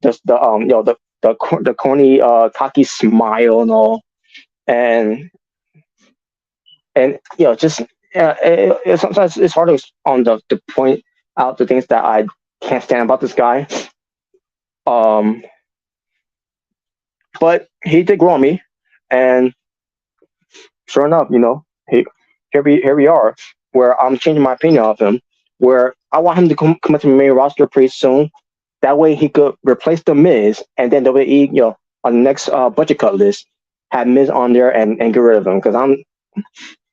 Just the corny cocky smile and all, and sometimes it's hard to point out the things that I can't stand about this guy. But he did grow on me, and sure enough, here we are, where I'm changing my opinion of him, where I want him to come into the main roster pretty soon. That way he could replace The Miz, and then WWE, on the next budget cut list, have Miz on there and get rid of him, because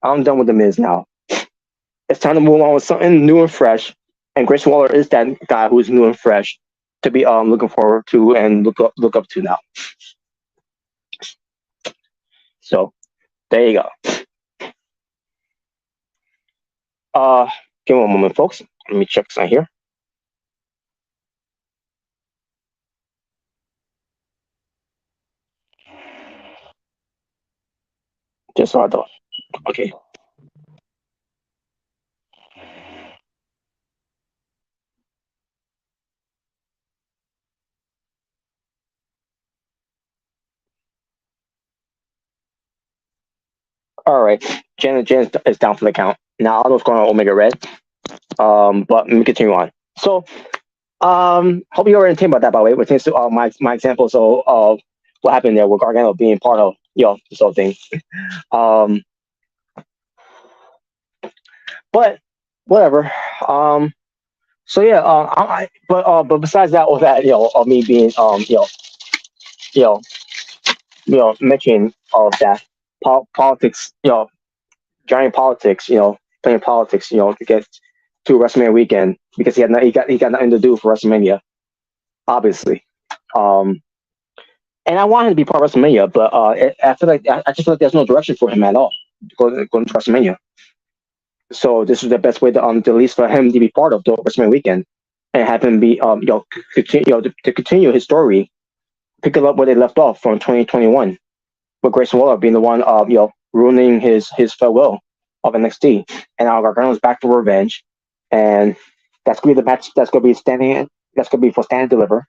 I'm done with The Miz now. It's time to move on with something new and fresh, and Grayson Waller is that guy who's new and fresh to be looking forward to and look up to now. So there you go. Give me one moment, folks. Let me check something here. Just so I thought. Okay. All right. Jen is down for the count. Now I don't know what's going on with Omega Red. But let me continue on. So, hope you were entertained about that, by the way, which is my example. So, what happened there with Gargano being part of this whole thing. But whatever. So yeah. But besides that, all that, of me being mentioning all of that politics, giant politics, playing politics, to get to WrestleMania weekend because he got nothing to do for WrestleMania, obviously. And I want him to be part of WrestleMania, but I feel like I just feel like there's no direction for him at all going to WrestleMania. So this is the best way to at least for him to be part of the WrestleMania weekend and have him be to continue his story, pick it up where they left off from 2021, with Grayson Waller being the one ruining his farewell of NXT, and now Gargano's back for revenge, and that's gonna be the match. That's gonna be standing. That's gonna be for stand and deliver.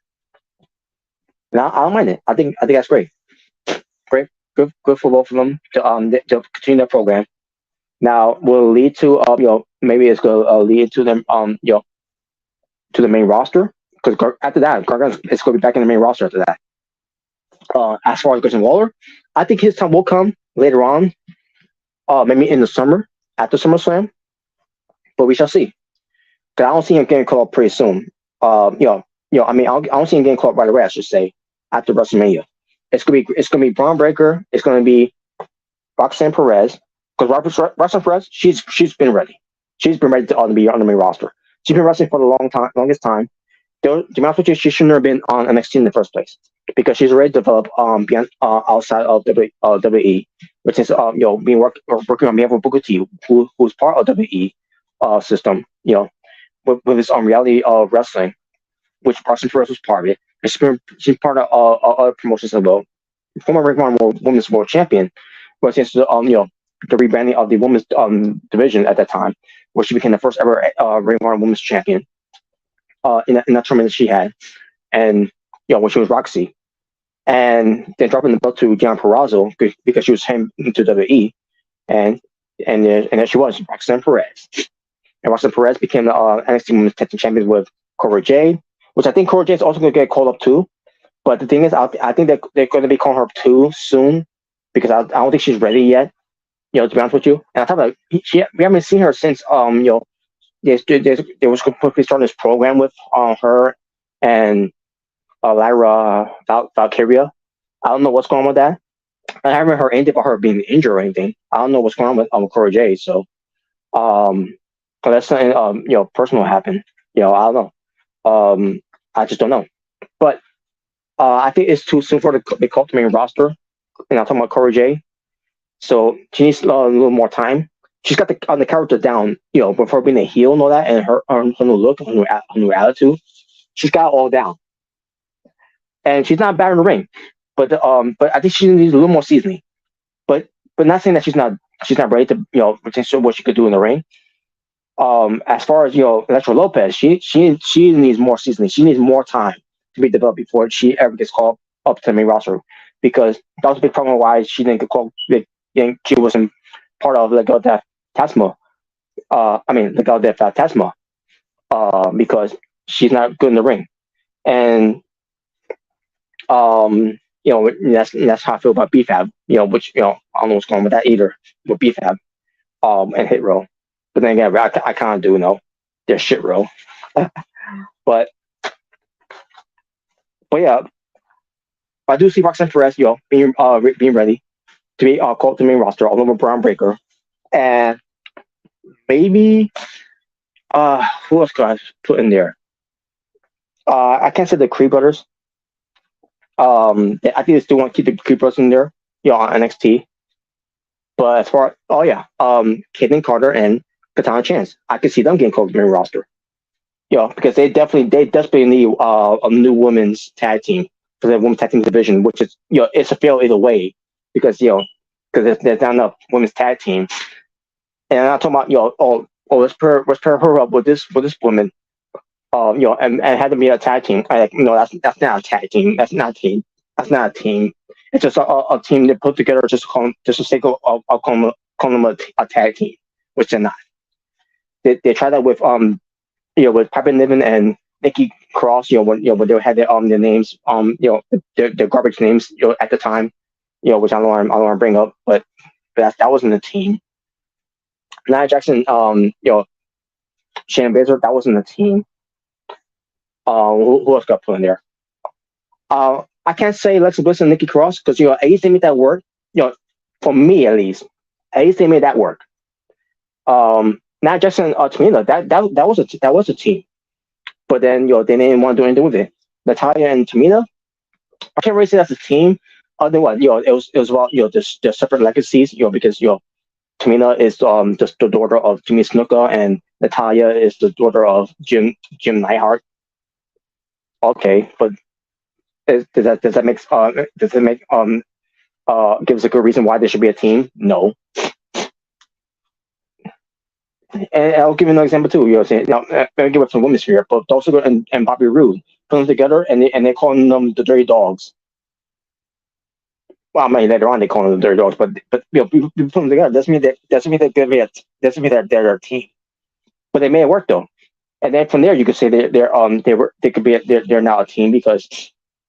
Now I don't mind it. I think that's great. Great, good for both of them to continue their program. Now will lead to maybe it's gonna lead to them to the main roster because after that, Gargano is going to be back in the main roster after that. As far as Grayson Waller, I think his time will come later on, maybe in the summer after SummerSlam, but we shall see. Because I don't see him getting called up pretty soon. I mean, I don't see him getting called up right away. I should say after WrestleMania, it's gonna be Braun Breaker. It's gonna be Roxanne Perez, because Roxanne Perez, she's been ready. She's been ready to be on the main roster. She's been wrestling for the longest time. To be honest with you, she shouldn't have been on NXT in the first place because she's already developed beyond, outside of WWE, which is being working on behalf of Booker T, who's part of WWE system. With his reality wrestling, which Roxanne Perez was part of it. And she's part of other promotions as well. Former Ring of Honor Women's World Champion, but since the rebranding of the women's division at that time, where she became the first ever Ring of Honor Women's Champion in that tournament that she had, and when she was Roxy, and then dropping the belt to Gian Perrazzo because she was him into WWE, and then she was Roxanne Perez, and Roxanne Perez became the NXT Women's Tag Team Champion with Cora Jade, which I think Cora Jade is also going to get called up too. But the thing is, I think they're going to be calling her up too soon because I don't think she's ready yet. To be honest with you, and I thought we haven't seen her since they was completely starting this program with her and Lyra Valkyria. I don't know what's going on with that. I haven't heard anything about her being injured or anything. I don't know what's going on with Cora Jade. So, that's something personal happened. I don't know. I just don't know. But I think it's too soon for her to be called to the main roster. And I'm talking about Cora Jade. So she needs a little more time. She's got the character down, with her being a heel and all that, and her new look, her new attitude. She's got it all down, and she's not bad in the ring. But I think she needs a little more seasoning. But not saying that she's not ready to potentially what she could do in the ring. As far as Electra Lopez, she needs more seasoning. She needs more time to be developed before she ever gets called up to the main roster, because that was a big problem why she didn't get called. She wasn't part of Legado del Fantasma. Legado del Fantasma, because she's not good in the ring, and that's how I feel about BFAB. Which I don't know what's going on with that either with BFAB, and Hit Row. But then again, I kind of do know they're shit row. but yeah, I do see Roxanne Perez, being ready to be called to the main roster, all over Braun Breaker, and maybe who else could I put in there? I can't say the Creed Brothers. I think they still want to keep the Creed Brothers in there, on NXT. But as far Caitlyn Carter and Katana Chance, I could see them getting called to the main roster. Because they desperately need a new women's tag team for the women's tag team division, which is it's a fail either way, because there's not enough women's tag team. And I'm not talking about let's pair her up with this woman, and had to be a tag team. That's not a tag team. That's not a team. That's not a team. It's just a team that put together just to sake of calling them a tag team, which they're not. They tried that with with Piper Niven and Nikki Cross, when they had their names, their garbage names, at the time, which I don't want to bring up, but that wasn't a team. Nia Jackson, Shayna Baszler, that wasn't a team. Who else got put in there? I can't say Alexa Bliss and Nikki Cross because at least they made that work. For me at least they made that work. Nia Jackson, Tamina, that was a team, but then they didn't want to do anything with it. Natalya and Tamina, I can't really say that's a team. Other than what it was about the separate legacies. Because Tamina is just the daughter of Jimmy Snuka, and Natalya is the daughter of Jim Neidhart. Okay, but does that make give us a good reason why there should be a team? No. And I'll give you another example too. Let me give up some women's here, but also good and Bobby Roode put them together, and they're calling them the Dirty Dogs. Well, later on they call them the Dirty Dogs, but we put them together. Doesn't mean they're a team. But they made it work though. And then from there, you could say they could be they're now a team because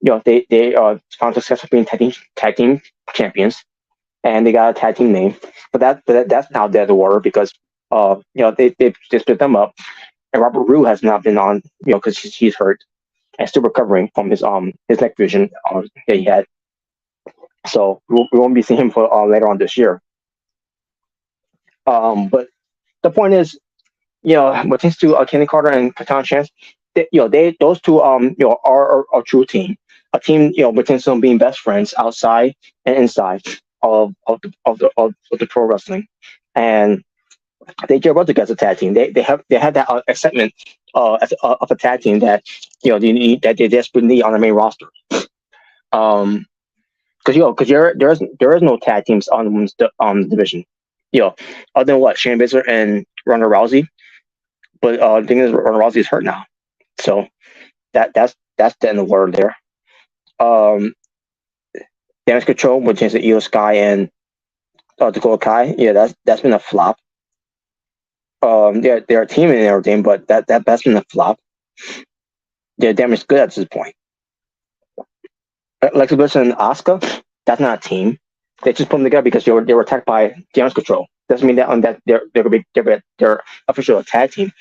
they found success of being tag team champions, and they got a tag team name. But that's now dead in the water because they split them up, and Robert Roode has not been on because he's hurt and still recovering from his neck vision that he had. So we won't be seeing him for later on this year. But the point is, when it comes to Kenny Carter and Katan Chance, those two are a true team, a team with them being best friends outside and inside of the pro wrestling, and they care about together as a tag team. They have that excitement of a tag team that they desperately need on the main roster. Because there is no tag teams on the women's division. Other than what, Shayna Baszler and Ronda Rousey. But the thing is, Ronda Rousey is hurt now, so that's the end of the word there. Damage Control, which is the Io Sky and Dakota Kai. Yeah, that's been a flop. They're a team and everything, but that's been a flop. They're damaged good at this point. Alexa Bliss and Asuka, that's not a team. They just put them together because they were attacked by Damage Control. Doesn't mean that they're official tag team.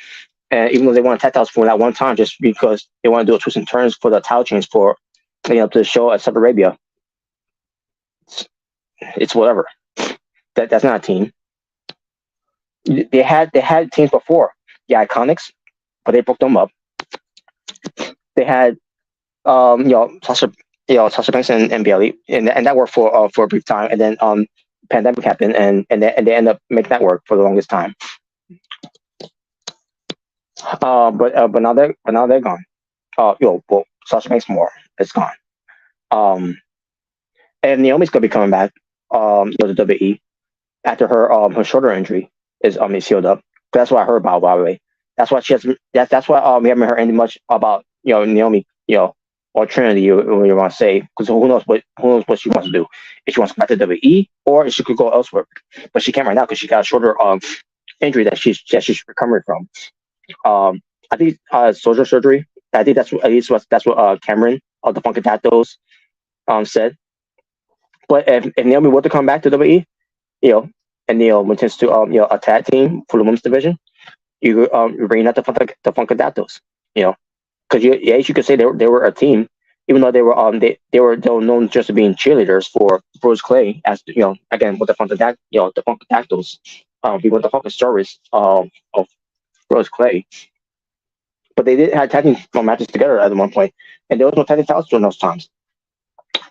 And even though they won tag titles for that one time, just because they want to do a twist and turns for the title change for to the show at Saudi Arabia, it's whatever. That's not a team. They had teams before, the Iconics, but they broke them up. They had Sasha Banks and Bayley, and that worked for a brief time, and then pandemic happened, and they ended up making that work for the longest time. But now they're gone. Well, Sasha Banks more, it's gone. And Naomi's gonna be coming back. The WWE after her shoulder injury is healed up. That's what I heard about, by the way. That's why she has. That's why we haven't heard any much about Naomi, or Trinity, what you want to say, because who knows what she wants to do. If she wants to go back to WWE, or if she could go elsewhere, but she can't right now because she got a shoulder injury that she's recovering from. I think soldier surgery. I think that's what Cameron of the Funkadactyls said. But if Naomi were to come back to WWE, and intends to a tag team for the women's division, you bring out the Funkadactyls, because you could say they were a team, even though they were known just as being cheerleaders for Bruce Clay, as again with the Funkadactyls, we were the fucking stories of Bruce Clay. But they did have tag team matches together at one point, and there was no tag team titles during those times.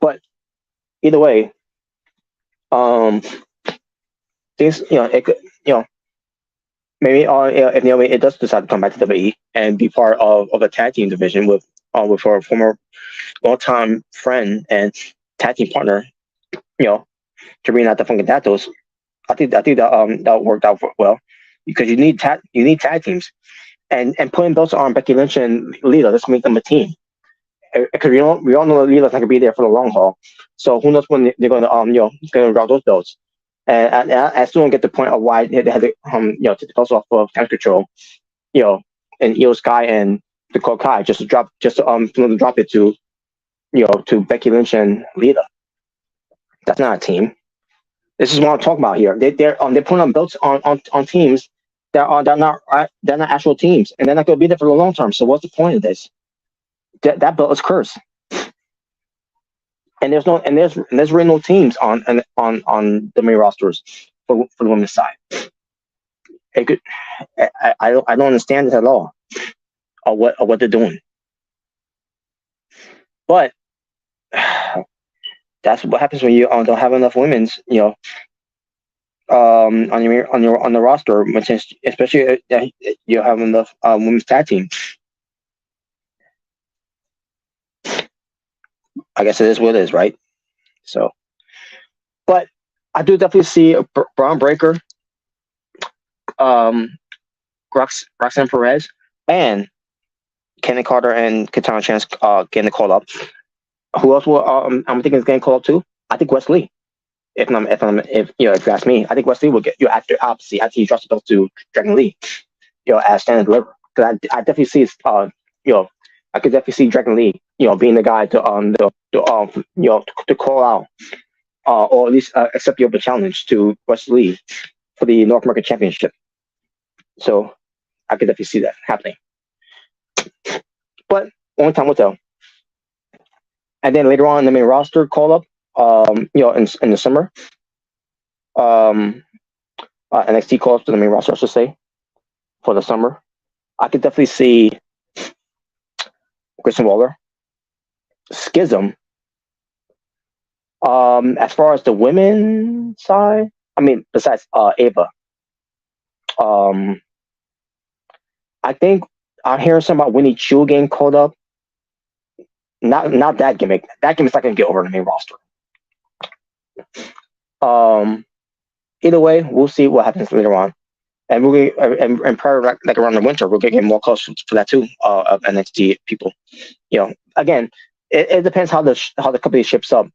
But either way, things it could maybe if Naomi it does decide to come back to WWE and be part of a tag team division with her former long-time friend and tag team partner, to bring out the Funkadactyls, I think that worked out well, because you need tag teams, and putting belts on Becky Lynch and Lita, let's make them a team, because we all know Lita's not gonna be there for the long haul, so who knows when they're gonna route those belts. And I still don't get the point of why they had to take the belts off of Damage Control, and Io Sky and Dakota Kai just to drop it to to Becky Lynch and Lita. That's not a team. This is what I'm talking about here. They're putting on belts on teams they're not actual teams, and they're not going to be there for the long term. So what's the point of this? That belt is cursed. And there's really no teams on the main rosters for the women's side. I don't understand this at all, or what they're doing. But that's what happens when you don't have enough women's, on the roster, especially you have enough women's tag team. I guess it is what it is, right? So, but I do definitely see Braun Breaker, Roxanne Perez, and Kenny Carter and Katana Chance getting called up. Who else will I'm thinking is getting called up too? I think Wesley. If you ask me, I think Wesley will get after he drops the belt to Dragon Lee, as Stand and Deliver. because I definitely see I could definitely see Dragon Lee, being the guy to call out, or at least accept the open challenge to Wesley Lee for the North American Championship. So I could definitely see that happening. But only time will tell. And then later on in the main roster call up, in the summer, NXT call up to the main roster, I should say, for the summer. I could definitely see Grayson Waller, Schism. As far as the women's side, I mean, besides Ava, I think I'm hearing something about Winnie Chu getting called up. Not that gimmick. That gimmick's not gonna get over in the main roster. Either way, we'll see what happens later on, and and probably like around the winter, we'll get more calls for that too, of NXT people. Again, it depends how the company ships up.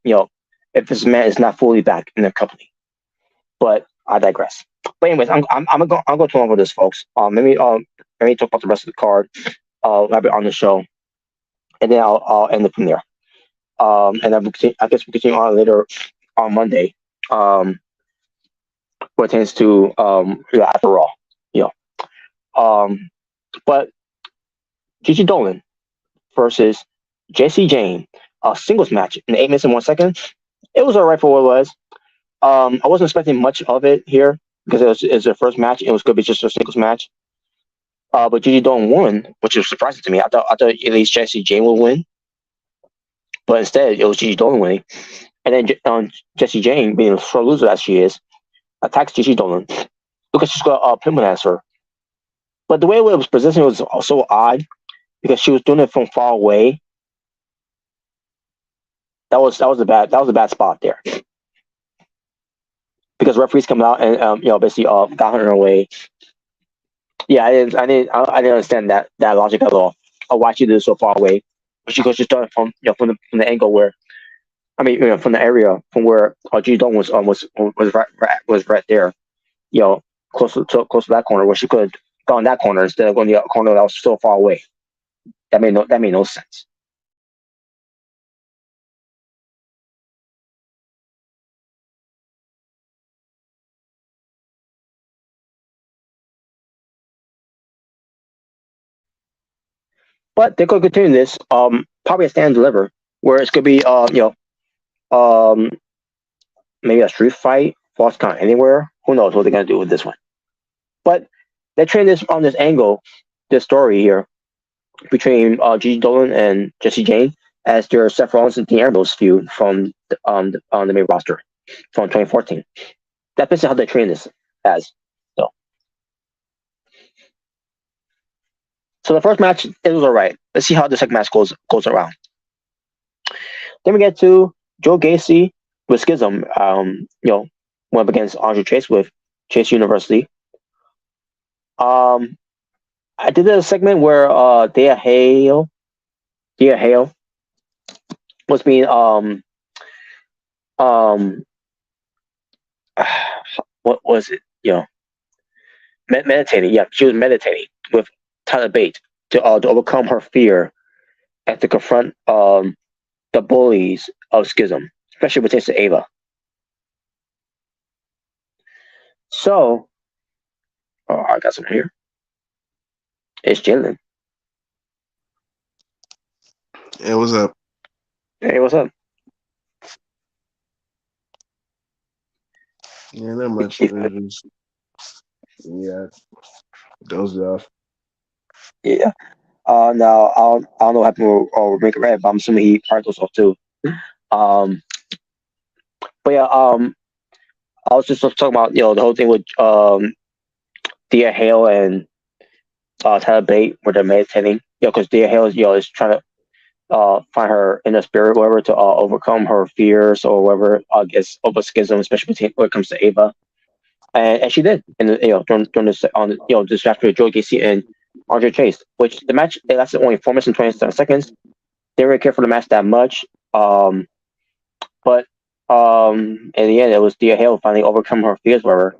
If this man is not fully back in the company, but I digress. But anyways, I'm going too long with this, folks. Let me talk about the rest of the card. I'll be on the show, and then I'll end it from there. And I guess we'll continue on later on Monday. Pertains to after all, but Gigi Dolan versus Jessie Jane, a singles match in 8 minutes and 1 second. It was alright for what it was. I wasn't expecting much of it here because it was their first match. It was going to be just a singles match. But Gigi Dolan won, which was surprising to me. I thought at least Jessie Jane would win, but instead it was Gigi Dolan winning. And then Jessie Jane, being a sore loser as she is, attacks Gigi Dolan because she's got a pinman answer. But the way it was presented was so odd because she was doing it from far away. That was a bad spot there. Because referees come out and basically got her away. Yeah, I didn't understand that logic at all. Why she did it so far away? But she could just done it from the angle where, from the area from where Gigi Dolan was right there, close to that corner where she could have gone that corner instead of going the corner that was so far away. That made no sense. But they could continue this, probably a stand and deliver, where it's gonna be maybe a street fight, false count anywhere. Who knows what they're gonna do with this one? But they train this on this angle, this story here between Gigi Dolan and Jessie Jane as their Seth Rollins and Dean Ambrose feud from the main roster from 2014. That's basically how they train this as. So the first match, it was alright. Let's see how the second match goes around. Then we get to Joe Gacy with Schism, went up against Andre Chase with Chase University. I did a segment where Thea Hale was being what was it? Meditating. Yeah, she was meditating with Tyler Bate to overcome her fear and to confront the bullies of Schism, especially pertains to Ava. So, I got something here. It's Jalen. Hey, what's up? Hey, what's up? Yeah, not much. Yeah, dozed off. Yeah. Now I don't know what happened with Rick Red, but I'm assuming he part those off too. But yeah, I was just talking about the whole thing with Thea Hale and Tyler Bate where they're meditating. Because Thea Hale is trying to find her inner spirit, whatever, to overcome her fears or whatever. I guess over Schism, especially when it comes to Ava, and she did. And during this this match with Joe Gacy and Andre Chase, which the match it lasted only 4 minutes and 27 seconds. Didn't really care for the match that much. But in the end, it was Thea Hale finally overcome her fears, whatever.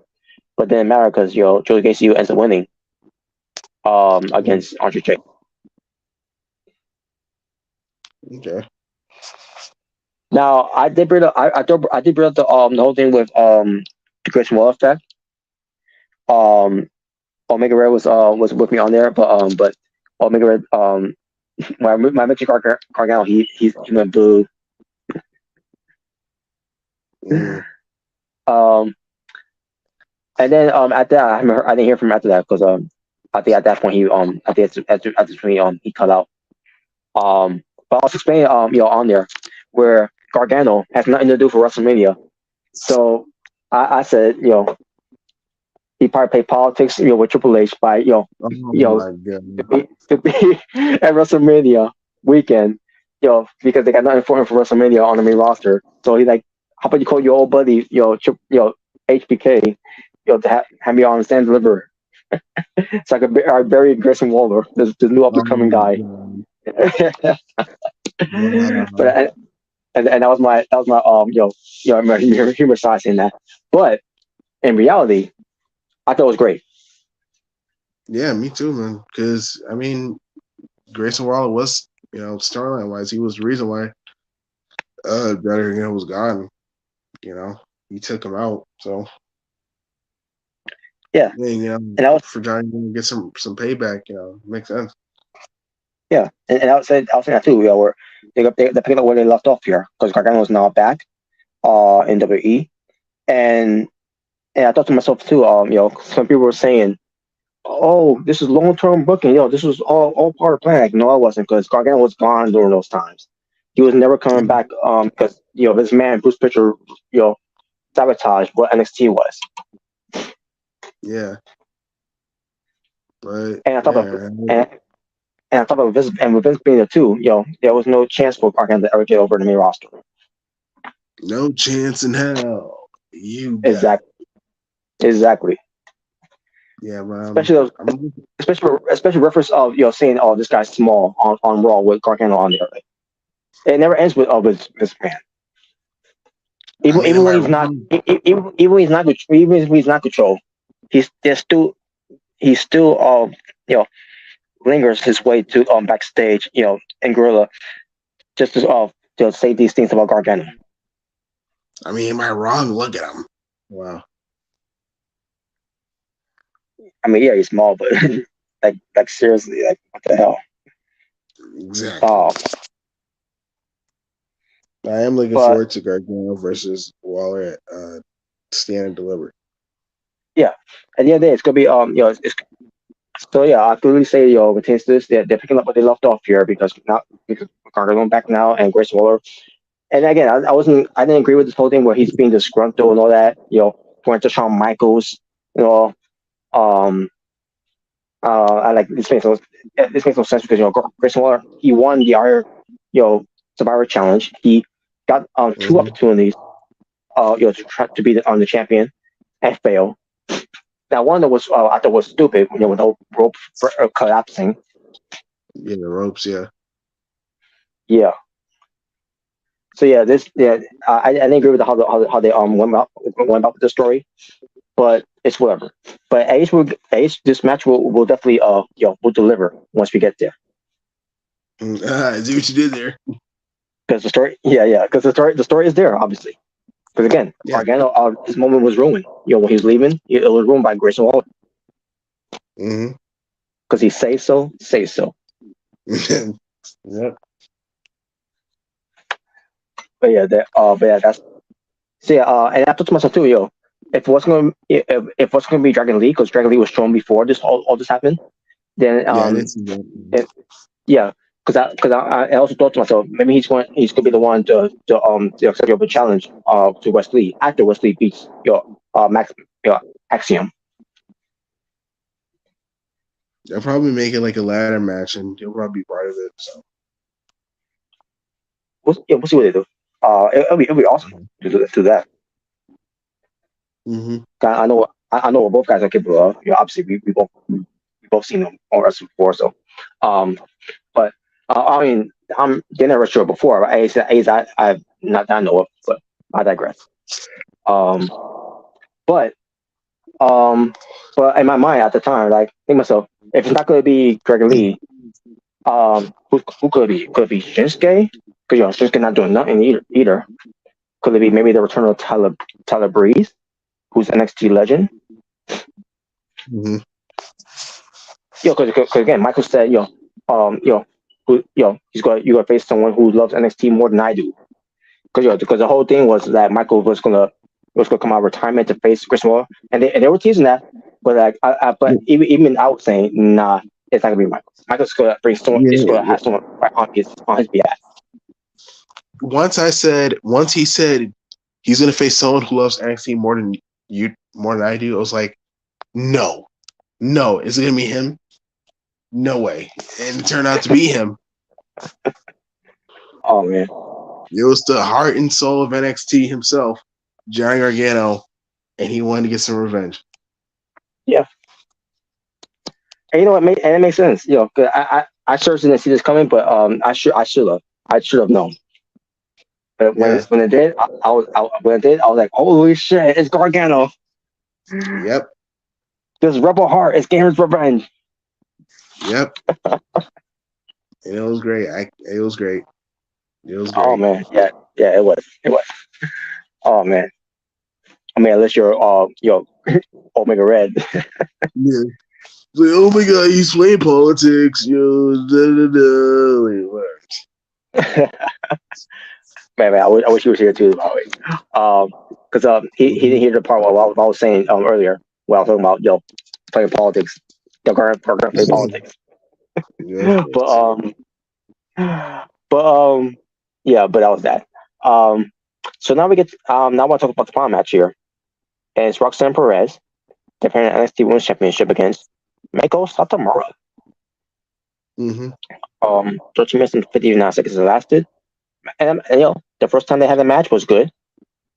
But didn't matter because Joe Gacy ends up winning. against Andre Chase. Okay. Now I did bring up the whole thing with the Grayson Waller effect. Omega Red was with me on there, but Omega Red when I mentioned Gargano, he went boo. And then at that I didn't hear from him after that because I think at that point at this point he cut out. But I'll explain on there where Gargano has nothing to do for WrestleMania. So I said he probably played politics with Triple H by to be at WrestleMania weekend because they got nothing for him for WrestleMania on the main roster. So he's like, how about you call your old buddy HBK to have me on stand deliver. It's like a very Grayson Waller, the new up and coming guy. But and that was my humor side in that. But in reality, I thought it was great. Yeah, me too, man. Because I mean, Grayson Waller was, storyline wise, he was the reason why Better was gone. He took him out. So yeah, and that was for Johnny to get some payback. Makes sense. Yeah, and I was saying that too. Where they're picking up where they left off here because Gargano is now back in WWE, and I thought to myself too. Some people were saying, "Oh, this is long-term booking. This was all part of the plan." Like, no, it wasn't because Gargano was gone during those times. He was never coming back because this man Bruce Pritchard sabotaged what NXT was. Yeah, but and I thought and I thought of Vince, and with Vince being there too, there was no chance for Gargano to ever get over the main roster. No chance in hell. Exactly. Yeah, man. Especially reference of saying, "Oh, this guy's small" on Raw with Gargano on there. It never ends with this man. Even when he's not control, he still lingers his way to backstage, in Gorilla, just to say these things about Gargano. I mean, am I wrong? Look at him. Wow. I mean, yeah, he's small, but like seriously, like what the hell? Exactly. I am looking forward to Gargano versus Waller at Stand and Deliver. Yeah, at the end of the day, it's gonna be so yeah, I can really say with this, they're picking up what they left off here because Gargano back now and Grace Waller. And again, I didn't agree with this whole thing where he's being disgruntled and all that. Going to Shawn Michaels, I like this makes no sense because Grayson Waller, he won the Iron Survivor Challenge. He got two opportunities to try to be the champion and fail. Now one that was I thought was stupid, with the rope collapsing. Yeah, the ropes, yeah. Yeah. So yeah, I didn't agree with how they went about with the story, but it's whatever. But at least this match will definitely will deliver once we get there. I see what you did there. Because the story, because the story is there obviously. Because again, Gargano, his moment was ruined. When he was leaving, it was ruined by Grayson Waller. Because he say so. Yep. But yeah, that's so yeah. And I thought to myself too, if what's going to be Dragon Lee, because Dragon Lee was shown before all this happened, then because I also thought to myself maybe he's going to be the one to accept the open challenge to Wes Lee after Wes Lee beats Axiom. They'll probably make it like a ladder match, and he'll probably be part of it. So we'll see what they do. It'll be awesome to do that. I know what both guys are capable of. Obviously we both seen them on wrestling before. So, but I mean, they're never sure before. Right? I've not that I know of, but I digress. But But in my mind at the time, like, think to myself, if it's not going to be Greg Lee, who could it be? Could it be Shinsuke? Because Shinsuke not doing nothing either. Could it be maybe the return of Tyler Breeze, who's NXT legend? Mm-hmm. Because again, Michael said, you're gonna face someone who loves NXT more than I do. Because the whole thing was that Michael was gonna come out of retirement to face Chris Moore, and they were teasing that, but like, even I was saying, nah, it's not gonna be Michael. Michael's gonna bring someone. It's gonna have someone right on his behalf. Once he said he's gonna face someone who loves NXT more than I do, I was like, no, is it gonna be him? No way. And it turned out to be him. Oh man. It was the heart and soul of NXT himself, Johnny Gargano, and he wanted to get some revenge. Yeah. And you know what? And it makes sense. Cause I certainly didn't see this coming, but I should have known. But when it did, I was like, holy shit, it's Gargano. Yep. This Rebel Heart is Gamer's revenge. Yep. And it was great. It was great. Oh man, yeah, it was. Oh man. I mean, unless you're Omega Red. Yeah. Like, oh my god, he's playing politics, Man, I wish he was here too. Because he didn't hear the part what I was saying earlier when I was talking about playing politics. They're going to play politics. Yeah. But that was that. So now we get now I want to talk about the final match here. And it's Roxanne Perez defending the NXT Women's Championship against Meiko Satomura. Mm-hmm. 13 minutes and 59 seconds it lasted. And the first time they had a match was good.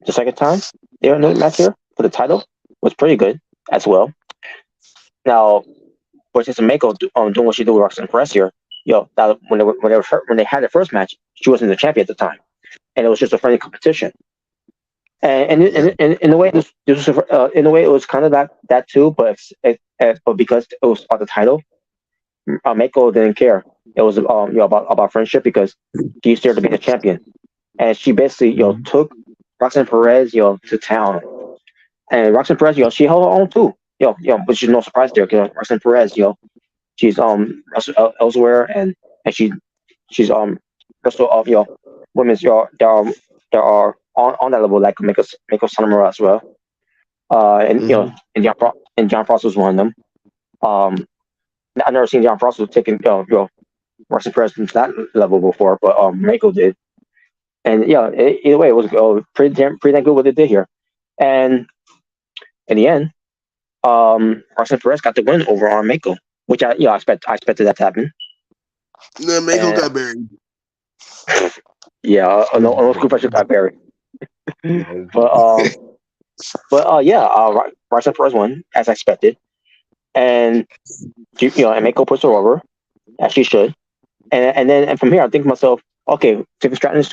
The second time they had a match here for the title was pretty good as well. Now, but since Meiko doing what she did with Roxanne Perez here, when they had the first match, she wasn't the champion at the time, and it was just a friendly competition. And in a way, in a way, it was kind of that too, but because it was about the title, Meiko didn't care. It was about friendship because she used to be the champion, and she basically took Roxanne Perez to town, and Roxanne Perez she held her own too, but she's no surprise there because Roxanne Perez she's elsewhere and she's wrestled of women's that are on that level like Meiko Satomura as well, and John Frost was one of them. I've never seen John Frost taking Roxanne Perez to that level before, but Meiko did, and either way it was pretty damn good what they did here, and in the end, Roxanne Perez got the win over on Meiko, which I expected that to happen. No, Meiko got buried. Yeah, no scoop I should got buried. Roxanne Perez won as expected, and and Meiko pushed her over as she should, and from here I think to myself, okay, Tiffany Stratton,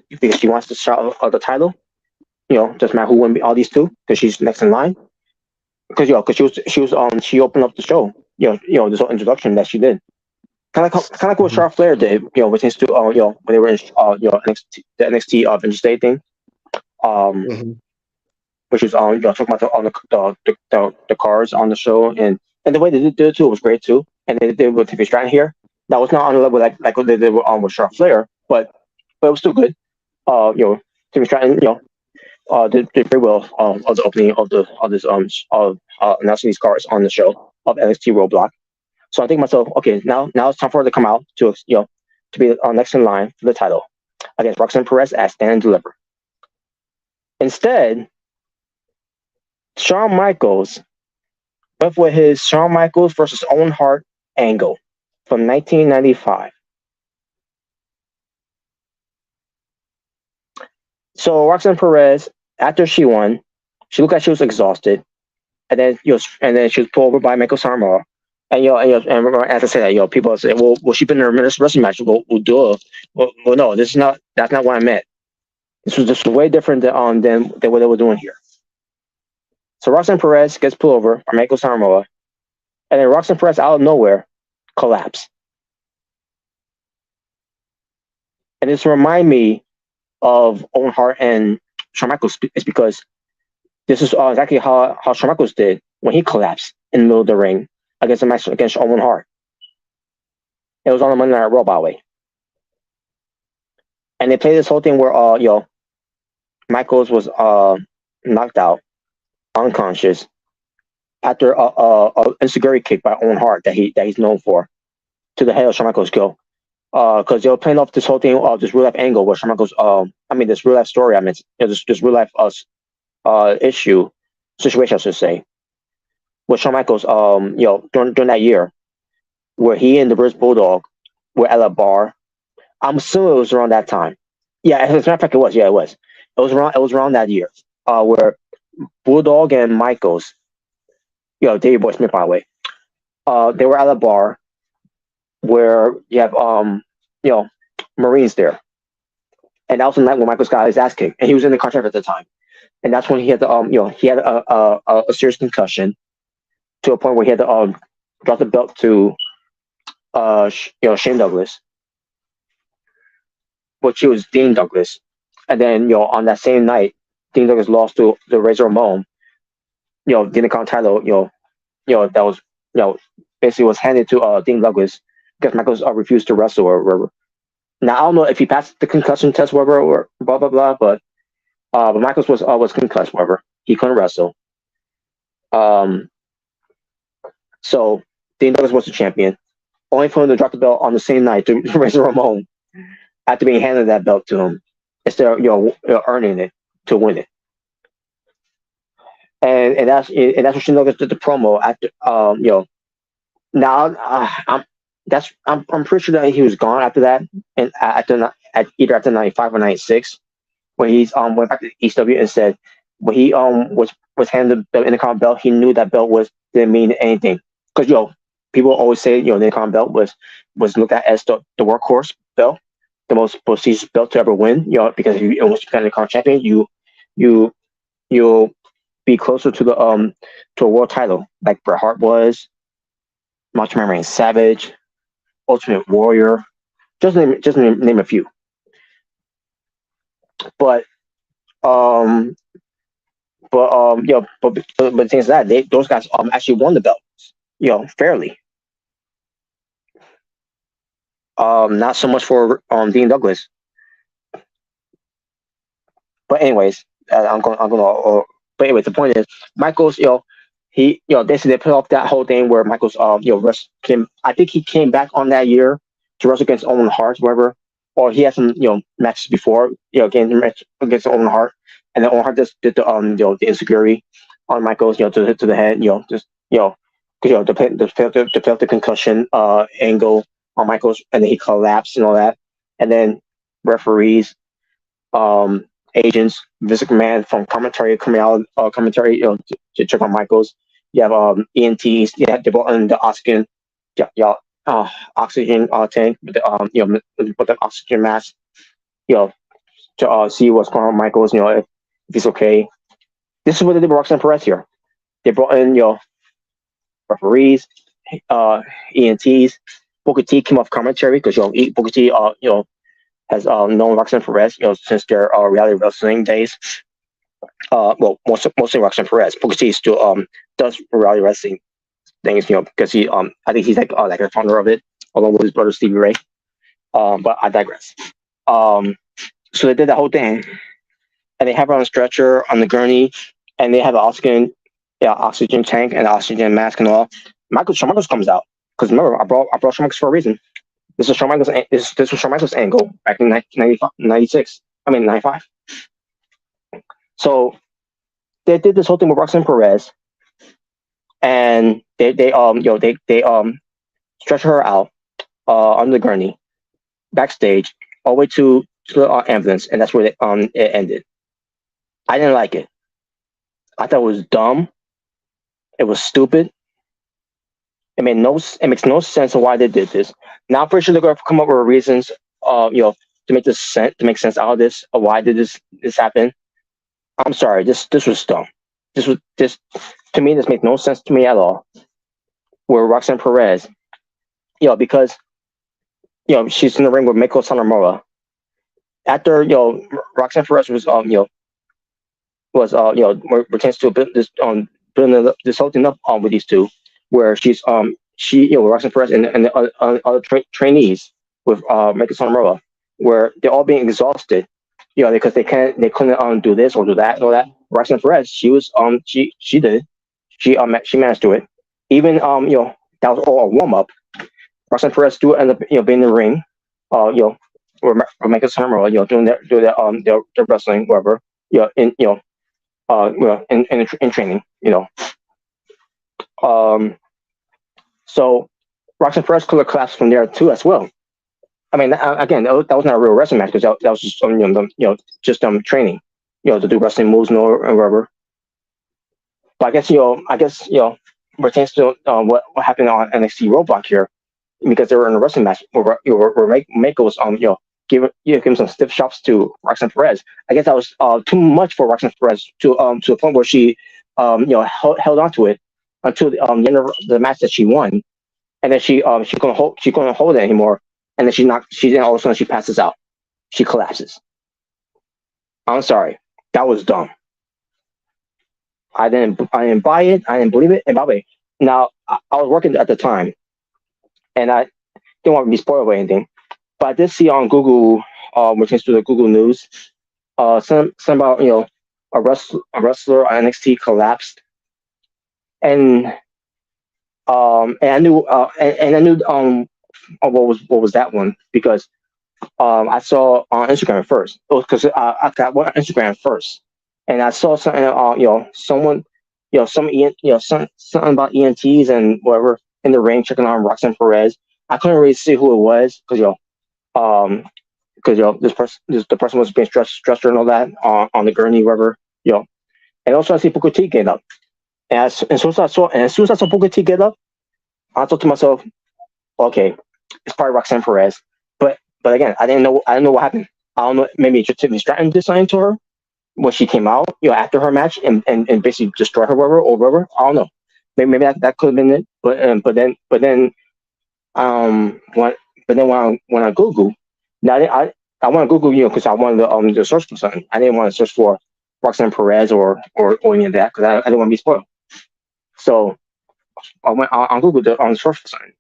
because she wants to start the title, doesn't matter who wins all these two because she's next in line. Because she opened up the show, this whole introduction that she did, kind of like what Charlotte Flair did, with his two, when they were in NXT, the NXT Vintage Day thing, which was talking about the cards on the show, and the way they did it too was great too, and they did with Tiffany Stratton here. That was not on the level like what they did with Charlotte Flair, but it was still good. Tiffany Stratton, did pretty well of the opening of this announcing these cards on the show of NXT Roadblock. So I think to myself, okay, now it's time for her to come out to be next in line for the title against Roxanne Perez at Stand and Deliver. Instead, Shawn Michaels went with his Shawn Michaels versus Owen Hart angle from 1995. So Roxanne Perez, after she won, she looked like she was exhausted, and then she was pulled over by Meiko Satomura. And as I said, people say, well, she's been in a wrestling match. Well, duh. Well, no, that's not what I meant. This was just way different than what they were doing here. So Roxanne Perez gets pulled over by Meiko Samoa, and then Roxanne Perez out of nowhere collapse. And this remind me of Owen Hart and Shawn Michaels. It's because this is exactly how Shawn Michaels did when he collapsed in the middle of the ring against a match against Owen Hart. It was on the Monday Night Raw, by the way. And they played this whole thing where Michaels was knocked out, unconscious, after a insecurity kick by Owen Hart that he's known for, to the head of Shawn Michaels' go. Because they were playing off this whole thing of this real life angle where Shawn Michaels, this real life story. This real life situation, I should say, with Shawn Michaels, during that year, where he and the British Bulldog were at a bar. I'm assuming it was around that time. Yeah, as a matter of fact, it was. Yeah, it was. It was around that year, where Bulldog and Michaels, Davey Boy Smith, by the way, they were at a bar where you have Marines there, and that was the night when Michaels got his ass kicked, and he was in the contract at the time, and that's when he had he had a serious concussion to a point where he had to drop the belt to Shane Douglas, which he was Dean Douglas, and then on that same night, Dean Douglas lost to the Razor Ramon, the Intercontinental title, that was basically was handed to Dean Douglas because Michaels refused to wrestle or whatever. Now I don't know if he passed the concussion test, whatever, or blah blah blah, but Michaels was concussed, whatever. He couldn't wrestle. So Dean Douglas was the champion, only for him to drop the belt on the same night to Razor Ramon after being handed that belt to him instead of earning it to win it. And that's what Shane Douglas did the promo after Now I'm pretty sure that he was gone after that, and either after 95 or 96, where he's went back to ECW and said when he was handed the Intercom belt, he knew that belt didn't mean anything, because people always say the Intercom belt was looked at as the workhorse belt, the most prestigious belt to ever win, because if you almost become the Intercom champion, you'll be closer to a world title like Bret Hart was, Macho Man Randy Savage, Ultimate Warrior, just name a few. But the thing is that those guys actually won the belts, fairly. Not so much for Dean Douglas. But anyways, but anyways, the point is, Michaels, he, basically they put off that whole thing where Michaels, I think he came back on that year to wrestle against Owen Hart, whatever, or he had some, matches before, against Owen Hart, and then Owen Hart just did the insecurity on Michaels, to the head, just, because to felt the concussion angle on Michaels, and then he collapsed and all that, and then referees, agents, Vince McMahon from commentary coming out, to check on Michaels. You have ENTs. Yeah, they brought in the oxygen, oxygen tank, with the put the oxygen mask, to see what's going on with Michaels. If he's okay. This is what they did with Roxanne Perez here. They brought in referees, ENTs. Booker T came off commentary because Booker T has known Roxanne Perez since their reality wrestling days. Mostly Roxanne Perez. Booker T still does reality wrestling things, because he I think he's like a founder of it, along with his brother Stevie Ray. But I digress. So they did that whole thing, and they have her on a stretcher on the gurney, and they have an oxygen tank and an oxygen mask and all. Shawn Michaels comes out, because remember, I brought Shawn Michaels for a reason. This was Shawn Michaels. This was Shawn Michaels' angle back in 96. I mean 95. So they did this whole thing with Roxanne Perez, and they stretched her out on the gurney backstage all the way to the ambulance, and that's where it ended. I didn't like it. I thought it was dumb. It was stupid. It makes no sense of why they did this. Now I'm pretty sure they're going to come up with reasons, to make sense out of this, of why did this happen. I'm sorry, this was dumb. this to me this makes no sense to me at all. Where Roxanne Perez, because she's in the ring with Meiko Sanomura. After Roxanne Perez was pertains to building this whole thing up with these two, where Roxanne Perez and the other trainees with Meiko Sanomura, where they're all being exhausted, because they couldn't do this or do that or that. Roxanne Perez, she managed to it. Even that was all a warm up. Roxanne Perez do end up being in the ring, or Meiko Sanomura, doing their wrestling, whatever, in training, so Roxanne Perez could have collapsed from there too as well. I mean, again, that was not a real wrestling match because that was just training, to do wrestling moves and whatever. But I guess pertains to what happened on NXT Roadblock here, because they were in a wrestling match where Meiko was give some stiff shots to Roxanne Perez. I guess that was too much for Roxanne Perez to the point where she held on to it until the end of the match that she won, and then she couldn't hold it anymore, and then then all of a sudden she passes out, she collapses. I'm sorry, that was dumb. I didn't buy it. I didn't believe it. And by the way, now I was working at the time, and I didn't want to be spoiled or anything, but I did see on Google, which is to the Google News, some about a wrestler on NXT collapsed, and I knew what was that one, because I saw on Instagram first. It was because I got on Instagram first, and I saw something someone something about ENTs and whatever in the ring checking on Roxanne Perez. I couldn't really see who it was because the person was being stretched and all that on the gurney, whatever, and also I see Booker T get up, and as soon as I saw Booker T get up, I thought to myself, okay, it's probably Roxanne Perez, but again, I didn't know what happened. I don't know, maybe Tiffany Stratton did something to her when she came out, after her match and basically destroyed her, whatever. I don't know. Maybe that could have been it, but then when I Google, now I want to Google, because I wanted to search for something. I didn't want to search for Roxanne Perez or any of that because I didn't want to be spoiled. So I went on Google to search for something,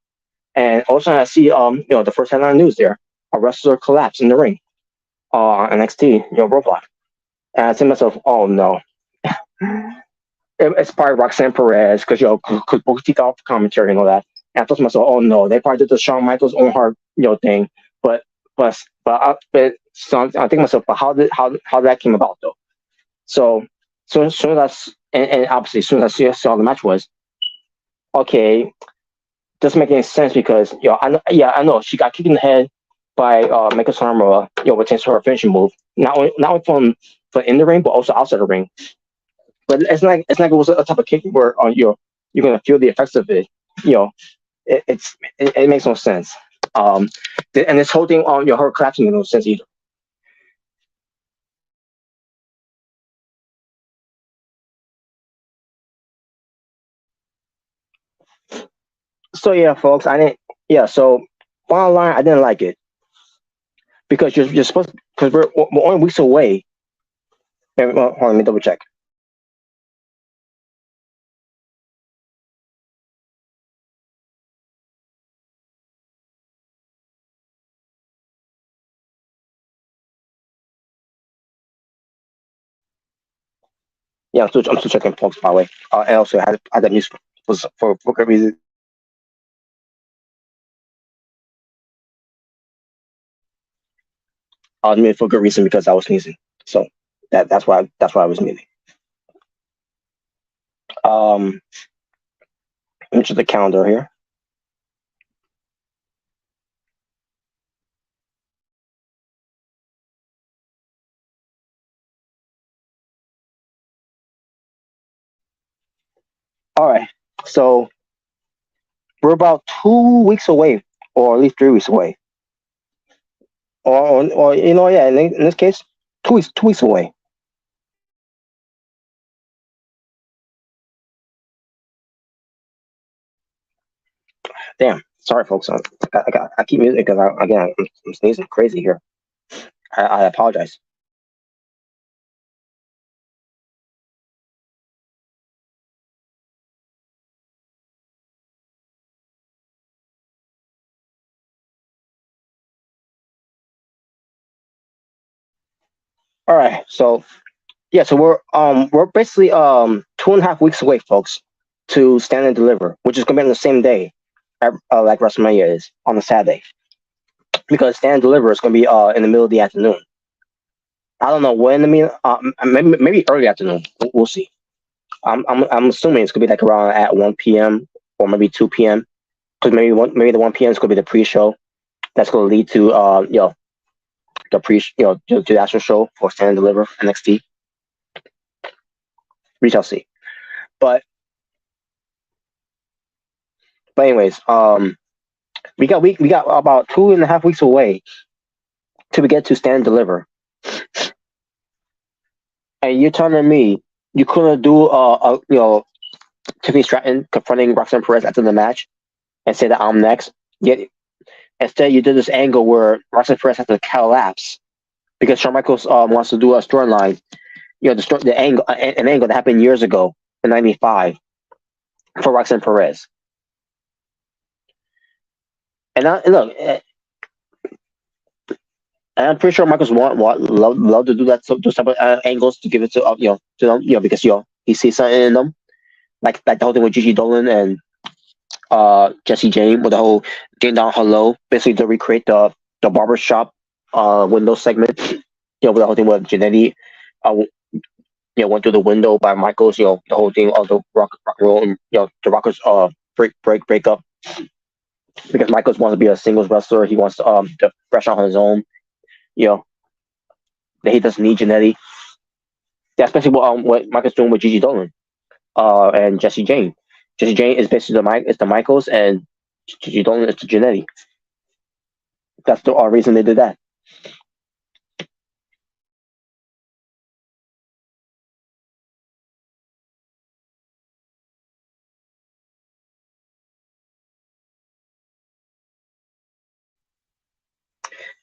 and also I see the first headline news there: a wrestler collapsed in the ring on NXT Roadblock, and I said to myself, oh no. It's probably Roxanne Perez because Booker T got off the commentary and all that. And I thought to myself, oh no, they probably did the Shawn Michaels own heart thing. But I think to myself, but how did that came about though? So as soon as obviously as soon as I saw the match was, okay, doesn't make any sense because I know she got kicked in the head by Meiko Sanomura, which is her finishing move. Not only from in the ring but also outside the ring. But it's like it was a type of kick where you're gonna feel the effects of it. It makes no sense. And this whole thing on her collapsing makes no sense either. So yeah, folks, I didn't. Yeah, so bottom line, I didn't like it because you're supposed because we're only weeks away. Hold on, let me double check. Yeah, I'm still checking folks, by the way. And also I had that news for good reason. I was muted for good reason because I was sneezing. So that's why I was muted. Let me check the calendar here. All right, so we're about 2 weeks away, or at least 3 weeks away, or yeah. In this case, 2 weeks away Damn. Sorry, folks. I keep muting because I'm sneezing crazy here. I apologize. All right. So yeah, so we're basically 2.5 weeks away, folks, to Stand and Deliver, which is gonna be on the same day, like WrestleMania is on a Saturday, because Stand and Deliver is gonna be in the middle of the afternoon. I don't know when. I mean, maybe early afternoon. We'll see. I'm assuming it's gonna be like around at 1 p.m. or maybe 2 p.m. Because maybe the 1 p.m. is gonna be the pre-show. That's gonna lead to the to the actual show for Stand and Deliver NXT. We shall see. But anyways, we got about 2.5 weeks away till we get to Stand and Deliver. And you're telling me you couldn't do Tiffany Stratton confronting Roxanne Perez after the match and say that I'm next? Yet instead you did this angle where Roxanne Perez has to collapse because Shawn Michaels wants to do a storyline. The angle, an angle that happened years ago in '95 for Roxanne Perez. And look, and I'm pretty sure Michaels love to do those type of angles to give it to them, because he sees something in them, like the whole thing with Gigi Dolan and Jesse Jane with the whole getting down hello, basically to recreate the barbershop window segment, with the whole thing with Jannetty, went through the window by Michaels, the whole thing of the rock and roll, and the Rockers break up because Michaels wants to be a singles wrestler. He wants to fresh on his own. That he doesn't need Jannetty. That's basically what Michael's doing with Gigi Dolan and Jesse Jane. Jesse Jane is basically the Michaels, and Gigi Dolan is the Jannetty. That's the reason they did that.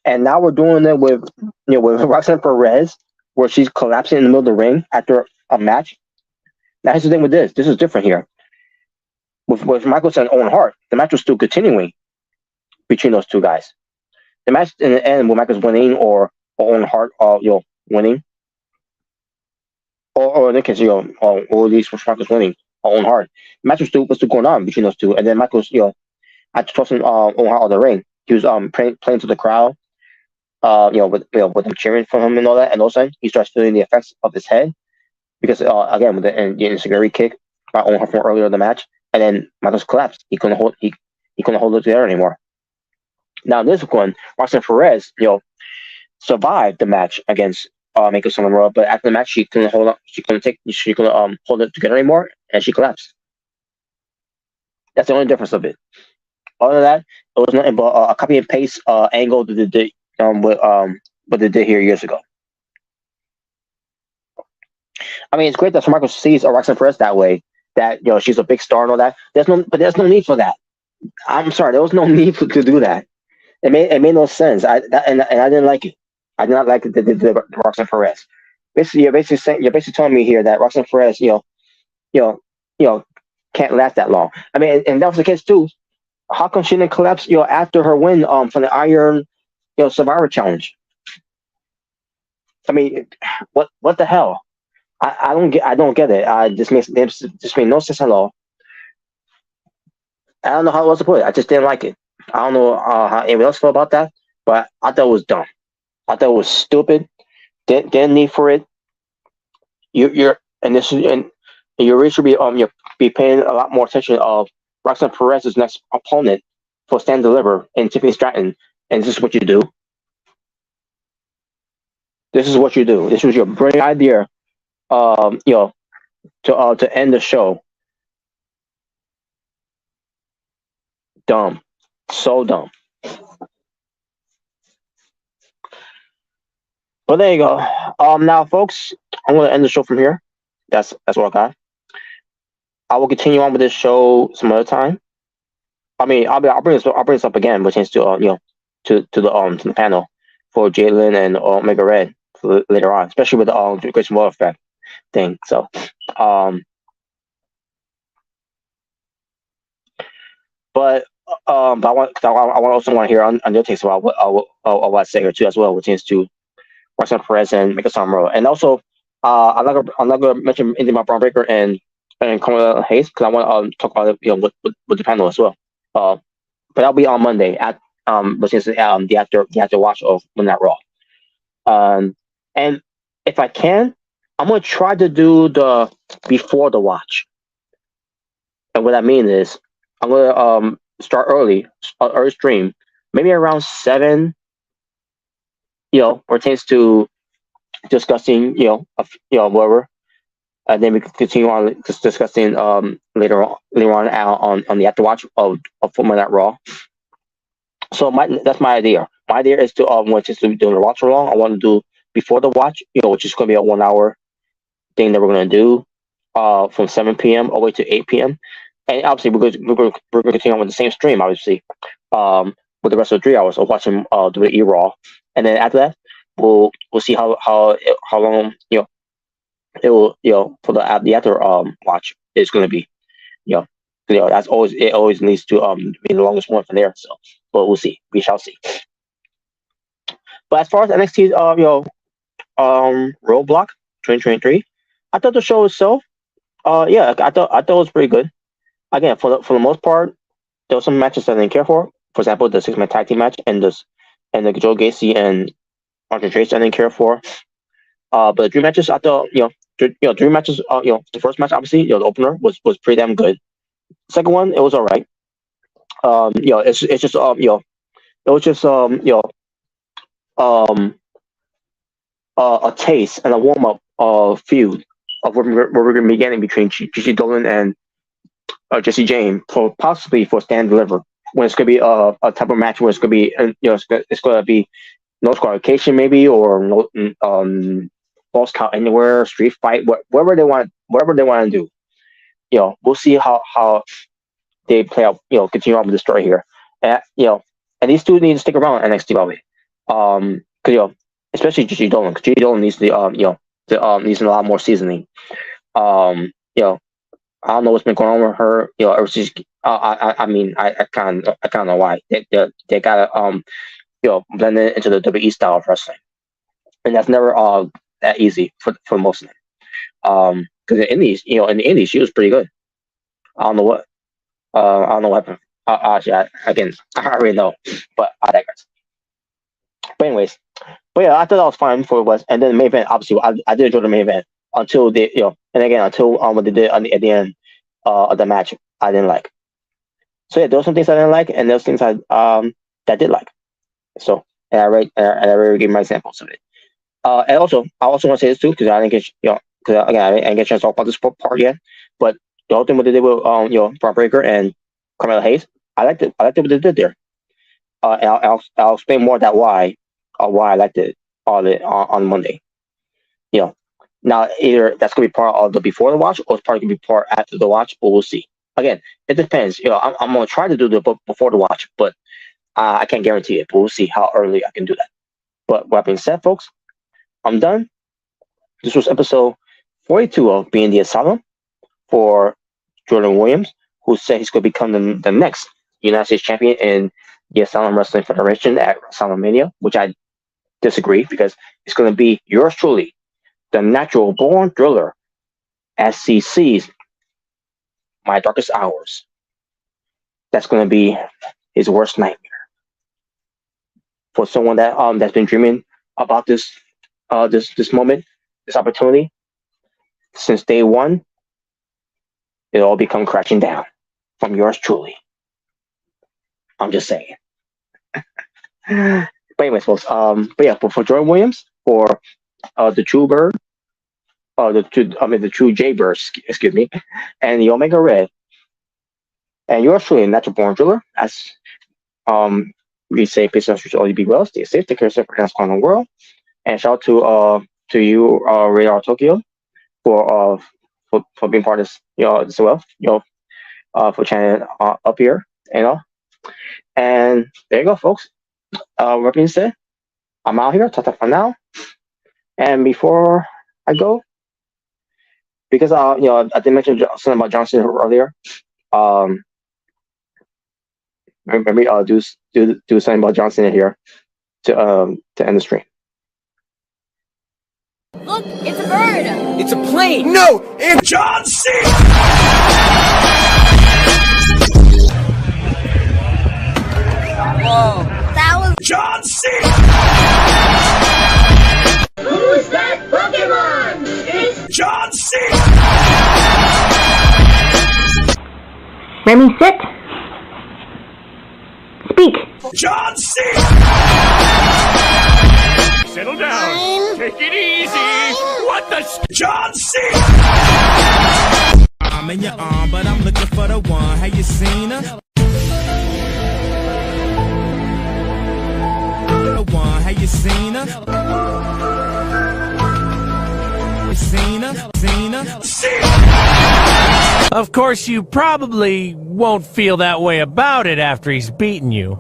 And now we're doing it with Roxanne Perez, where she's collapsing in the middle of the ring after a match. Now here's the thing with this. This is different here. With Michaels and Owen Hart, the match was still continuing between those two guys. The match in the end, with Michaels winning or Owen Hart, winning, or in the case, or at least Michaels winning, Owen Hart. The match was still going on between those two, and then Michaels, after tossing Owen Hart out of the ring, he was playing to the crowd. With them cheering for him and all that, and all of a sudden he starts feeling the effects of his head because again with the insecurity kick by Owen Hart from earlier in the match, and then Michaels collapsed. He couldn't hold it together anymore. Now in this one, Roxanne Perez, survived the match against Meiko Satomura, but after the match she couldn't hold it together anymore, and she collapsed. That's the only difference of it. Other than that, it was nothing but a copy and paste angle that they did what they did here years ago. I mean, it's great that Michael sees Roxanne Perez that way. That she's a big star and all that. There's no need for that. I'm sorry, there was no need to do that. It made no sense. I didn't like it. I did not like the Roxanne Perez. Basically, you're basically telling me here that Roxanne Perez, can't last that long. I mean, and that was the case too. How come she didn't collapse, after her win from the Iron, Survivor Challenge? I mean, what the hell? I don't get it. This made no sense at all. I don't know how else to put it. I just didn't like it. I don't know how anyone else felt about that, but I thought it was dumb. I thought it was stupid. Didn't need for it. You really should be paying a lot more attention of Roxanne Perez's next opponent for Stand and Deliver and Tiffany Stratton, and this is what you do. This is what you do. This was your brilliant idea, to end the show. Dumb, so dumb. But there you go. Now, folks, I'm going to end the show from here. That's what I got. I will continue on with this show some other time. I mean, I'll bring this up again, but chance to to the panel for Jalen and Omega Red for later on, especially with the Christian Wall effect thing. So, um, but I also want to hear on your takes about what I say here too as well, which is to Marcel Perez and Mika Samuro, and also I'm not gonna mention anything about Braun Breaker and Carmelo Hayes because I want to talk about it with the panel as well. But that'll be on Monday at which is the after watch of Monday Night Raw. And if I can, I'm gonna try to do the before the watch. And what I mean is, I'm gonna start early stream, maybe around 7. Pertains to discussing whatever, and then we can continue on just discussing later on the afterwatch of Monday Night Raw. So that's my idea. My idea is to which is to do the watch along. I want to do before the watch, which is going to be a 1 hour thing that we're going to do, from 7 p.m. all the way to 8 p.m. And obviously we're going to continue on with the same stream, obviously, with the rest of the 3 hours of watching WWE Raw, and then after that we'll see how long it will for the after watch is going to be. That's always leads to be the longest one from there. So, but we'll see. We shall see. But as far as NXT Roadblock 2023, I thought the show itself, yeah, I thought it was pretty good. Again, for the most part, there were some matches that I didn't care for. For example, the 6-man tag team match and the Joe Gacy and Andre Trace I didn't care for. But the dream matches, I thought dream matches. The first match, obviously, the opener was pretty damn good. Second one, it was all right. It's just it was just a taste and a warm up feud of what we're going to be getting between Gigi Dolan and Jesse James for possibly for Stand Deliver, when it's going to be a type of match where it's going to be it's going to be no disqualification maybe, or no boss count anywhere, street fight, whatever they want to do. We'll see how they play out. Continue on with the story here, and and these two need to stick around NXT probably, because especially Gigi Dolan, because Gigi Dolan needs to needs a lot more seasoning. I don't know what's been going on with her. Ever since I mean I kind of know why they gotta blend it into the WWE style of wrestling, and that's never that easy for most of them. Because in the Indies she was pretty good. I don't know what happened. Actually, I already know, but I digress. But anyways, yeah, I thought that was fine for West, and then the main event. Obviously, I did enjoy the main event until they and again until what they did at the end of the match, I didn't like. So yeah, there were some things I didn't like, and there was things that I did like. So and I already gave my examples of it. And also, I also want to say this too, because I didn't get because again I didn't get a chance to talk about this part yet. But the whole thing what they did with Braun Breaker and Carmelo Hayes, I liked it. I liked what they did there. And I'll explain more that why I liked it on Monday. Now either that's gonna be part of the before the watch, or it's probably gonna be part after the watch, but we'll see. Again, it depends. I'm gonna try to do the before the watch, but I can't guarantee it. But we'll see how early I can do that. But with that being said, folks, I'm done. This was episode 42 of Being the Asylum for Jordan Williams, who said he's going to become the next United States champion in the Asylum Wrestling Federation at Asylum Mania, which I disagree, because it's going to be yours truly, the natural born driller, as he sees my darkest hours. That's going to be his worst nightmare. For someone that's been dreaming about this moment, this opportunity since day one, it all become crashing down from yours truly. I'm just saying. But anyways, folks, but for Jordan Williams, for the True Bird, the True Jaybird, excuse me, and the Omega Red, and yours truly, Natural Born Driller, as we say, peace and should always be well, stay safe, take care of yourself around the world, and shout out to you, Radar Tokyo, for being part of this, as well, for chanting up here, you know. And there you go, folks. That being said, I'm out here. Ta-ta for now. And before I go, because you know, I did mention something about John Cena earlier. Maybe I'll do something about John Cena here to end the stream. Look, it's a bird. It's a plane. No, it's John Cena. Whoa, that was John Cena. Who's that Pokemon? It's John Cena. Remy, sit. Speak. John Cena. Settle down. Take it easy. What the John Cena. I'm in your arm, but I'm looking for the one. Have you seen her? The one, have you seen her? Seen her? Seen her? Of course, you probably won't feel that way about it after he's beaten you.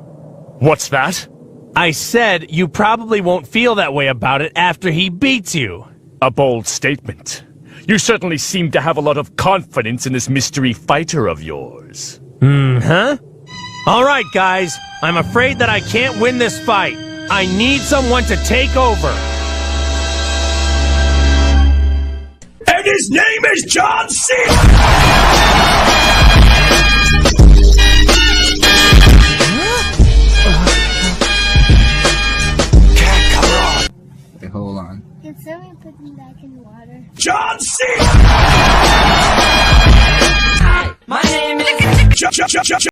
What's that? I said you probably won't feel that way about it after he beats you. A bold statement. You certainly seem to have a lot of confidence in this mystery fighter of yours. Huh? All right, guys. I'm afraid that I can't win this fight. I need someone to take over. And his name is John Cena. Okay, hold on. Can someone put me back in the water? John Cena. Hi, my name is